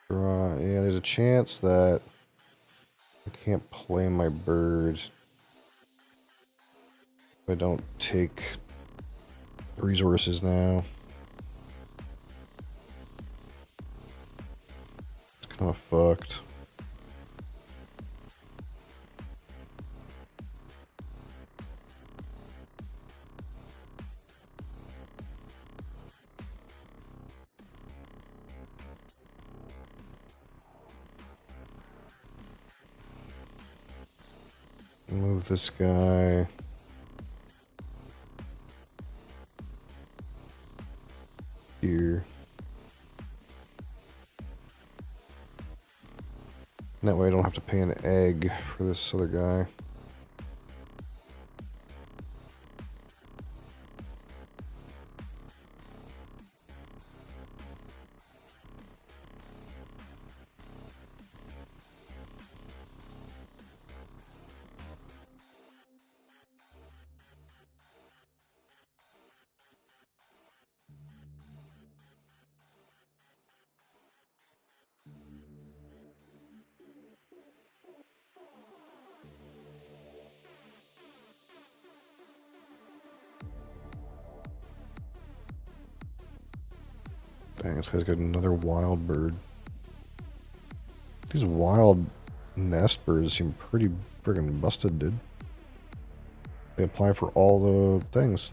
draw. Yeah, there's a chance that I can't play my bird if I don't take resources now. It's kind of fucked. Move this guy here. And that way I don't have to pay an egg for this other guy. Dang, this guy's got another wild bird. These wild nest birds seem pretty friggin' busted, dude. They apply for all the things.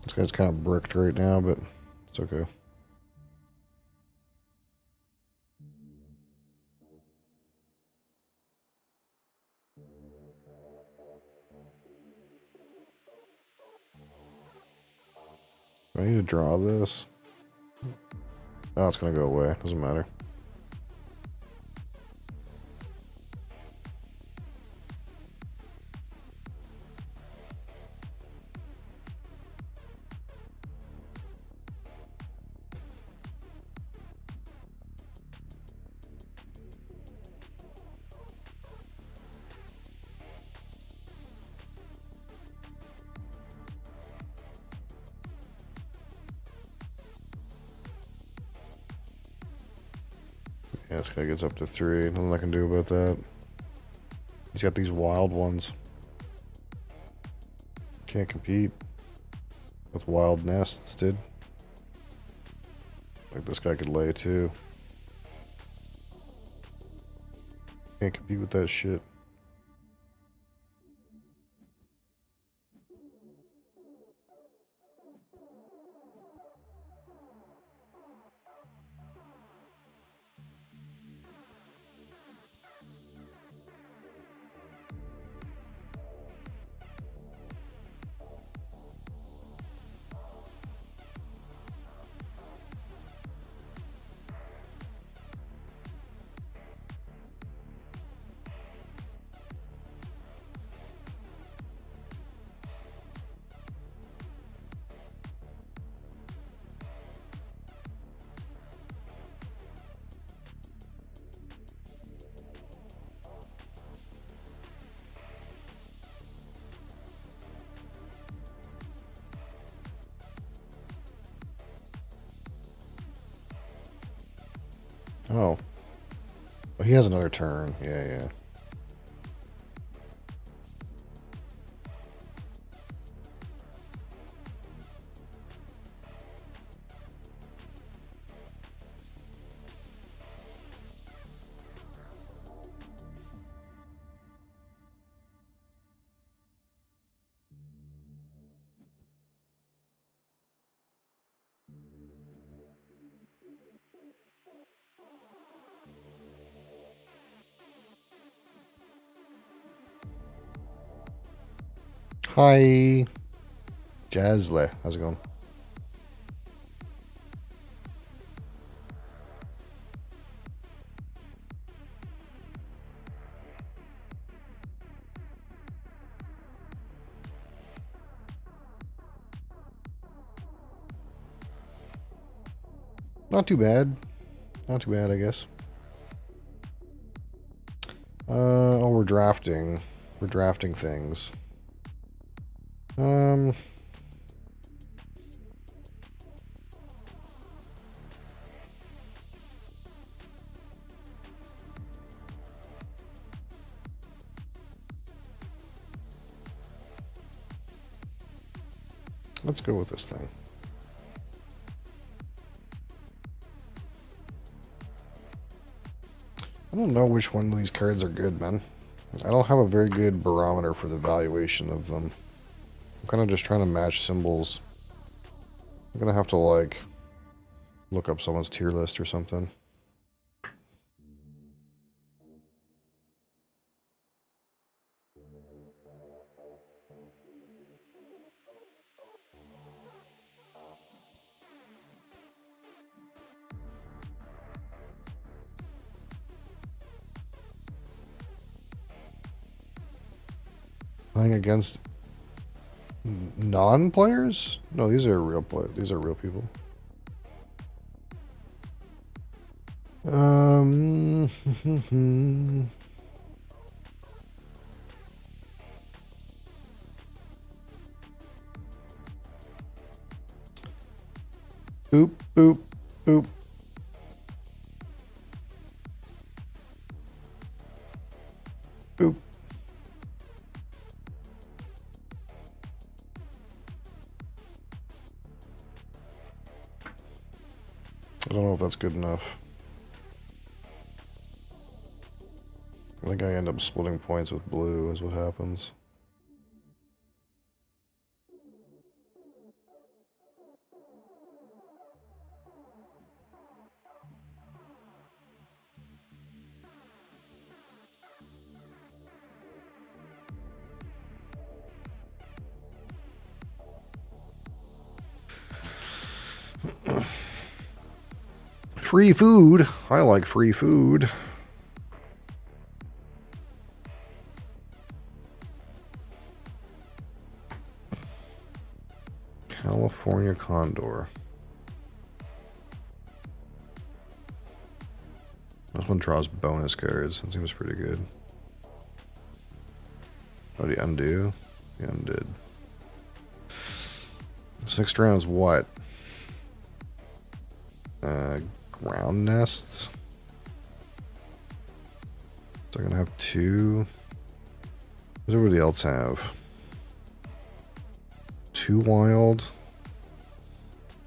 This guy's kind of bricked right now, but it's okay. Do I need to draw this? Oh, it's gonna go away. Doesn't matter. Yeah, this guy gets up to 3. Nothing I can do about that. He's got these wild ones. Can't compete with wild nests, dude. Like this guy could lay too. Can't compete with that shit. Oh. Oh, he has another turn. Yeah, yeah. Hi. Jazzle. How's it going? Not too bad. Not too bad, I guess. Oh, we're drafting. We're drafting things. Let's go with this thing. I don't know which one of these cards are good, man. I don't have a very good barometer for the valuation of them. I'm kind of just trying to match symbols. I'm gonna have to, like, look up someone's tier list or something. Playing against non-players? No, these are real players. These are real people. Boop, boop, boop. Boop. I don't know if that's good enough. I think I end up splitting points with blue is what happens. Free food. I like free food. California Condor. This one draws bonus cards. That seems pretty good. Oh, do you undo? You undid. 6 rounds what? Ground nests. So I'm gonna have 2. What does everybody else have? 2 wild.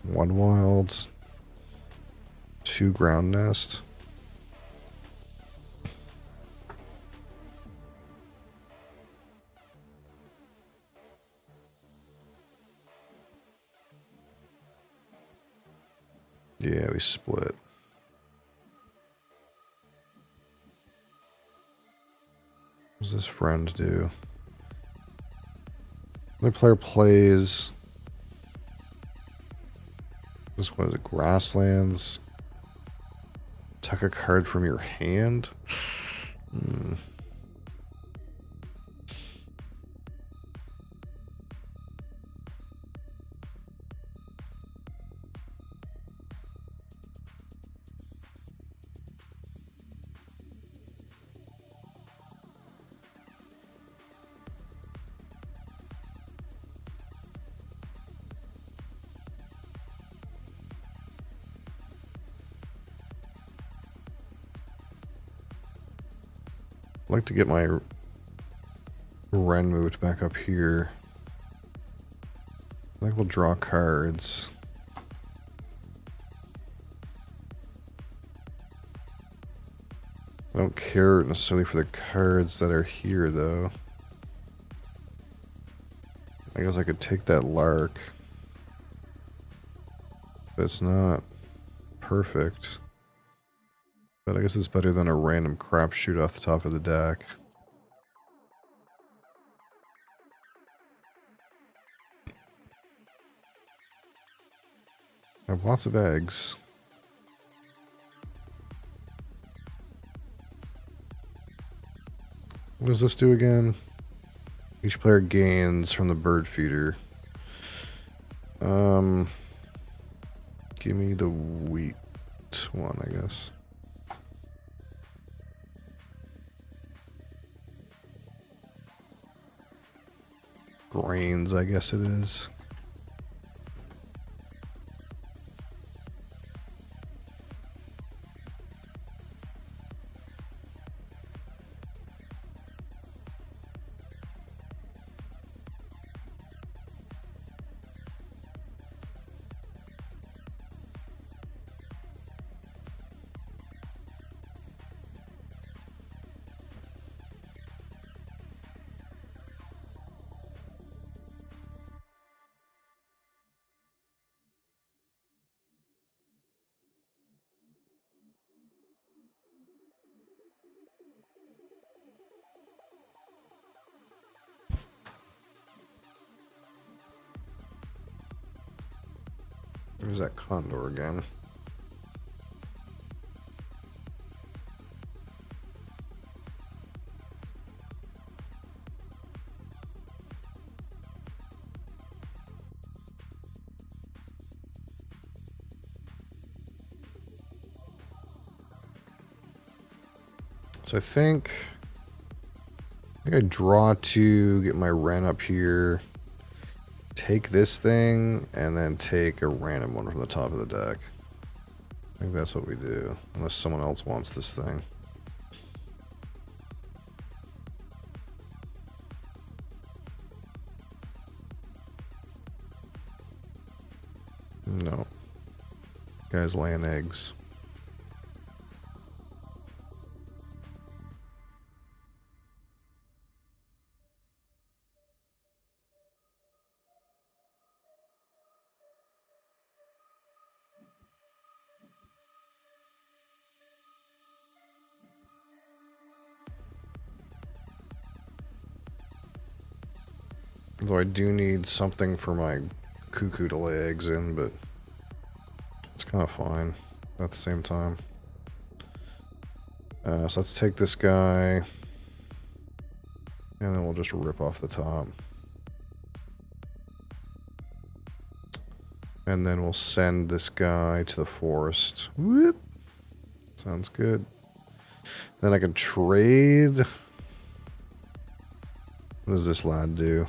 1 wild. 2 ground nest. Yeah, we split. What does this friend do? Another player plays. This one is grasslands. Tuck a card from your hand. like to get my Ren moved back up here. I think we'll draw cards. I don't care necessarily for the cards that are here, though. I guess I could take that Lark. But it's not perfect. But I guess it's better than a random crapshoot off the top of the deck. I have lots of eggs. What does this do again? Each player gains from the bird feeder. Give me the wheat one, I guess. Grains, I guess it is. There's that condor again. So I think I draw to get my Ren up here. Take this thing, and then take a random one from the top of the deck. I think that's what we do. Unless someone else wants this thing. No. Guys laying eggs. Although I do need something for my cuckoo to lay eggs in, but it's kind of fine at the same time. So let's take this guy, and then we'll just rip off the top. And then we'll send this guy to the forest. Whoop! Sounds good. Then I can trade. What does this lad do?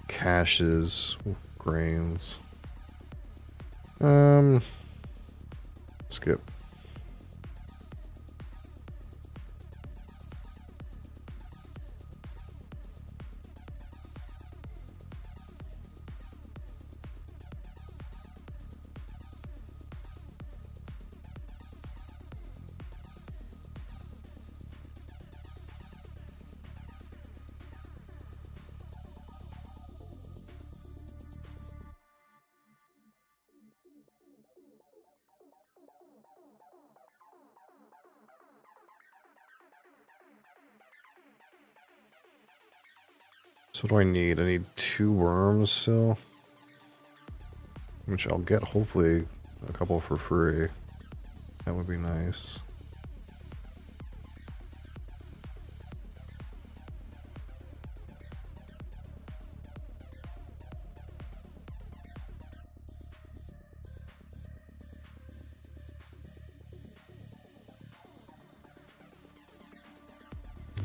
Caches, grains. Skip. So what do I need? I need 2 worms still. Which I'll get hopefully a couple for free. That would be nice.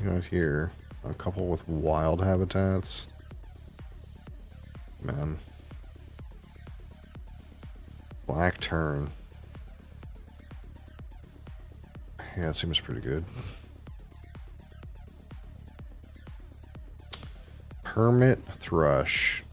Got here a couple with wild habitats. Man. Black turn. Yeah, it seems pretty good. Hermit thrush.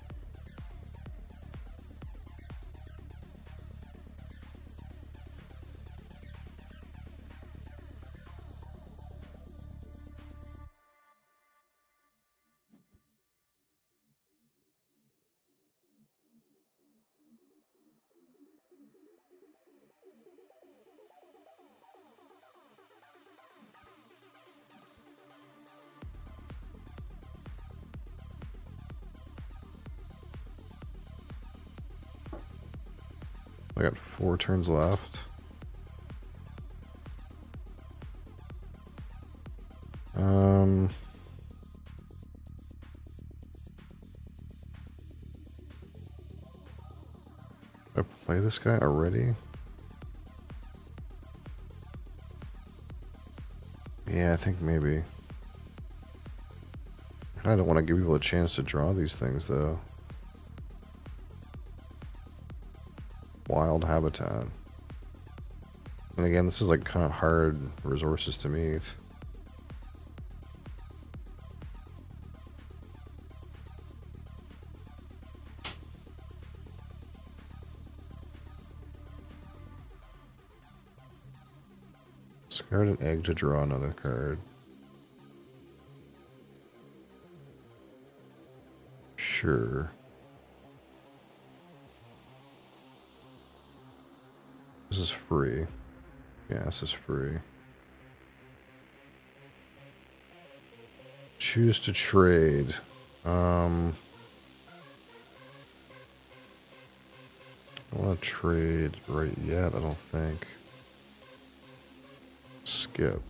I got 4 turns left. I play this guy already? Yeah, I think maybe. I don't want to give people a chance to draw these things, though. Wild habitat. And again, this is like kind of hard resources to meet. Discard an egg to draw another card. Sure. This is free. Yeah, this is free. Choose to trade. I don't want to trade right yet, I don't think. Skip.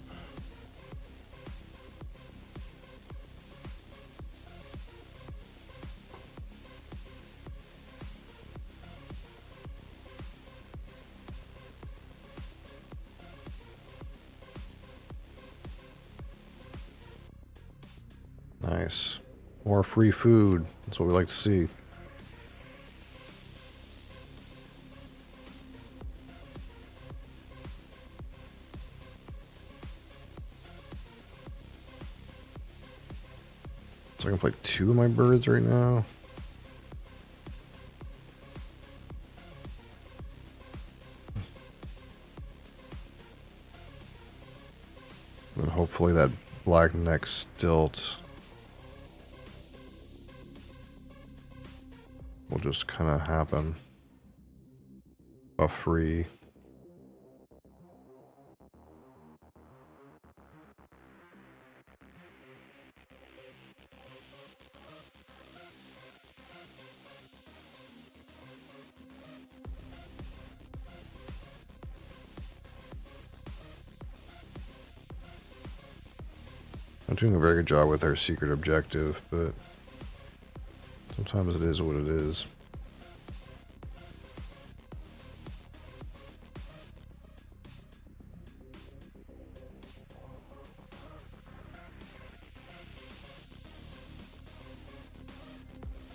Nice. More free food. That's what we like to see. So I can play 2 of my birds right now. And then hopefully that black neck stilt will just kind of happen. A free. I'm doing a very good job with our secret objective, but sometimes it is what it is.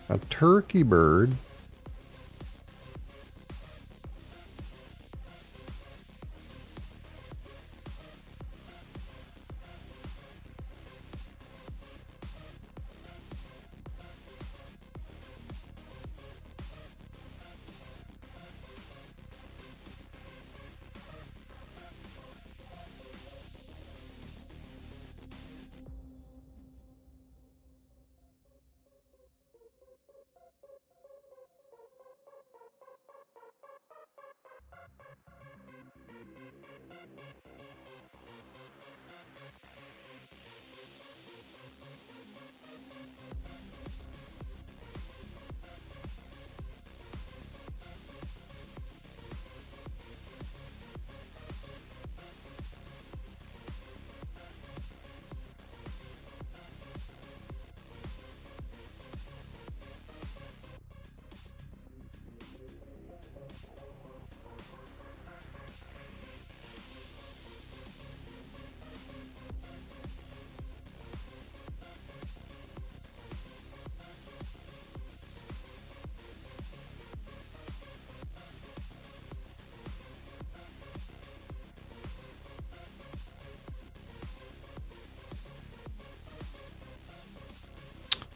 A turkey bird.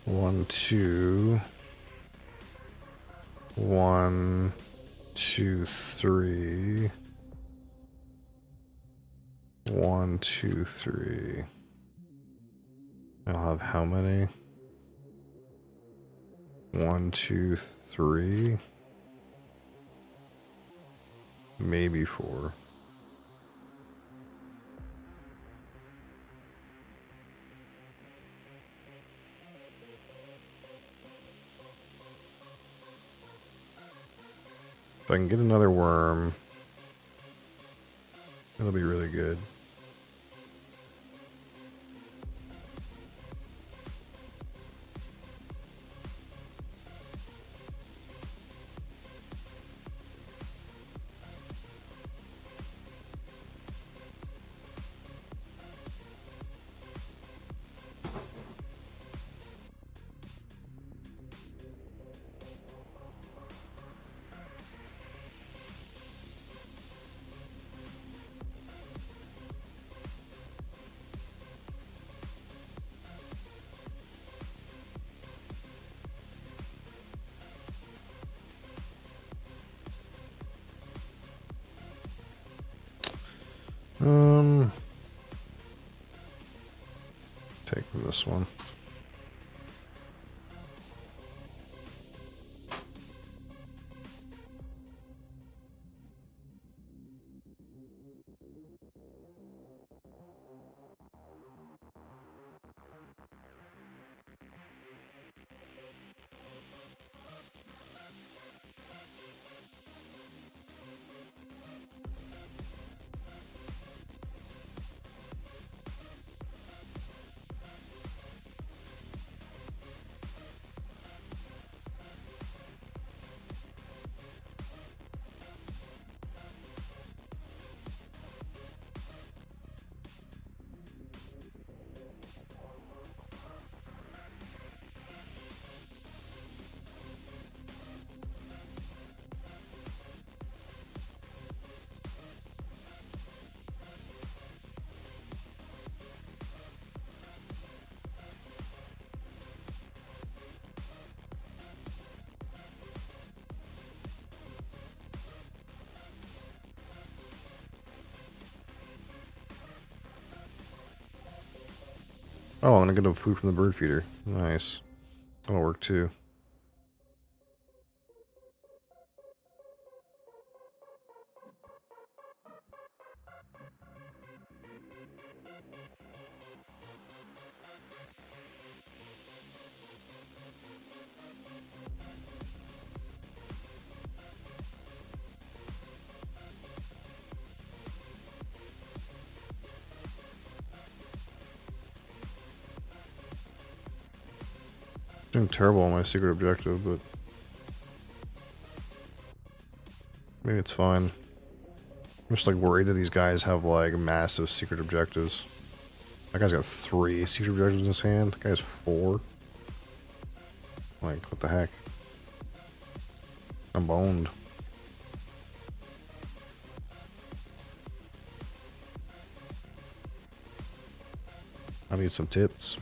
1, 2. 1, 2, 3. 1, 2, 3. I'll have how many? 1, 2, 3. Maybe 4. If I can get another worm, it'll be really good. Take this one. Oh, I'm gonna get no food from the bird feeder. Nice. That'll work too. Doing terrible on my secret objective, but maybe it's fine. I'm just like worried that these guys have like massive secret objectives. That guy's got 3 secret objectives in his hand. That guy has 4. Like, what the heck? I'm boned. I need some tips.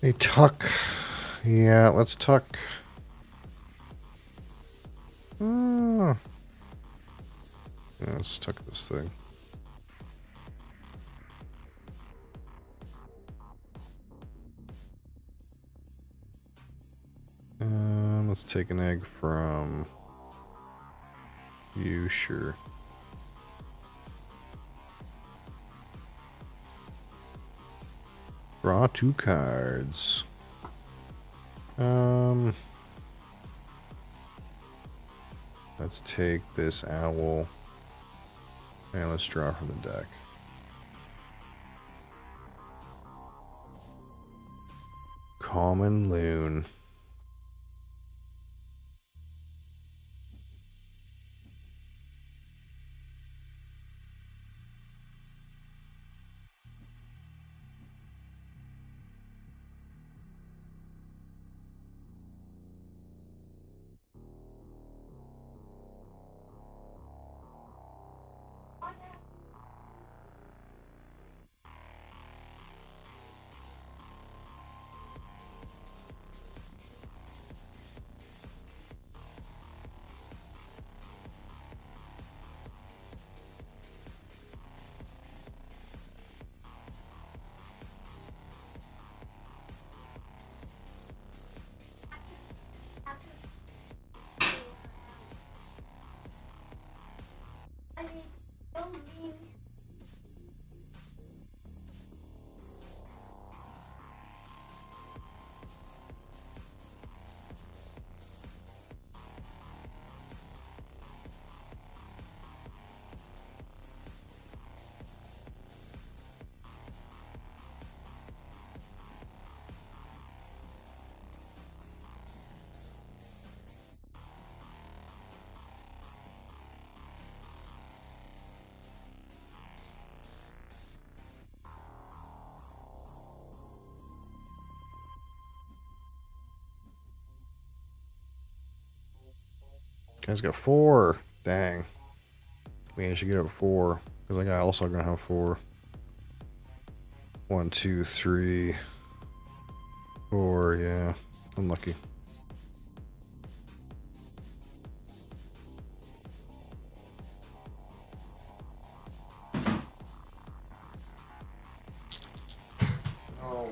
A tuck. Yeah, let's tuck. Yeah, let's tuck this thing. Let's take an egg from you, sure. Draw 2 cards. Let's take this owl and let's draw from the deck. common loon. I mean, don't mean. Guys got 4. Dang. Maybe I should get up 4. Because I also gonna have 4. 1, 2, 3, 4. Yeah. Unlucky. Oh.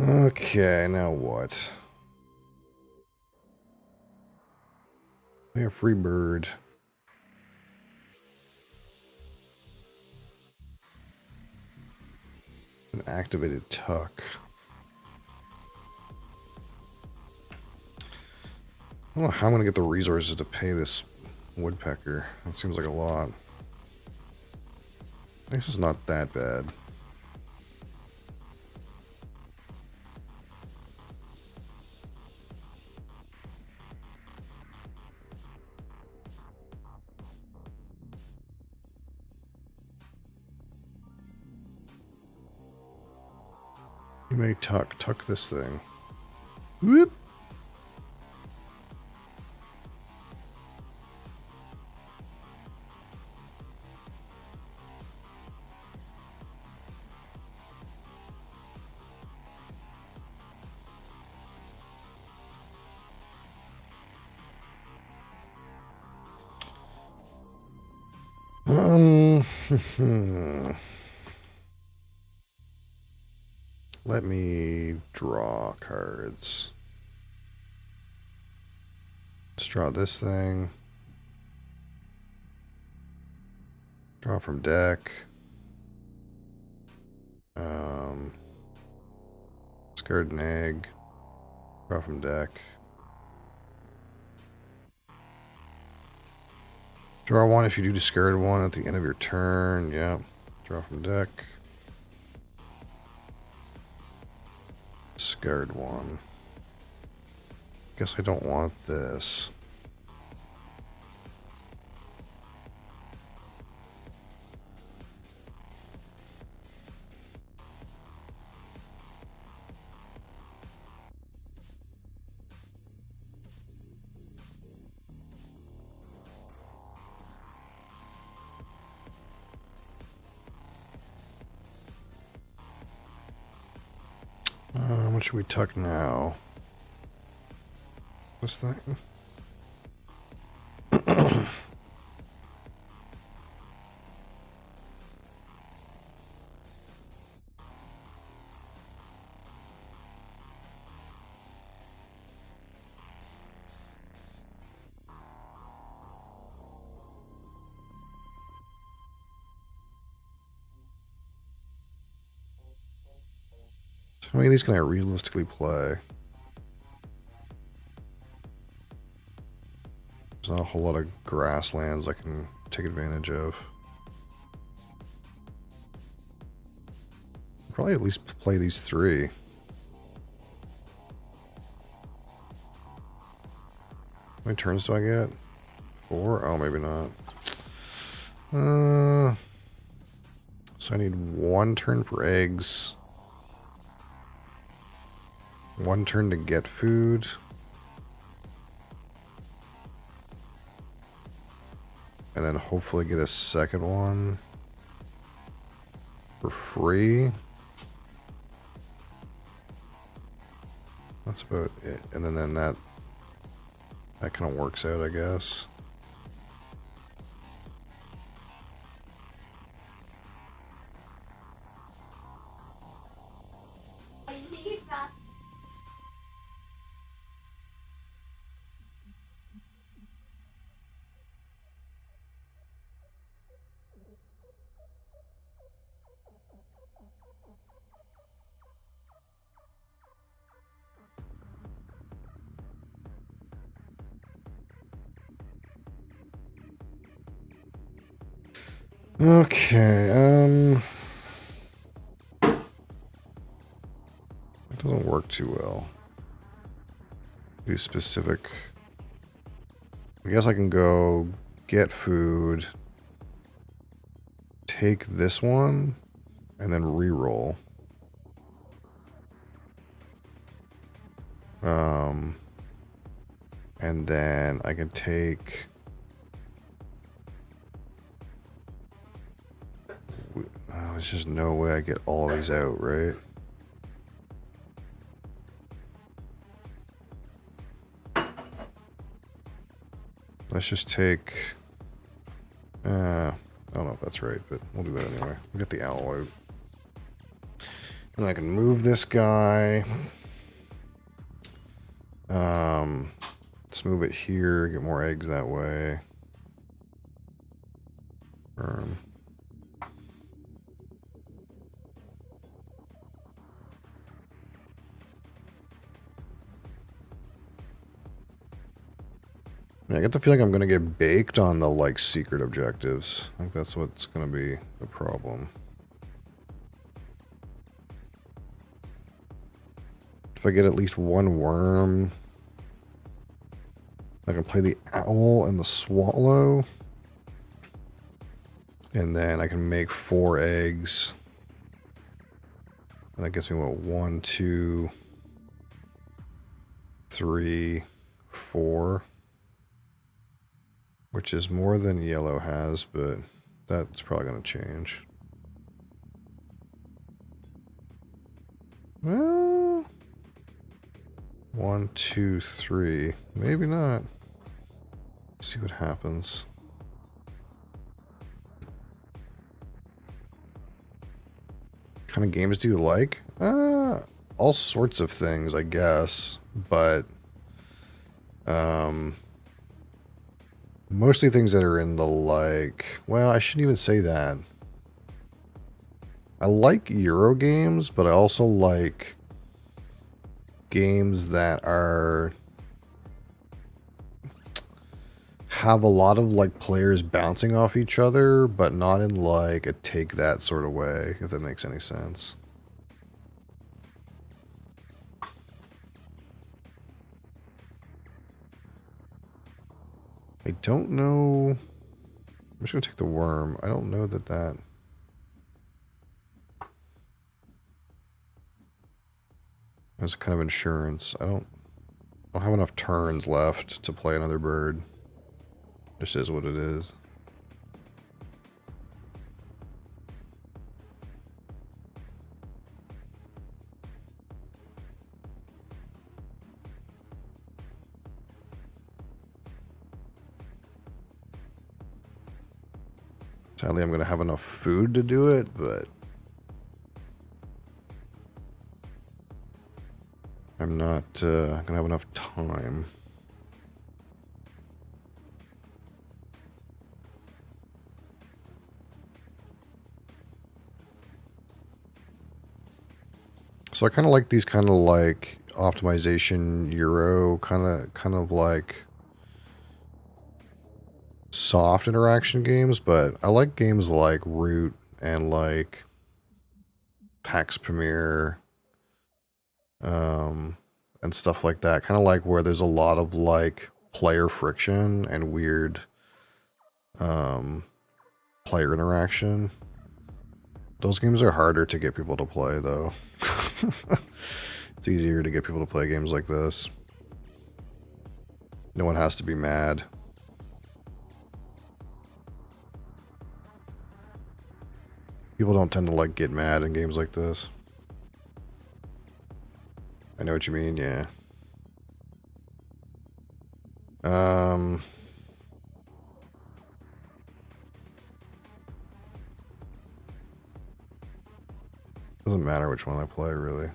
Okay, now what? We have free bird. An activated tuck. I don't know how I'm gonna get the resources to pay this woodpecker. That seems like a lot. I guess it's not that bad. You may tuck this thing. Whoop! Let me draw cards. Let's draw this thing. Draw from deck. Discard an egg. Draw from deck. Draw one if you do discard one at the end of your turn. Yeah. Draw from deck. Discard one. Guess I don't want this. What should we tuck now? This thing? How many of these can I realistically play? There's not a whole lot of grasslands I can take advantage of. Probably at least play these 3. How many turns do I get? 4? Oh, maybe not. So I need 1 turn for eggs. 1 turn to get food. And then hopefully get a second one for free. That's about it. And then that kind of works out, I guess. I need that. Okay, it doesn't work too well. Be specific. I guess I can go get food, take this one, and then re-roll. And then I can take... Oh, there's just no way I get all of these out, right? Let's just take... I don't know if that's right, but we'll do that anyway. We'll get the owl out. And I can move this guy. Let's move it here, get more eggs that way. I get the feeling I'm going to get baked on the, like, secret objectives. I think that's what's going to be the problem. If I get at least 1 worm, I can play the owl and the swallow. And then I can make 4 eggs. And that gets me, what, 1, 2, 3, 4. Which is more than yellow has, but that's probably going to change. Well, 1, 2, 3. Maybe not. See what happens. What kind of games do you like? All sorts of things, I guess. But, mostly things that are in the, like... Well, I shouldn't even say that. I like Euro games, but I also like games that are... have a lot of, like, players bouncing off each other, but not in, like, a take-that sort of way, if that makes any sense. I don't know... I'm just going to take the worm. I don't know that that... That's kind of insurance. I don't have enough turns left to play another bird. Just is what it is. Sadly, I'm going to have enough food to do it, but I'm not going to have enough time. So I kind of like these kind of like optimization Euro kind of like soft interaction games, but I like games like Root and like PAX Premier, and stuff like that. Kind of like where there's a lot of like player friction and weird player interaction. Those games are harder to get people to play though. It's easier to get people to play games like this. No one has to be mad. People don't tend to like get mad in games like this. I know what you mean, yeah. Doesn't matter which one I play, really.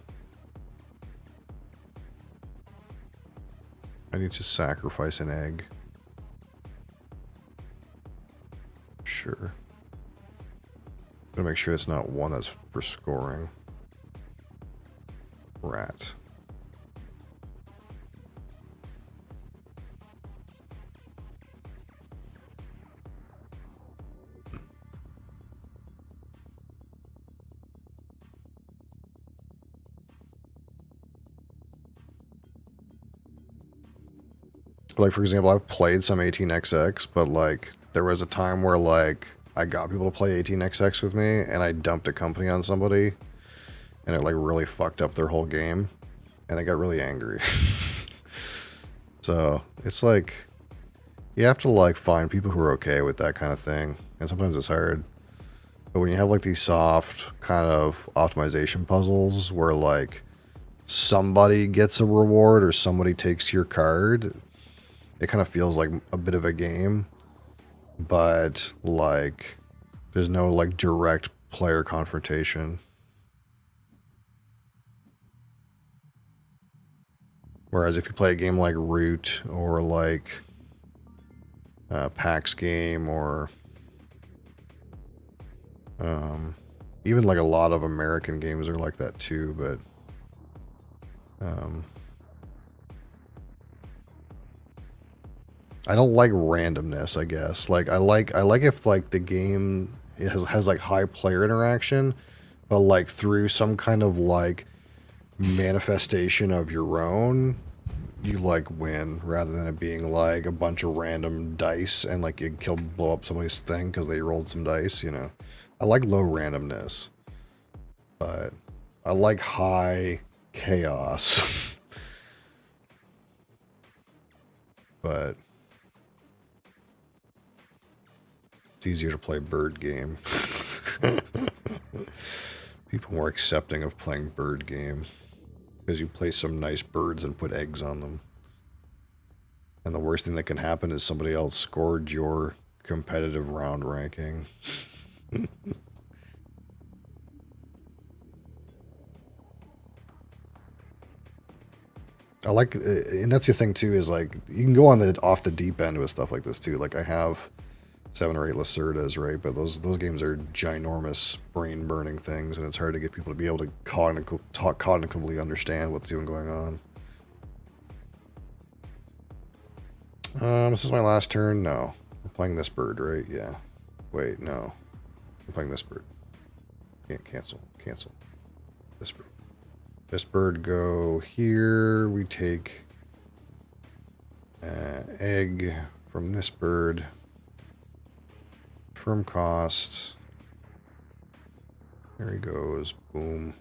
I need to sacrifice an egg. Sure. Gotta make sure it's not one that's for scoring. Rat. Like, for example, I've played some 18xx, but like there was a time where like I got people to play 18xx with me and I dumped a company on somebody and it like really fucked up their whole game and I got really angry. So it's like you have to like find people who are okay with that kind of thing, and sometimes it's hard. But when you have like these soft kind of optimization puzzles where like somebody gets a reward or somebody takes your card, it kind of feels like a bit of a game, but like there's no like direct player confrontation. Whereas if you play a game like Root or like PAX game or even like a lot of American games are like that too, but I don't like randomness, I guess. Like I like if like the game has like high player interaction, but like through some kind of like manifestation of your own, you like win rather than it being like a bunch of random dice and like you blow up somebody's thing because they rolled some dice, you know. I like low randomness, but I like high chaos. But it's easier to play bird game. People more accepting of playing bird game because you play some nice birds and put eggs on them. And the worst thing that can happen is somebody else scored your competitive round ranking. I like, and that's the thing too, is like you can go on the off the deep end with stuff like this too. Like I have 7 or 8 Lacerdas, right? But those games are ginormous brain burning things, and it's hard to get people to be able to cognitively understand what's even going on. This is my last turn. No, I'm playing this bird, right? Yeah. Wait, no, I'm playing this bird. Can't cancel. This bird. This bird go here. We take egg from this bird. Firm cost. There he goes. Boom.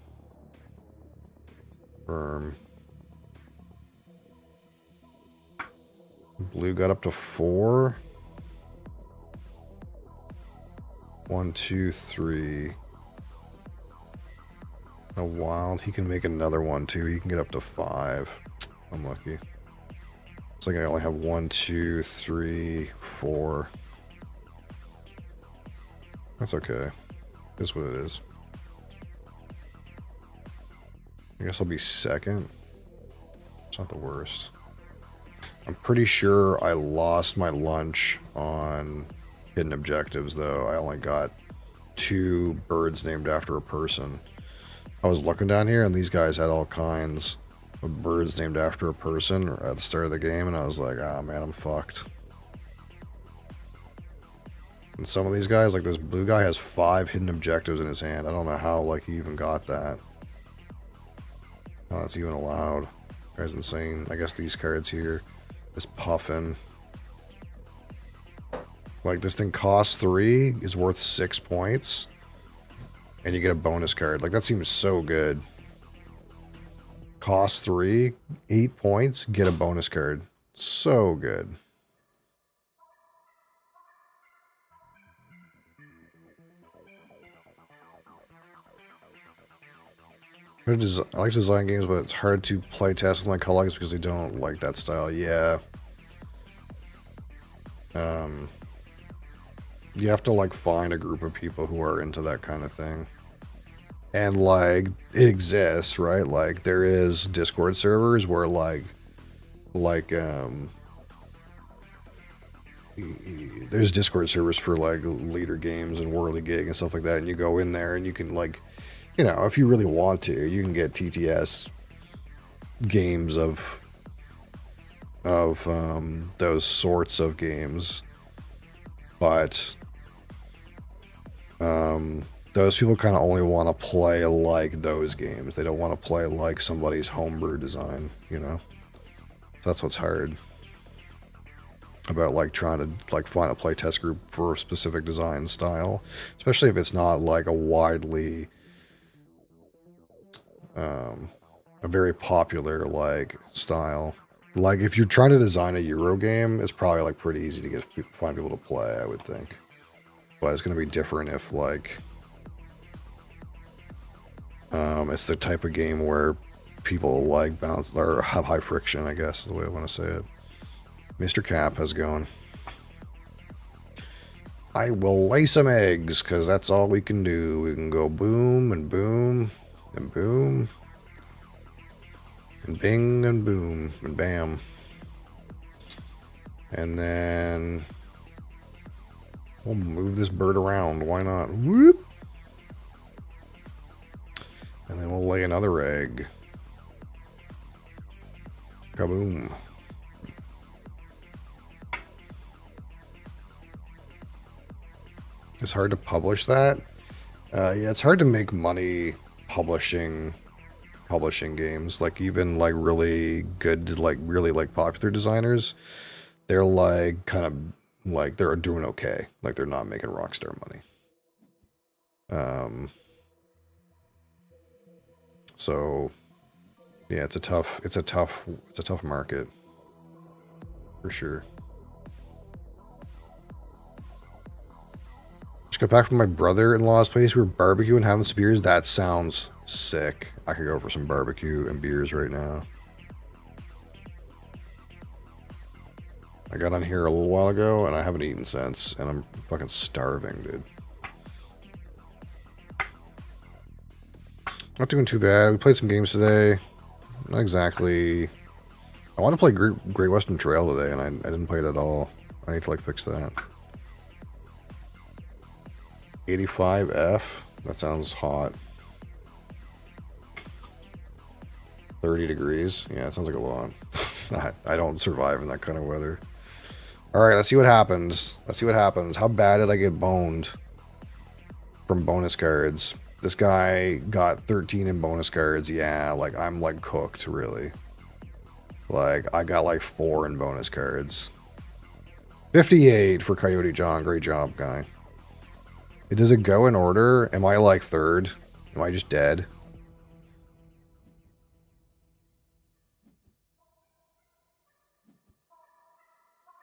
Firm. Blue got up to 4. 1, 2, 3. A wild. He can make another one too. He can get up to 5. I'm lucky. It's like I only have 1, 2, 3, 4. That's okay. That's what it is. I guess I'll be second. It's not the worst. I'm pretty sure I lost my lunch on hidden objectives, though. I only got 2 birds named after a person. I was looking down here, and these guys had all kinds of birds named after a person at the start of the game, and I was like, ah, man, I'm fucked. And some of these guys, like this blue guy, has 5 hidden objectives in his hand. I don't know how, like, he even got that. Oh, that's even allowed. Guy's insane. I guess these cards here, this puffin. Like, this thing costs 3, is worth 6 points, and you get a bonus card. Like, that seems so good. Cost 3, 8 points, get a bonus card. So good. I like design games, but it's hard to play test with my colleagues because they don't like that style. Yeah. You have to, like, find a group of people who are into that kind of thing. And, like, it exists, right? Like, there is Discord servers where, there's Discord servers for, like, leader games and whirligig and stuff like that, and you go in there and you can, like, you know, if you really want to, you can get TTS games of those sorts of games, but those people kind of only want to play like those games. They don't want to play like somebody's homebrew design, you know? That's what's hard about, like, trying to, like, find a playtest group for a specific design style, especially if it's not, like, a widely a very popular, like, style. Like, if you're trying to design a Euro game, it's probably, like, pretty easy to find people to play, I would think. But it's going to be different if, like, it's the type of game where people, like, bounce or have high friction, I guess is the way I want to say it. Mr. Cap, how's it going? I will lay some eggs, because that's all we can do. We can go boom and boom and boom and bing and boom and bam. And then we'll move this bird around. Why not? Whoop! And then we'll lay another egg. Kaboom. It's hard to publish that. Yeah, it's hard to make money publishing games. Like, even, like, really good, like, really, like, popular designers, they're, like, kind of, like, they're doing okay. Like, they're not making Rockstar money. So yeah, it's a tough market for sure. Just got back from my brother-in-law's place. We were barbecuing and having some beers. That sounds sick. I could go for some barbecue and beers right now. I got on here a little while ago and I haven't eaten since, and I'm fucking starving, dude. Not doing too bad. We played some games today. Not exactly. I want to play Great Western Trail today, and I didn't play it at all. I need to, like, fix that. 85F. That sounds hot. 30 degrees. Yeah, it sounds like a lot. I don't survive in that kind of weather. Alright, let's see what happens. Let's see what happens. How bad did I get boned from bonus cards? This guy got 13 in bonus cards. Yeah, like, I'm, like, cooked, really. Like, I got, like, 4 in bonus cards. 58 for Coyote John. Great job, guy. Does it go in order? Am I, like, third? Am I just dead?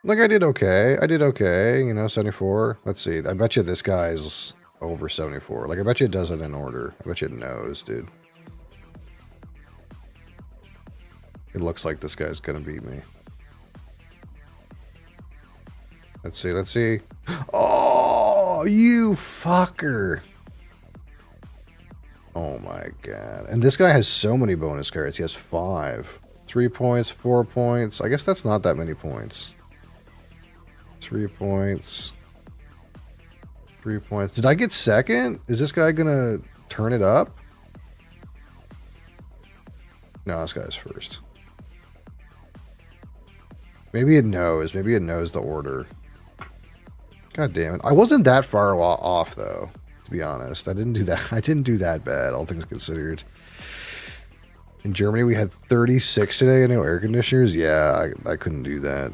Like, I did okay. I did okay, you know, 74. Let's see. I bet you this guy's over 74. Like, I bet you it does it in order. I bet you it knows, dude. It looks like this guy's gonna beat me. Let's see, let's see. Oh, you fucker. Oh my god. And this guy has so many bonus cards. He has 5. 3 points, 4 points. I guess that's not that many points. 3 points. 3 points. Did I get second? Is this guy gonna turn it up? No, this guy's first. Maybe it knows. Maybe it knows the order. God damn it. I wasn't that far off, though, to be honest. I didn't do that. I didn't do that bad, all things considered. In Germany, we had 36 today and no air conditioners. Yeah, I couldn't do that.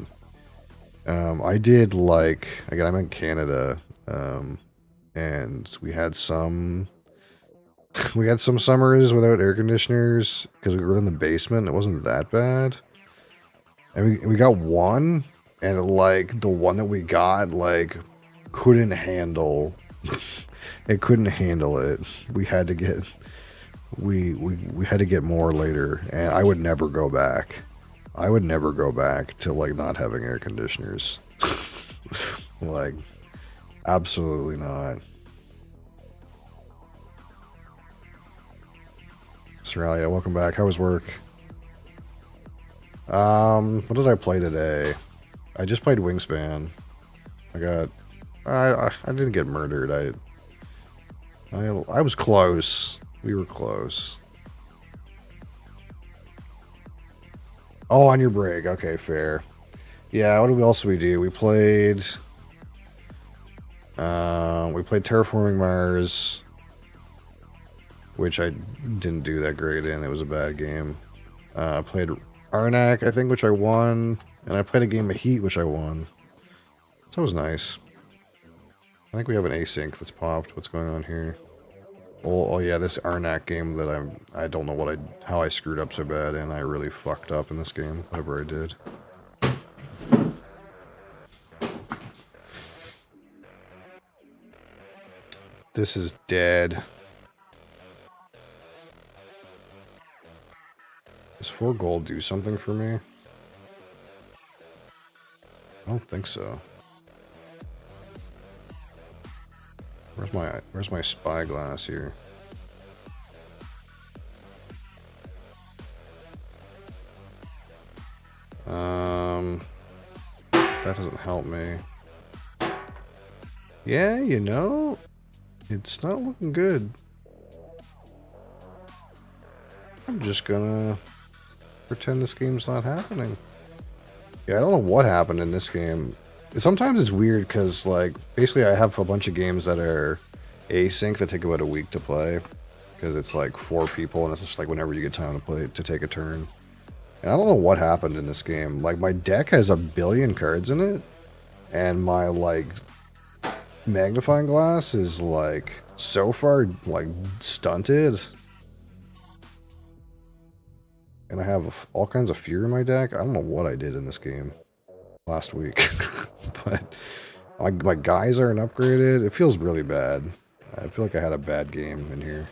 I did, like... Again, I'm in Canada. And we had some... We had some summers without air conditioners because we were in the basement. It wasn't that bad. And we got one, and like the one that we got like couldn't handle it couldn't handle it. We had to get we had to get more later, and I would never go back. I would never go back to like not having air conditioners. Like absolutely not. Seralia, welcome back. How was work? What did I play today? I just played Wingspan. I didn't get murdered. I was close. We were close. Oh, on your break. Okay, fair. Yeah, what else did we do? We played Terraforming Mars, which I didn't do that great in. It was a bad game. I played Arnak, I think, which I won. And I played a game of Heat, which I won. So that was nice. I think we have an async that's popped. What's going on here? Oh yeah, this Arnak game that I don't know how I screwed up so bad, and I really fucked up in this game, whatever I did. This is dead. Does 4 gold do something for me? I don't think so. Where's my spyglass here? That doesn't help me. Yeah, you know, it's not looking good. I'm just gonna pretend this game's not happening. Yeah, I don't know what happened in this game. Sometimes it's weird because, like, basically I have a bunch of games that are async that take about a week to play. Because it's like 4 people and it's just like whenever you get time to play, to take a turn. And I don't know what happened in this game. Like, my deck has 1 billion cards in it. And my, like, magnifying glass is, like, so far, like, stunted. And I have all kinds of fear in my deck. I don't know what I did in this game last week. But my guys aren't upgraded. It feels really bad. I feel like I had a bad game in here.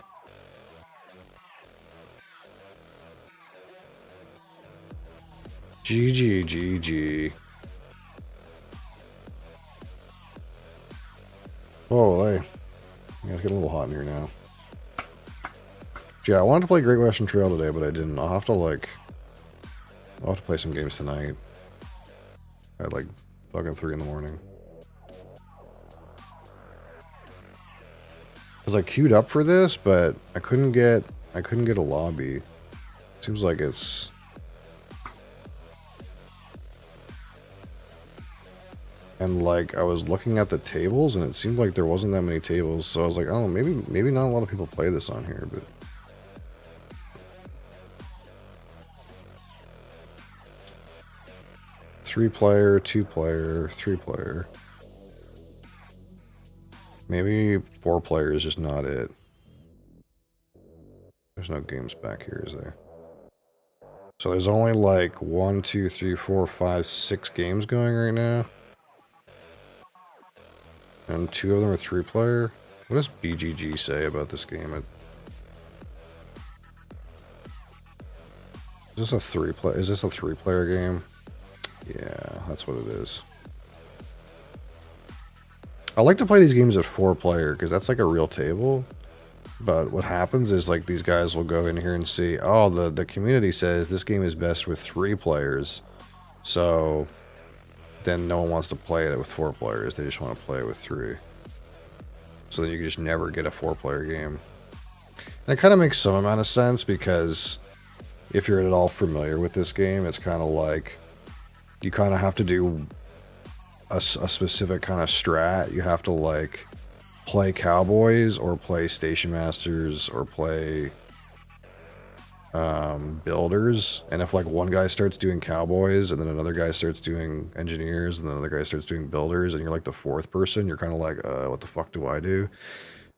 GG. Oh, hey. Yeah, it's getting a little hot in here now. Yeah, I wanted to play Great Western Trail today, but I didn't. I'll have to play some games tonight. At like fucking 3 in the morning. I was like queued up for this, but I couldn't get a lobby. Seems like it's and like I was looking at the tables and it seemed like there wasn't that many tables, so I was like, oh, maybe not a lot of people play this on here, but 3-player, 2-player, 3-player. Maybe 4-player is just not it. There's no games back here, is there? So there's only like 1, 2, 3, 4, 5, 6 games going right now. And 2 of them are 3-player. What does BGG say about this game? Is this a 3-player game? Yeah, that's what it is. I like to play these games at 4-player because that's like a real table. But what happens is like these guys will go in here and see, oh, the community says this game is best with 3 players. So then no one wants to play it with 4 players. They just want to play it with 3. So then you can just never get a 4-player game. And it kind of makes some amount of sense because if you're at all familiar with this game, it's kind of like you kind of have to do a specific kind of strat. You have to like play cowboys or play station masters or play builders, and if like one guy starts doing cowboys and then another guy starts doing engineers and then another guy starts doing builders and you're like the fourth person, you're kind of like, what the fuck do I do?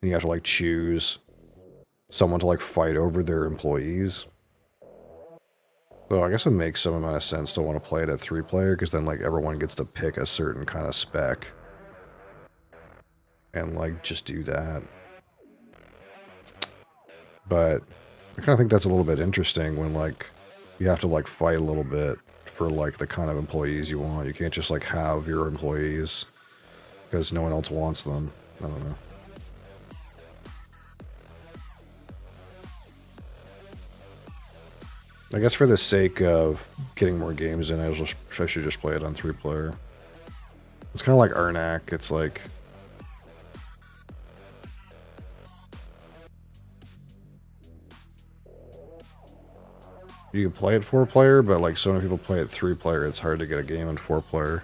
And you have to like choose someone to like fight over their employees. So I guess it makes some amount of sense to want to play it at 3-player, because then like everyone gets to pick a certain kind of spec and like just do that. But I kind of think that's a little bit interesting when like you have to like fight a little bit for like the kind of employees you want. You can't just like have your employees because no one else wants them. I don't know. I guess for the sake of getting more games in, I should just play it on 3-player. It's kind of like Arnak. It's like you can play it 4-player, but like so many people play it 3-player, it's hard to get a game in 4-player.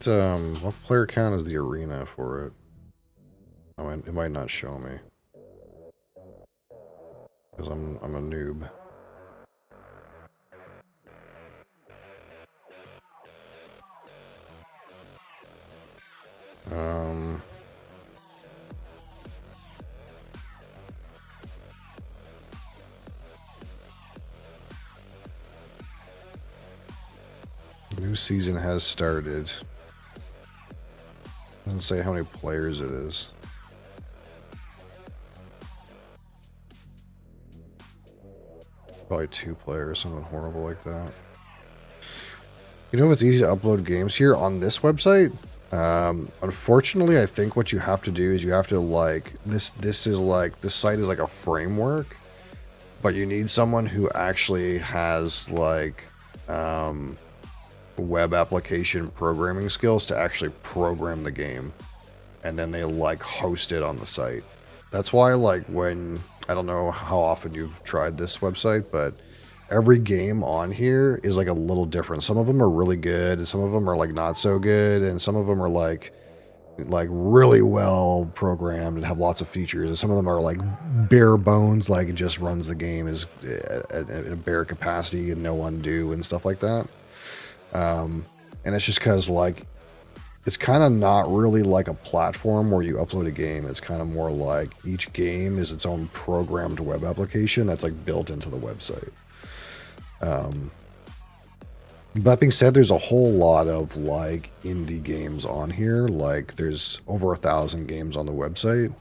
What player count is the arena for it? Oh, it might not show me. Because I'm a noob. New season has started. Doesn't say how many players it is. Probably 2 players, something horrible like that. You know, it's easy to upload games here on this website. Unfortunately, I think what you have to do is you have to like this site is like a framework, but you need someone who actually has like web application programming skills to actually program the game, and then they like host it on the site. That's why like when, I don't know how often you've tried this website, but every game on here is like a little different. Some of them are really good and some of them are like not so good, and some of them are like really well programmed and have lots of features, and some of them are like bare bones, like it just runs the game is in a bare capacity and no undo and stuff like that. And it's just because like it's kind of not really like a platform where you upload a game. It's kind of more like each game is its own programmed web application that's like built into the website. That being said, there's a whole lot of like indie games on here. Like there's over 1,000 games on the website.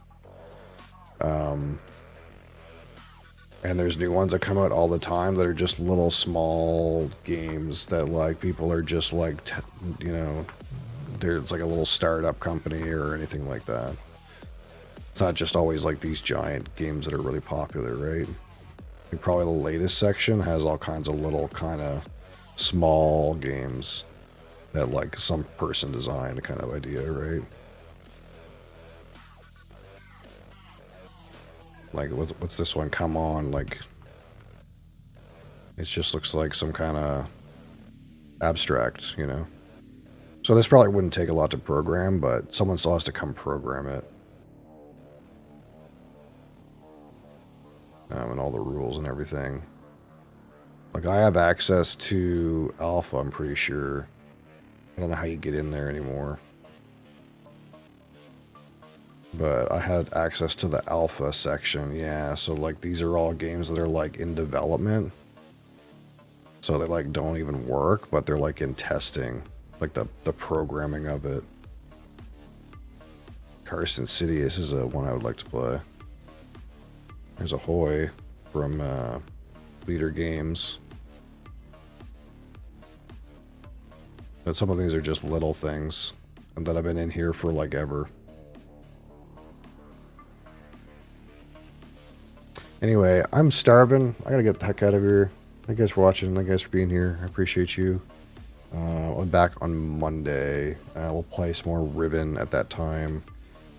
And there's new ones that come out all the time that are just little small games that like people are just like, you know, there's like a little startup company or anything like that. It's not just always like these giant games that are really popular, right? I think probably the latest section has all kinds of little kind of small games that like some person designed kind of idea, right? Like, what's this one? Come on, like, it just looks like some kind of abstract, you know? So this probably wouldn't take a lot to program, but someone still has to come program it. And all the rules and everything. Like, I have access to alpha, I'm pretty sure. I don't know how you get in there anymore. But I had access to the alpha section, yeah. So like these are all games that are like in development. So they like don't even work, but they're like in testing. Like the programming of it. Carson City, this is a one I would like to play. There's a Hoy from Leader Games. But some of these are just little things. And that I've been in here for like ever. Anyway, I'm starving. I gotta get the heck out of here. Thank you guys for watching. Thank you guys for being here. I appreciate you. I'll be back on Monday. We'll play some more Ribbon at that time.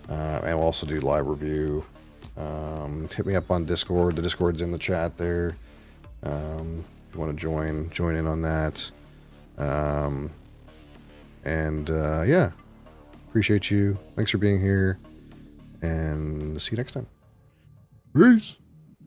And we'll also do live review. Hit me up on Discord. The Discord's in the chat there. If you want to join in on that. Yeah. Appreciate you. Thanks for being here. And see you next time. Peace.